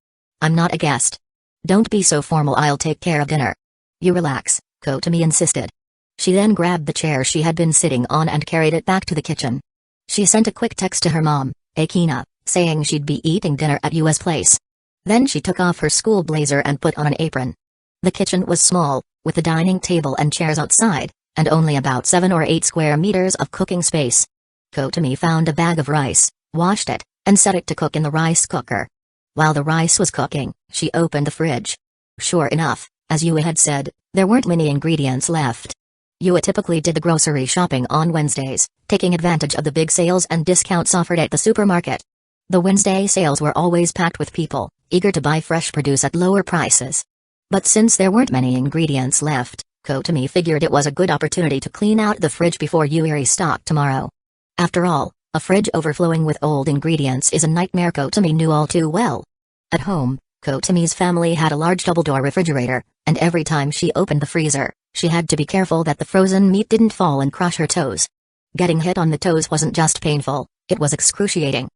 I'm not a guest. Don't be so formal, I'll take care of dinner. You relax, Kotomi insisted. She then grabbed the chair she had been sitting on and carried it back to the kitchen. She sent a quick text to her mom, Akina, saying she'd be eating dinner at Yui's place. Then she took off her school blazer and put on an apron. The kitchen was small, with the dining table and chairs outside, and only about 7 or 8 square meters of cooking space. Kotomi found a bag of rice, washed it, and set it to cook in the rice cooker. While the rice was cooking, she opened the fridge. Sure enough, as Yui had said, there weren't many ingredients left. Yui typically did the grocery shopping on Wednesdays, taking advantage of the big sales and discounts offered at the supermarket. The Wednesday sales were always packed with people, eager to buy fresh produce at lower prices. But since there weren't many ingredients left, Kotomi figured it was a good opportunity to clean out the fridge before Yui restocked tomorrow. After all, a fridge overflowing with old ingredients is a nightmare Kotomi knew all too well. At home, Kotomi's family had a large double-door refrigerator, and every time she opened the freezer, she had to be careful that the frozen meat didn't fall and crush her toes. Getting hit on the toes wasn't just painful, it was excruciating.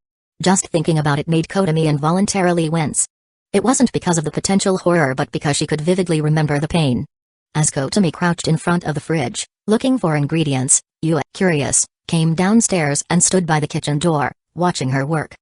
Just thinking about it made Kotomi involuntarily wince. It wasn't because of the potential horror but because she could vividly remember the pain. As Kotomi crouched in front of the fridge, looking for ingredients, Yui, curious, came downstairs and stood by the kitchen door, watching her work.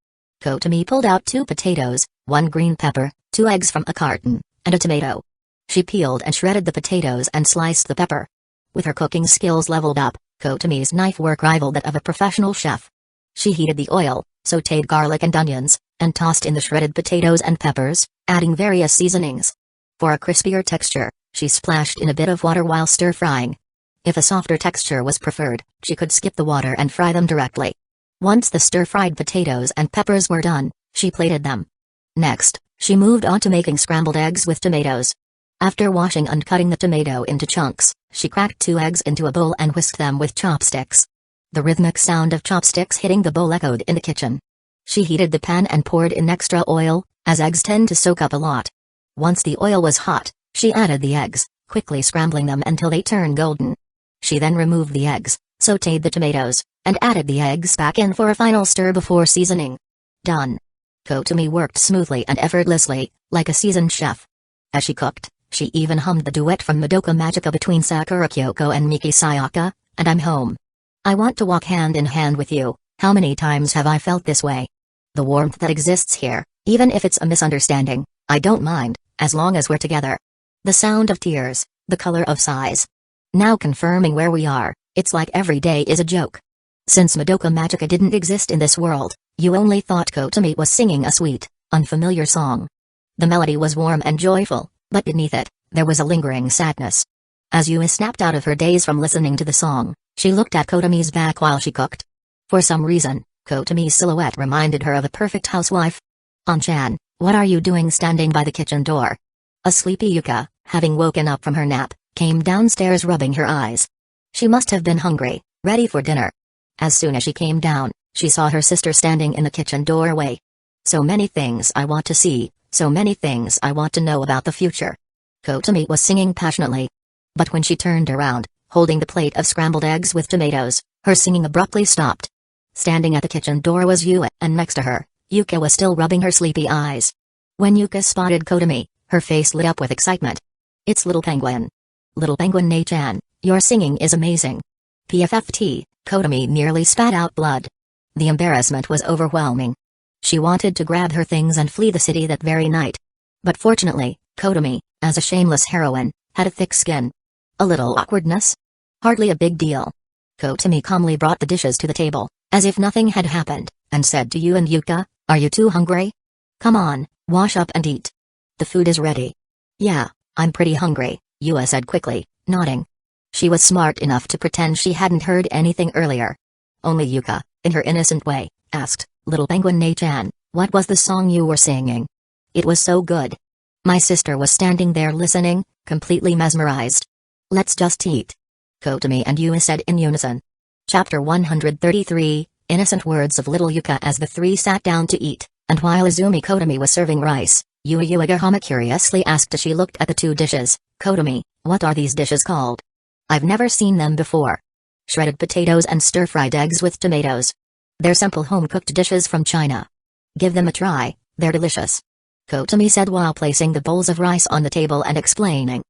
Kotomi pulled out 2 potatoes, 1 green pepper, 2 eggs from a carton, and a tomato. She peeled and shredded the potatoes and sliced the pepper. With her cooking skills leveled up, Kotomi's knife work rivaled that of a professional chef. She heated the oil, sautéed garlic and onions, and tossed in the shredded potatoes and peppers, adding various seasonings. For a crispier texture, she splashed in a bit of water while stir-frying. If a softer texture was preferred, she could skip the water and fry them directly. Once the stir-fried potatoes and peppers were done, she plated them. Next, she moved on to making scrambled eggs with tomatoes. After washing and cutting the tomato into chunks, she cracked 2 eggs into a bowl and whisked them with chopsticks. The rhythmic sound of chopsticks hitting the bowl echoed in the kitchen. She heated the pan and poured in extra oil, as eggs tend to soak up a lot. Once the oil was hot, she added the eggs, quickly scrambling them until they turned golden. She then removed the eggs, sautéed the tomatoes, and added the eggs back in for a final stir before seasoning. Done. Kotomi worked smoothly and effortlessly, like a seasoned chef. As she cooked, She even hummed the duet from Madoka Magica between Sakura Kyoko and Miki Sayaka, and I'm home. I want to walk hand in hand with you. How many times have I felt this way? The warmth that exists here, even if it's a misunderstanding, I don't mind, as long as we're together. The sound of tears, the color of sighs. Now confirming where we are, it's like every day is a joke. Since Madoka Magica didn't exist in this world, you only thought Kotomi was singing a sweet, unfamiliar song. The melody was warm and joyful, but beneath it, there was a lingering sadness. As Yui snapped out of her daze from listening to the song, she looked at Kotomi's back while she cooked. For some reason, Kotomi's silhouette reminded her of a perfect housewife. An-chan, what are you doing standing by the kitchen door? A sleepy Yuka, having woken up from her nap, came downstairs rubbing her eyes. She must have been hungry, ready for dinner. As soon as she came down, she saw her sister standing in the kitchen doorway. So many things I want to see, so many things I want to know about the future. Kotomi was singing passionately. But when she turned around, holding the plate of scrambled eggs with tomatoes, her singing abruptly stopped. Standing at the kitchen door was Yui, and next to her, Yuka was still rubbing her sleepy eyes. When Yuka spotted Kotomi, her face lit up with excitement. It's Little Penguin. Little Penguin Ne-chan, your singing is amazing. PFFT, Kotomi nearly spat out blood. The embarrassment was overwhelming. She wanted to grab her things and flee the city that very night. But fortunately, Kotomi, as a shameless heroine, had a thick skin. A little awkwardness? Hardly a big deal. Kotomi calmly brought the dishes to the table, as if nothing had happened, and said to Yu and Yuka, are you too hungry? Come on, wash up and eat. The food is ready. Yeah, I'm pretty hungry, Yua said quickly, nodding. She was smart enough to pretend she hadn't heard anything earlier. Only Yuka, in her innocent way, asked, Little Penguin Ne-chan, what was the song you were singing? It was so good. My sister was standing there listening, completely mesmerized. Let's just eat. Kotomi and Yui said in unison. Chapter 133, Innocent Words of Little Yuka. As the three sat down to eat, and while Izumi Kotomi was serving rice, Yui Uegahama curiously asked as she looked at the two dishes, Kotomi, what are these dishes called? I've never seen them before. Shredded potatoes and stir-fried eggs with tomatoes. They're simple home-cooked dishes from China. Give them a try, they're delicious. Kotomi said while placing the bowls of rice on the table and explaining.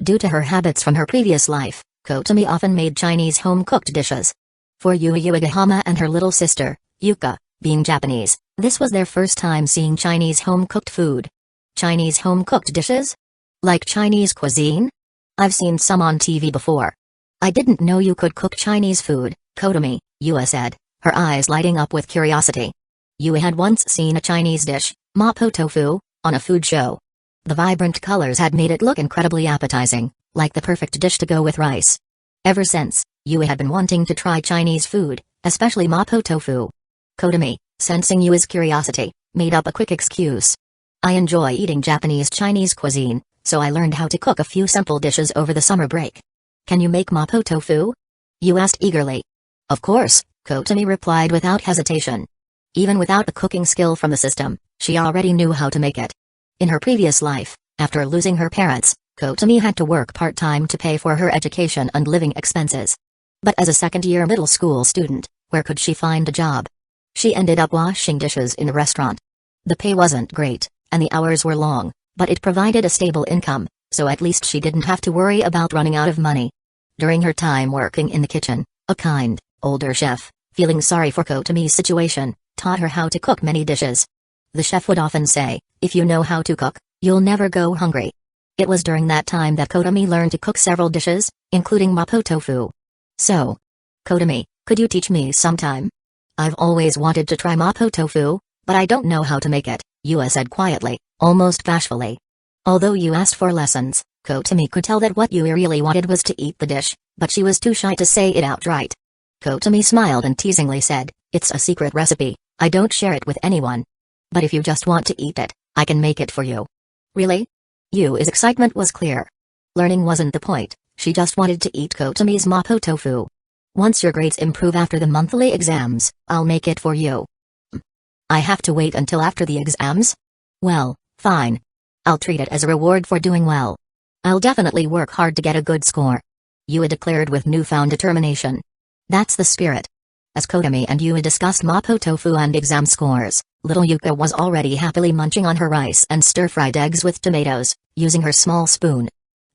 Due to her habits from her previous life, Kotomi often made Chinese home-cooked dishes. For Yui Uegahama and her little sister, Yuka, being Japanese, this was their first time seeing Chinese home-cooked food. Chinese home-cooked dishes? Like Chinese cuisine? I've seen some on TV before. I didn't know you could cook Chinese food, Kotomi, Yua said, her eyes lighting up with curiosity. Yui had once seen a Chinese dish, mapo tofu, on a food show. The vibrant colors had made it look incredibly appetizing, like the perfect dish to go with rice. Ever since, Yui had been wanting to try Chinese food, especially mapo tofu. Kotomi, sensing Yui's curiosity, made up a quick excuse. I enjoy eating Japanese Chinese cuisine, so I learned how to cook a few simple dishes over the summer break. Can you make mapo tofu? Yu asked eagerly. Of course, Kotomi replied without hesitation. Even without the cooking skill from the system, she already knew how to make it. In her previous life, after losing her parents, Kotomi had to work part-time to pay for her education and living expenses. But as a second-year middle school student, where could she find a job? She ended up washing dishes in a restaurant. The pay wasn't great, and the hours were long, but it provided a stable income, so at least she didn't have to worry about running out of money. During her time working in the kitchen, a kind, older chef, feeling sorry for Kotomi's situation, taught her how to cook many dishes. The chef would often say, if you know how to cook, you'll never go hungry. It was during that time that Kotomi learned to cook several dishes, including mapo tofu. So, Kotomi, could you teach me sometime? I've always wanted to try mapo tofu, but I don't know how to make it, Yua said quietly, almost bashfully. Although Yu asked for lessons, Kotomi could tell that what Yui really wanted was to eat the dish, but she was too shy to say it outright. Kotomi smiled and teasingly said, it's a secret recipe, I don't share it with anyone. But if you just want to eat it, I can make it for you. Really? Yui's excitement was clear. Learning wasn't the point, she just wanted to eat Kotomi's mapo tofu. Once your grades improve after the monthly exams, I'll make it for you. I have to wait until after the exams? Well, fine. I'll treat it as a reward for doing well. I'll definitely work hard to get a good score. Yui declared with newfound determination. That's the spirit. As Kotomi and Yui discussed Mapo tofu and exam scores, little Yuka was already happily munching on her rice and stir-fried eggs with tomatoes, using her small spoon.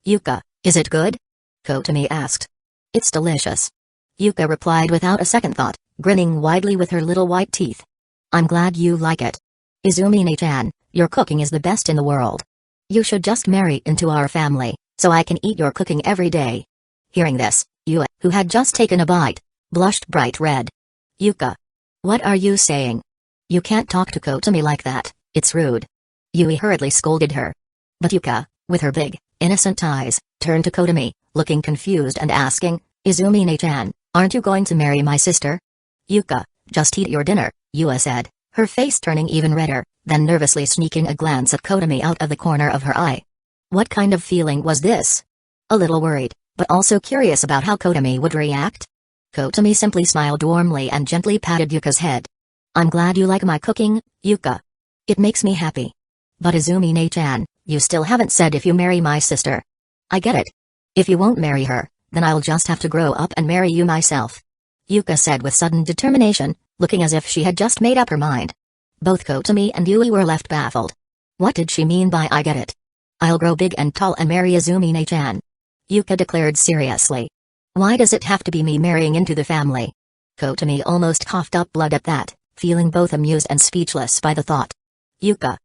"Yuka, is it good?" Kotomi asked. "It's delicious." Yuka replied without a second thought, grinning widely with her little white teeth. "I'm glad you like it. Izumi-chan, your cooking is the best in the world. You should just marry into our family, so I can eat your cooking every day." Hearing this, Yui, who had just taken a bite, blushed bright red. "Yuka. What are you saying? You can't talk to Kotomi like that, it's rude." Yui hurriedly scolded her. But Yuka, with her big, innocent eyes, turned to Kotomi, looking confused and asking, "Izumi-chan, aren't you going to marry my sister?" "Yuka, just eat your dinner," Yui said, her face turning even redder, then nervously sneaking a glance at Kotomi out of the corner of her eye. What kind of feeling was this? A little worried, but also curious about how Kotomi would react? Kotomi simply smiled warmly and gently patted Yuka's head. "I'm glad you like my cooking, Yuka. It makes me happy. But Izumi-chan, you still haven't said if you marry my sister." "I get it. If you won't marry her, then I'll just have to grow up and marry you myself," Yuka said with sudden determination, looking as if she had just made up her mind. Both Kotomi and Yui were left baffled. What did she mean by "I get it"? "I'll grow big and tall and marry Izumi-chan," Yuka declared seriously. "Why does it have to be me marrying into the family?" Kotomi almost coughed up blood at that, feeling both amused and speechless by the thought. "Yuka."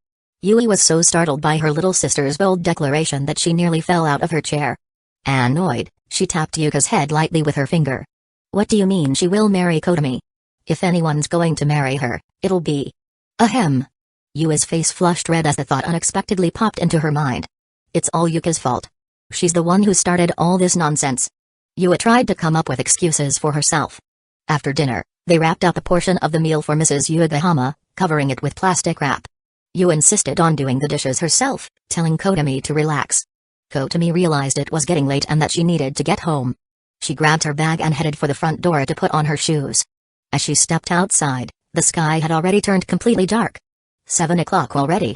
Yui was so startled by her little sister's bold declaration that she nearly fell out of her chair. Annoyed, she tapped Yuka's head lightly with her finger. "What do you mean she will marry Kotomi? If anyone's going to marry her, it'll be..." Ahem. Yui's face flushed red as the thought unexpectedly popped into her mind. It's all Yuka's fault. She's the one who started all this nonsense. Yui tried to come up with excuses for herself. After dinner, they wrapped up a portion of the meal for Mrs. Yugahama, covering it with plastic wrap. Yui insisted on doing the dishes herself, telling Kotomi to relax. Kotomi realized it was getting late and that she needed to get home. She grabbed her bag and headed for the front door to put on her shoes. As she stepped outside, the sky had already turned completely dark. 7 o'clock already.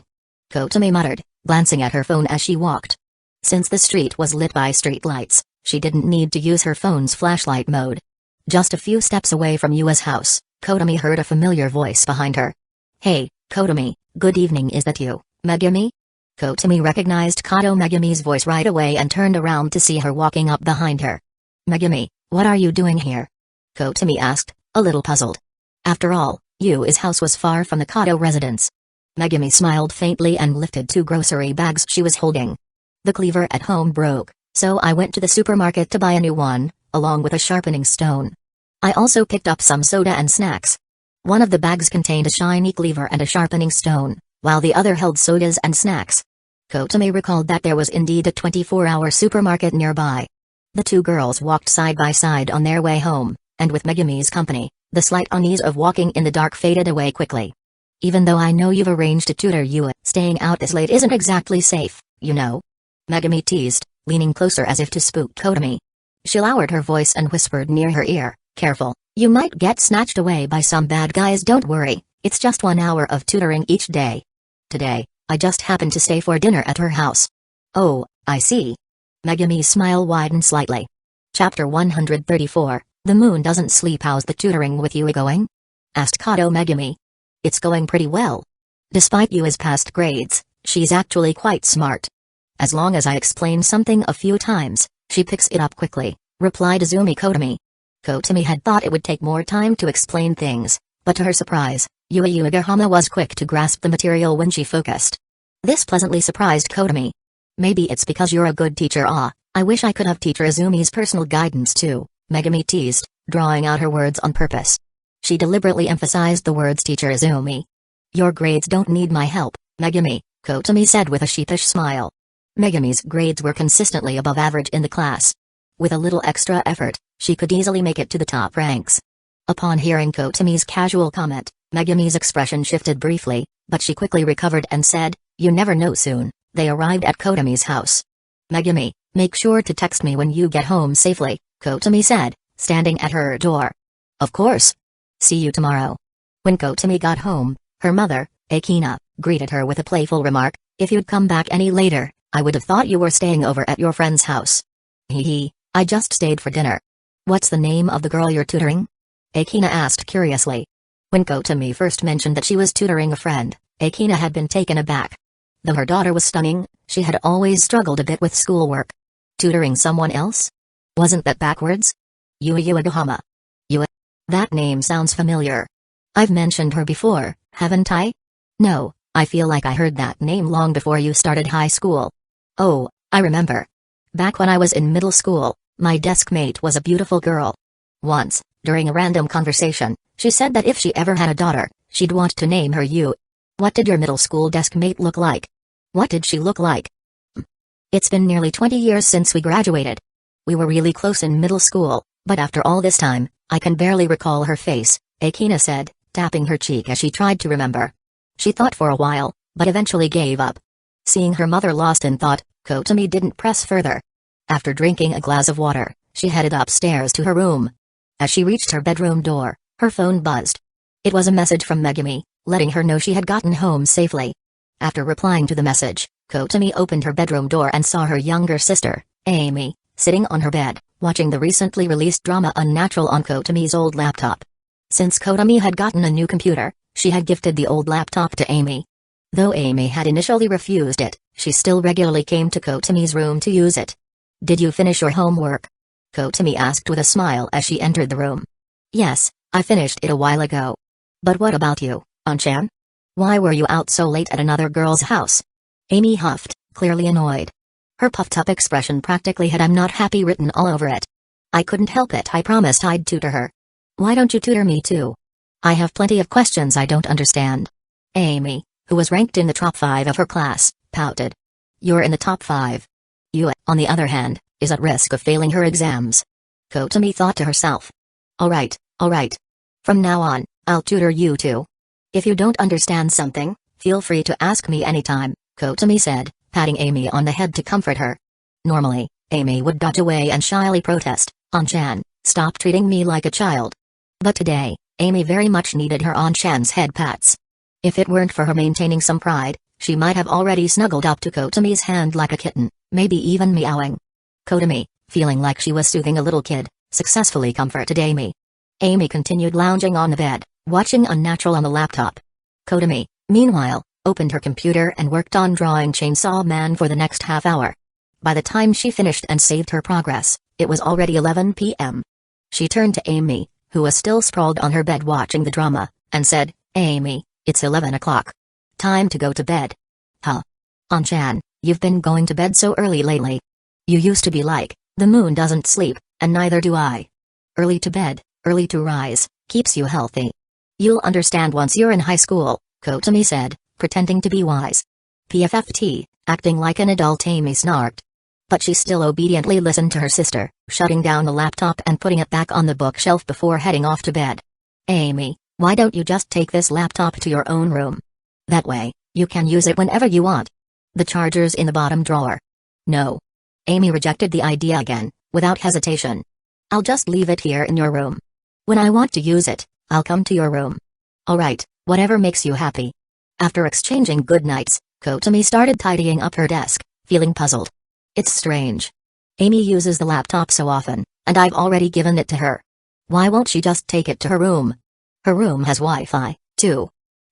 Kotomi muttered, glancing at her phone as she walked. Since the street was lit by street lights, she didn't need to use her phone's flashlight mode. Just a few steps away from Yui's house, Kotomi heard a familiar voice behind her. "Hey, Kotomi, good evening, is that you, Megumi?" Kotomi recognized Kato Megumi's voice right away and turned around to see her walking up behind her. "Megumi, what are you doing here?" Kotomi asked, a little puzzled. After all, Yui's house was far from the Kato residence. Megumi smiled faintly and lifted 2 grocery bags she was holding. "The cleaver at home broke, so I went to the supermarket to buy a new one, along with a sharpening stone. I also picked up some soda and snacks." One of the bags contained a shiny cleaver and a sharpening stone, while the other held sodas and snacks. Kotomi recalled that there was indeed a 24-hour supermarket nearby. The 2 girls walked side by side on their way home, and with Megumi's company, the slight unease of walking in the dark faded away quickly. "Even though I know you've arranged to tutor Yui, staying out this late isn't exactly safe, you know," Megumi teased, leaning closer as if to spook Kotomi. She lowered her voice and whispered near her ear, "Careful, you might get snatched away by some bad guys. Don't worry, it's just 1 hour of tutoring each day. Today, I just happened to stay for dinner at her house." "Oh, I see." Megumi's smile widened slightly. Chapter 134, The Moon Doesn't Sleep. "How's the tutoring with Yui going?" asked Kato Megumi. "It's going pretty well. Despite Yui's past grades, she's actually quite smart. As long as I explain something a few times, she picks it up quickly," replied Izumi Kotomi. Kotomi had thought it would take more time to explain things, but to her surprise, Yui Yugahama was quick to grasp the material when she focused. This pleasantly surprised Kotomi. "Maybe it's because you're a good teacher. I wish I could have teacher Izumi's personal guidance too," Megumi teased, drawing out her words on purpose. She deliberately emphasized the words teacher Izumi. "Your grades don't need my help, Megumi," Kotomi said with a sheepish smile. Megumi's grades were consistently above average in the class. With a little extra effort, she could easily make it to the top ranks. Upon hearing Kotomi's casual comment, Megumi's expression shifted briefly, but she quickly recovered and said, "You never know." Soon, they arrived at Kotomi's house. "Megumi, make sure to text me when you get home safely," Kotomi said, standing at her door. "Of course. See you tomorrow." When Kotomi got home, her mother, Akina, greeted her with a playful remark, "If you'd come back any later, I would have thought you were staying over at your friend's house." "Hee hee, I just stayed for dinner." "What's the name of the girl you're tutoring?" Akina asked curiously. When Kotami first mentioned that she was tutoring a friend, Akina had been taken aback. Though her daughter was stunning, she had always struggled a bit with schoolwork. Tutoring someone else? Wasn't that backwards? Uchiha. That name sounds familiar. I've mentioned her before, haven't I? No, I feel like I heard that name long before you started high school. Oh, I remember. Back when I was in middle school, my desk mate was a beautiful girl. Once, during a random conversation, she said that if she ever had a daughter, she'd want to name her Yu. What did your middle school desk mate look like? What did she look like? It's been nearly 20 years since we graduated. We were really close in middle school, but after all this time, I can barely recall her face, Akina said, tapping her cheek as she tried to remember. She thought for a while, but eventually gave up. Seeing her mother lost in thought, Kotami didn't press further. After drinking a glass of water, she headed upstairs to her room. As she reached her bedroom door, her phone buzzed. It was a message from Megumi, letting her know she had gotten home safely. After replying to the message, Kotami opened her bedroom door and saw her younger sister, Amy, sitting on her bed, watching the recently released drama Unnatural on Kotami's old laptop. Since Kotami had gotten a new computer, she had gifted the old laptop to Amy. Though Amy had initially refused it, she still regularly came to Kotami's room to use it. Did you finish your homework? Kotami asked with a smile as she entered the room. Yes, I finished it a while ago. But what about you, An-chan? Why were you out so late at another girl's house? Amy huffed, clearly annoyed. Her puffed-up expression practically had "I'm not happy" written all over it. I couldn't help it. I promised I'd tutor her. Why don't you tutor me too? I have plenty of questions I don't understand. Amy, who was ranked in the top 5 of her class, pouted. You're in the top 5. You, on the other hand, is at risk of failing her exams. Kotami thought to herself. Alright. From now on, I'll tutor you too. If you don't understand something, feel free to ask me anytime, Kotami said, patting Amy on the head to comfort her. Normally, Amy would dodge away and shyly protest, An-chan, stop treating me like a child. But today, Amy very much needed her An-chan's head pats. If it weren't for her maintaining some pride, she might have already snuggled up to Kotami's hand like a kitten, maybe even meowing. Kotami, feeling like she was soothing a little kid, successfully comforted Amy. Amy continued lounging on the bed, watching Unnatural on the laptop. Kotami, meanwhile, opened her computer and worked on drawing Chainsaw Man for the next half hour. By the time she finished and saved her progress, it was already 11 p.m. She turned to Amy, who was still sprawled on her bed watching the drama, and said, Amy, it's 11 o'clock. Time to go to bed. Huh? An-chan, you've been going to bed so early lately. You used to be like, the moon doesn't sleep, and neither do I. Early to bed, early to rise, keeps you healthy. You'll understand once you're in high school, Kotami said, pretending to be wise. PFFT, acting like an adult, Amy snarked. But she still obediently listened to her sister, shutting down the laptop and putting it back on the bookshelf before heading off to bed. Amy, why don't you just take this laptop to your own room? That way, you can use it whenever you want. The charger's in the bottom drawer. No. Amy rejected the idea again, without hesitation. I'll just leave it here in your room. When I want to use it, I'll come to your room. Alright, whatever makes you happy. After exchanging goodnights, Kotami started tidying up her desk, feeling puzzled. It's strange. Amy uses the laptop so often, and I've already given it to her. Why won't she just take it to her room? Her room has Wi-Fi, too.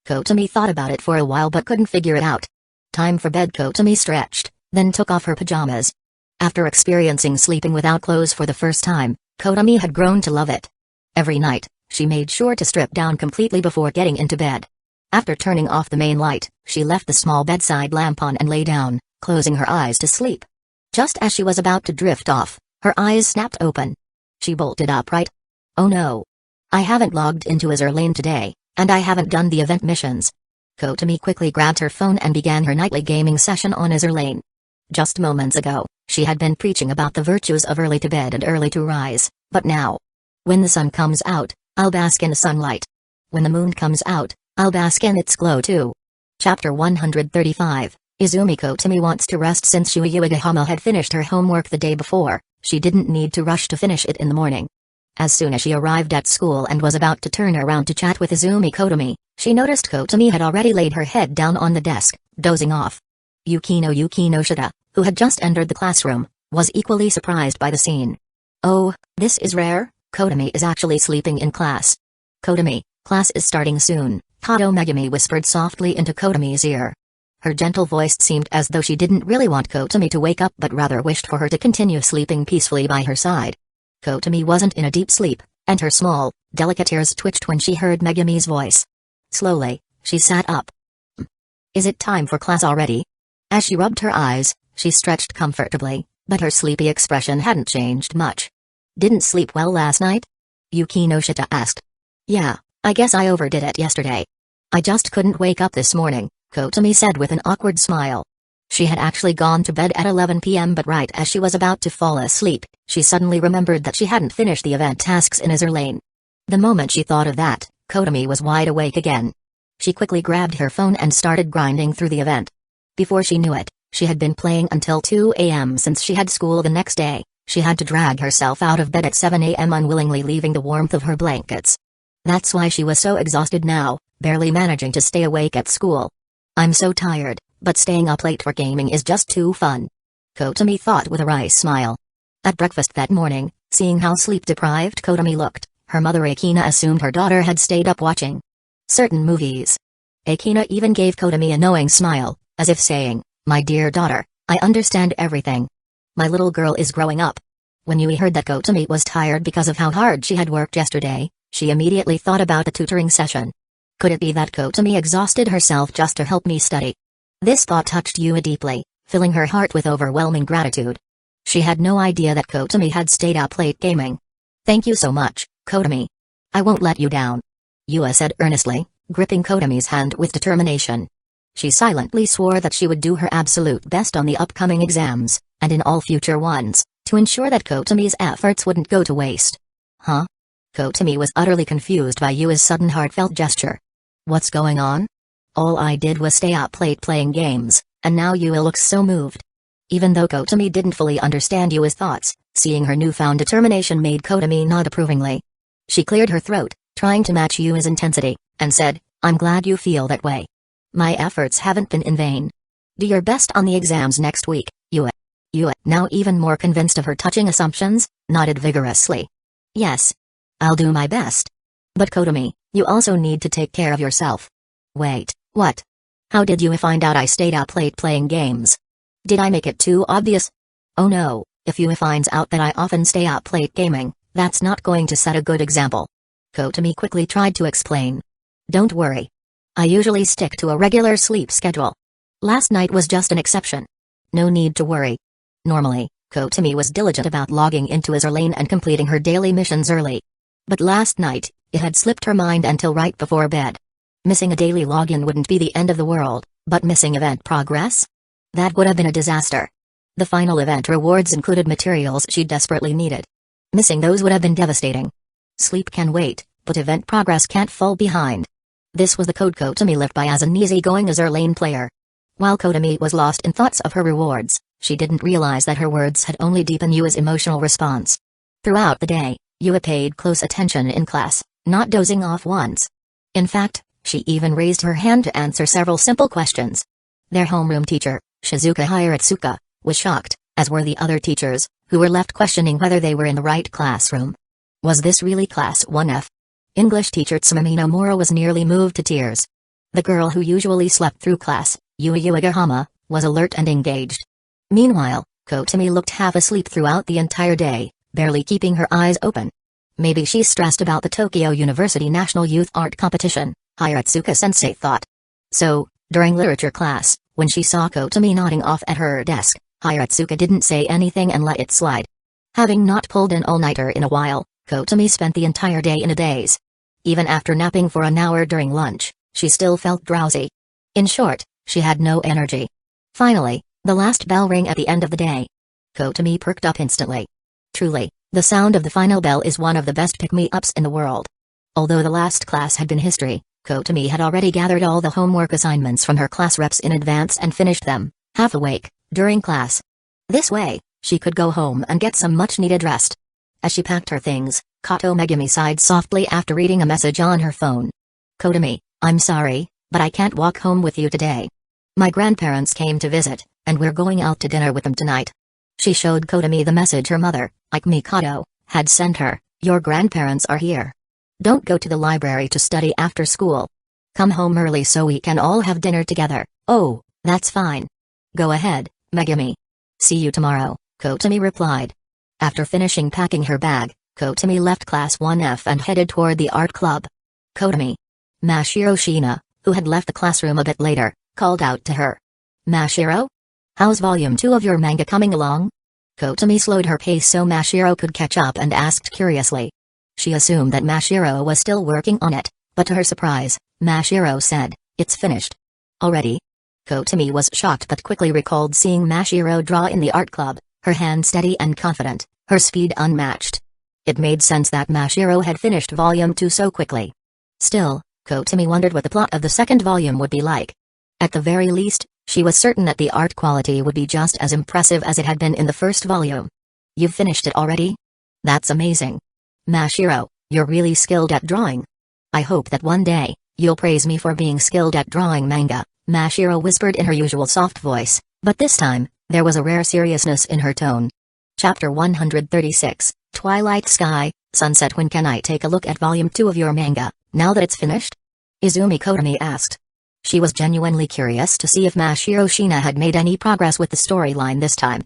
Kotami thought about it for a while but couldn't figure it out. Time for bed. Kotami stretched, then took off her pajamas. After experiencing sleeping without clothes for the first time, Kotami had grown to love it. Every night, she made sure to strip down completely before getting into bed. After turning off the main light, she left the small bedside lamp on and lay down, closing her eyes to sleep. Just as she was about to drift off, her eyes snapped open. She bolted upright. Oh no. I haven't logged into Azur today, and I haven't done the event missions. Kotami quickly grabbed her phone and began her nightly gaming session on Azur. Just moments ago, she had been preaching about the virtues of early to bed and early to rise, but now. When the sun comes out, I'll bask in the sunlight. When the moon comes out, I'll bask in its glow too. Chapter 135. Izumi. Kotami wants to rest. Since Uchiha had finished her homework the day before, she didn't need to rush to finish it in the morning. As soon as she arrived at school and was about to turn around to chat with Izumi Kotami, she noticed Kotami had already laid her head down on the desk, dozing off. Yukino Shida, who had just entered the classroom, was equally surprised by the scene. Oh, this is rare, Kotomi is actually sleeping in class. Kotomi, class is starting soon, Kato Megumi whispered softly into Kotomi's ear. Her gentle voice seemed as though she didn't really want Kotomi to wake up but rather wished for her to continue sleeping peacefully by her side. Kotomi wasn't in a deep sleep, and her small, delicate ears twitched when she heard Megumi's voice. Slowly, she sat up. Is it time for class already? As she rubbed her eyes, she stretched comfortably, but her sleepy expression hadn't changed much. Didn't sleep well last night? Yukino Shita asked. Yeah, I guess I overdid it yesterday. I just couldn't wake up this morning, Kotomi said with an awkward smile. She had actually gone to bed at 11 p.m. but right as she was about to fall asleep, she suddenly remembered that she hadn't finished the event tasks in Azur Lane. The moment she thought of that, Kotomi was wide awake again. She quickly grabbed her phone and started grinding through the event. Before she knew it, she had been playing until 2 a.m. since she had school the next day. She had to drag herself out of bed at 7 a.m. unwillingly leaving the warmth of her blankets. That's why she was so exhausted now, barely managing to stay awake at school. I'm so tired, but staying up late for gaming is just too fun. Kotomi thought with a wry smile. At breakfast that morning, seeing how sleep-deprived Kotomi looked, her mother Akina assumed her daughter had stayed up watching certain movies. Akina even gave Kotomi a knowing smile, as if saying, My dear daughter, I understand everything. My little girl is growing up. When Yui heard that Kotomi was tired because of how hard she had worked yesterday, she immediately thought about a tutoring session. Could it be that Kotomi exhausted herself just to help me study? This thought touched Yui deeply, filling her heart with overwhelming gratitude. She had no idea that Kotomi had stayed up late gaming. Thank you so much, Kotomi. I won't let you down. Yui said earnestly, gripping Kotomi's hand with determination. She silently swore that she would do her absolute best on the upcoming exams, and in all future ones, to ensure that Kotomi's efforts wouldn't go to waste. Huh? Kotomi was utterly confused by Yui's sudden heartfelt gesture. What's going on? All I did was stay up late playing games, and now Yui looks so moved. Even though Kotomi didn't fully understand Yui's thoughts, seeing her newfound determination made Kotomi nod approvingly. She cleared her throat, trying to match Yui's intensity, and said, I'm glad you feel that way. My efforts haven't been in vain. Do your best on the exams next week, Yui. Yui, now even more convinced of her touching assumptions, nodded vigorously. Yes. I'll do my best. But Kotomi, you also need to take care of yourself. Wait, what? How did Yui find out I stayed up late playing games? Did I make it too obvious? Oh no, if Yui finds out that I often stay up late gaming, that's not going to set a good example. Kotomi quickly tried to explain. Don't worry. I usually stick to a regular sleep schedule. Last night was just an exception. No need to worry. Normally, Kotomi was diligent about logging into Azur Lane and completing her daily missions early. But last night, it had slipped her mind until right before bed. Missing a daily login wouldn't be the end of the world, but missing event progress? That would have been a disaster. The final event rewards included materials she desperately needed. Missing those would have been devastating. Sleep can wait, but event progress can't fall behind. This was the code Kotomi lived by as an easygoing Azur Lane player. While Kotomi was lost in thoughts of her rewards, she didn't realize that her words had only deepened Yui's emotional response. Throughout the day, Yui paid close attention in class, not dozing off once. In fact, she even raised her hand to answer several simple questions. Their homeroom teacher, Shizuka Hiratsuka, was shocked, as were the other teachers, who were left questioning whether they were in the right classroom. Was this really Class 1F? English teacher Tsumami Nomura was nearly moved to tears. The girl who usually slept through class, Yui Uegahama, was alert and engaged. Meanwhile, Kotomi looked half asleep throughout the entire day, barely keeping her eyes open. Maybe she's stressed about the Tokyo University National Youth Art Competition, Hiratsuka-sensei thought. So, during literature class, when she saw Kotomi nodding off at her desk, Hiratsuka didn't say anything and let it slide. Having not pulled an all-nighter in a while, Kotomi spent the entire day in a daze. Even after napping for an hour during lunch, she still felt drowsy. In short, she had no energy. Finally, the last bell rang at the end of the day. Kotomi perked up instantly. Truly, the sound of the final bell is one of the best pick-me-ups in the world. Although the last class had been history, Kotomi had already gathered all the homework assignments from her class reps in advance and finished them, half awake, during class. This way, she could go home and get some much-needed rest. As she packed her things, Kato Megumi sighed softly after reading a message on her phone. Kotomi, I'm sorry, but I can't walk home with you today. My grandparents came to visit, and we're going out to dinner with them tonight. She showed Kotomi the message her mother, Ikumi Kato, had sent her, Your grandparents are here. Don't go to the library to study after school. Come home early so we can all have dinner together. Oh, that's fine. Go ahead, Megumi. See you tomorrow, Kotomi replied. After finishing packing her bag, Kotomi left Class 1F and headed toward the art club. Kotomi. Mashiro Shina, who had left the classroom a bit later, called out to her. Mashiro? How's volume 2 of your manga coming along? Kotomi slowed her pace so Mashiro could catch up and asked curiously. She assumed that Mashiro was still working on it, but to her surprise, Mashiro said, "It's finished." Already? Kotomi was shocked but quickly recalled seeing Mashiro draw in the art club, her hand steady and confident, her speed unmatched. It made sense that Mashiro had finished volume 2 so quickly. Still, Kotomi wondered what the plot of the second volume would be like. At the very least, she was certain that the art quality would be just as impressive as it had been in the first volume. You've finished it already? That's amazing. Mashiro, you're really skilled at drawing. I hope that one day, you'll praise me for being skilled at drawing manga, Mashiro whispered in her usual soft voice, but this time, there was a rare seriousness in her tone. Chapter 136, Twilight Sky, Sunset. When can I take a look at volume 2 of your manga, now that it's finished? Izumi Kotomi asked. She was genuinely curious to see if Mashiro Shina had made any progress with the storyline this time.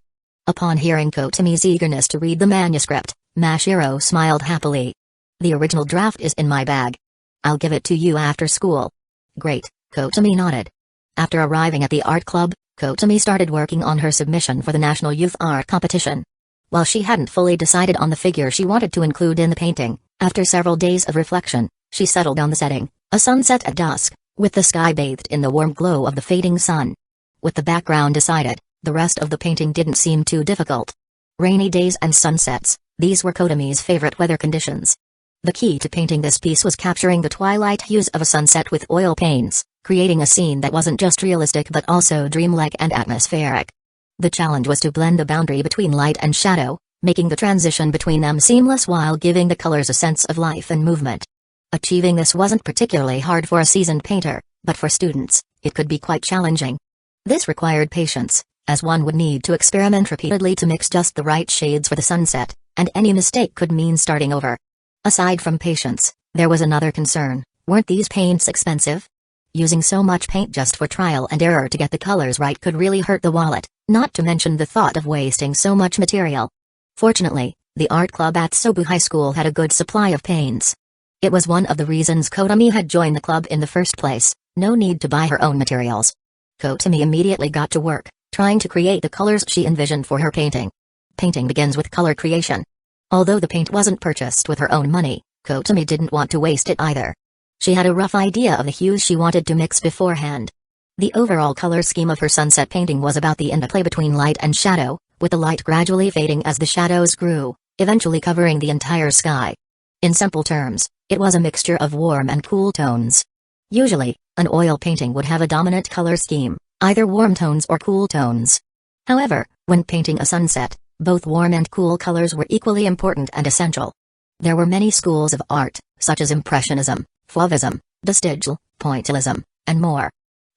Upon hearing Kotomi's eagerness to read the manuscript, Mashiro smiled happily. The original draft is in my bag. I'll give it to you after school. Great, Kotomi nodded. After arriving at the art club, Kotomi started working on her submission for the National Youth Art Competition. While she hadn't fully decided on the figure she wanted to include in the painting, after several days of reflection, she settled on the setting, a sunset at dusk, with the sky bathed in the warm glow of the fading sun. With the background decided, the rest of the painting didn't seem too difficult. Rainy days and sunsets, these were Kotomi's favorite weather conditions. The key to painting this piece was capturing the twilight hues of a sunset with oil paints, creating a scene that wasn't just realistic but also dreamlike and atmospheric. The challenge was to blend the boundary between light and shadow, making the transition between them seamless while giving the colors a sense of life and movement. Achieving this wasn't particularly hard for a seasoned painter, but for students, it could be quite challenging. This required patience, as one would need to experiment repeatedly to mix just the right shades for the sunset, and any mistake could mean starting over. Aside from patience, there was another concern. Weren't these paints expensive? Using so much paint just for trial and error to get the colors right could really hurt the wallet, not to mention the thought of wasting so much material. Fortunately, the art club at Sobu High School had a good supply of paints. It was one of the reasons Kotomi had joined the club in the first place, no need to buy her own materials. Kotomi immediately got to work, trying to create the colors she envisioned for her painting. Painting begins with color creation. Although the paint wasn't purchased with her own money, Kotomi didn't want to waste it either. She had a rough idea of the hues she wanted to mix beforehand. The overall color scheme of her sunset painting was about the interplay between light and shadow, with the light gradually fading as the shadows grew, eventually covering the entire sky. In simple terms, it was a mixture of warm and cool tones. Usually, an oil painting would have a dominant color scheme, either warm tones or cool tones. However, when painting a sunset, both warm and cool colors were equally important and essential. There were many schools of art, such as Impressionism, Fauvism, Vestigial, Pointillism, and more.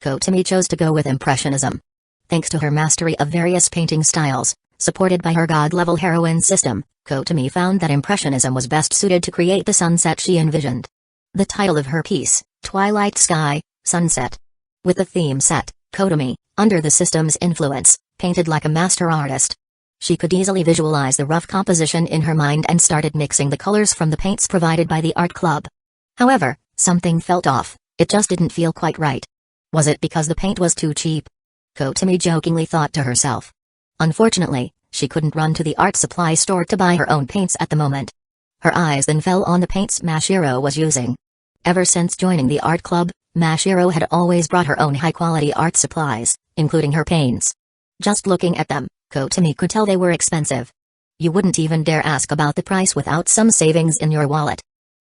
Kotomi chose to go with Impressionism. Thanks to her mastery of various painting styles, supported by her god-level heroine system, Kotomi found that Impressionism was best suited to create the sunset she envisioned. The title of her piece, Twilight Sky, Sunset. With the theme set, Kotomi, under the system's influence, painted like a master artist. She could easily visualize the rough composition in her mind and started mixing the colors from the paints provided by the art club. However, something felt off, it just didn't feel quite right. Was it because the paint was too cheap? Kotomi jokingly thought to herself. Unfortunately, she couldn't run to the art supply store to buy her own paints at the moment. Her eyes then fell on the paints Mashiro was using. Ever since joining the art club, Mashiro had always brought her own high-quality art supplies, including her paints. Just looking at them, Kotomi could tell they were expensive. You wouldn't even dare ask about the price without some savings in your wallet.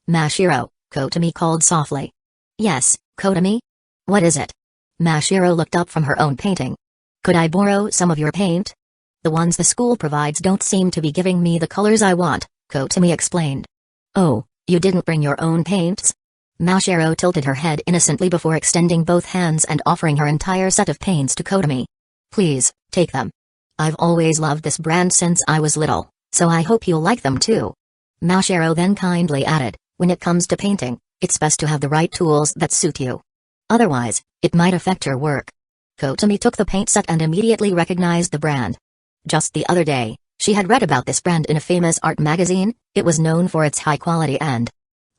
Mashiro, Kotomi called softly. Yes, Kotomi? What is it? Mashiro looked up from her own painting. Could I borrow some of your paint? The ones the school provides don't seem to be giving me the colors I want, Kotomi explained. Oh, you didn't bring your own paints? Mashiro tilted her head innocently before extending both hands and offering her entire set of paints to Kotomi. Please, take them. I've always loved this brand since I was little, so I hope you'll like them too. Mashiro then kindly added, when it comes to painting, it's best to have the right tools that suit you. Otherwise, it might affect your work. Kotomi took the paint set and immediately recognized the brand. Just the other day, she had read about this brand in a famous art magazine. It was known for its high quality and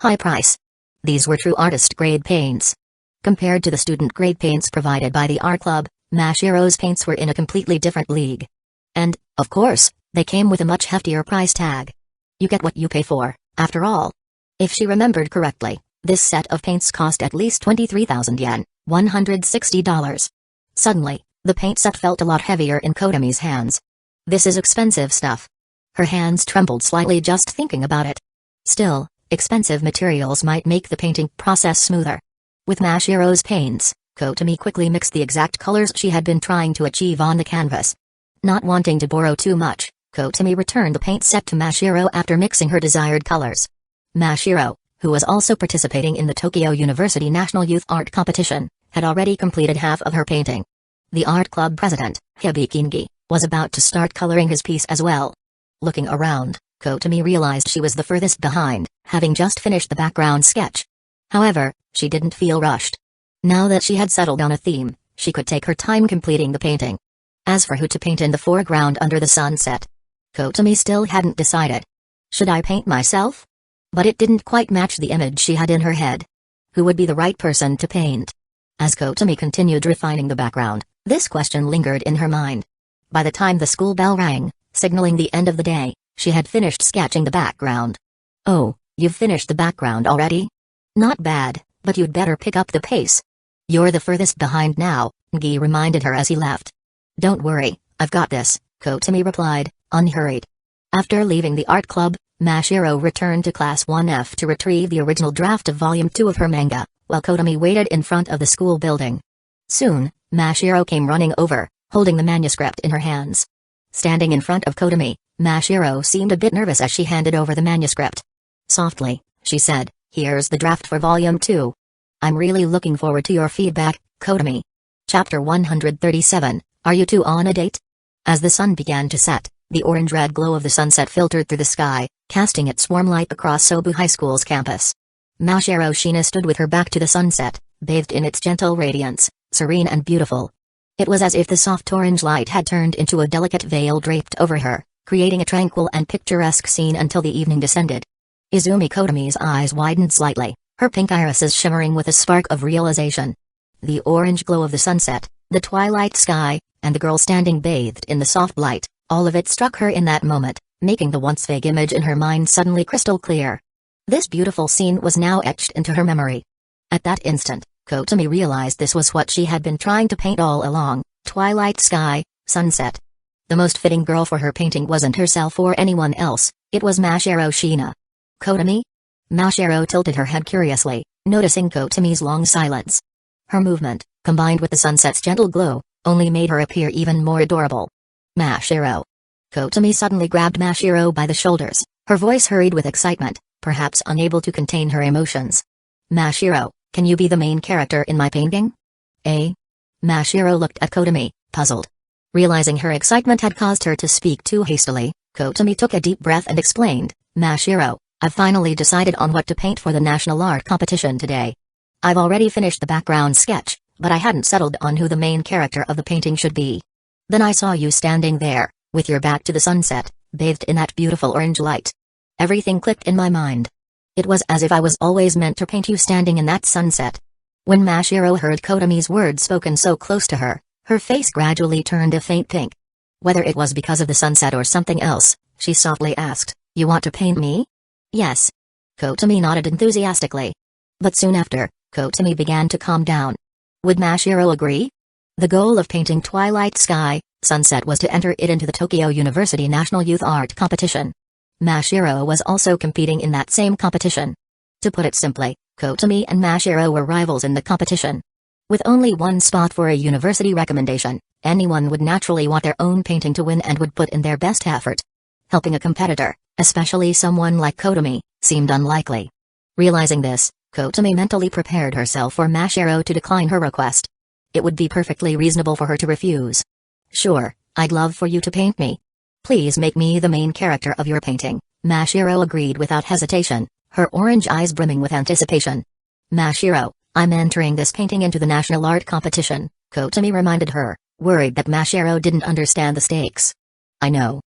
high price. These were true artist-grade paints. Compared to the student-grade paints provided by the art club, Mashiro's paints were in a completely different league. And, of course, they came with a much heftier price tag. You get what you pay for, after all. If she remembered correctly, this set of paints cost at least 23,000 yen, $160. Suddenly, the paint set felt a lot heavier in Kotomi's hands. This is expensive stuff. Her hands trembled slightly just thinking about it. Still, expensive materials might make the painting process smoother. With Mashiro's paints, Kotomi quickly mixed the exact colors she had been trying to achieve on the canvas. Not wanting to borrow too much, Kotomi returned the paint set to Mashiro after mixing her desired colors. Mashiro, who was also participating in the Tokyo University National Youth Art Competition, had already completed half of her painting. The art club president, Hibikingi, was about to start coloring his piece as well. Looking around, Kotomi realized she was the furthest behind, having just finished the background sketch. However, she didn't feel rushed. Now that she had settled on a theme, she could take her time completing the painting. As for who to paint in the foreground under the sunset, Kotomi still hadn't decided. Should I paint myself? But it didn't quite match the image she had in her head. Who would be the right person to paint? As Kotomi continued refining the background, this question lingered in her mind. By the time the school bell rang, signaling the end of the day, she had finished sketching the background. Oh, you've finished the background already? Not bad, but you'd better pick up the pace. You're the furthest behind now, Gi reminded her as he left. Don't worry, I've got this, Kotomi replied, unhurried. After leaving the art club, Mashiro returned to Class 1F to retrieve the original draft of Volume 2 of her manga, while Kotomi waited in front of the school building. Soon, Mashiro came running over, holding the manuscript in her hands. Standing in front of Kotomi, Mashiro seemed a bit nervous as she handed over the manuscript. Softly, she said, "Here's the draft for Volume 2. I'm really looking forward to your feedback, Kotomi." Chapter 137, Are You Two on a Date? As the sun began to set, the orange-red glow of the sunset filtered through the sky, casting its warm light across Sobu High School's campus. Mashiro Shina stood with her back to the sunset, bathed in its gentle radiance, serene and beautiful. It was as if the soft orange light had turned into a delicate veil draped over her, creating a tranquil and picturesque scene until the evening descended. Izumi Kotomi's eyes widened slightly, her pink irises shimmering with a spark of realization. The orange glow of the sunset, the twilight sky, and the girl standing bathed in the soft light, all of it struck her in that moment, making the once vague image in her mind suddenly crystal clear. This beautiful scene was now etched into her memory. At that instant, Kotomi realized this was what she had been trying to paint all along: twilight sky, sunset. The most fitting girl for her painting wasn't herself or anyone else, it was Mashiro Shina. Kotomi? Mashiro tilted her head curiously, noticing Kotomi's long silence. Her movement, combined with the sunset's gentle glow, only made her appear even more adorable. Mashiro. Kotomi suddenly grabbed Mashiro by the shoulders, her voice hurried with excitement, perhaps unable to contain her emotions. Mashiro, can you be the main character in my painting? Eh? Mashiro looked at Kotomi, puzzled. Realizing her excitement had caused her to speak too hastily, Kotomi took a deep breath and explained, Mashiro, I've finally decided on what to paint for the national art competition today. I've already finished the background sketch, but I hadn't settled on who the main character of the painting should be. Then I saw you standing there, with your back to the sunset, bathed in that beautiful orange light. Everything clicked in my mind. It was as if I was always meant to paint you standing in that sunset. When Mashiro heard Kotomi's words spoken so close to her, her face gradually turned a faint pink. Whether it was because of the sunset or something else, she softly asked, "You want to paint me?" "Yes." Kotomi nodded enthusiastically. But soon after, Kotomi began to calm down. Would Mashiro agree? The goal of painting Twilight Sky, Sunset was to enter it into the Tokyo University National Youth Art Competition. Mashiro was also competing in that same competition. To put it simply, Kotomi and Mashiro were rivals in the competition. With only one spot for a university recommendation, anyone would naturally want their own painting to win and would put in their best effort. Helping a competitor, especially someone like Kotomi, seemed unlikely. Realizing this, Kotomi mentally prepared herself for Mashiro to decline her request. It would be perfectly reasonable for her to refuse. "Sure, I'd love for you to paint me. Please make me the main character of your painting," Mashiro agreed without hesitation, her orange eyes brimming with anticipation. Mashiro, I'm entering this painting into the national art competition, Kotomi reminded her, worried that Mashiro didn't understand the stakes. I know.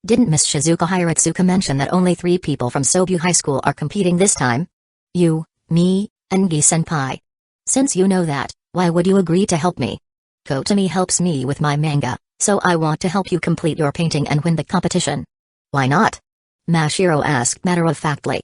Didn't Miss Shizuka Hiratsuka mention that only 3 people from Sobu High School are competing this time? You, me, and Gi-senpai. Since you know that, why would you agree to help me? Kotomi helps me with my manga, so I want to help you complete your painting and win the competition. Why not? Mashiro asked matter-of-factly.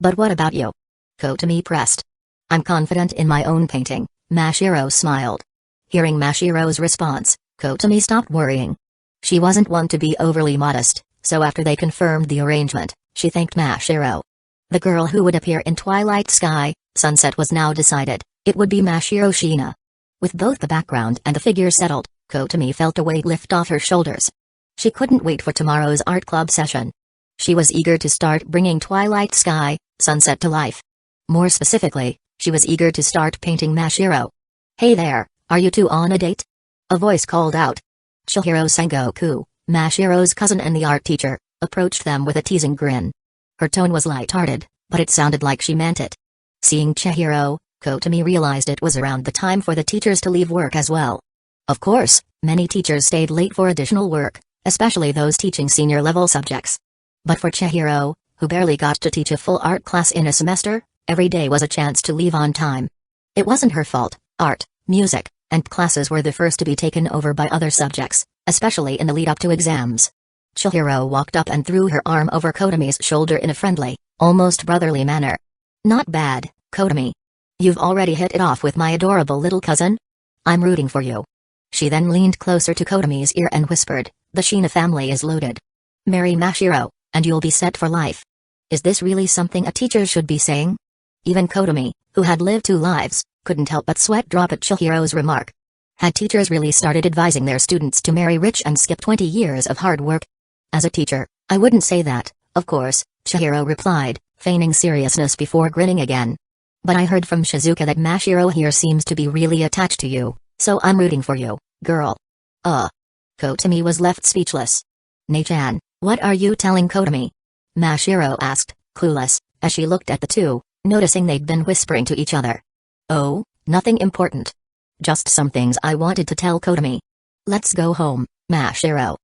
But what about you? Kotomi pressed. I'm confident in my own painting, Mashiro smiled. Hearing Mashiro's response, Kotomi stopped worrying. She wasn't one to be overly modest, so after they confirmed the arrangement, she thanked Mashiro. The girl who would appear in Twilight Sky, Sunset was now decided, it would be Mashiro Shina. With both the background and the figure settled, Kotomi felt a weight lift off her shoulders. She couldn't wait for tomorrow's art club session. She was eager to start bringing Twilight Sky, Sunset to life. More specifically, she was eager to start painting Mashiro. Hey there, are you two on a date? A voice called out. Chihiro Sengoku, Mashiro's cousin and the art teacher, approached them with a teasing grin. Her tone was light-hearted, but it sounded like she meant it. Seeing Chihiro, Kotomi realized it was around the time for the teachers to leave work as well. Of course, many teachers stayed late for additional work, especially those teaching senior-level subjects. But for Chihiro, who barely got to teach a full art class in a semester, every day was a chance to leave on time. It wasn't her fault. Art, music, and classes were the first to be taken over by other subjects, especially in the lead-up to exams. Chihiro walked up and threw her arm over Kotomi's shoulder in a friendly, almost brotherly manner. Not bad, Kotomi. You've already hit it off with my adorable little cousin? I'm rooting for you. She then leaned closer to Kotomi's ear and whispered, the Shina family is loaded. Marry Mashiro, and you'll be set for life. Is this really something a teacher should be saying? Even Kotomi, who had lived 2 lives, couldn't help but sweat drop at Chihiro's remark. Had teachers really started advising their students to marry rich and skip 20 years of hard work? As a teacher, I wouldn't say that, of course, Chihiro replied, feigning seriousness before grinning again. But I heard from Shizuka that Mashiro here seems to be really attached to you, so I'm rooting for you, girl. Kotomi was left speechless. Nei-chan, what are you telling Kotomi? Mashiro asked, clueless, as she looked at the two, noticing they'd been whispering to each other. Oh, nothing important. Just some things I wanted to tell Kotomi. Let's go home, Mashiro.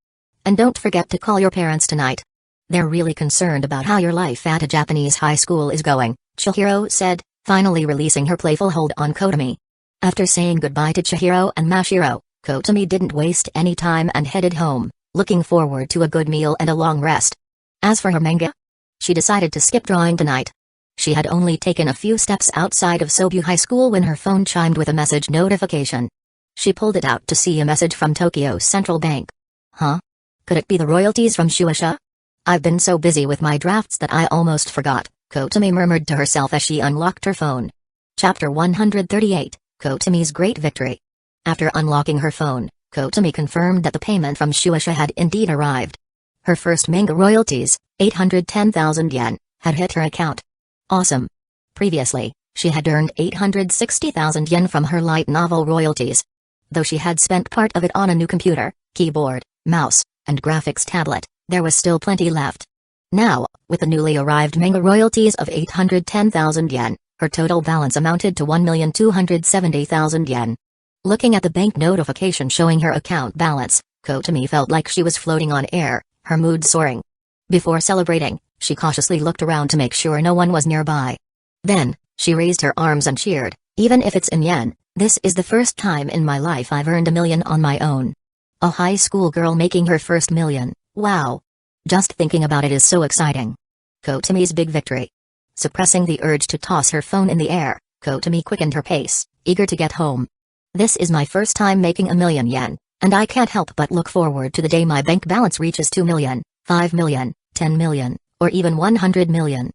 And don't forget to call your parents tonight. They're really concerned about how your life at a Japanese high school is going, Chihiro said, finally releasing her playful hold on Kotomi. After saying goodbye to Chihiro and Mashiro, Kotomi didn't waste any time and headed home, looking forward to a good meal and a long rest. As for her manga, she decided to skip drawing tonight. She had only taken a few steps outside of Sobu High School when her phone chimed with a message notification. She pulled it out to see a message from Tokyo Central Bank. Huh? Could it be the royalties from Shueisha? I've been so busy with my drafts that I almost forgot, Kotomi murmured to herself as she unlocked her phone. Chapter 138, Kotomi's Great Victory. After unlocking her phone, Kotomi confirmed that the payment from Shueisha had indeed arrived. Her first manga royalties, 810,000 yen, had hit her account. Awesome. Previously, she had earned 860,000 yen from her light novel royalties. Though she had spent part of it on a new computer, keyboard, mouse, and graphics tablet, there was still plenty left. Now, with the newly arrived manga royalties of 810,000 yen, her total balance amounted to 1,270,000 yen. Looking at the bank notification showing her account balance, Kotomi felt like she was floating on air, her mood soaring. Before celebrating, she cautiously looked around to make sure no one was nearby. Then, she raised her arms and cheered, even if it's in yen, this is the first time in my life I've earned $1 million on my own. A high school girl making her first $1 million, wow. Just thinking about it is so exciting. Kotomi's big victory. Suppressing the urge to toss her phone in the air, Kotomi quickened her pace, eager to get home. This is my first time making $1 million yen, and I can't help but look forward to the day my bank balance reaches 2 million, 5 million, 10 million, or even 100 million.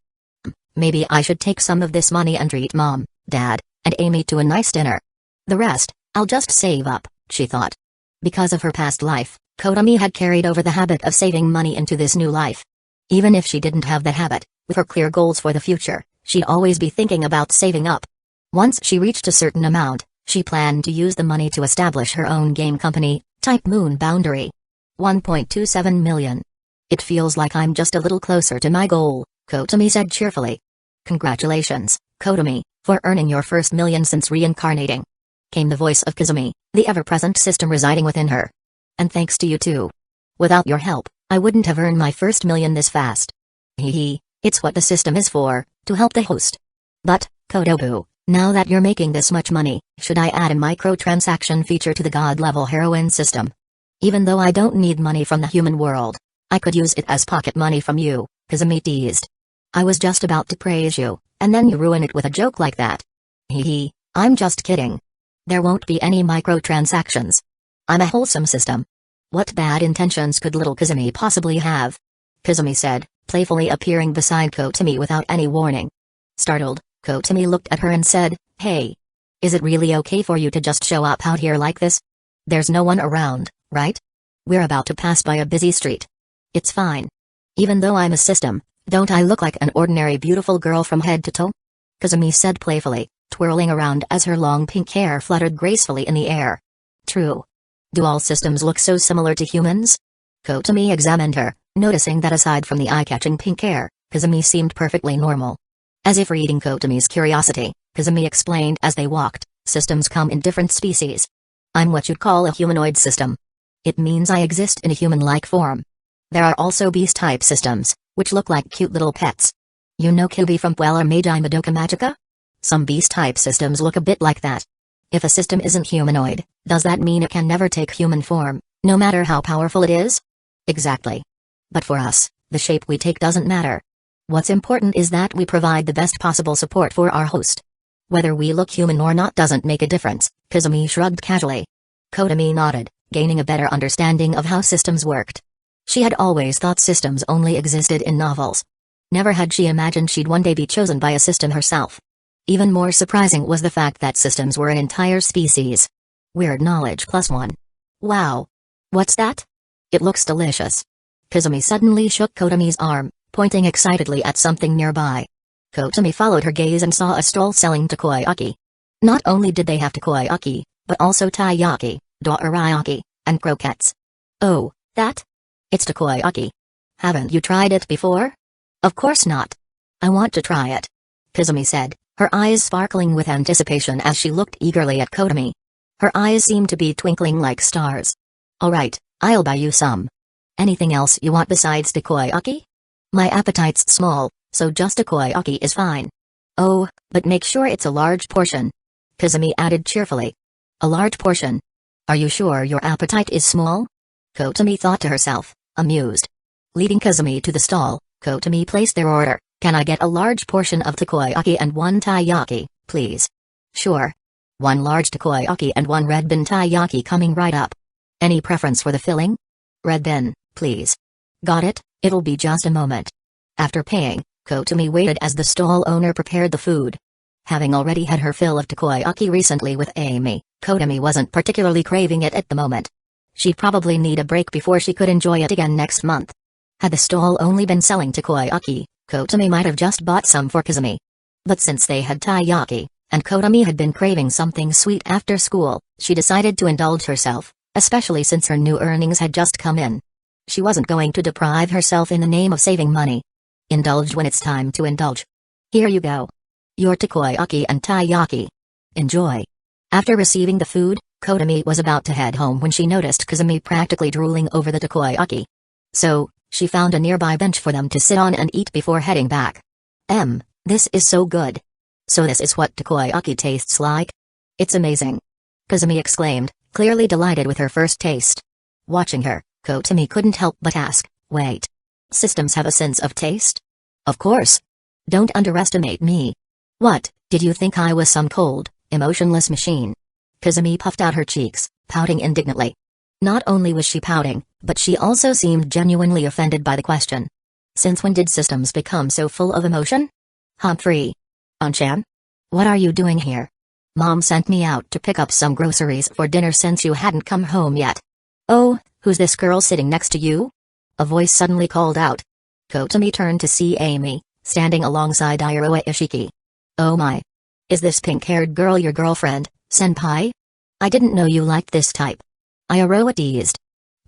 Maybe I should take some of this money and treat Mom, Dad, and Amy to a nice dinner. The rest, I'll just save up, she thought. Because of her past life, Kotomi had carried over the habit of saving money into this new life. Even if she didn't have that habit, with her clear goals for the future, she'd always be thinking about saving up. Once she reached a certain amount, she planned to use the money to establish her own game company, Type Moon Boundary. 1.27 million. It feels like I'm just a little closer to my goal, Kotami said cheerfully. Congratulations, Kotami, for earning your first million since reincarnating. Came the voice of Kazumi, the ever-present system residing within her. And thanks to you too. Without your help, I wouldn't have earned my first million this fast. Hee, it's what the system is for, to help the host. But, Kodobu, now that you're making this much money, should I add a microtransaction feature to the god-level heroine system? Even though I don't need money from the human world, I could use it as pocket money from you, Kazumi teased. I was just about to praise you, and then you ruin it with a joke like that. Hee, I'm just kidding. There won't be any microtransactions. I'm a wholesome system. What bad intentions could little Kazumi possibly have? Kazumi said, playfully appearing beside Kotami without any warning. Startled, Kotami looked at her and said, Hey. Is it really okay for you to just show up out here like this? There's no one around, right? We're about to pass by a busy street. It's fine. Even though I'm a system, don't I look like an ordinary beautiful girl from head to toe? Kazumi said playfully, twirling around as her long pink hair fluttered gracefully in the air. True. Do all systems look so similar to humans? Kotami examined her, noticing that aside from the eye-catching pink hair, Kazumi seemed perfectly normal. As if reading Kotami's curiosity, Kazumi explained as they walked, systems come in different species. I'm what you'd call a humanoid system. It means I exist in a human-like form. There are also beast-type systems, which look like cute little pets. You know Kyubi from Puella Mage Madoka Magica? Some beast-type systems look a bit like that. If a system isn't humanoid, does that mean it can never take human form, no matter how powerful it is? Exactly. But for us, the shape we take doesn't matter. What's important is that we provide the best possible support for our host. Whether we look human or not doesn't make a difference, Kazumi shrugged casually. Kotami nodded, gaining a better understanding of how systems worked. She had always thought systems only existed in novels. Never had she imagined she'd one day be chosen by a system herself. Even more surprising was the fact that systems were an entire species. Weird knowledge +1. Wow. What's that? It looks delicious. Kazumi suddenly shook Kotami's arm, pointing excitedly at something nearby. Kotami followed her gaze and saw a stall selling takoyaki. Not only did they have takoyaki, but also taiyaki, dorayaki, and croquettes. Oh, that? It's takoyaki. Haven't you tried it before? Of course not. I want to try it. Kazumi said, her eyes sparkling with anticipation as she looked eagerly at Kotami. Her eyes seemed to be twinkling like stars. Alright, I'll buy you some. Anything else you want besides takoyaki? My appetite's small, so just takoyaki is fine. Oh, but make sure it's a large portion. Kazumi added cheerfully. A large portion? Are you sure your appetite is small? Kotami thought to herself, amused. Leading Kazumi to the stall, Kotami placed their order. Can I get a large portion of takoyaki and one taiyaki, please? Sure. One large takoyaki and one red bean taiyaki coming right up. Any preference for the filling? Red bean, please. Got it, it'll be just a moment. After paying, Kotami waited as the stall owner prepared the food. Having already had her fill of takoyaki recently with Amy, Kotami wasn't particularly craving it at the moment. She'd probably need a break before she could enjoy it again next month. Had the stall only been selling takoyaki, Kotami might have just bought some for Kazumi. But since they had taiyaki, and Kotami had been craving something sweet after school, she decided to indulge herself, especially since her new earnings had just come in. She wasn't going to deprive herself in the name of saving money. Indulge when it's time to indulge. Here you go. Your takoyaki and taiyaki. Enjoy. After receiving the food, Kotami was about to head home when she noticed Kazumi practically drooling over the takoyaki. So, she found a nearby bench for them to sit on and eat before heading back. This is so good. So this is what takoyaki tastes like? It's amazing. Kazumi exclaimed, clearly delighted with her first taste. Watching her, Kotami couldn't help but ask, wait. Systems have a sense of taste? Of course. Don't underestimate me. What, did you think I was some cold, emotionless machine? Kazumi puffed out her cheeks, pouting indignantly. Not only was she pouting, but she also seemed genuinely offended by the question. Since when did systems become so full of emotion? Humphrey. Anchan? What are you doing here? Mom sent me out to pick up some groceries for dinner since you hadn't come home yet. Oh, who's this girl sitting next to you? A voice suddenly called out. Kotami turned to see Amy, standing alongside Iroha Ishiki. Oh my. Is this pink-haired girl your girlfriend, senpai? I didn't know you liked this type. Iroha teased.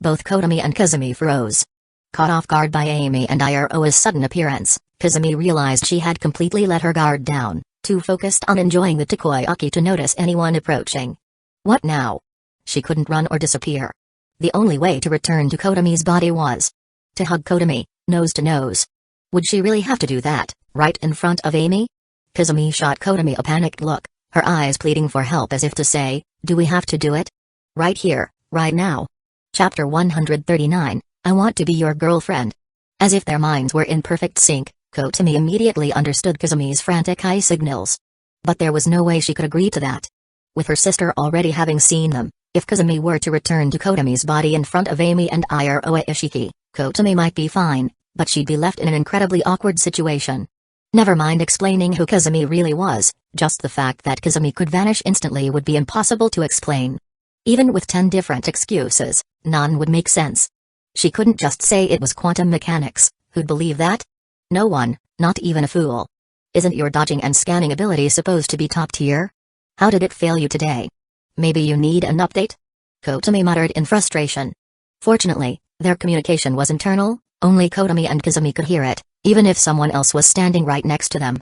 Both Kotami and Kazumi froze. Caught off guard by Amy and Iroha's sudden appearance, Kazumi realized she had completely let her guard down, too focused on enjoying the takoyaki to notice anyone approaching. What now? She couldn't run or disappear. The only way to return to Kotomi's body was to hug Kotomi, nose to nose. Would she really have to do that, right in front of Amy? Kazumi shot Kotomi a panicked look, her eyes pleading for help as if to say, do we have to do it? Right here, right now. Chapter 139, I want to be your girlfriend. As if their minds were in perfect sync, Kotomi immediately understood Kazumi's frantic eye signals. But there was no way she could agree to that. With her sister already having seen them, if Kazumi were to return to Kotomi's body in front of Amy and Iroha Ishiki, Kotomi might be fine, but she'd be left in an incredibly awkward situation. Never mind explaining who Kazumi really was, just the fact that Kazumi could vanish instantly would be impossible to explain. Even with 10 different excuses, none would make sense. She couldn't just say it was quantum mechanics. Who'd believe that? No one, not even a fool. Isn't your dodging and scanning ability supposed to be top tier? How did it fail you today? Maybe you need an update? Kotomi muttered in frustration. Fortunately, their communication was internal, only Kotomi and Kazumi could hear it, even if someone else was standing right next to them.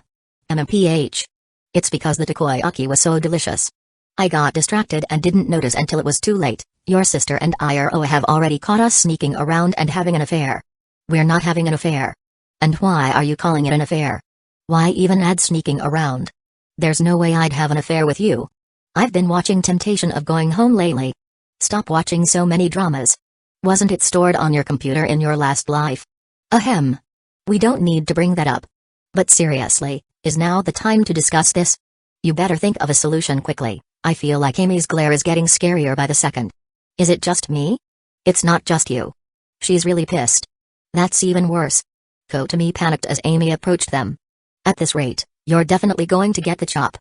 MMPH. It's because the takoyaki was so delicious. I got distracted and didn't notice until it was too late. Your sister and Iroha have already caught us sneaking around and having an affair. We're not having an affair. And why are you calling it an affair? Why even add sneaking around? There's no way I'd have an affair with you. I've been watching Temptation of Going Home lately. Stop watching so many dramas. Wasn't it stored on your computer in your last life? Ahem. We don't need to bring that up. But seriously, is now the time to discuss this? You better think of a solution quickly. I feel like Amy's glare is getting scarier by the second. Is it just me? It's not just you. She's really pissed. That's even worse. Kotomi panicked as Amy approached them. At this rate, you're definitely going to get the chop.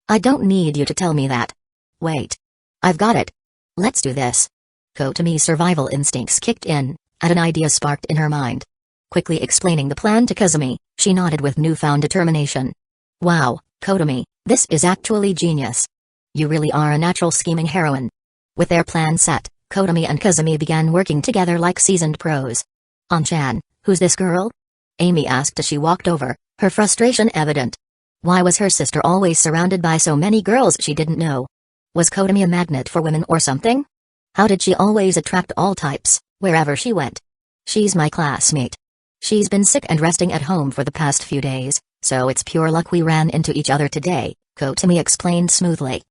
I don't need you to tell me that. Wait. I've got it. Let's do this. Kotomi's survival instincts kicked in, and an idea sparked in her mind. Quickly explaining the plan to Kazumi, she nodded with newfound determination. Wow, Kotomi, this is actually genius. You really are a natural scheming heroine. With their plan set, Kotomi and Kazumi began working together like seasoned pros. On-chan, who's this girl? Amy asked as she walked over, her frustration evident. Why was her sister always surrounded by so many girls she didn't know? Was Kotomi a magnet for women or something? How did she always attract all types, wherever she went? She's my classmate. She's been sick and resting at home for the past few days, so it's pure luck we ran into each other today, Kotomi explained smoothly.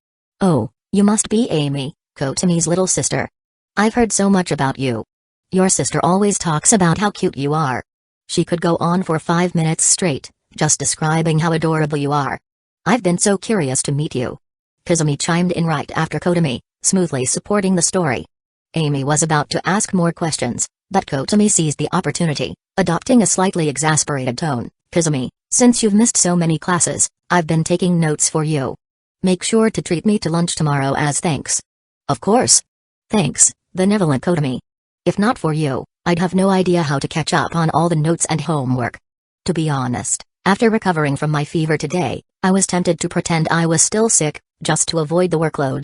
Oh, you must be Amy, Kotomi's little sister. I've heard so much about you. Your sister always talks about how cute you are. She could go on for 5 minutes straight, just describing how adorable you are. I've been so curious to meet you. Kazumi chimed in right after Kotomi, smoothly supporting the story. Amy was about to ask more questions, but Kotomi seized the opportunity, adopting a slightly exasperated tone. Kazumi, since you've missed so many classes, I've been taking notes for you. Make sure to treat me to lunch tomorrow as thanks. Of course. Thanks, benevolent Kotomi. If not for you, I'd have no idea how to catch up on all the notes and homework. To be honest, after recovering from my fever today, I was tempted to pretend I was still sick, just to avoid the workload.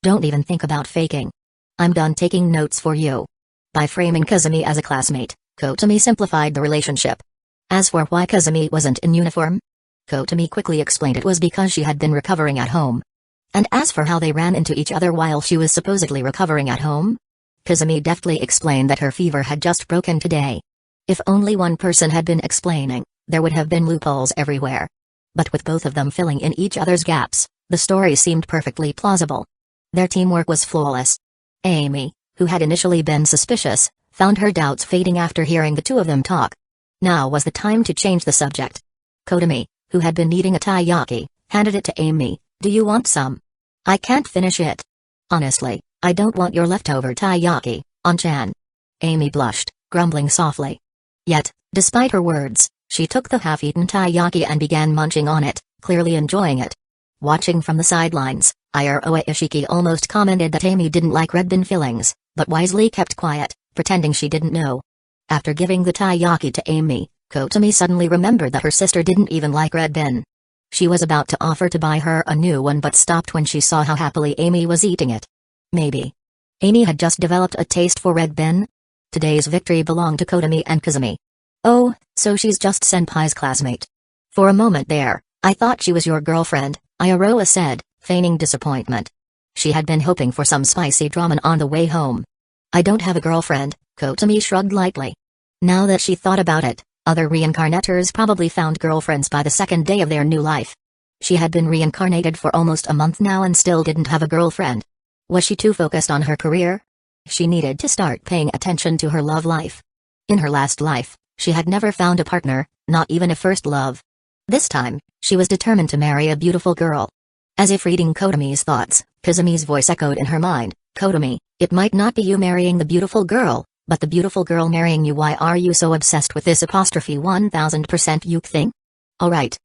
Don't even think about faking. I'm done taking notes for you. By framing Kazumi as a classmate, Kotomi simplified the relationship. As for why Kazumi wasn't in uniform, Kotomi quickly explained it was because she had been recovering at home. And as for how they ran into each other while she was supposedly recovering at home, Kazumi deftly explained that her fever had just broken today. If only one person had been explaining, there would have been loopholes everywhere. But with both of them filling in each other's gaps, the story seemed perfectly plausible. Their teamwork was flawless. Amy, who had initially been suspicious, found her doubts fading after hearing the two of them talk. Now was the time to change the subject. Kotomi, who had been eating a taiyaki, handed it to Amy. Do you want some? I can't finish it. Honestly, I don't want your leftover taiyaki, On-chan. Amy blushed, grumbling softly. Yet, despite her words, she took the half-eaten taiyaki and began munching on it, clearly enjoying it. Watching from the sidelines, Iroha Ishiki almost commented that Amy didn't like red bean fillings, but wisely kept quiet, pretending she didn't know. After giving the taiyaki to Amy, Kotomi suddenly remembered that her sister didn't even like red bean. She was about to offer to buy her a new one but stopped when she saw how happily Amy was eating it. Maybe Amy had just developed a taste for red bean? Today's victory belonged to Kotomi and Kazumi. Oh, so she's just Senpai's classmate. For a moment there, I thought she was your girlfriend, Iroha said, feigning disappointment. She had been hoping for some spicy drama on the way home. I don't have a girlfriend, Kotomi shrugged lightly. Now that she thought about it, other reincarnators probably found girlfriends by the second day of their new life. She had been reincarnated for almost a month now and still didn't have a girlfriend. Was she too focused on her career? She needed to start paying attention to her love life. In her last life, she had never found a partner, not even a first love. This time, she was determined to marry a beautiful girl. As if reading Kotomi's thoughts, Kazumi's voice echoed in her mind, Kotomi, it might not be you marrying the beautiful girl, but the beautiful girl marrying you. Why are you so obsessed with this apostrophe 1000% you thing? Alright,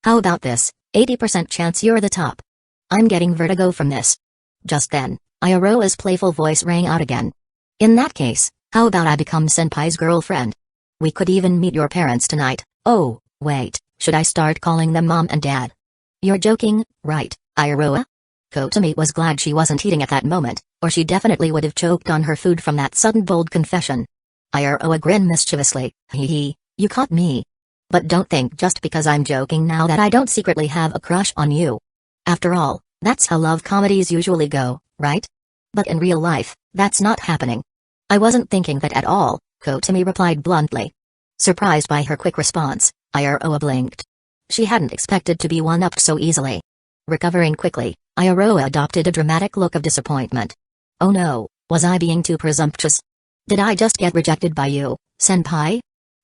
how about this, 80% chance you're the top. I'm getting vertigo from this. Just then, Iroha's playful voice rang out again. In that case, how about I become Senpai's girlfriend? We could even meet your parents tonight. Oh, wait, should I start calling them mom and dad? You're joking, right, Iroha? Kotomi was glad she wasn't eating at that moment, or she definitely would have choked on her food from that sudden bold confession. Iroha grinned mischievously, hee hee, you caught me. But don't think just because I'm joking now that I don't secretly have a crush on you. After all, that's how love comedies usually go, right? But in real life, that's not happening. I wasn't thinking that at all, Kotomi replied bluntly. Surprised by her quick response, Iroha blinked. She hadn't expected to be one-upped so easily. Recovering quickly, Iroha adopted a dramatic look of disappointment. Oh no, was I being too presumptuous? Did I just get rejected by you, senpai?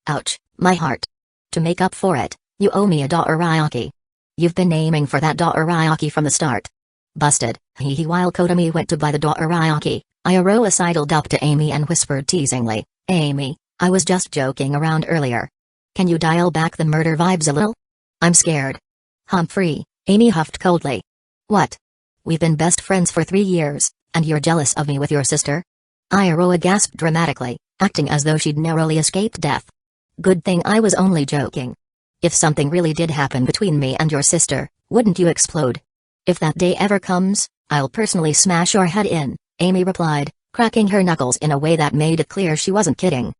Ouch, my heart. To make up for it, you owe me a Dairyaki. You've been aiming for that Dairyaki from the start. Busted, hee hee. While Kotomi went to buy the Dairyaki, Iroha sidled up to Amy and whispered teasingly, Amy, I was just joking around earlier. Can you dial back the murder vibes a little? I'm scared. Humphrey, Amy huffed coldly. What? We've been best friends for 3 years, and you're jealous of me with your sister? Iroha gasped dramatically, acting as though she'd narrowly escaped death. Good thing I was only joking. If something really did happen between me and your sister, wouldn't you explode? If that day ever comes, I'll personally smash your head in, Amy replied, cracking her knuckles in a way that made it clear she wasn't kidding.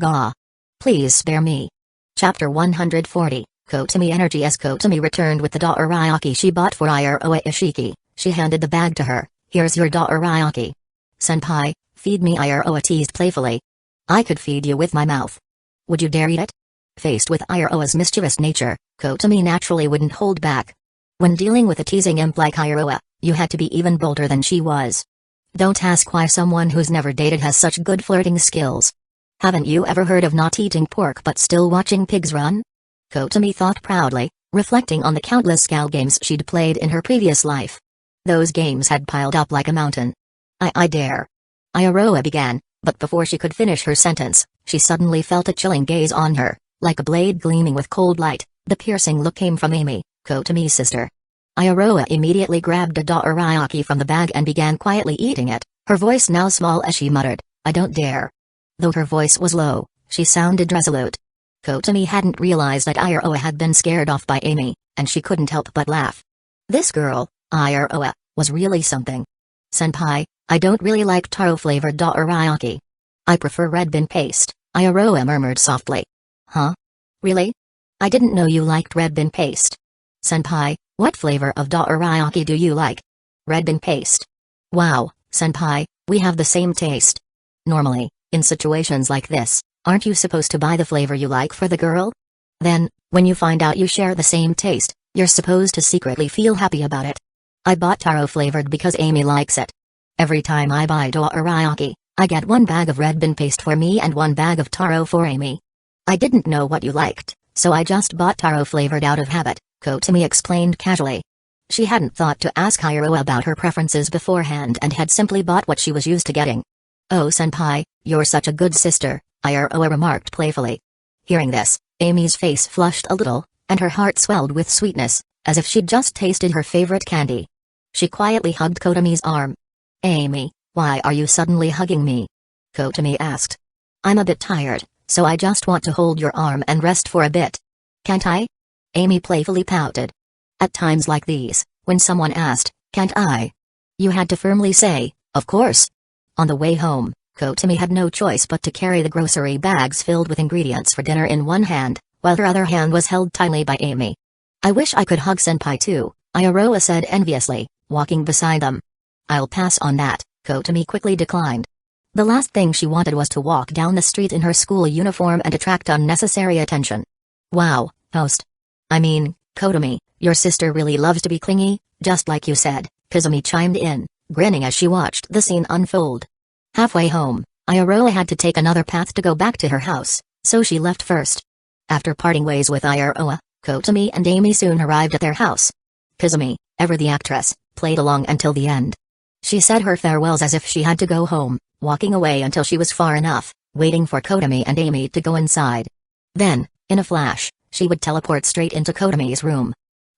Gah. Please spare me. Chapter 140, Kotomi Energy. As Kotomi returned with the Dairyaki she bought for Iroha Ishiki, she handed the bag to her. Here's your Dairyaki. Senpai, feed me, Iroha teased playfully. I could feed you with my mouth. Would you dare eat it? Faced with Iroha's mischievous nature, Kotomi naturally wouldn't hold back. When dealing with a teasing imp like Iroha, you had to be even bolder than she was. Don't ask why someone who's never dated has such good flirting skills. Haven't you ever heard of not eating pork but still watching pigs run? Kotomi thought proudly, reflecting on the countless Scout games she'd played in her previous life. Those games had piled up like a mountain. I dare. Iroha began, but before she could finish her sentence, she suddenly felt a chilling gaze on her, like a blade gleaming with cold light. The piercing look came from Amy, Kotomi's sister. Iroha immediately grabbed a Dairyaki from the bag and began quietly eating it, her voice now small as she muttered, I don't dare. Though her voice was low, she sounded resolute. Kotomi hadn't realized that Iroha had been scared off by Amy, and she couldn't help but laugh. This girl, Iroha, was really something. Senpai, I don't really like taro-flavored Dairyaki. I prefer red bean paste, Iroha murmured softly. Huh? Really? I didn't know you liked red bean paste. Senpai, what flavor of Dairyaki do you like? Red bean paste. Wow, senpai, we have the same taste. Normally, in situations like this, aren't you supposed to buy the flavor you like for the girl? Then, when you find out you share the same taste, you're supposed to secretly feel happy about it. I bought taro flavored because Amy likes it. Every time I buy Dairyaki, I get 1 bag of red bean paste for me and 1 bag of taro for Amy. I didn't know what you liked, so I just bought taro flavored out of habit, Kotomi explained casually. She hadn't thought to ask Iroha about her preferences beforehand and had simply bought what she was used to getting. Oh senpai, you're such a good sister, Iroha remarked playfully. Hearing this, Amy's face flushed a little, and her heart swelled with sweetness, as if she'd just tasted her favorite candy. She quietly hugged Kotomi's arm. Amy, why are you suddenly hugging me? Kotomi asked. I'm a bit tired, so I just want to hold your arm and rest for a bit. Can't I? Amy playfully pouted. At times like these, when someone asked, can't I? You had to firmly say, of course. On the way home, Kotomi had no choice but to carry the grocery bags filled with ingredients for dinner in one hand, while her other hand was held tightly by Amy. "I wish I could hug Senpai too," Iroha said enviously, walking beside them. "I'll pass on that," Kotomi quickly declined. The last thing she wanted was to walk down the street in her school uniform and attract unnecessary attention. "Wow, host. I mean, Kotomi, your sister really loves to be clingy, just like you said," Kazumi chimed in, grinning as she watched the scene unfold. Halfway home, Iroha had to take another path to go back to her house, so she left first. After parting ways with Iroha, Kotomi and Amy soon arrived at their house. Kazumi, ever the actress, played along until the end. She said her farewells as if she had to go home, walking away until she was far enough, waiting for Kotomi and Amy to go inside. Then, in a flash, she would teleport straight into Kotomi's room.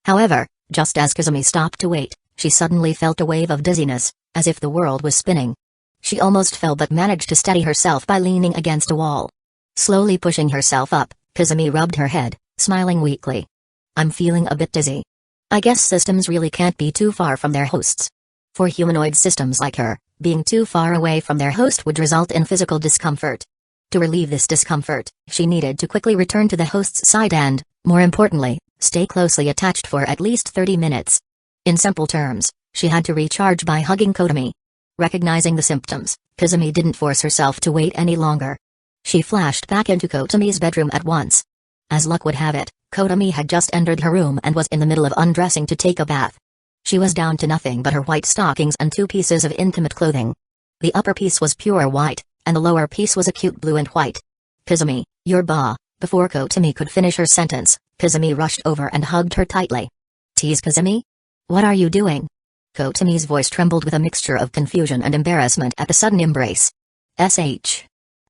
However, just as Kazumi stopped to wait, she suddenly felt a wave of dizziness, as if the world was spinning. She almost fell but managed to steady herself by leaning against a wall. Slowly pushing herself up, Kazumi rubbed her head, smiling weakly. "I'm feeling a bit dizzy. I guess systems really can't be too far from their hosts. For humanoid systems like her, being too far away from their host would result in physical discomfort. To relieve this discomfort, she needed to quickly return to the host's side and, more importantly, stay closely attached for at least 30 minutes. In simple terms, she had to recharge by hugging Kotomi. Recognizing the symptoms, Kazumi didn't force herself to wait any longer. She flashed back into Kotomi's bedroom at once. As luck would have it, Kotomi had just entered her room and was in the middle of undressing to take a bath. She was down to nothing but her white stockings and 2 pieces of intimate clothing. The upper piece was pure white, and the lower piece was a cute blue and white. "Kazumi, you're ba." Before Kotomi could finish her sentence, Kazumi rushed over and hugged her tightly. "Tease Kazumi? What are you doing?" Kotomi's voice trembled with a mixture of confusion and embarrassment at the sudden embrace.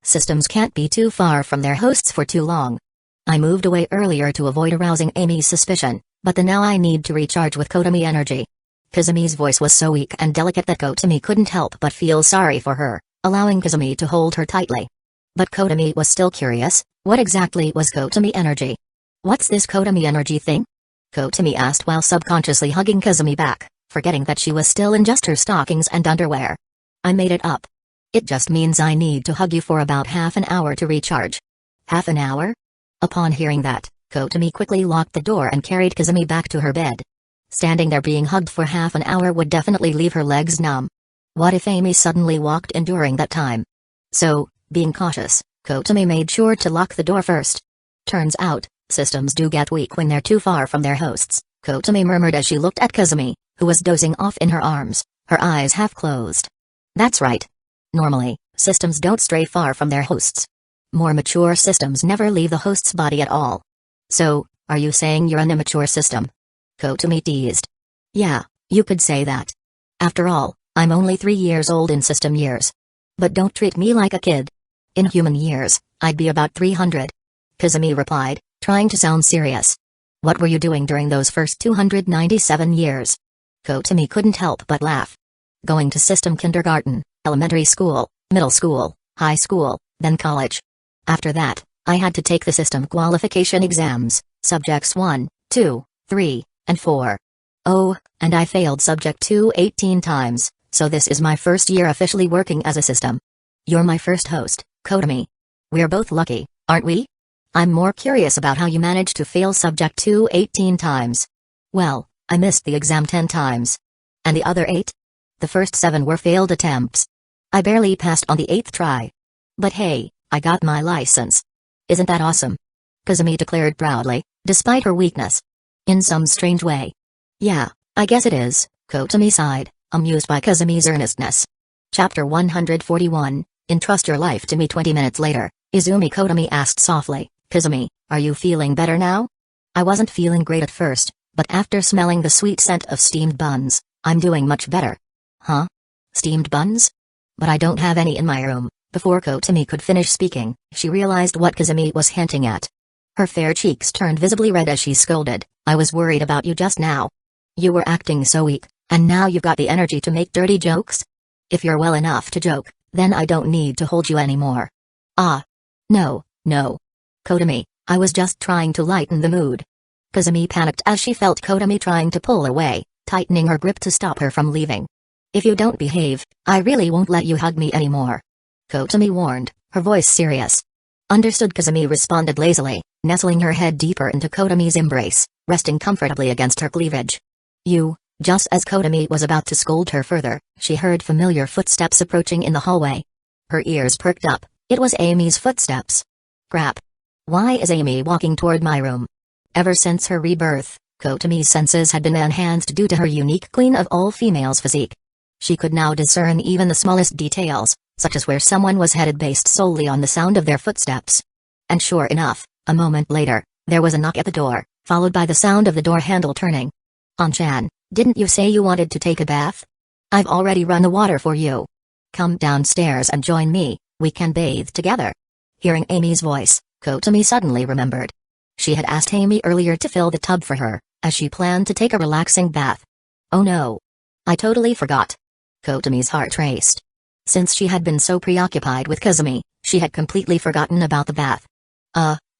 Systems can't be too far from their hosts for too long. I moved away earlier to avoid arousing Amy's suspicion, but now I need to recharge with Kotomi energy. Kazumi's voice was so weak and delicate that Kotomi couldn't help but feel sorry for her, allowing Kazumi to hold her tightly. But Kotomi was still curious, what exactly was Kotomi energy? "What's this Kotomi energy thing?" Kotomi asked while subconsciously hugging Kazumi back, forgetting that she was still in just her stockings and underwear. "I made it up. It just means I need to hug you for about half an hour to recharge." "Half an hour?" Upon hearing that, Kotomi quickly locked the door and carried Kazumi back to her bed. Standing there being hugged for half an hour would definitely leave her legs numb. What if Amy suddenly walked in during that time? So, being cautious, Kotomi made sure to lock the door first. Turns out, systems do get weak when they're too far from their hosts, Kotomi murmured as she looked at Kazumi, who was dozing off in her arms, her eyes half closed. "That's right. Normally, systems don't stray far from their hosts. More mature systems never leave the host's body at all." "So, are you saying you're an immature system?" Kotomi teased. "Yeah, you could say that. After all, I'm only 3 years old in system years. But don't treat me like a kid. In human years, I'd be about 300. Kazumi replied, trying to sound serious. "What were you doing during those first 297 years?" Kotomi couldn't help but laugh. "Going to system kindergarten, elementary school, middle school, high school, then college. After that, I had to take the system qualification exams, subjects 1, 2, 3, and 4. Oh, and I failed subject 2 18 times, so this is my first year officially working as a system. You're my first host, Kotomi. We're both lucky, aren't we? I'm more curious about how you managed to fail subject 2 18 times. Well, I missed the exam 10 times. And the other 8? The first 7 were failed attempts. I barely passed on the 8th try. But hey, I got my license. Isn't that awesome?" Kazumi declared proudly, despite her weakness. "In some strange way. Yeah, I guess it is," Kotomi sighed, amused by Kazumi's earnestness. Chapter 141, Entrust Your Life to Me. 20 minutes later, Izumi Kotomi asked softly, "Kazumi, are you feeling better now?" "I wasn't feeling great at first, but after smelling the sweet scent of steamed buns, I'm doing much better." "Huh? Steamed buns? But I don't have any in my room." Before Kotomi could finish speaking, she realized what Kazumi was hinting at. Her fair cheeks turned visibly red as she scolded, "I was worried about you just now. You were acting so weak, and now you've got the energy to make dirty jokes? If you're well enough to joke, then I don't need to hold you anymore." "Ah. No, no. Kotomi, I was just trying to lighten the mood." Kazumi panicked as she felt Kotomi trying to pull away, tightening her grip to stop her from leaving. "If you don't behave, I really won't let you hug me anymore." Kotami warned, her voice serious. Understood, Kazumi responded lazily, nestling her head deeper into Kotami's embrace, resting comfortably against her cleavage. Just as Kotami was about to scold her further, she heard familiar footsteps approaching in the hallway. Her ears perked up. It was Amy's footsteps. Crap. Why is Amy walking toward my room? Ever since her rebirth, Kotami's senses had been enhanced due to her unique queen of all females physique. She could now discern even the smallest details, such as where someone was headed based solely on the sound of their footsteps. And sure enough, a moment later, there was a knock at the door, followed by the sound of the door handle turning. "On-chan, didn't you say you wanted to take a bath? I've already run the water for you. Come downstairs and join me, we can bathe together." Hearing Amy's voice, Kotami suddenly remembered. She had asked Amy earlier to fill the tub for her, as she planned to take a relaxing bath. Oh no. I totally forgot. Kotami's heart raced. Since she had been so preoccupied with Kazumi, she had completely forgotten about the bath.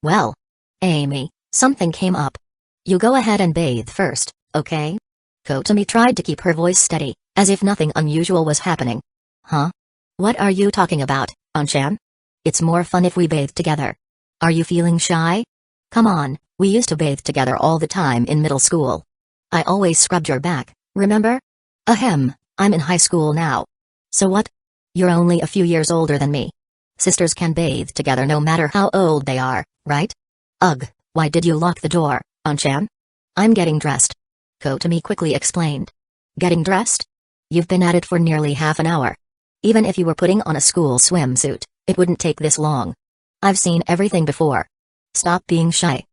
Well. Amy, something came up. You go ahead and bathe first, okay? Kotami tried to keep her voice steady, as if nothing unusual was happening. Huh? What are you talking about, On-chan? It's more fun if we bathe together. Are you feeling shy? Come on, we used to bathe together all the time in middle school. I always scrubbed your back, remember? Ahem, I'm in high school now. So what? You're only a few years older than me. Sisters can bathe together no matter how old they are, right? Ugh, why did you lock the door, On-chan? I'm getting dressed. Kotami quickly explained. Getting dressed? You've been at it for nearly half an hour. Even if you were putting on a school swimsuit, it wouldn't take this long. I've seen everything before. Stop being shy.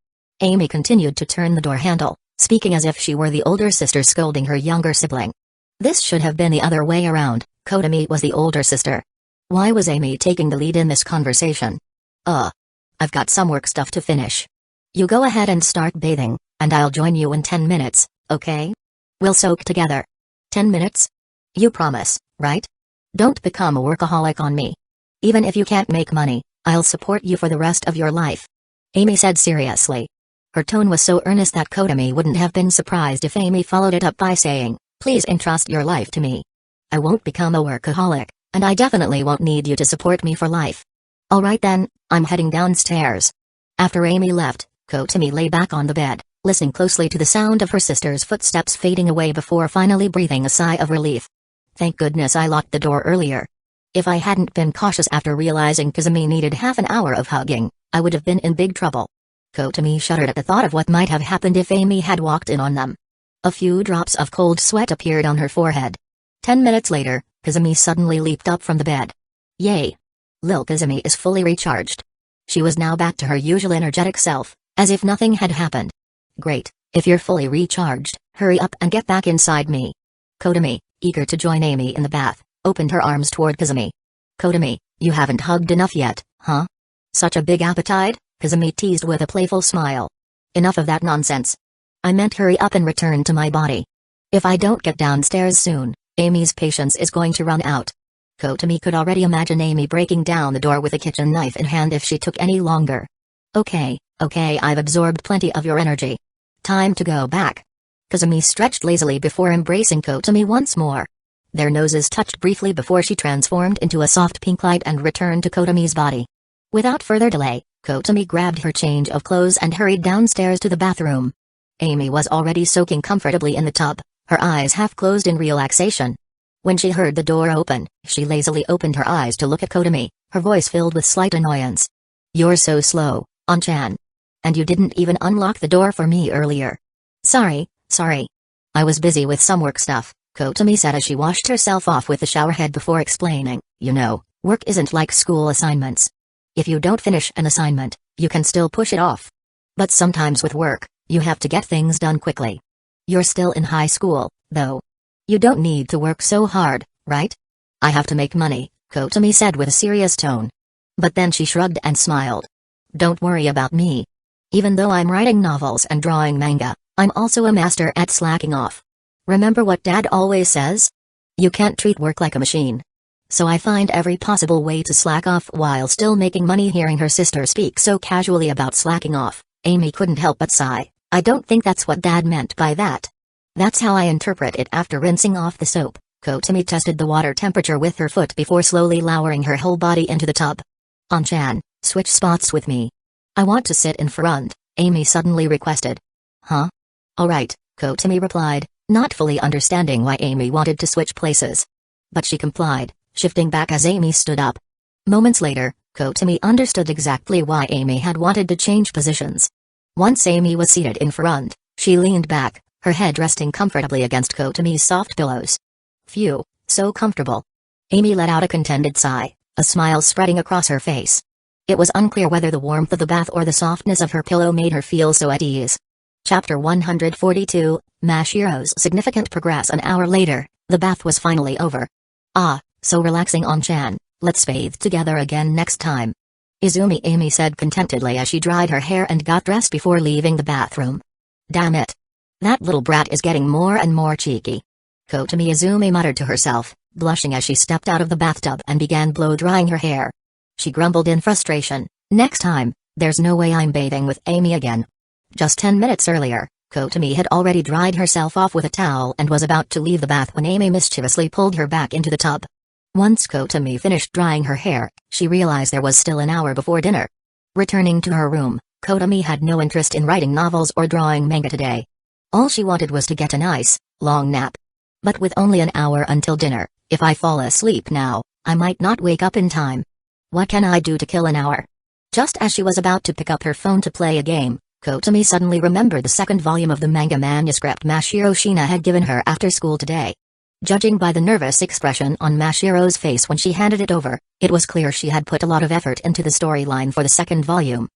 Amy continued to turn the door handle, speaking as if she were the older sister scolding her younger sibling. This should have been the other way around. Kotami was the older sister. Why was Amy taking the lead in this conversation? I've got some work stuff to finish. You go ahead and start bathing, and I'll join you in 10 minutes, okay? We'll soak together. 10 minutes? You promise, right? Don't become a workaholic on me. Even if you can't make money, I'll support you for the rest of your life. Amy said seriously. Her tone was so earnest that Kotami wouldn't have been surprised if Amy followed it up by saying, please entrust your life to me. I won't become a workaholic, and I definitely won't need you to support me for life. Alright then, I'm heading downstairs. After Amy left, Kotami lay back on the bed, listening closely to the sound of her sister's footsteps fading away before finally breathing a sigh of relief. Thank goodness I locked the door earlier. If I hadn't been cautious after realizing Kazumi needed half an hour of hugging, I would have been in big trouble. Kotami shuddered at the thought of what might have happened if Amy had walked in on them. A few drops of cold sweat appeared on her forehead. 10 minutes later, Kazumi suddenly leaped up from the bed. Yay! Lil Kazumi is fully recharged. She was now back to her usual energetic self, as if nothing had happened. Great, if you're fully recharged, hurry up and get back inside me. Kotami, eager to join Amy in the bath, opened her arms toward Kazumi. Kotami, you haven't hugged enough yet, huh? Such a big appetite? Kazumi teased with a playful smile. Enough of that nonsense. I meant hurry up and return to my body. If I don't get downstairs soon, Amy's patience is going to run out. Kotami could already imagine Amy breaking down the door with a kitchen knife in hand if she took any longer. Okay, I've absorbed plenty of your energy. Time to go back. Kazumi stretched lazily before embracing Kotami once more. Their noses touched briefly before she transformed into a soft pink light and returned to Kotami's body. Without further delay, Kotami grabbed her change of clothes and hurried downstairs to the bathroom. Amy was already soaking comfortably in the tub, her eyes half closed in relaxation. When she heard the door open, she lazily opened her eyes to look at Kotami, her voice filled with slight annoyance. You're so slow, On-chan. And you didn't even unlock the door for me earlier. Sorry. I was busy with some work stuff, Kotami said as she washed herself off with the showerhead before explaining, work isn't like school assignments. If you don't finish an assignment, you can still push it off. But sometimes with work, you have to get things done quickly. You're still in high school, though. You don't need to work so hard, right? I have to make money, Kotami said with a serious tone. But then she shrugged and smiled. Don't worry about me. Even though I'm writing novels and drawing manga, I'm also a master at slacking off. Remember what Dad always says? You can't treat work like a machine. So I find every possible way to slack off while still making money. Hearing her sister speak so casually about slacking off, Amy couldn't help but sigh. I don't think that's what Dad meant by that. That's how I interpret it. After rinsing off the soap, Kotami tested the water temperature with her foot before slowly lowering her whole body into the tub. On-chan, switch spots with me. I want to sit in front, Amy suddenly requested. Huh? Alright, Kotami replied, not fully understanding why Amy wanted to switch places. But she complied, shifting back as Amy stood up. Moments later, Kotami understood exactly why Amy had wanted to change positions. Once Amy was seated in front, she leaned back, her head resting comfortably against Kotami's soft pillows. Phew, so comfortable. Amy let out a contented sigh, a smile spreading across her face. It was unclear whether the warmth of the bath or the softness of her pillow made her feel so at ease. Chapter 142, Mashiro's significant progress. An hour later, the bath was finally over. Ah, so relaxing on-chan, let's bathe together again next time. Izumi Amy said contentedly as she dried her hair and got dressed before leaving the bathroom. Damn it. That little brat is getting more and more cheeky. Kotami Izumi muttered to herself, blushing as she stepped out of the bathtub and began blow-drying her hair. She grumbled in frustration, next time, there's no way I'm bathing with Amy again. Just 10 minutes earlier, Kotami had already dried herself off with a towel and was about to leave the bath when Amy mischievously pulled her back into the tub. Once Kotami finished drying her hair, she realized there was still an hour before dinner. Returning to her room, Kotami had no interest in writing novels or drawing manga today. All she wanted was to get a nice, long nap. But with only an hour until dinner, if I fall asleep now, I might not wake up in time. What can I do to kill an hour? Just as she was about to pick up her phone to play a game, Kotami suddenly remembered the second volume of the manga manuscript Mashiro Shina had given her after school today. Judging by the nervous expression on Mashiro's face when she handed it over, it was clear she had put a lot of effort into the storyline for the second volume.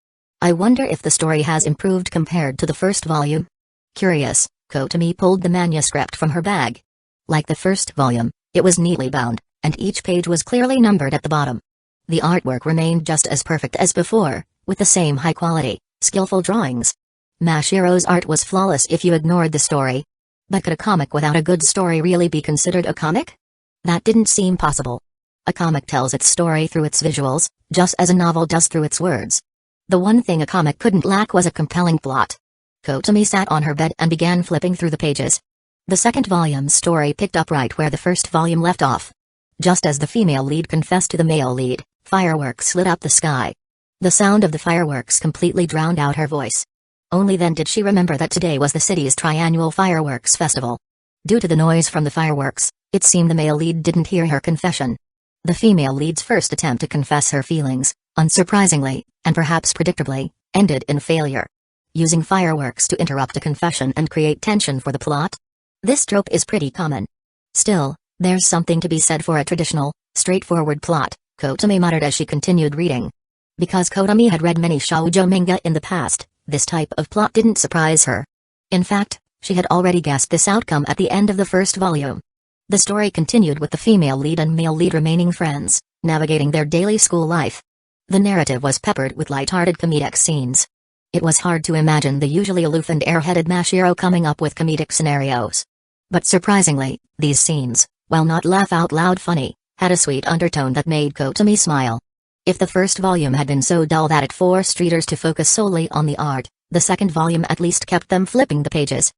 I wonder if the story has improved compared to the first volume? Curious, Kotami pulled the manuscript from her bag. Like the first volume, it was neatly bound, and each page was clearly numbered at the bottom. The artwork remained just as perfect as before, with the same high-quality, skillful drawings. Mashiro's art was flawless if you ignored the story. But could a comic without a good story really be considered a comic? That didn't seem possible. A comic tells its story through its visuals, just as a novel does through its words. The one thing a comic couldn't lack was a compelling plot. Kotami sat on her bed and began flipping through the pages. The second volume's story picked up right where the first volume left off. Just as the female lead confessed to the male lead, fireworks lit up the sky. The sound of the fireworks completely drowned out her voice. Only then did she remember that today was the city's triannual fireworks festival. Due to the noise from the fireworks, it seemed the male lead didn't hear her confession. The female lead's first attempt to confess her feelings, unsurprisingly, and perhaps predictably, ended in failure. Using fireworks to interrupt a confession and create tension for the plot? This trope is pretty common. Still, there's something to be said for a traditional, straightforward plot, Kotami muttered as she continued reading. Because Kotami had read many shoujo manga in the past, this type of plot didn't surprise her. In fact, she had already guessed this outcome at the end of the first volume. The story continued with the female lead and male lead remaining friends, navigating their daily school life. The narrative was peppered with light-hearted comedic scenes. It was hard to imagine the usually aloof and airheaded Mashiro coming up with comedic scenarios. But surprisingly, these scenes, while not laugh-out-loud funny, had a sweet undertone that made Kotami smile. If the first volume had been so dull that it forced readers to focus solely on the art, the second volume at least kept them flipping the pages.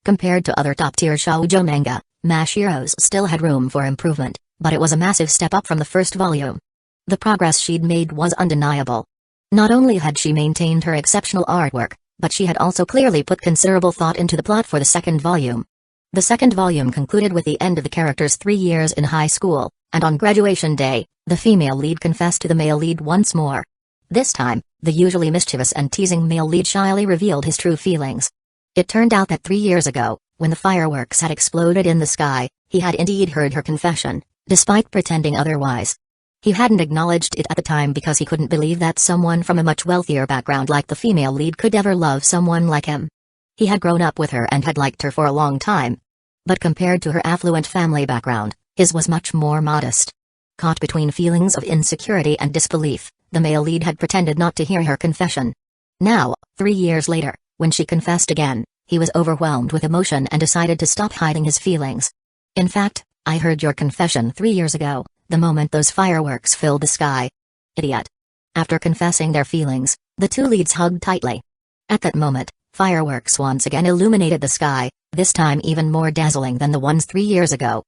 Compared to other top-tier shoujo manga, Mashiro's still had room for improvement, but it was a massive step up from the first volume. The progress she'd made was undeniable. Not only had she maintained her exceptional artwork, but she had also clearly put considerable thought into the plot for the second volume. The second volume concluded with the end of the characters' 3 years in high school, and on graduation day, the female lead confessed to the male lead once more. This time, the usually mischievous and teasing male lead shyly revealed his true feelings. It turned out that 3 years ago, when the fireworks had exploded in the sky, he had indeed heard her confession, despite pretending otherwise. He hadn't acknowledged it at the time because he couldn't believe that someone from a much wealthier background like the female lead could ever love someone like him. He had grown up with her and had liked her for a long time. But compared to her affluent family background, his was much more modest. Caught between feelings of insecurity and disbelief, the male lead had pretended not to hear her confession. Now, 3 years later, when she confessed again, he was overwhelmed with emotion and decided to stop hiding his feelings. In fact, I heard your confession 3 years ago, the moment those fireworks filled the sky. Idiot. After confessing their feelings, the two leads hugged tightly. At that moment, fireworks once again illuminated the sky, this time even more dazzling than the ones 3 years ago.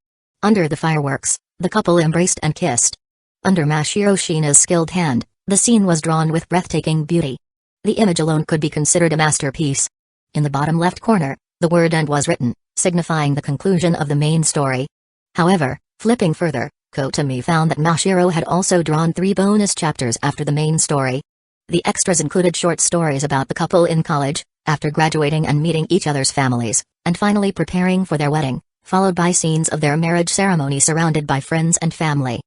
Under the fireworks, the couple embraced and kissed. Under Mashiro Shina's skilled hand, the scene was drawn with breathtaking beauty. The image alone could be considered a masterpiece. In the bottom left corner, the word "end" was written, signifying the conclusion of the main story. However, flipping further, Kotami found that Mashiro had also drawn 3 bonus chapters after the main story. The extras included short stories about the couple in college, after graduating and meeting each other's families, and finally preparing for their wedding, followed by scenes of their marriage ceremony surrounded by friends and family.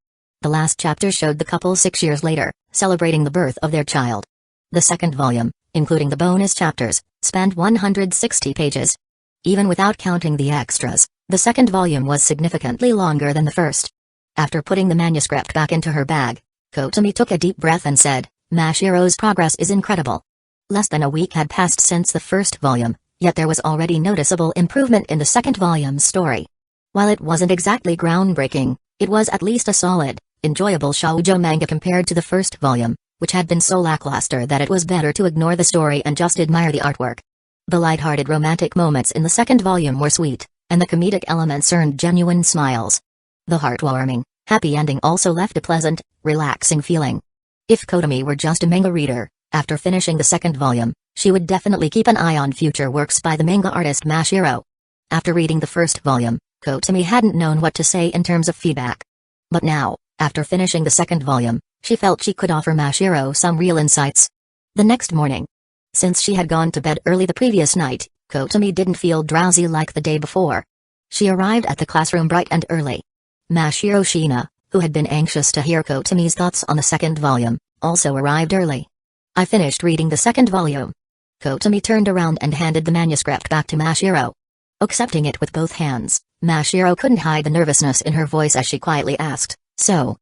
The last chapter showed the couple 6 years later, celebrating the birth of their child. The second volume, including the bonus chapters, spanned 160 pages. Even without counting the extras, the second volume was significantly longer than the first. After putting the manuscript back into her bag, Kotami took a deep breath and said, "Mashiro's progress is incredible." Less than a week had passed since the first volume, yet there was already noticeable improvement in the second volume's story. While it wasn't exactly groundbreaking, it was at least a solid, enjoyable shoujo manga compared to the first volume, which had been so lackluster that it was better to ignore the story and just admire the artwork. The light-hearted romantic moments in the second volume were sweet, and the comedic elements earned genuine smiles. The heartwarming, happy ending also left a pleasant, relaxing feeling. If Kotami were just a manga reader, after finishing the second volume, she would definitely keep an eye on future works by the manga artist Mashiro. After reading the first volume, Kotami hadn't known what to say in terms of feedback. But now, after finishing the second volume, she felt she could offer Mashiro some real insights. The next morning, since she had gone to bed early the previous night, Kotami didn't feel drowsy like the day before. She arrived at the classroom bright and early. Mashiro Shina, who had been anxious to hear Kotami's thoughts on the second volume, also arrived early. "I finished reading the second volume." Kotami turned around and handed the manuscript back to Mashiro. Accepting it with both hands, Mashiro couldn't hide the nervousness in her voice as she quietly asked, "So,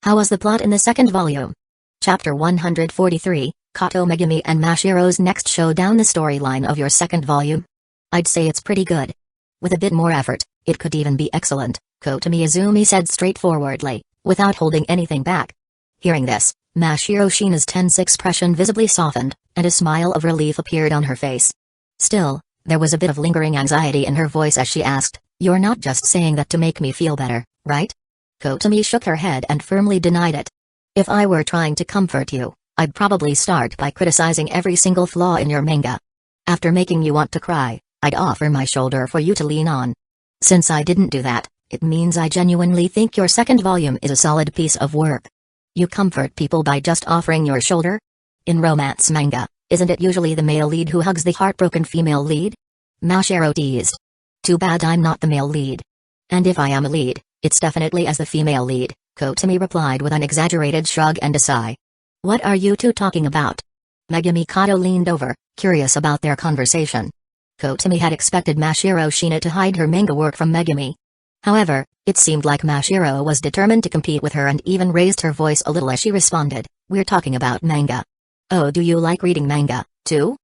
how was the plot in the second volume?" Chapter 143, Kato Megumi and Mashiro's next showdown. The storyline of your second volume? "I'd say it's pretty good. With a bit more effort, it could even be excellent," Kotami Izumi said straightforwardly, without holding anything back. Hearing this, Mashiro Shina's tense expression visibly softened, and a smile of relief appeared on her face. Still, there was a bit of lingering anxiety in her voice as she asked, "You're not just saying that to make me feel better, right?" Kotami shook her head and firmly denied it. "If I were trying to comfort you, I'd probably start by criticizing every single flaw in your manga. After making you want to cry, I'd offer my shoulder for you to lean on. Since I didn't do that, it means I genuinely think your second volume is a solid piece of work. You comfort people by just offering your shoulder? In romance manga, isn't it usually the male lead who hugs the heartbroken female lead?" Mashiro teased. "Too bad I'm not the male lead. And if I am a lead, it's definitely as the female lead," Kotami replied with an exaggerated shrug and a sigh. "What are you two talking about?" Megumi Kato leaned over, curious about their conversation. Kotami had expected Mashiro Shina to hide her manga work from Megumi. However, it seemed like Mashiro was determined to compete with her and even raised her voice a little as she responded, "We're talking about manga." "Oh, do you like reading manga, too?"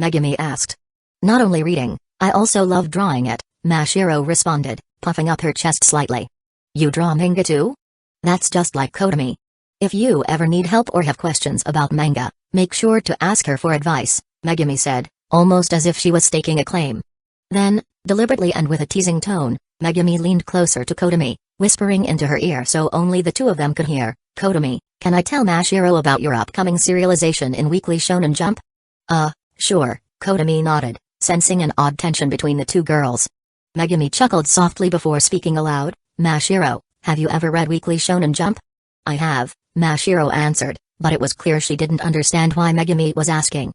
Megumi asked. "Not only reading, I also love drawing it," Mashiro responded, puffing up her chest slightly. "You draw manga too? That's just like Kotami. If you ever need help or have questions about manga, make sure to ask her for advice," Megumi said, almost as if she was staking a claim. Then, deliberately and with a teasing tone, Megumi leaned closer to Kotami, whispering into her ear so only the two of them could hear, "Kotami, can I tell Mashiro about your upcoming serialization in Weekly Shonen Jump?" Sure," Kotami nodded, sensing an odd tension between the two girls. Megumi chuckled softly before speaking aloud, "Mashiro, have you ever read Weekly Shonen Jump?" "I have," Mashiro answered, but it was clear she didn't understand why Megumi was asking.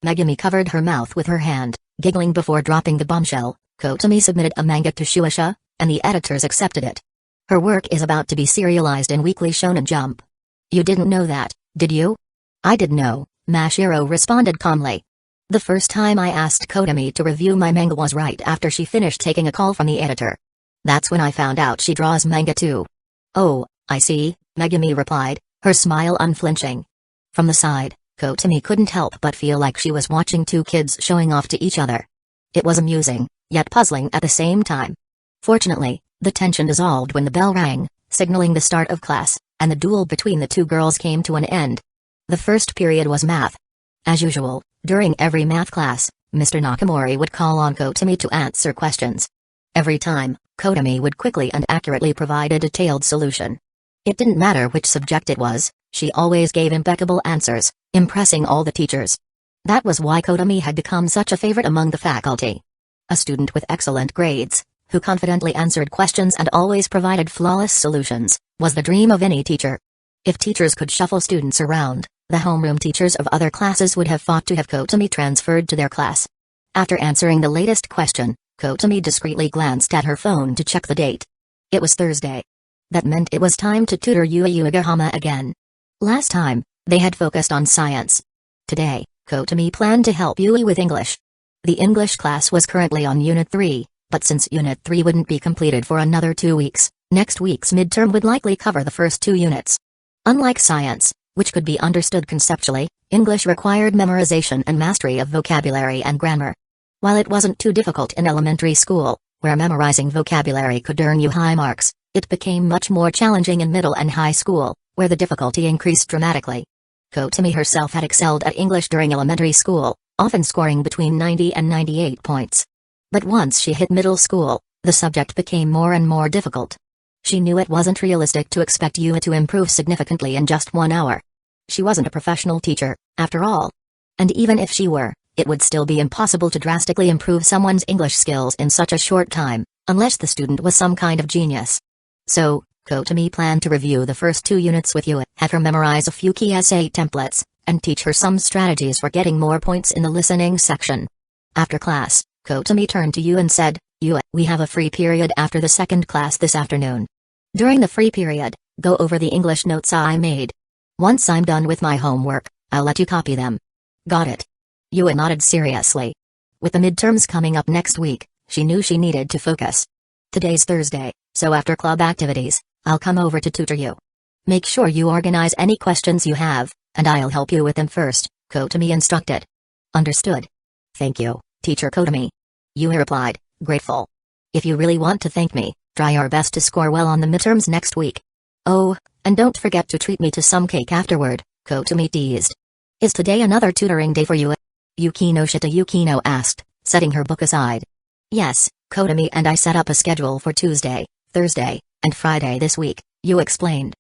Megumi covered her mouth with her hand, giggling before dropping the bombshell. Kotami submitted a manga to Shueisha, and the editors accepted it. Her work is about to be serialized in Weekly Shonen Jump. "You didn't know that, did you?" "I did know," Mashiro responded calmly. "The first time I asked Kotami to review my manga was right after she finished taking a call from the editor. That's when I found out she draws manga too." "Oh, I see," Megumi replied, her smile unflinching. From the side, Kotami couldn't help but feel like she was watching two kids showing off to each other. It was amusing, yet puzzling at the same time. Fortunately, the tension dissolved when the bell rang, signaling the start of class, and the duel between the two girls came to an end. The first period was math. As usual, during every math class, Mr. Nakamori would call on Kotami to answer questions. Every time, Kotomi would quickly and accurately provide a detailed solution. It didn't matter which subject it was, she always gave impeccable answers, impressing all the teachers. That was why Kotomi had become such a favorite among the faculty. A student with excellent grades, who confidently answered questions and always provided flawless solutions, was the dream of any teacher. If teachers could shuffle students around, the homeroom teachers of other classes would have fought to have Kotomi transferred to their class. After answering the latest question, Kotomi discreetly glanced at her phone to check the date. It was Thursday. That meant it was time to tutor Uegahama again. Last time, they had focused on science. Today, Kotomi planned to help Yui with English. The English class was currently on Unit 3, but since Unit 3 wouldn't be completed for another 2 weeks, next week's midterm would likely cover the first 2 units. Unlike science, which could be understood conceptually, English required memorization and mastery of vocabulary and grammar. While it wasn't too difficult in elementary school, where memorizing vocabulary could earn you high marks, it became much more challenging in middle and high school, where the difficulty increased dramatically. Kotomi herself had excelled at English during elementary school, often scoring between 90 and 98 points. But once she hit middle school, the subject became more and more difficult. She knew it wasn't realistic to expect Yui to improve significantly in just 1 hour. She wasn't a professional teacher, after all. And even if she were, it would still be impossible to drastically improve someone's English skills in such a short time, unless the student was some kind of genius. So, Kotomi planned to review the first 2 units with Yui, have her memorize a few key essay templates, and teach her some strategies for getting more points in the listening section. After class, Kotomi turned to Yui and said, "Yui, we have a free period after the second class this afternoon. During the free period, go over the English notes I made. Once I'm done with my homework, I'll let you copy them." "Got it." Yui nodded seriously. With the midterms coming up next week, she knew she needed to focus. "Today's Thursday, so after club activities, I'll come over to tutor you. Make sure you organize any questions you have, and I'll help you with them first," Kotomi instructed. "Understood. Thank you, Teacher Kotomi." Yui replied, grateful. "If you really want to thank me, try your best to score well on the midterms next week. Oh, and don't forget to treat me to some cake afterward," Kotomi teased. "Is today another tutoring day for you?" Yukino asked, setting her book aside. "Yes, Kotomi and I set up a schedule for Tuesday, Thursday, and Friday this week," Yu explained.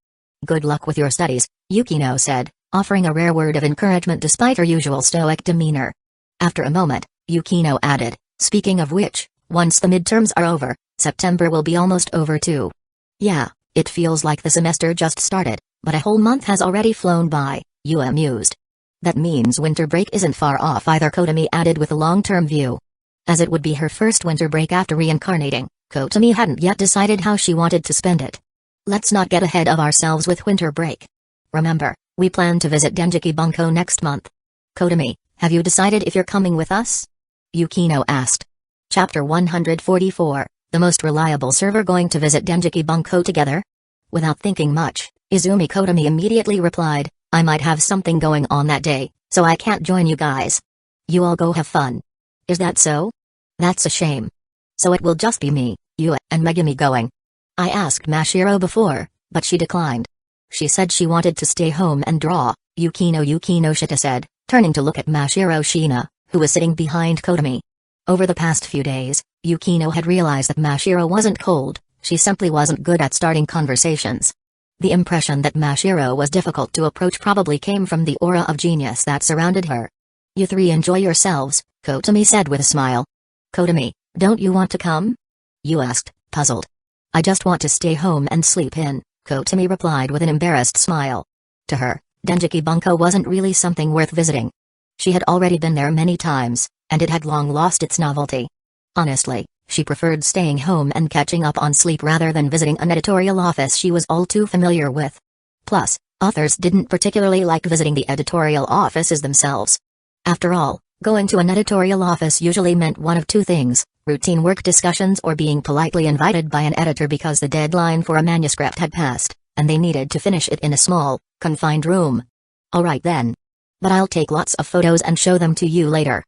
"Good luck with your studies," Yukino said, offering a rare word of encouragement despite her usual stoic demeanor. After a moment, Yukino added, "Speaking of which, once the midterms are over, September will be almost over too." "Yeah, it feels like the semester just started, but a whole month has already flown by," Yu amused. "That means winter break isn't far off either," Kotomi added with a long-term view. As it would be her first winter break after reincarnating, Kotomi hadn't yet decided how she wanted to spend it. "Let's not get ahead of ourselves with winter break. Remember, we plan to visit Denjiki Bunko next month. Kotomi, have you decided if you're coming with us?" Yukino asked. Chapter 144, The Most Reliable Server Going to Visit Denjiki Bunko Together? Without thinking much, Izumi Kotomi immediately replied, "I might have something going on that day, so I can't join you guys. You all go have fun." "Is that so? That's a shame. So it will just be me, you, and Megumi going. I asked Mashiro before, but she declined. She said she wanted to stay home and draw," Yukino Shita said, turning to look at Mashiro Shina, who was sitting behind Kotomi. Over the past few days, Yukino had realized that Mashiro wasn't cold, she simply wasn't good at starting conversations. The impression that Mashiro was difficult to approach probably came from the aura of genius that surrounded her. "You three enjoy yourselves," Kotomi said with a smile. "Kotomi, don't you want to come?" Yu asked, puzzled. "I just want to stay home and sleep in," Kotomi replied with an embarrassed smile. To her, Denjiki Bunko wasn't really something worth visiting. She had already been there many times, and it had long lost its novelty. Honestly, she preferred staying home and catching up on sleep rather than visiting an editorial office she was all too familiar with. Plus, authors didn't particularly like visiting the editorial offices themselves. After all, going to an editorial office usually meant one of two things: routine work discussions or being politely invited by an editor because the deadline for a manuscript had passed, and they needed to finish it in a small, confined room. "Alright then. But I'll take lots of photos and show them to you later.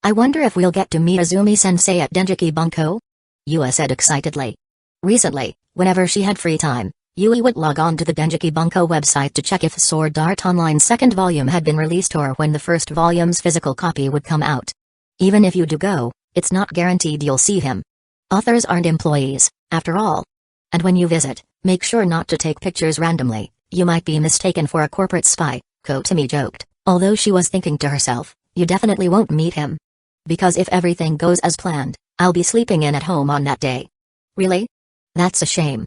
I wonder if we'll get to meet Izumi-sensei at Denjiki Bunko?" Yua said excitedly. Recently, whenever she had free time, Yui would log on to the Denjiki Bunko website to check if Sword Art Online's second volume had been released or when the first volume's physical copy would come out. Even if you do go, it's not guaranteed you'll see him. Authors aren't employees, after all. And when you visit, make sure not to take pictures randomly, you might be mistaken for a corporate spy, Kotomi joked, although she was thinking to herself, you definitely won't meet him. Because if everything goes as planned, I'll be sleeping in at home on that day. Really? That's a shame.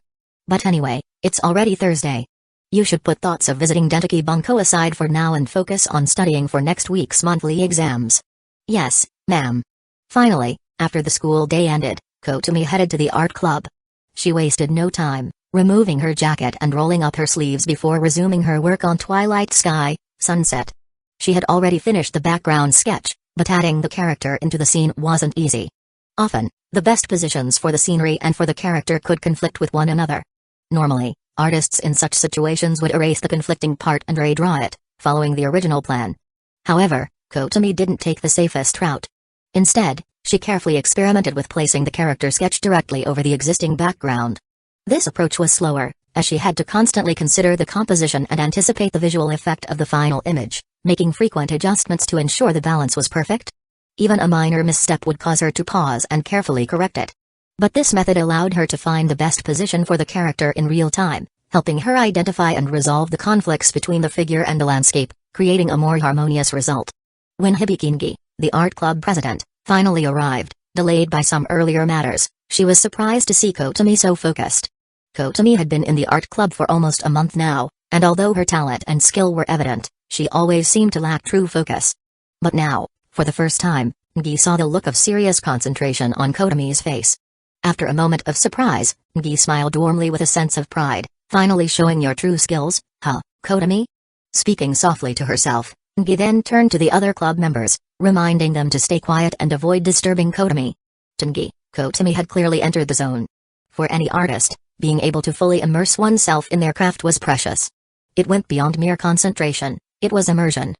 But anyway, it's already Thursday. You should put thoughts of visiting Dentaki Bunko aside for now and focus on studying for next week's monthly exams. Yes, ma'am. Finally, after the school day ended, Kotomi headed to the art club. She wasted no time, removing her jacket and rolling up her sleeves before resuming her work on Twilight Sky, Sunset. She had already finished the background sketch, but adding the character into the scene wasn't easy. Often, the best positions for the scenery and for the character could conflict with one another. Normally, artists in such situations would erase the conflicting part and redraw it, following the original plan. However, Kotomi didn't take the safest route. Instead, she carefully experimented with placing the character sketch directly over the existing background. This approach was slower, as she had to constantly consider the composition and anticipate the visual effect of the final image, making frequent adjustments to ensure the balance was perfect. Even a minor misstep would cause her to pause and carefully correct it. But this method allowed her to find the best position for the character in real time, helping her identify and resolve the conflicts between the figure and the landscape, creating a more harmonious result. When Hibikingi, the art club president, finally arrived, delayed by some earlier matters, she was surprised to see Kotomi so focused. Kotomi had been in the art club for almost a month now, and although her talent and skill were evident, she always seemed to lack true focus. But now, for the first time, Ngi saw the look of serious concentration on Kotomi's face. After a moment of surprise, Ngi smiled warmly with a sense of pride, finally showing your true skills, huh, Kotomi? Speaking softly to herself, Ngi then turned to the other club members, reminding them to stay quiet and avoid disturbing Kotomi. To Ngi, Kotomi had clearly entered the zone. For any artist, being able to fully immerse oneself in their craft was precious. It went beyond mere concentration, it was immersion.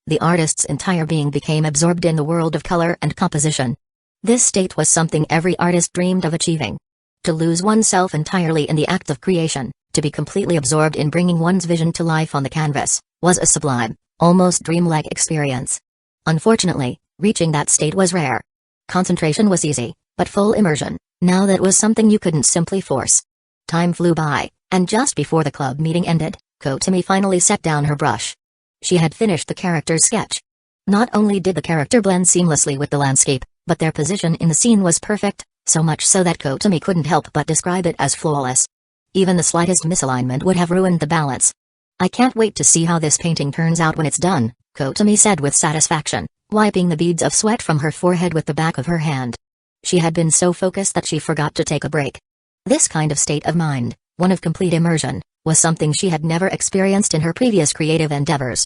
The artist's entire being became absorbed in the world of color and composition. This state was something every artist dreamed of achieving. To lose oneself entirely in the act of creation, to be completely absorbed in bringing one's vision to life on the canvas, was a sublime, almost dreamlike experience. Unfortunately, reaching that state was rare. Concentration was easy, but full immersion, now that was something you couldn't simply force. Time flew by, and just before the club meeting ended, Kotomi finally set down her brush. She had finished the character's sketch. Not only did the character blend seamlessly with the landscape, but their position in the scene was perfect, so much so that Kotomi couldn't help but describe it as flawless. Even the slightest misalignment would have ruined the balance. I can't wait to see how this painting turns out when it's done, Kotomi said with satisfaction, wiping the beads of sweat from her forehead with the back of her hand. She had been so focused that she forgot to take a break. This kind of state of mind, one of complete immersion, was something she had never experienced in her previous creative endeavors.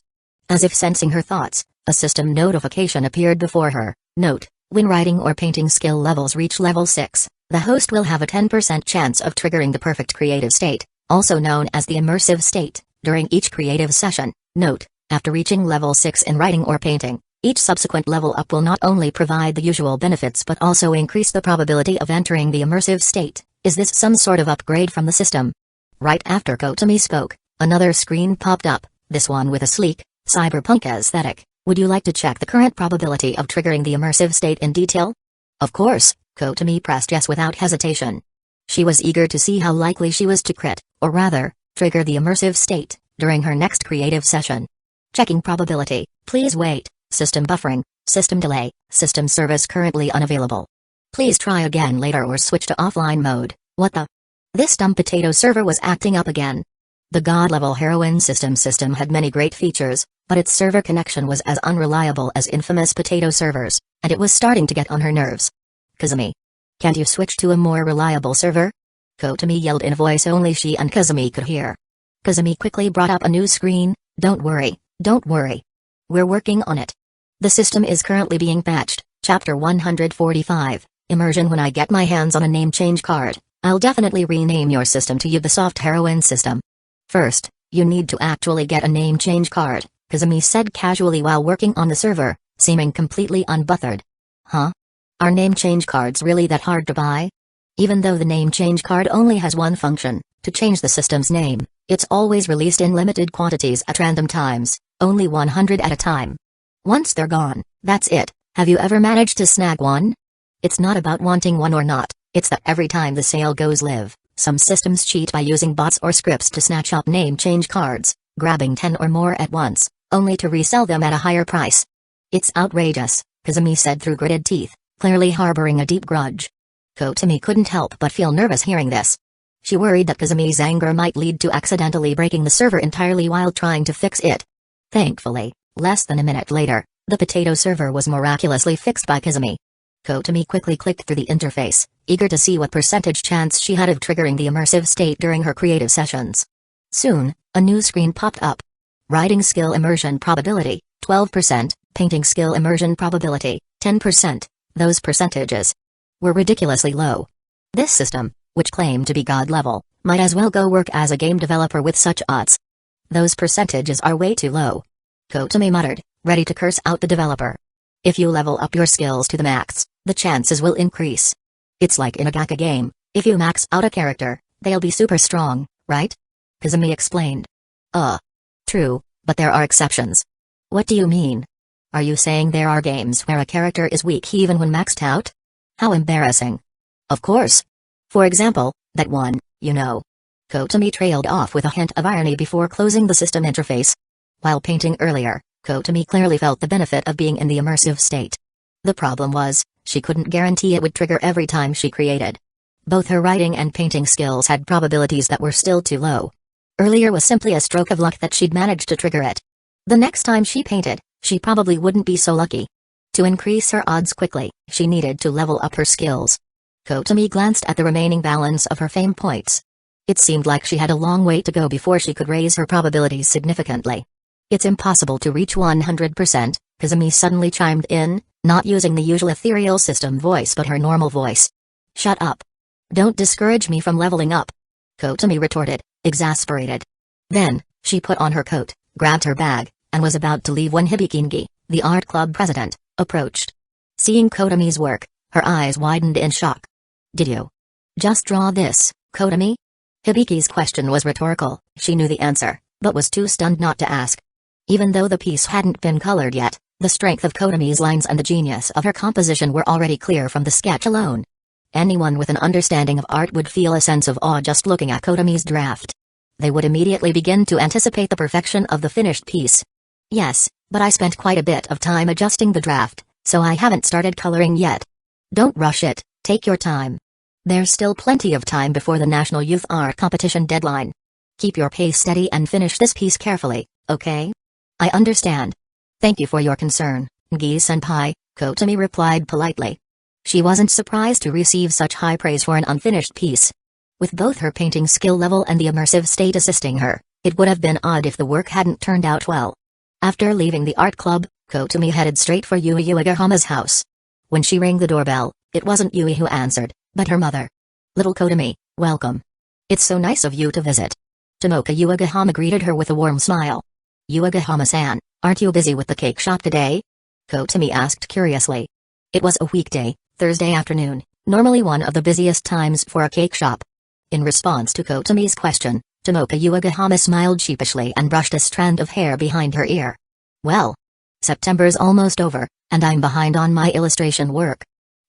As if sensing her thoughts, a system notification appeared before her. Note: when writing or painting skill levels reach level 6, the host will have a 10% chance of triggering the perfect creative state, also known as the immersive state, during each creative session. Note: after reaching level 6 in writing or painting, each subsequent level up will not only provide the usual benefits but also increase the probability of entering the immersive state. Is this some sort of upgrade from the system? Right after Kotomi spoke, another screen popped up, this one with a sleek, cyberpunk aesthetic. Would you like to check the current probability of triggering the immersive state in detail? Of course, Kotomi pressed yes without hesitation. She was eager to see how likely she was to crit, or rather, trigger the immersive state, during her next creative session. Checking probability, please wait, system buffering, system delay, system service currently unavailable. Please try again later or switch to offline mode. What the? This dumb potato server was acting up again. The god-level heroine system had many great features, but its server connection was as unreliable as infamous potato servers, and it was starting to get on her nerves. Kazumi. Can't you switch to a more reliable server? Kotomi yelled in a voice only she and Kazumi could hear. Kazumi quickly brought up a new screen. Don't worry. We're working on it. The system is currently being patched. Chapter 145. Immersion. When I get my hands on a name change card, I'll definitely rename your system to the soft heroine system. First, you need to actually get a name change card, Kazumi said casually while working on the server, seeming completely unbothered. Huh? Are name change cards really that hard to buy? Even though the name change card only has one function, to change the system's name, it's always released in limited quantities at random times, only 100 at a time. Once they're gone, that's it. Have you ever managed to snag one? It's not about wanting one or not, It's that every time the sale goes live, some systems cheat by using bots or scripts to snatch up name change cards, grabbing 10 or more at once, only to resell them at a higher price. It's outrageous, Kazumi said through gritted teeth, clearly harboring a deep grudge. Kotomi couldn't help but feel nervous hearing this. She worried that Kazumi's anger might lead to accidentally breaking the server entirely while trying to fix it. Thankfully, less than a minute later, the potato server was miraculously fixed by Kazumi. Kotomi quickly clicked through the interface, eager to see what percentage chance she had of triggering the immersive state during her creative sessions. Soon, a new screen popped up. Writing skill immersion probability, 12%, painting skill immersion probability, 10%. Those percentages were ridiculously low. This system, which claimed to be god level, might as well go work as a game developer with such odds. Those percentages are way too low. Kotomi muttered, ready to curse out the developer. If you level up your skills to the max, the chances will increase. It's like in a gacha game, if you max out a character, they'll be super strong, right? Kazumi explained. True, but there are exceptions. What do you mean? Are you saying there are games where a character is weak even when maxed out? How embarrassing. Of course. For example, that one, you know. Kotomi trailed off with a hint of irony before closing the system interface. While painting earlier, Kotomi clearly felt the benefit of being in the immersive state. The problem was, she couldn't guarantee it would trigger every time she created. Both her writing and painting skills had probabilities that were still too low. Earlier was simply a stroke of luck that she'd managed to trigger it. The next time she painted, she probably wouldn't be so lucky. To increase her odds quickly, she needed to level up her skills. Kotomi glanced at the remaining balance of her fame points. It seemed like she had a long way to go before she could raise her probabilities significantly. It's impossible to reach 100%, Kazumi suddenly chimed in, not using the usual ethereal system voice but her normal voice. Shut up. Don't discourage me from leveling up. Kotomi retorted, exasperated. Then, she put on her coat, grabbed her bag, and was about to leave when Hibikingi, the art club president, approached. Seeing Kotomi's work, her eyes widened in shock. Did you just draw this, Kotomi? Hibiki's question was rhetorical, she knew the answer, but was too stunned not to ask. Even though the piece hadn't been colored yet, the strength of Kotomi's lines and the genius of her composition were already clear from the sketch alone. Anyone with an understanding of art would feel a sense of awe just looking at Kotomi's draft. They would immediately begin to anticipate the perfection of the finished piece. Yes, but I spent quite a bit of time adjusting the draft, so I haven't started coloring yet. Don't rush it, take your time. There's still plenty of time before the National Youth Art Competition deadline. Keep your pace steady and finish this piece carefully, okay? I understand. Thank you for your concern, Ngi-senpai, Kotomi replied politely. She wasn't surprised to receive such high praise for an unfinished piece. With both her painting skill level and the immersive state assisting her, it would have been odd if the work hadn't turned out well. After leaving the art club, Kotomi headed straight for Yui Uegahama's house. When she rang the doorbell, it wasn't Yui who answered, but her mother. Little Kotomi, welcome. It's so nice of you to visit. Tomoka Uegahama greeted her with a warm smile. Uegahama-san, aren't you busy with the cake shop today? Kotomi asked curiously. It was a weekday, Thursday afternoon, normally one of the busiest times for a cake shop. In response to Kotomi's question, Tomoka Uegahama smiled sheepishly and brushed a strand of hair behind her ear. Well, September's almost over, and I'm behind on my illustration work.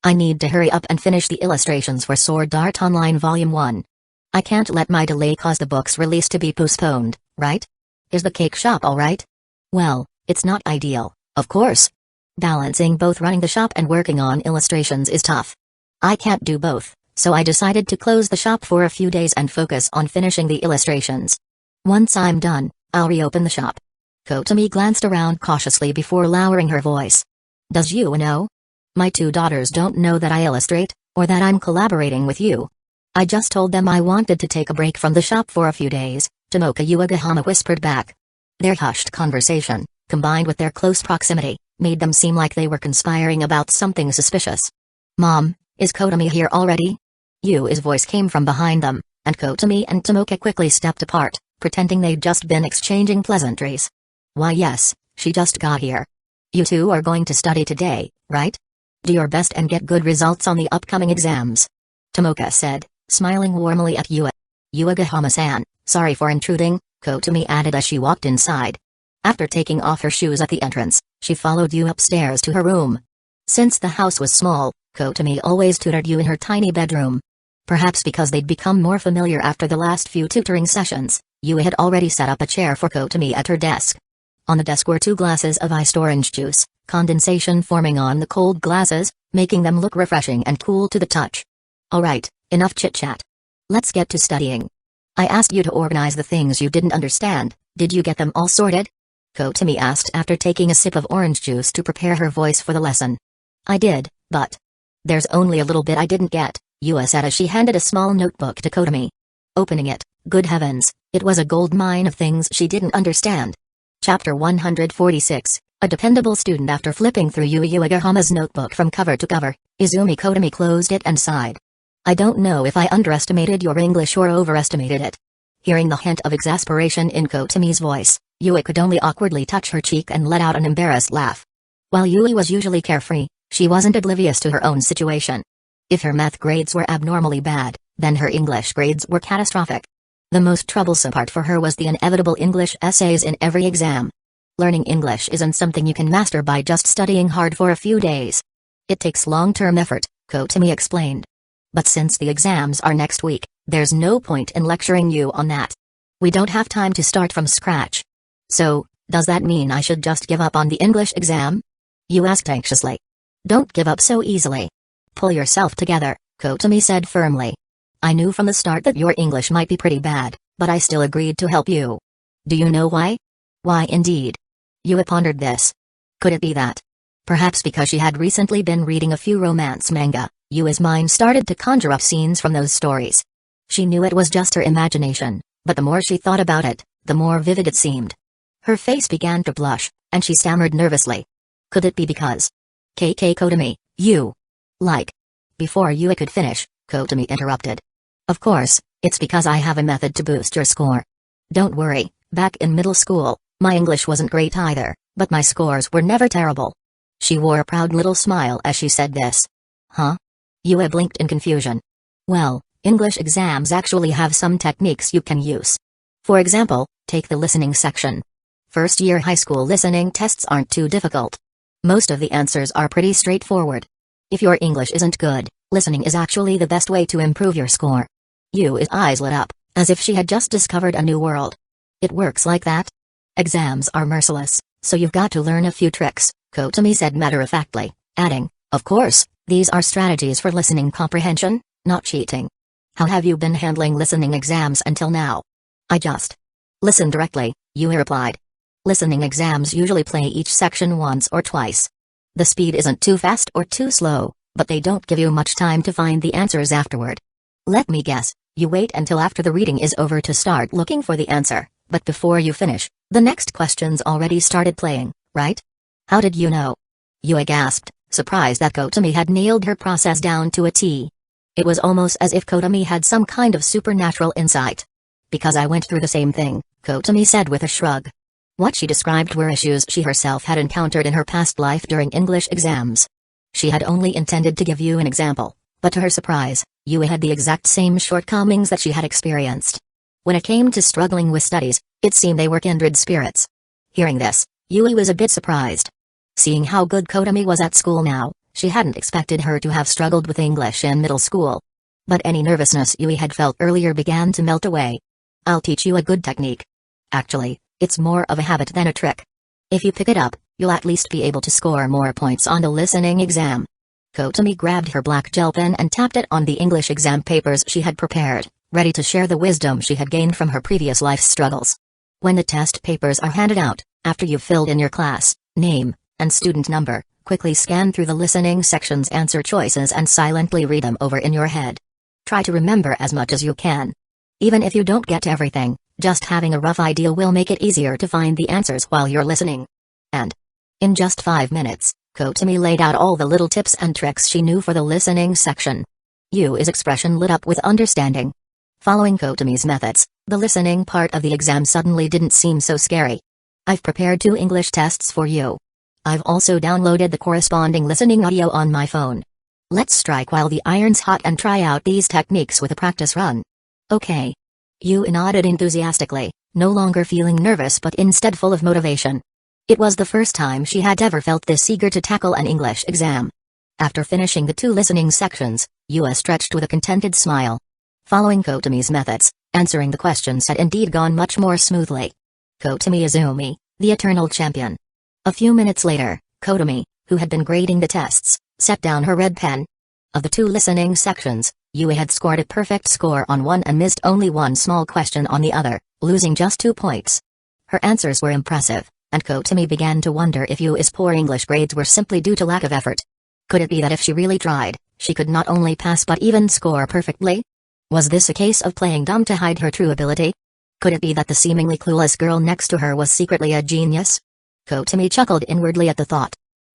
I need to hurry up and finish the illustrations for Sword Art Online Volume 1. I can't let my delay cause the book's release to be postponed, right? Is the cake shop alright? Well, it's not ideal, of course. Balancing both running the shop and working on illustrations is tough. I can't do both, so I decided to close the shop for a few days and focus on finishing the illustrations. Once I'm done, I'll reopen the shop. Kotomi glanced around cautiously before lowering her voice. Does you know? My two daughters don't know that I illustrate, or that I'm collaborating with you. I just told them I wanted to take a break from the shop for a few days, Tomoka Uegahama whispered back. Their hushed conversation, combined with their close proximity, made them seem like they were conspiring about something suspicious. Mom, is Kotomi here already? Yui's voice came from behind them, and Kotomi and Tomoka quickly stepped apart, pretending they'd just been exchanging pleasantries. Why yes, she just got here. You two are going to study today, right? Do your best and get good results on the upcoming exams. Tomoka said, smiling warmly at Yui. Uegahama-san, sorry for intruding, Kotomi added as she walked inside. After taking off her shoes at the entrance, she followed Yui upstairs to her room. Since the house was small, Kotomi always tutored you in her tiny bedroom. Perhaps because they'd become more familiar after the last few tutoring sessions, Yui had already set up a chair for Kotomi at her desk. On the desk were 2 glasses of iced orange juice, condensation forming on the cold glasses, making them look refreshing and cool to the touch. Alright, enough chit-chat. Let's get to studying. I asked you to organize the things you didn't understand. Did you get them all sorted? Kotomi asked after taking a sip of orange juice to prepare her voice for the lesson. I did, but there's only a little bit I didn't get, Yui said as she handed a small notebook to Kotomi. Opening it, good heavens, it was a gold mine of things she didn't understand. Chapter 146, A Dependable Student. After flipping through Yui Uegahama's notebook from cover to cover, Izumi Kotomi closed it and sighed. I don't know if I underestimated your English or overestimated it. Hearing the hint of exasperation in Kotomi's voice, Yui could only awkwardly touch her cheek and let out an embarrassed laugh. While Yui was usually carefree, she wasn't oblivious to her own situation. If her math grades were abnormally bad, then her English grades were catastrophic. The most troublesome part for her was the inevitable English essays in every exam. Learning English isn't something you can master by just studying hard for a few days. It takes long-term effort, Kotomi explained. But since the exams are next week, there's no point in lecturing you on that. We don't have time to start from scratch. So, does that mean I should just give up on the English exam? You asked anxiously. Don't give up so easily. Pull yourself together, Kotomi said firmly. I knew from the start that your English might be pretty bad, but I still agreed to help you. Do you know why? Why indeed? Yui pondered this. Could it be that? Perhaps because she had recently been reading a few romance manga, Yui's mind started to conjure up scenes from those stories. She knew it was just her imagination, but the more she thought about it, the more vivid it seemed. Her face began to blush, and she stammered nervously. Could it be because Kotomi, you like? Before Yui could finish, Kotomi interrupted. Of course, it's because I have a method to boost your score. Don't worry, back in middle school, my English wasn't great either, but my scores were never terrible. She wore a proud little smile as she said this. Huh? Yui blinked in confusion. Well, English exams actually have some techniques you can use. For example, take the listening section. First-year high school listening tests aren't too difficult. Most of the answers are pretty straightforward. If your English isn't good, listening is actually the best way to improve your score. Yui's eyes lit up, as if she had just discovered a new world. It works like that? Exams are merciless, so you've got to learn a few tricks, Kotomi said matter-of-factly, adding, of course, these are strategies for listening comprehension, not cheating. How have you been handling listening exams until now? I just listen directly, Yui replied. Listening exams usually play each section once or twice. The speed isn't too fast or too slow, but they don't give you much time to find the answers afterward. Let me guess, you wait until after the reading is over to start looking for the answer, but before you finish, the next question's already started playing, right? How did you know? Yui gasped, surprised that Kotomi had nailed her process down to a T. It was almost as if Kotomi had some kind of supernatural insight. Because I went through the same thing, Kotomi said with a shrug. What she described were issues she herself had encountered in her past life during English exams. She had only intended to give you an example, but to her surprise, Yui had the exact same shortcomings that she had experienced. When it came to struggling with studies, it seemed they were kindred spirits. Hearing this, Yui was a bit surprised. Seeing how good Kotomi was at school now, she hadn't expected her to have struggled with English in middle school. But any nervousness Yui had felt earlier began to melt away. I'll teach you a good technique. Actually, it's more of a habit than a trick. If you pick it up, you'll at least be able to score more points on the listening exam. Kotomi grabbed her black gel pen and tapped it on the English exam papers she had prepared, ready to share the wisdom she had gained from her previous life struggles. When the test papers are handed out, after you've filled in your class, name, and student number, quickly scan through the listening section's answer choices and silently read them over in your head. Try to remember as much as you can. Even if you don't get everything, just having a rough idea will make it easier to find the answers while you're listening. And in just 5 minutes, Kotomi laid out all the little tips and tricks she knew for the listening section. Yui's expression lit up with understanding. Following Kotomi's methods, the listening part of the exam suddenly didn't seem so scary. I've prepared 2 English tests for you. I've also downloaded the corresponding listening audio on my phone. Let's strike while the iron's hot and try out these techniques with a practice run. Okay. Yui nodded enthusiastically, no longer feeling nervous but instead full of motivation. It was the first time she had ever felt this eager to tackle an English exam. After finishing the 2 listening sections, Yue stretched with a contented smile. Following Kotomi's methods, answering the questions had indeed gone much more smoothly. Kotomi Izumi, the eternal champion. A few minutes later, Kotomi, who had been grading the tests, set down her red pen. Of the 2 listening sections, Yue had scored a perfect score on one and missed only one small question on the other, losing just 2 points. Her answers were impressive, and Kotomi began to wonder if Yue's poor English grades were simply due to lack of effort. Could it be that if she really tried, she could not only pass but even score perfectly? Was this a case of playing dumb to hide her true ability? Could it be that the seemingly clueless girl next to her was secretly a genius? Kotomi chuckled inwardly at the thought.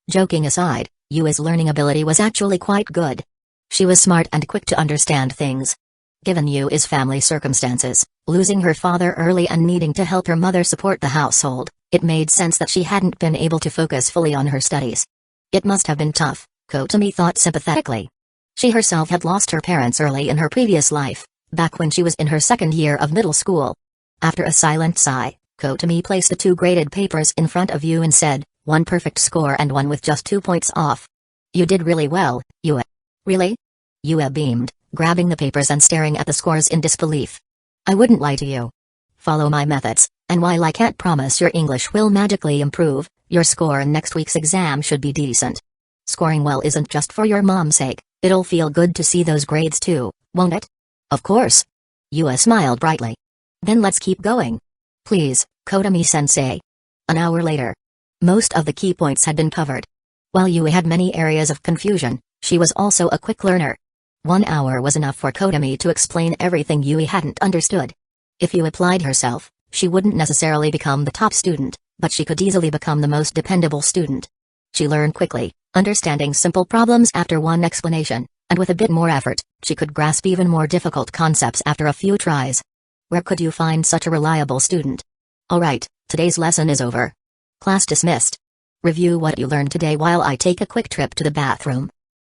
Joking aside, Yue's learning ability was actually quite good. She was smart and quick to understand things. Given Yue's family circumstances, losing her father early and needing to help her mother support the household, it made sense that she hadn't been able to focus fully on her studies. It must have been tough, Kotomi thought sympathetically. She herself had lost her parents early in her previous life, back when she was in her 2nd year of middle school. After a silent sigh, Kotomi placed the 2 graded papers in front of Yue and said, 1 perfect score and 1 with just 2 points off. You did really well, Yue. Really? Yue beamed, grabbing the papers and staring at the scores in disbelief. I wouldn't lie to you. Follow my methods, and while I can't promise your English will magically improve, your score in next week's exam should be decent. Scoring well isn't just for your mom's sake, it'll feel good to see those grades too, won't it? Of course. Yue smiled brightly. Then let's keep going. Please, Kotomi-sensei. An hour later. Most of the key points had been covered. While Yue had many areas of confusion, she was also a quick learner. 1 hour was enough for Kotomi to explain everything Yue hadn't understood. If Yue applied herself, she wouldn't necessarily become the top student, but she could easily become the most dependable student. She learned quickly, understanding simple problems after 1 explanation, and with a bit more effort, she could grasp even more difficult concepts after a few tries. Where could you find such a reliable student? Alright, today's lesson is over. Class dismissed. Review what you learned today while I take a quick trip to the bathroom.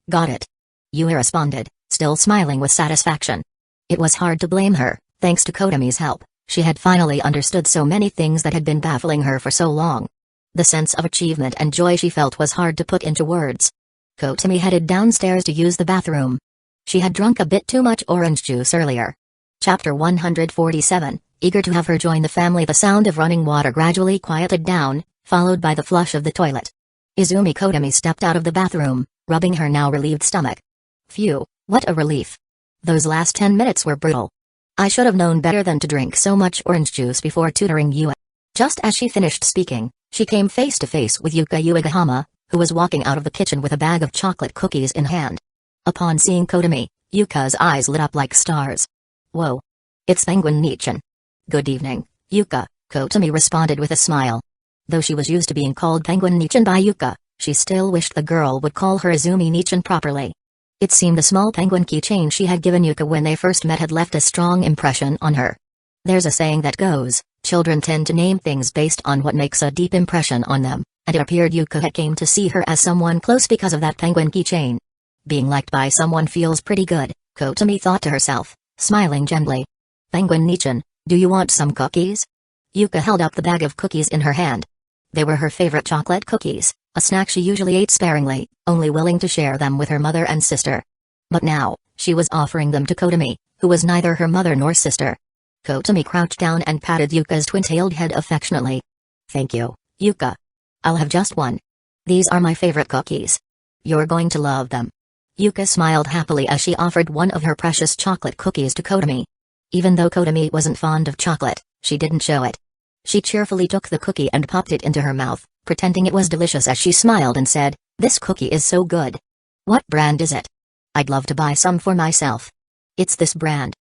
Got it. Yue responded, still smiling with satisfaction. It was hard to blame her, thanks to Kotomi's help, she had finally understood so many things that had been baffling her for so long. The sense of achievement and joy she felt was hard to put into words. Kotomi headed downstairs to use the bathroom. She had drunk a bit too much orange juice earlier. Chapter 147, eager to have her join the family. The sound of running water gradually quieted down, followed by the flush of the toilet. Izumi Kotomi stepped out of the bathroom, rubbing her now relieved stomach. Phew, what a relief. Those last 10 minutes were brutal. I should have known better than to drink so much orange juice before tutoring Yue. Just as she finished speaking, she came face to face with Yuka Uegahama, who was walking out of the kitchen with a bag of chocolate cookies in hand. Upon seeing Kotomi, Yuka's eyes lit up like stars. Whoa. It's Penguin Nichin. Good evening, Yuka, Kotomi responded with a smile. Though she was used to being called Penguin Nichin by Yuka, she still wished the girl would call her Izumi Nichin properly. It seemed a small penguin keychain she had given Yuka when they first met had left a strong impression on her. There's a saying that goes, children tend to name things based on what makes a deep impression on them, and it appeared Yuka had came to see her as someone close because of that penguin keychain. Being liked by someone feels pretty good, Kotomi thought to herself, smiling gently. Penguin Nichin, do you want some cookies? Yuka held up the bag of cookies in her hand. They were her favorite chocolate cookies, a snack she usually ate sparingly, only willing to share them with her mother and sister. But now, she was offering them to Kotomi, who was neither her mother nor sister. Kotomi crouched down and patted Yuka's twin-tailed head affectionately. Thank you, Yuka. I'll have just one. These are my favorite cookies. You're going to love them. Yuka smiled happily as she offered one of her precious chocolate cookies to Kotomi. Even though Kotomi wasn't fond of chocolate, she didn't show it. She cheerfully took the cookie and popped it into her mouth, pretending it was delicious as she smiled and said, "This cookie is so good. What brand is it? I'd love to buy some for myself." "It's this brand."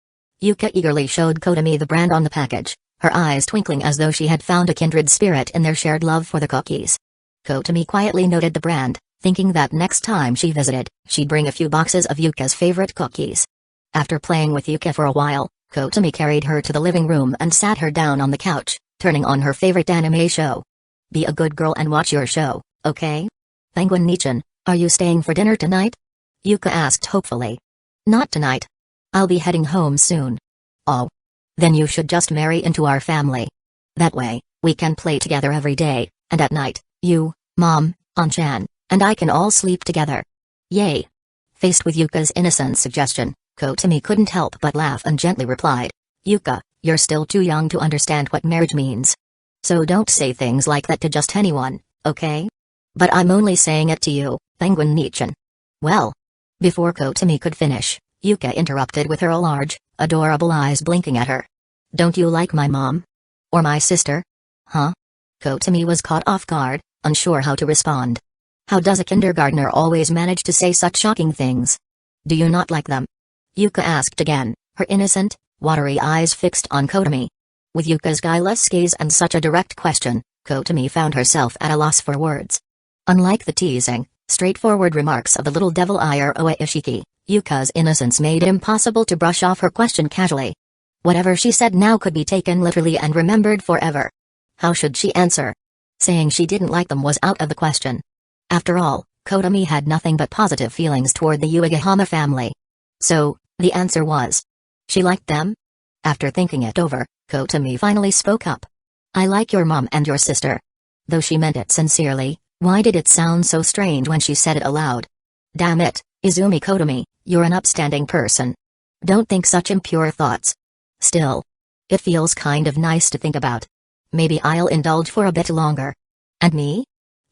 Yuka eagerly showed Kotomi the brand on the package, her eyes twinkling as though she had found a kindred spirit in their shared love for the cookies. Kotomi quietly noted the brand, thinking that next time she visited, she'd bring a few boxes of Yuka's favorite cookies. After playing with Yuka for a while, Kotomi carried her to the living room and sat her down on the couch, turning on her favorite anime show. "Be a good girl and watch your show, okay? Penguin Nichin, are you staying for dinner tonight?" Yuka asked hopefully. "Not tonight. I'll be heading home soon." "Oh. Then you should just marry into our family. That way, we can play together every day, and at night, you, Mom, An-chan, and I can all sleep together." Yay. Faced with Yuka's innocent suggestion, Kotami couldn't help but laugh and gently replied, Yuka, you're still too young to understand what marriage means. So don't say things like that to just anyone, okay? But I'm only saying it to you, Penguin Nichan. Well. Before Kotami could finish, Yuka interrupted with her large, adorable eyes blinking at her. Don't you like my mom? Or my sister? Huh? Kotami was caught off guard, unsure how to respond. How does a kindergartner always manage to say such shocking things? Do you not like them? Yuka asked again, her innocent, watery eyes fixed on Kotami. With Yuka's guileless gaze and such a direct question, Kotami found herself at a loss for words. Unlike the teasing, straightforward remarks of the little devil Ire Oe Ishiki, Yuka's innocence made it impossible to brush off her question casually. Whatever she said now could be taken literally and remembered forever. How should she answer? Saying she didn't like them was out of the question. After all, Kotami had nothing but positive feelings toward the Uchiha family. So, the answer was, she liked them? After thinking it over, Kotami finally spoke up. I like your mom and your sister. Though she meant it sincerely, why did it sound so strange when she said it aloud? Damn it, Izumi Kotami, you're an upstanding person. Don't think such impure thoughts. Still. It feels kind of nice to think about. Maybe I'll indulge for a bit longer. And me?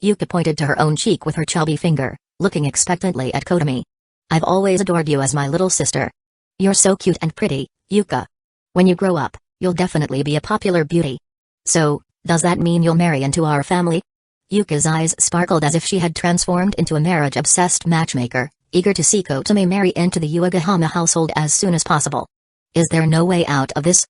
Yuka pointed to her own cheek with her chubby finger, looking expectantly at Kotami. I've always adored you as my little sister. You're so cute and pretty, Yuka. When you grow up, you'll definitely be a popular beauty. So, does that mean you'll marry into our family? Yuka's eyes sparkled as if she had transformed into a marriage-obsessed matchmaker, eager to see Kotami marry into the Uchiha household as soon as possible. Is there no way out of this?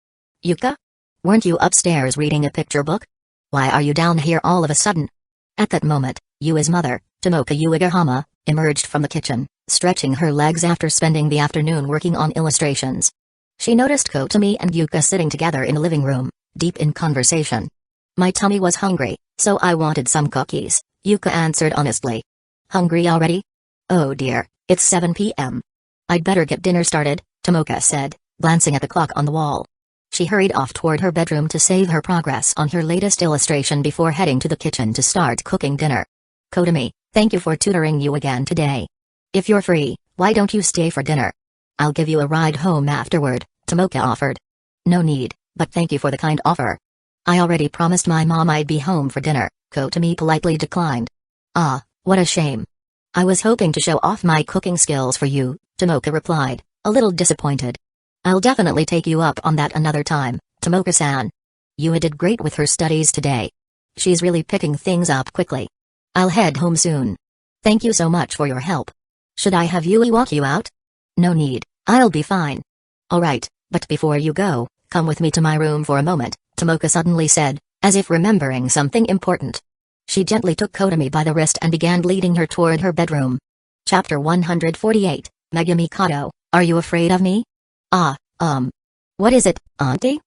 Yuka? Weren't you upstairs reading a picture book? Why are you down here all of a sudden? At that moment, Yui's mother, Tomoka Uchiha, emerged from the kitchen, stretching her legs after spending the afternoon working on illustrations. She noticed Kotami and Yuka sitting together in the living room, deep in conversation. My tummy was hungry, so I wanted some cookies, Yuka answered honestly. Hungry already? Oh dear, it's 7 p.m. I'd better get dinner started, Tomoka said, glancing at the clock on the wall. She hurried off toward her bedroom to save her progress on her latest illustration before heading to the kitchen to start cooking dinner. Kotami, thank you for tutoring you again today. If you're free, why don't you stay for dinner? I'll give you a ride home afterward, Tomoka offered. No need, but thank you for the kind offer. I already promised my mom I'd be home for dinner, Kotami politely declined. Ah, what a shame. I was hoping to show off my cooking skills for you, Tomoka replied, a little disappointed. I'll definitely take you up on that another time, Tomoka-san. Yui did great with her studies today. She's really picking things up quickly. I'll head home soon. Thank you so much for your help. Should I have Yui walk you out? No need, I'll be fine. Alright, but before you go, come with me to my room for a moment, Tomoka suddenly said, as if remembering something important. She gently took Kotami by the wrist and began leading her toward her bedroom. Chapter 148, Megumi Kato, Are You Afraid of Me? What is it, auntie?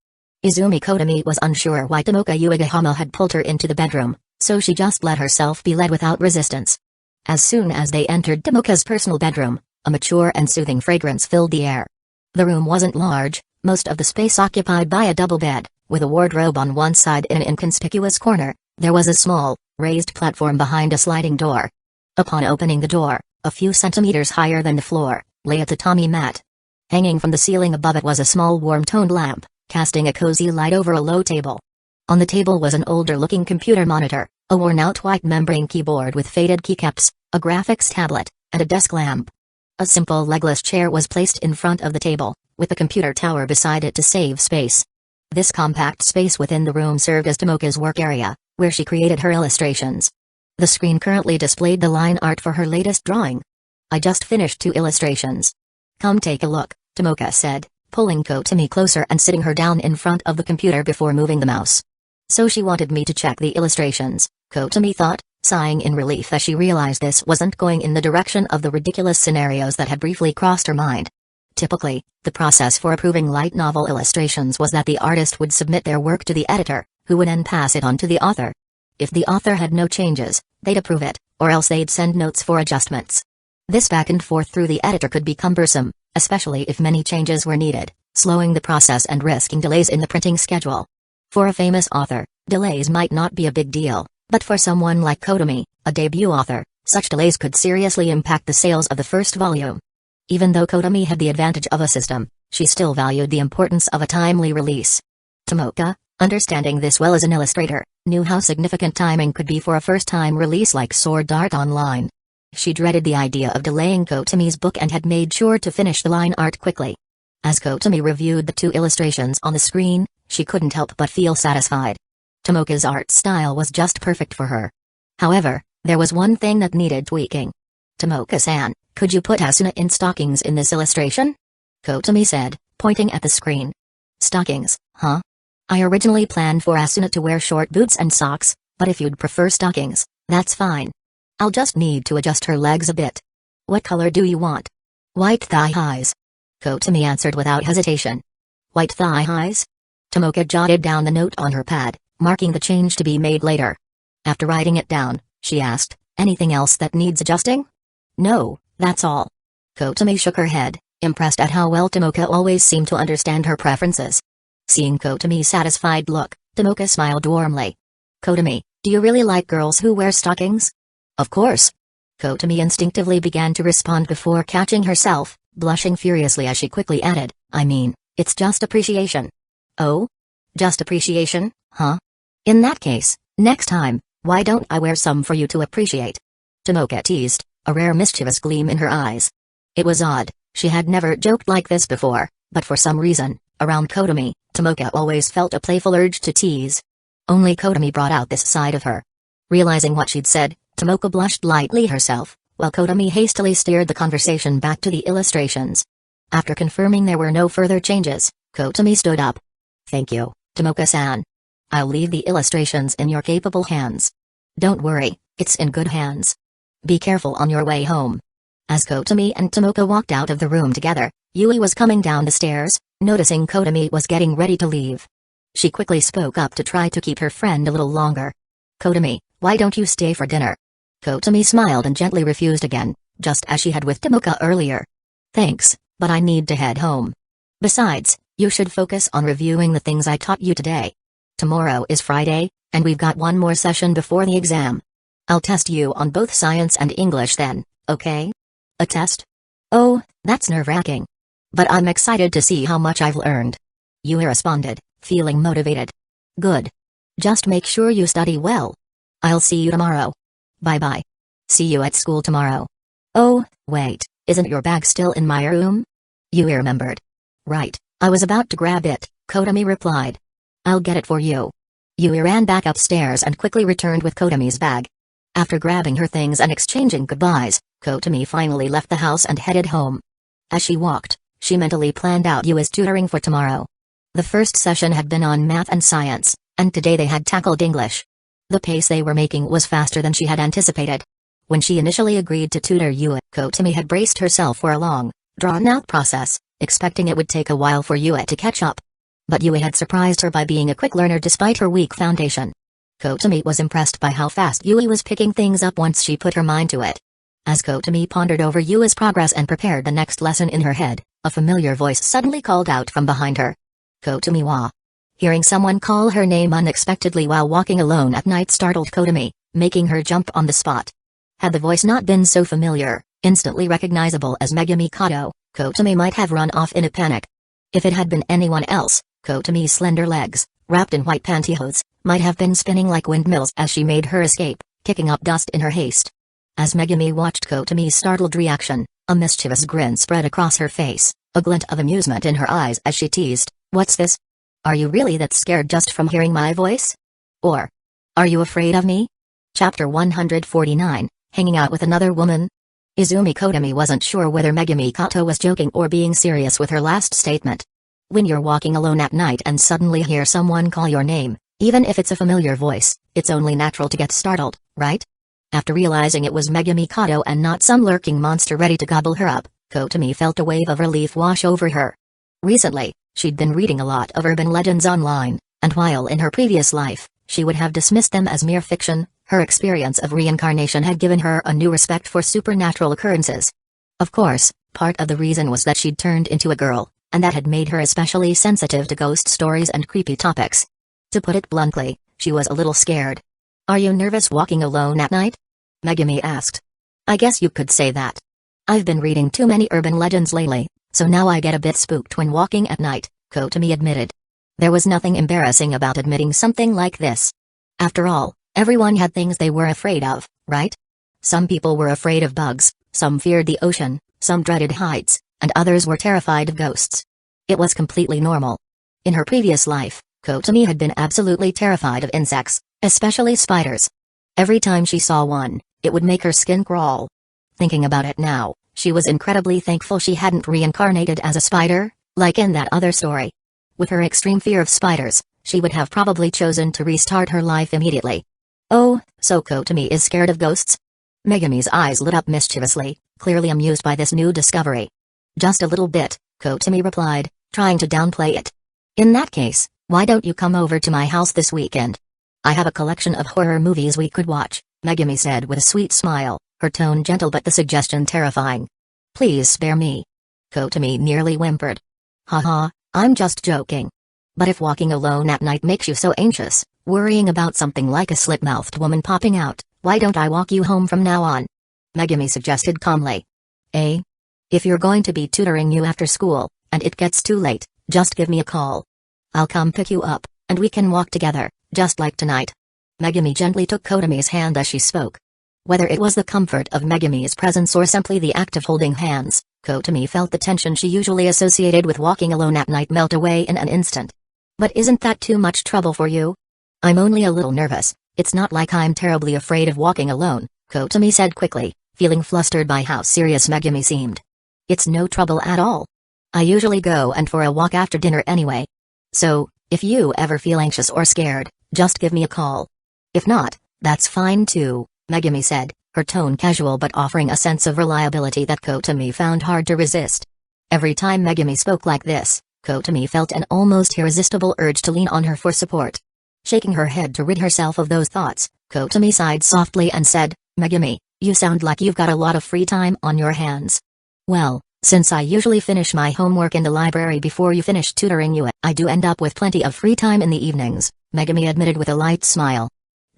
Izumi Kotami was unsure why Tomoka Uchiha had pulled her into the bedroom, so she just let herself be led without resistance. As soon as they entered Tomoka's personal bedroom, a mature and soothing fragrance filled the air. The room wasn't large, most of the space occupied by a double bed, with a wardrobe on one side in an inconspicuous corner. There was a small, raised platform behind a sliding door. Upon opening the door, a few centimeters higher than the floor, lay a tatami mat. Hanging from the ceiling above it was a small warm-toned lamp, casting a cozy light over a low table. On the table was an older-looking computer monitor, a worn-out white membrane keyboard with faded keycaps, a graphics tablet, and a desk lamp. A simple legless chair was placed in front of the table, with the computer tower beside it to save space. This compact space within the room served as Tomoka's work area, where she created her illustrations. The screen currently displayed the line art for her latest drawing. I just finished 2 illustrations. Come take a look, Tomoka said, pulling Kotami closer and sitting her down in front of the computer before moving the mouse. So she wanted me to check the illustrations, Kotami thought, sighing in relief as she realized this wasn't going in the direction of the ridiculous scenarios that had briefly crossed her mind. Typically, the process for approving light novel illustrations was that the artist would submit their work to the editor, who would then pass it on to the author. If the author had no changes, they'd approve it, or else they'd send notes for adjustments. This back and forth through the editor could be cumbersome, especially if many changes were needed, slowing the process and risking delays in the printing schedule. For a famous author, delays might not be a big deal, but for someone like Kotami, a debut author, Such delays could seriously impact the sales of the first volume. Even though Kotomi had the advantage of a system, she still valued the importance of a timely release. Tomoka, understanding this well as an illustrator, knew how significant timing could be for a first-time release like Sword Art Online. She dreaded the idea of delaying Kotomi's book and had made sure to finish the line art quickly. As Kotomi reviewed the 2 illustrations on the screen, she couldn't help but feel satisfied. Tomoka's art style was just perfect for her. However, there was one thing that needed tweaking. "Tomoka-san, could you put Asuna in stockings in this illustration?" Kotomi said, pointing at the screen. "Stockings, huh? I originally planned for Asuna to wear short boots and socks, but if you'd prefer stockings, that's fine. I'll just need to adjust her legs a bit. What color do you want?" "White thigh-highs." Kotomi answered without hesitation. "White thigh-highs?" Tomoka jotted down the note on her pad, marking the change to be made later. After writing it down, she asked, "Anything else that needs adjusting?" "No, that's all." Kotomi shook her head, impressed at how well Tomoka always seemed to understand her preferences. Seeing Kotomi's satisfied look, Tomoka smiled warmly. "Kotomi, do you really like girls who wear stockings?" "Of course." Kotomi instinctively began to respond before catching herself, blushing furiously as she quickly added, "I mean, it's just appreciation." "Oh? Just appreciation, huh? In that case, next time, why don't I wear some for you to appreciate?" Tomoka teased, a rare mischievous gleam in her eyes. It was odd, she had never joked like this before, but for some reason, around Kotomi, Tomoka always felt a playful urge to tease. Only Kotomi brought out this side of her. Realizing what she'd said, Tomoka blushed lightly herself, while Kotomi hastily steered the conversation back to the illustrations. After confirming there were no further changes, Kotomi stood up. "Thank you, Tomoka-san. I'll leave the illustrations in your capable hands." "Don't worry, it's in good hands. Be careful on your way home." As Kotomi and Tomoka walked out of the room together, Yui was coming down the stairs, noticing Kotomi was getting ready to leave. She quickly spoke up to try to keep her friend a little longer. "Kotomi, why don't you stay for dinner?" Kotomi smiled and gently refused again, just as she had with Tomoka earlier. "Thanks, but I need to head home. Besides, you should focus on reviewing the things I taught you today. Tomorrow is Friday, and we've got one more session before the exam. I'll test you on both science and English then, okay?" "A test? Oh, that's nerve-wracking. But I'm excited to see how much I've learned." Yui responded, feeling motivated. "Good. Just make sure you study well. I'll see you tomorrow. Bye-bye. See you at school tomorrow." "Oh, wait, isn't your bag still in my room?" Yui remembered. "Right, I was about to grab it," Kotomi replied. "I'll get it for you." Yui ran back upstairs and quickly returned with Kotomi's bag. After grabbing her things and exchanging goodbyes, Kotomi finally left the house and headed home. As she walked, she mentally planned out Yui's tutoring for tomorrow. The first session had been on math and science, and today they had tackled English. The pace they were making was faster than she had anticipated. When she initially agreed to tutor Yui, Kotomi had braced herself for a long, drawn-out process, expecting it would take a while for Yui to catch up. But Yui had surprised her by being a quick learner despite her weak foundation. Kotomi was impressed by how fast Yui was picking things up once she put her mind to it. As Kotomi pondered over Yui's progress and prepared the next lesson in her head, a familiar voice suddenly called out from behind her. "Kotomi wa." Hearing someone call her name unexpectedly while walking alone at night startled Kotomi, making her jump on the spot. Had the voice not been so familiar, instantly recognizable as Megumi Kato, Kotomi might have run off in a panic. If it had been anyone else, Kotomi's slender legs, wrapped in white pantyhose, might have been spinning like windmills as she made her escape, kicking up dust in her haste. As Megumi watched Kotomi's startled reaction, a mischievous grin spread across her face, a glint of amusement in her eyes as she teased, "What's this? Are you really that scared just from hearing my voice? Or are you afraid of me?" Chapter 149, Hanging Out with Another Woman? Izumi Kotomi wasn't sure whether Megumi Kato was joking or being serious with her last statement. When you're walking alone at night and suddenly hear someone call your name, even if it's a familiar voice, it's only natural to get startled, right? After realizing it was Megumi Kato and not some lurking monster ready to gobble her up, Kotomi felt a wave of relief wash over her. Recently, she'd been reading a lot of urban legends online, and while in her previous life, she would have dismissed them as mere fiction, her experience of reincarnation had given her a new respect for supernatural occurrences. Of course, part of the reason was that she'd turned into a girl, and that had made her especially sensitive to ghost stories and creepy topics. To put it bluntly, she was a little scared. "Are you nervous walking alone at night?" Megumi asked. I guess you could say that. I've been reading too many urban legends lately, so now I get a bit spooked when walking at night, Kotomi admitted. There was nothing embarrassing about admitting something like this. After all, everyone had things they were afraid of, right? Some people were afraid of bugs, some feared the ocean, some dreaded heights, and others were terrified of ghosts. It was completely normal. In her previous life, Kotomi had been absolutely terrified of insects, especially spiders. Every time she saw one, it would make her skin crawl. Thinking about it now, she was incredibly thankful she hadn't reincarnated as a spider, like in that other story. With her extreme fear of spiders, she would have probably chosen to restart her life immediately. Oh, so Kotomi is scared of ghosts? Megami's eyes lit up mischievously, clearly amused by this new discovery. Just a little bit, Kotomi replied, trying to downplay it. In that case, why don't you come over to my house this weekend? I have a collection of horror movies we could watch, Megami said with a sweet smile, her tone gentle but the suggestion terrifying. Please spare me. Kotomi nearly whimpered. Haha, I'm just joking. But if walking alone at night makes you so anxious, worrying about something like a slit-mouthed woman popping out, why don't I walk you home from now on? Megami suggested calmly. Eh? If you're going to be tutoring you after school, and it gets too late, just give me a call. I'll come pick you up, and we can walk together, just like tonight. Megami gently took Kotomi's hand as she spoke. Whether it was the comfort of Megami's presence or simply the act of holding hands, Kotomi felt the tension she usually associated with walking alone at night melt away in an instant. But isn't that too much trouble for you? I'm only a little nervous, it's not like I'm terribly afraid of walking alone, Kotomi said quickly, feeling flustered by how serious Megami seemed. It's no trouble at all. I usually go and for a walk after dinner anyway. So, if you ever feel anxious or scared, just give me a call. If not, that's fine too, Megami said, her tone casual but offering a sense of reliability that Kotomi found hard to resist. Every time Megami spoke like this, Kotomi felt an almost irresistible urge to lean on her for support. Shaking her head to rid herself of those thoughts, Kotomi sighed softly and said, Megami, you sound like you've got a lot of free time on your hands. Well, since I usually finish my homework in the library before you finish tutoring you, I do end up with plenty of free time in the evenings, Megami admitted with a light smile.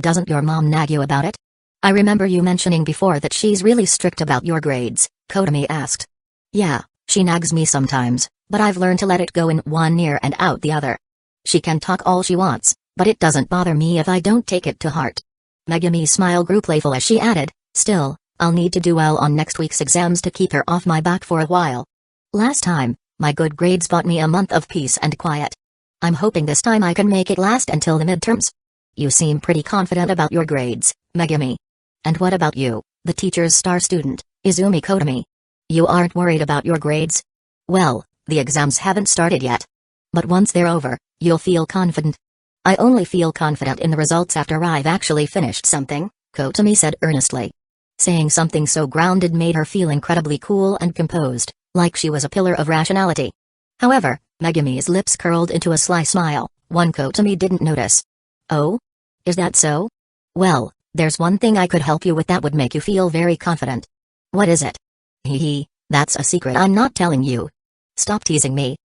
Doesn't your mom nag you about it? I remember you mentioning before that she's really strict about your grades, Kotomi asked. Yeah, she nags me sometimes, but I've learned to let it go in one ear and out the other. She can talk all she wants, but it doesn't bother me if I don't take it to heart. Megami's smile grew playful as she added, still, I'll need to do well on next week's exams to keep her off my back for a while. Last time, my good grades bought me a month of peace and quiet. I'm hoping this time I can make it last until the midterms. You seem pretty confident about your grades, Megami. And what about you, the teacher's star student, Izumi Kotomi? You aren't worried about your grades? Well, the exams haven't started yet. But once they're over, you'll feel confident. I only feel confident in the results after I've actually finished something, Kotomi said earnestly. Saying something so grounded made her feel incredibly cool and composed, like she was a pillar of rationality. However, Megami's lips curled into a sly smile, one Kotomi didn't notice. Oh? Is that so? Well, there's one thing I could help you with that would make you feel very confident. What is it? Hee, that's a secret I'm not telling you. Stop teasing me.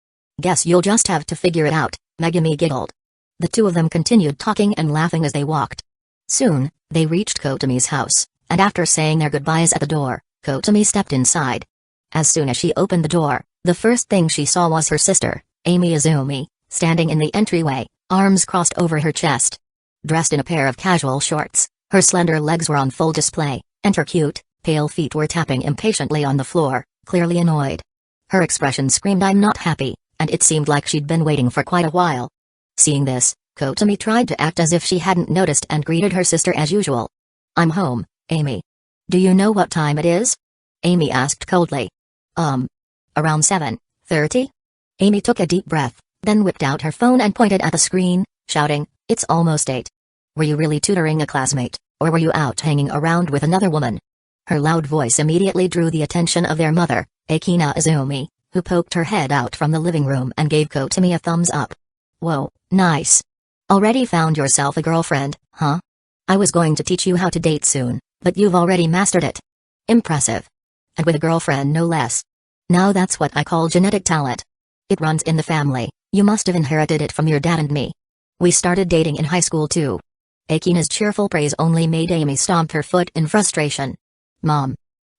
Guess you'll just have to figure it out, Megami giggled. The two of them continued talking and laughing as they walked. Soon, they reached Kotomi's house, and after saying their goodbyes at the door, Kotomi stepped inside. As soon as she opened the door, the first thing she saw was her sister, Amy Izumi, standing in the entryway, arms crossed over her chest. Dressed in a pair of casual shorts, her slender legs were on full display, and her cute, pale feet were tapping impatiently on the floor, clearly annoyed. Her expression screamed I'm not happy, and it seemed like she'd been waiting for quite a while. Seeing this, Kotomi tried to act as if she hadn't noticed and greeted her sister as usual. I'm home, Amy. Do you know what time it is? Amy asked coldly. Around 7:30? Amy took a deep breath, then whipped out her phone and pointed at the screen, shouting, It's almost 8. Were you really tutoring a classmate, or were you out hanging around with another woman? Her loud voice immediately drew the attention of their mother, Akina Izumi, who poked her head out from the living room and gave Kotomi a thumbs up. Whoa, nice. Already found yourself a girlfriend, huh? I was going to teach you how to date soon, but you've already mastered it. Impressive. And with a girlfriend no less. Now that's what I call genetic talent. It runs in the family, you must have inherited it from your dad and me. We started dating in high school too. Akina's cheerful praise only made Amy stomp her foot in frustration. Mom.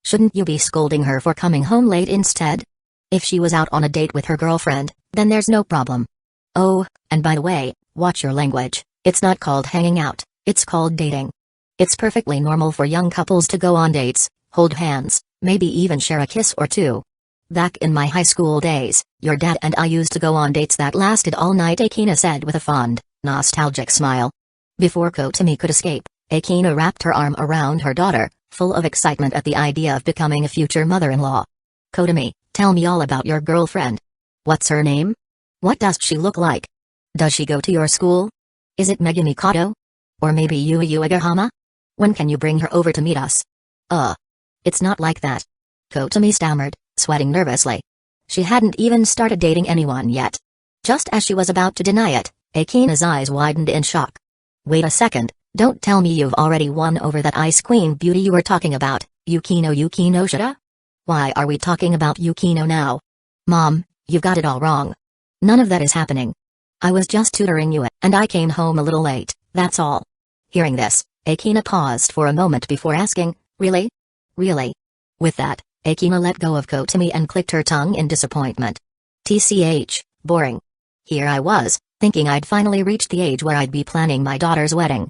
Shouldn't you be scolding her for coming home late instead? If she was out on a date with her girlfriend, then there's no problem. Oh, and by the way, watch your language, it's not called hanging out, it's called dating. It's perfectly normal for young couples to go on dates, hold hands, maybe even share a kiss or two. Back in my high school days, your dad and I used to go on dates that lasted all night, Akina said with a fond, nostalgic smile. Before Kotomi could escape, Akina wrapped her arm around her daughter, full of excitement at the idea of becoming a future mother-in-law. Kotomi, tell me all about your girlfriend. What's her name? What does she look like? Does she go to your school? Is it Megumi Kato? Or maybe Yui Uegahama? When can you bring her over to meet us? It's not like that. Kotomi stammered, sweating nervously. She hadn't even started dating anyone yet. Just as she was about to deny it, Akina's eyes widened in shock. Wait a second, don't tell me you've already won over that Ice Queen beauty you were talking about, Yukino Shida? Why are we talking about Yukino now? Mom, you've got it all wrong. None of that is happening. I was just tutoring you and I came home a little late, that's all. Hearing this, Akina paused for a moment before asking, really? Really? With that, Akina let go of Kotomi and clicked her tongue in disappointment. TCH, boring. Here I was, thinking I'd finally reached the age where I'd be planning my daughter's wedding.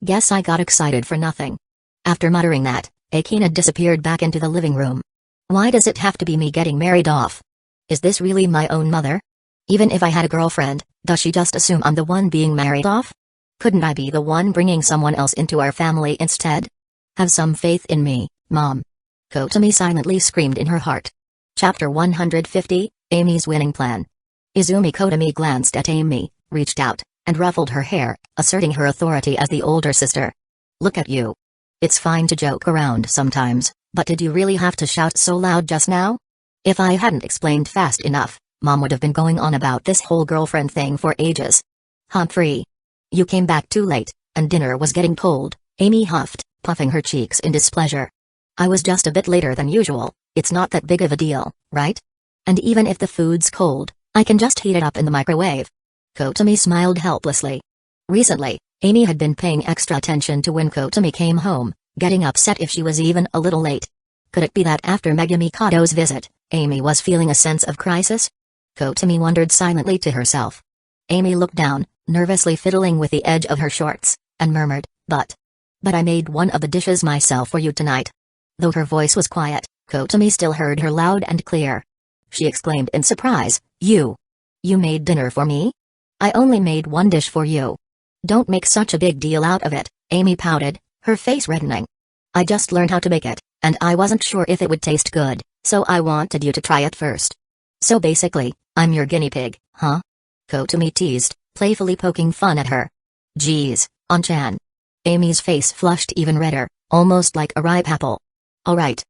Guess I got excited for nothing. After muttering that, Akina disappeared back into the living room. Why does it have to be me getting married off? Is this really my own mother? Even if I had a girlfriend, does she just assume I'm the one being married off? Couldn't I be the one bringing someone else into our family instead? Have some faith in me, Mom. Kotomi silently screamed in her heart. Chapter 150, Amy's Winning Plan. Izumi Kotomi glanced at Amy, reached out, and ruffled her hair, asserting her authority as the older sister. Look at you. It's fine to joke around sometimes, but did you really have to shout so loud just now? If I hadn't explained fast enough, Mom would have been going on about this whole girlfriend thing for ages. Humphrey. You came back too late, and dinner was getting cold, Amy huffed, puffing her cheeks in displeasure. I was just a bit later than usual, it's not that big of a deal, right? And even if the food's cold, I can just heat it up in the microwave. Kotomi smiled helplessly. Recently, Amy had been paying extra attention to when Kotomi came home, getting upset if she was even a little late. Could it be that after Megumi Kato's visit, Amy was feeling a sense of crisis? Kotomi wondered silently to herself. Amy looked down, nervously fiddling with the edge of her shorts, and murmured, But I made one of the dishes myself for you tonight. Though her voice was quiet, Kotomi still heard her loud and clear. She exclaimed in surprise, You made dinner for me? I only made one dish for you. Don't make such a big deal out of it, Amy pouted, her face reddening. I just learned how to make it, and I wasn't sure if it would taste good, so I wanted you to try it first. So basically, I'm your guinea pig, huh? Kotomi teased, playfully poking fun at her. Geez, On-chan. Amy's face flushed even redder, almost like a ripe apple. Alright,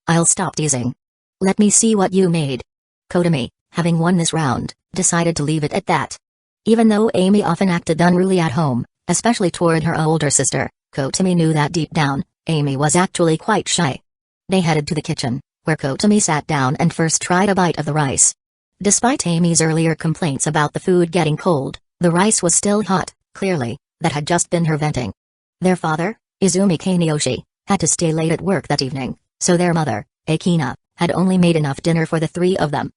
I'll stop teasing. Let me see what you made. Kotomi, having won this round, decided to leave it at that. Even though Amy often acted unruly at home, especially toward her older sister, Kotomi knew that deep down, Amy was actually quite shy. They headed to the kitchen, where Kotomi sat down and first tried a bite of the rice. Despite Amy's earlier complaints about the food getting cold, the rice was still hot, clearly, that had just been her venting. Their father, Izumi Kaneyoshi, had to stay late at work that evening, so their mother, Akina, had only made enough dinner for the three of them.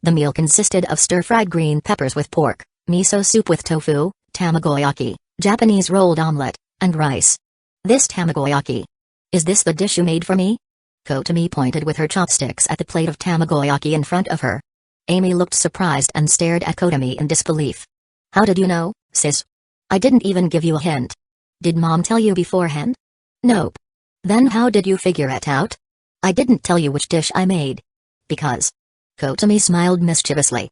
The meal consisted of stir-fried green peppers with pork, miso soup with tofu, tamagoyaki, Japanese rolled omelette, and rice. This tamagoyaki. Is this the dish you made for me? Kotomi pointed with her chopsticks at the plate of tamagoyaki in front of her. Amy looked surprised and stared at Kotomi in disbelief. How did you know, sis? I didn't even give you a hint. Did Mom tell you beforehand? Nope. Then how did you figure it out? I didn't tell you which dish I made. Because. Kotomi smiled mischievously.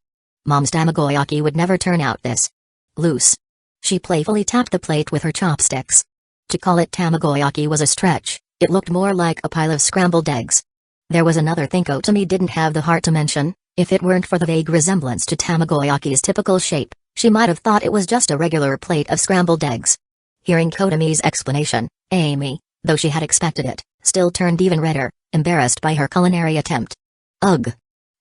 Mom's tamagoyaki would never turn out this loose. She playfully tapped the plate with her chopsticks. To call it tamagoyaki was a stretch, it looked more like a pile of scrambled eggs. There was another thing Kotomi didn't have the heart to mention. If it weren't for the vague resemblance to tamagoyaki's typical shape, she might have thought it was just a regular plate of scrambled eggs. Hearing Kotomi's explanation, Amy, though she had expected it, still turned even redder, embarrassed by her culinary attempt. Ugh.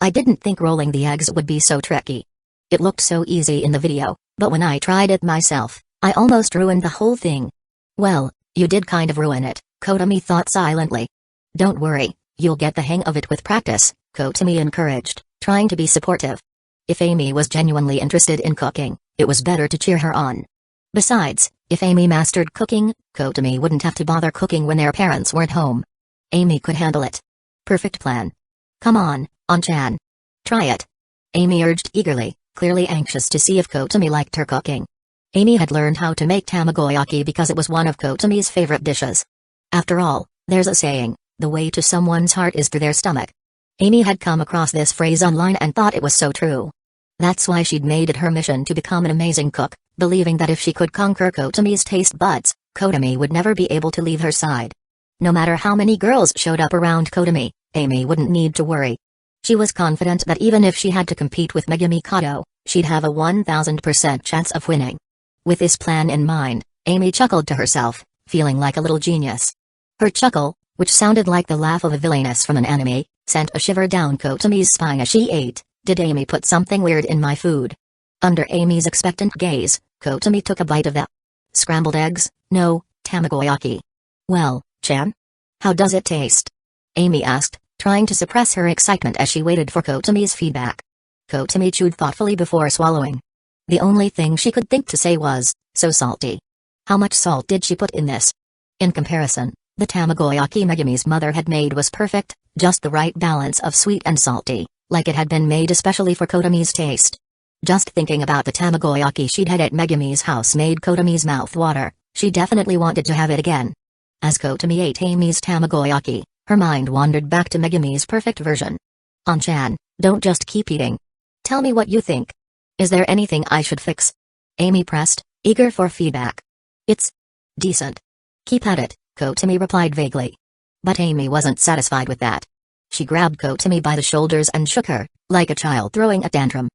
I didn't think rolling the eggs would be so tricky. It looked so easy in the video, but when I tried it myself, I almost ruined the whole thing. Well, you did kind of ruin it, Kotomi thought silently. Don't worry, You'll get the hang of it with practice, Kotomi encouraged, trying to be supportive. If Amy was genuinely interested in cooking, it was better to cheer her on. Besides, if Amy mastered cooking, Kotomi wouldn't have to bother cooking when their parents weren't home. Amy could handle it. Perfect plan. Come on, On-chan. Try it. Amy urged eagerly, clearly anxious to see if Kotomi liked her cooking. Amy had learned how to make tamagoyaki because it was one of Kotomi's favorite dishes. After all, there's a saying, the way to someone's heart is through their stomach. Amy had come across this phrase online and thought it was so true. That's why she'd made it her mission to become an amazing cook, believing that if she could conquer Kotomi's taste buds, Kotomi would never be able to leave her side. No matter how many girls showed up around Kotomi, Amy wouldn't need to worry. She was confident that even if she had to compete with Megumi Kato, she'd have a 1000% chance of winning. With this plan in mind, Amy chuckled to herself, feeling like a little genius. Her chuckle, which sounded like the laugh of a villainess from an anime, sent a shiver down Kotomi's spine as she ate. Did Amy put something weird in my food? Under Amy's expectant gaze, Kotomi took a bite of the scrambled eggs. No, tamagoyaki. Well, Chan? How does it taste? Amy asked, trying to suppress her excitement as she waited for Kotomi's feedback. Kotomi chewed thoughtfully before swallowing. The only thing she could think to say was, so salty. How much salt did she put in this? In comparison, the tamagoyaki Megumi's mother had made was perfect, just the right balance of sweet and salty, like it had been made especially for Kotomi's taste. Just thinking about the tamagoyaki she'd had at Megumi's house made Kotomi's mouth water. She definitely wanted to have it again. As Kotomi ate Amy's tamagoyaki, her mind wandered back to Megumi's perfect version. On-chan, don't just keep eating. Tell me what you think. Is there anything I should fix? Amy pressed, eager for feedback. It's decent. Keep at it, Kotomi replied vaguely. But Amy wasn't satisfied with that. She grabbed Kotomi by the shoulders and shook her, like a child throwing a tantrum.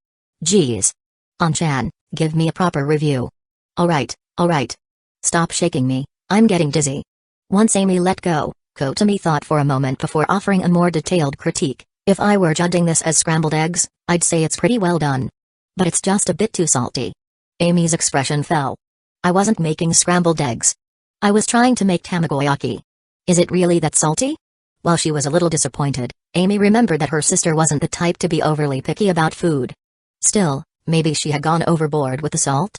Geez. On-chan, give me a proper review. Alright. Stop shaking me, I'm getting dizzy. Once Amy let go, Kotomi thought for a moment before offering a more detailed critique. If I were judging this as scrambled eggs, I'd say it's pretty well done. But it's just a bit too salty. Amy's expression fell. I wasn't making scrambled eggs. I was trying to make tamagoyaki. Is it really that salty? While she was a little disappointed, Amy remembered that her sister wasn't the type to be overly picky about food. Still, maybe she had gone overboard with the salt?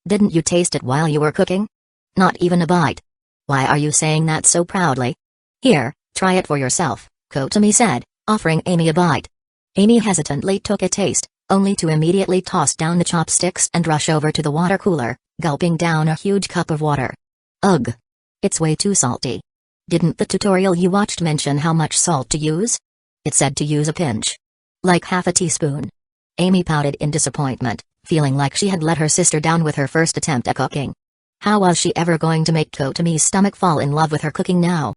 Didn't you taste it while you were cooking? Not even a bite. Why are you saying that so proudly? Here, try it for yourself, Kotomi said, offering Amy a bite. Amy hesitantly took a taste, only to immediately toss down the chopsticks and rush over to the water cooler, gulping down a huge cup of water. Ugh. It's way too salty. Didn't the tutorial you watched mention how much salt to use? It said to use a pinch. Like half a teaspoon. Amy pouted in disappointment, feeling like she had let her sister down with her first attempt at cooking. How was she ever going to make Kotomi's stomach fall in love with her cooking now?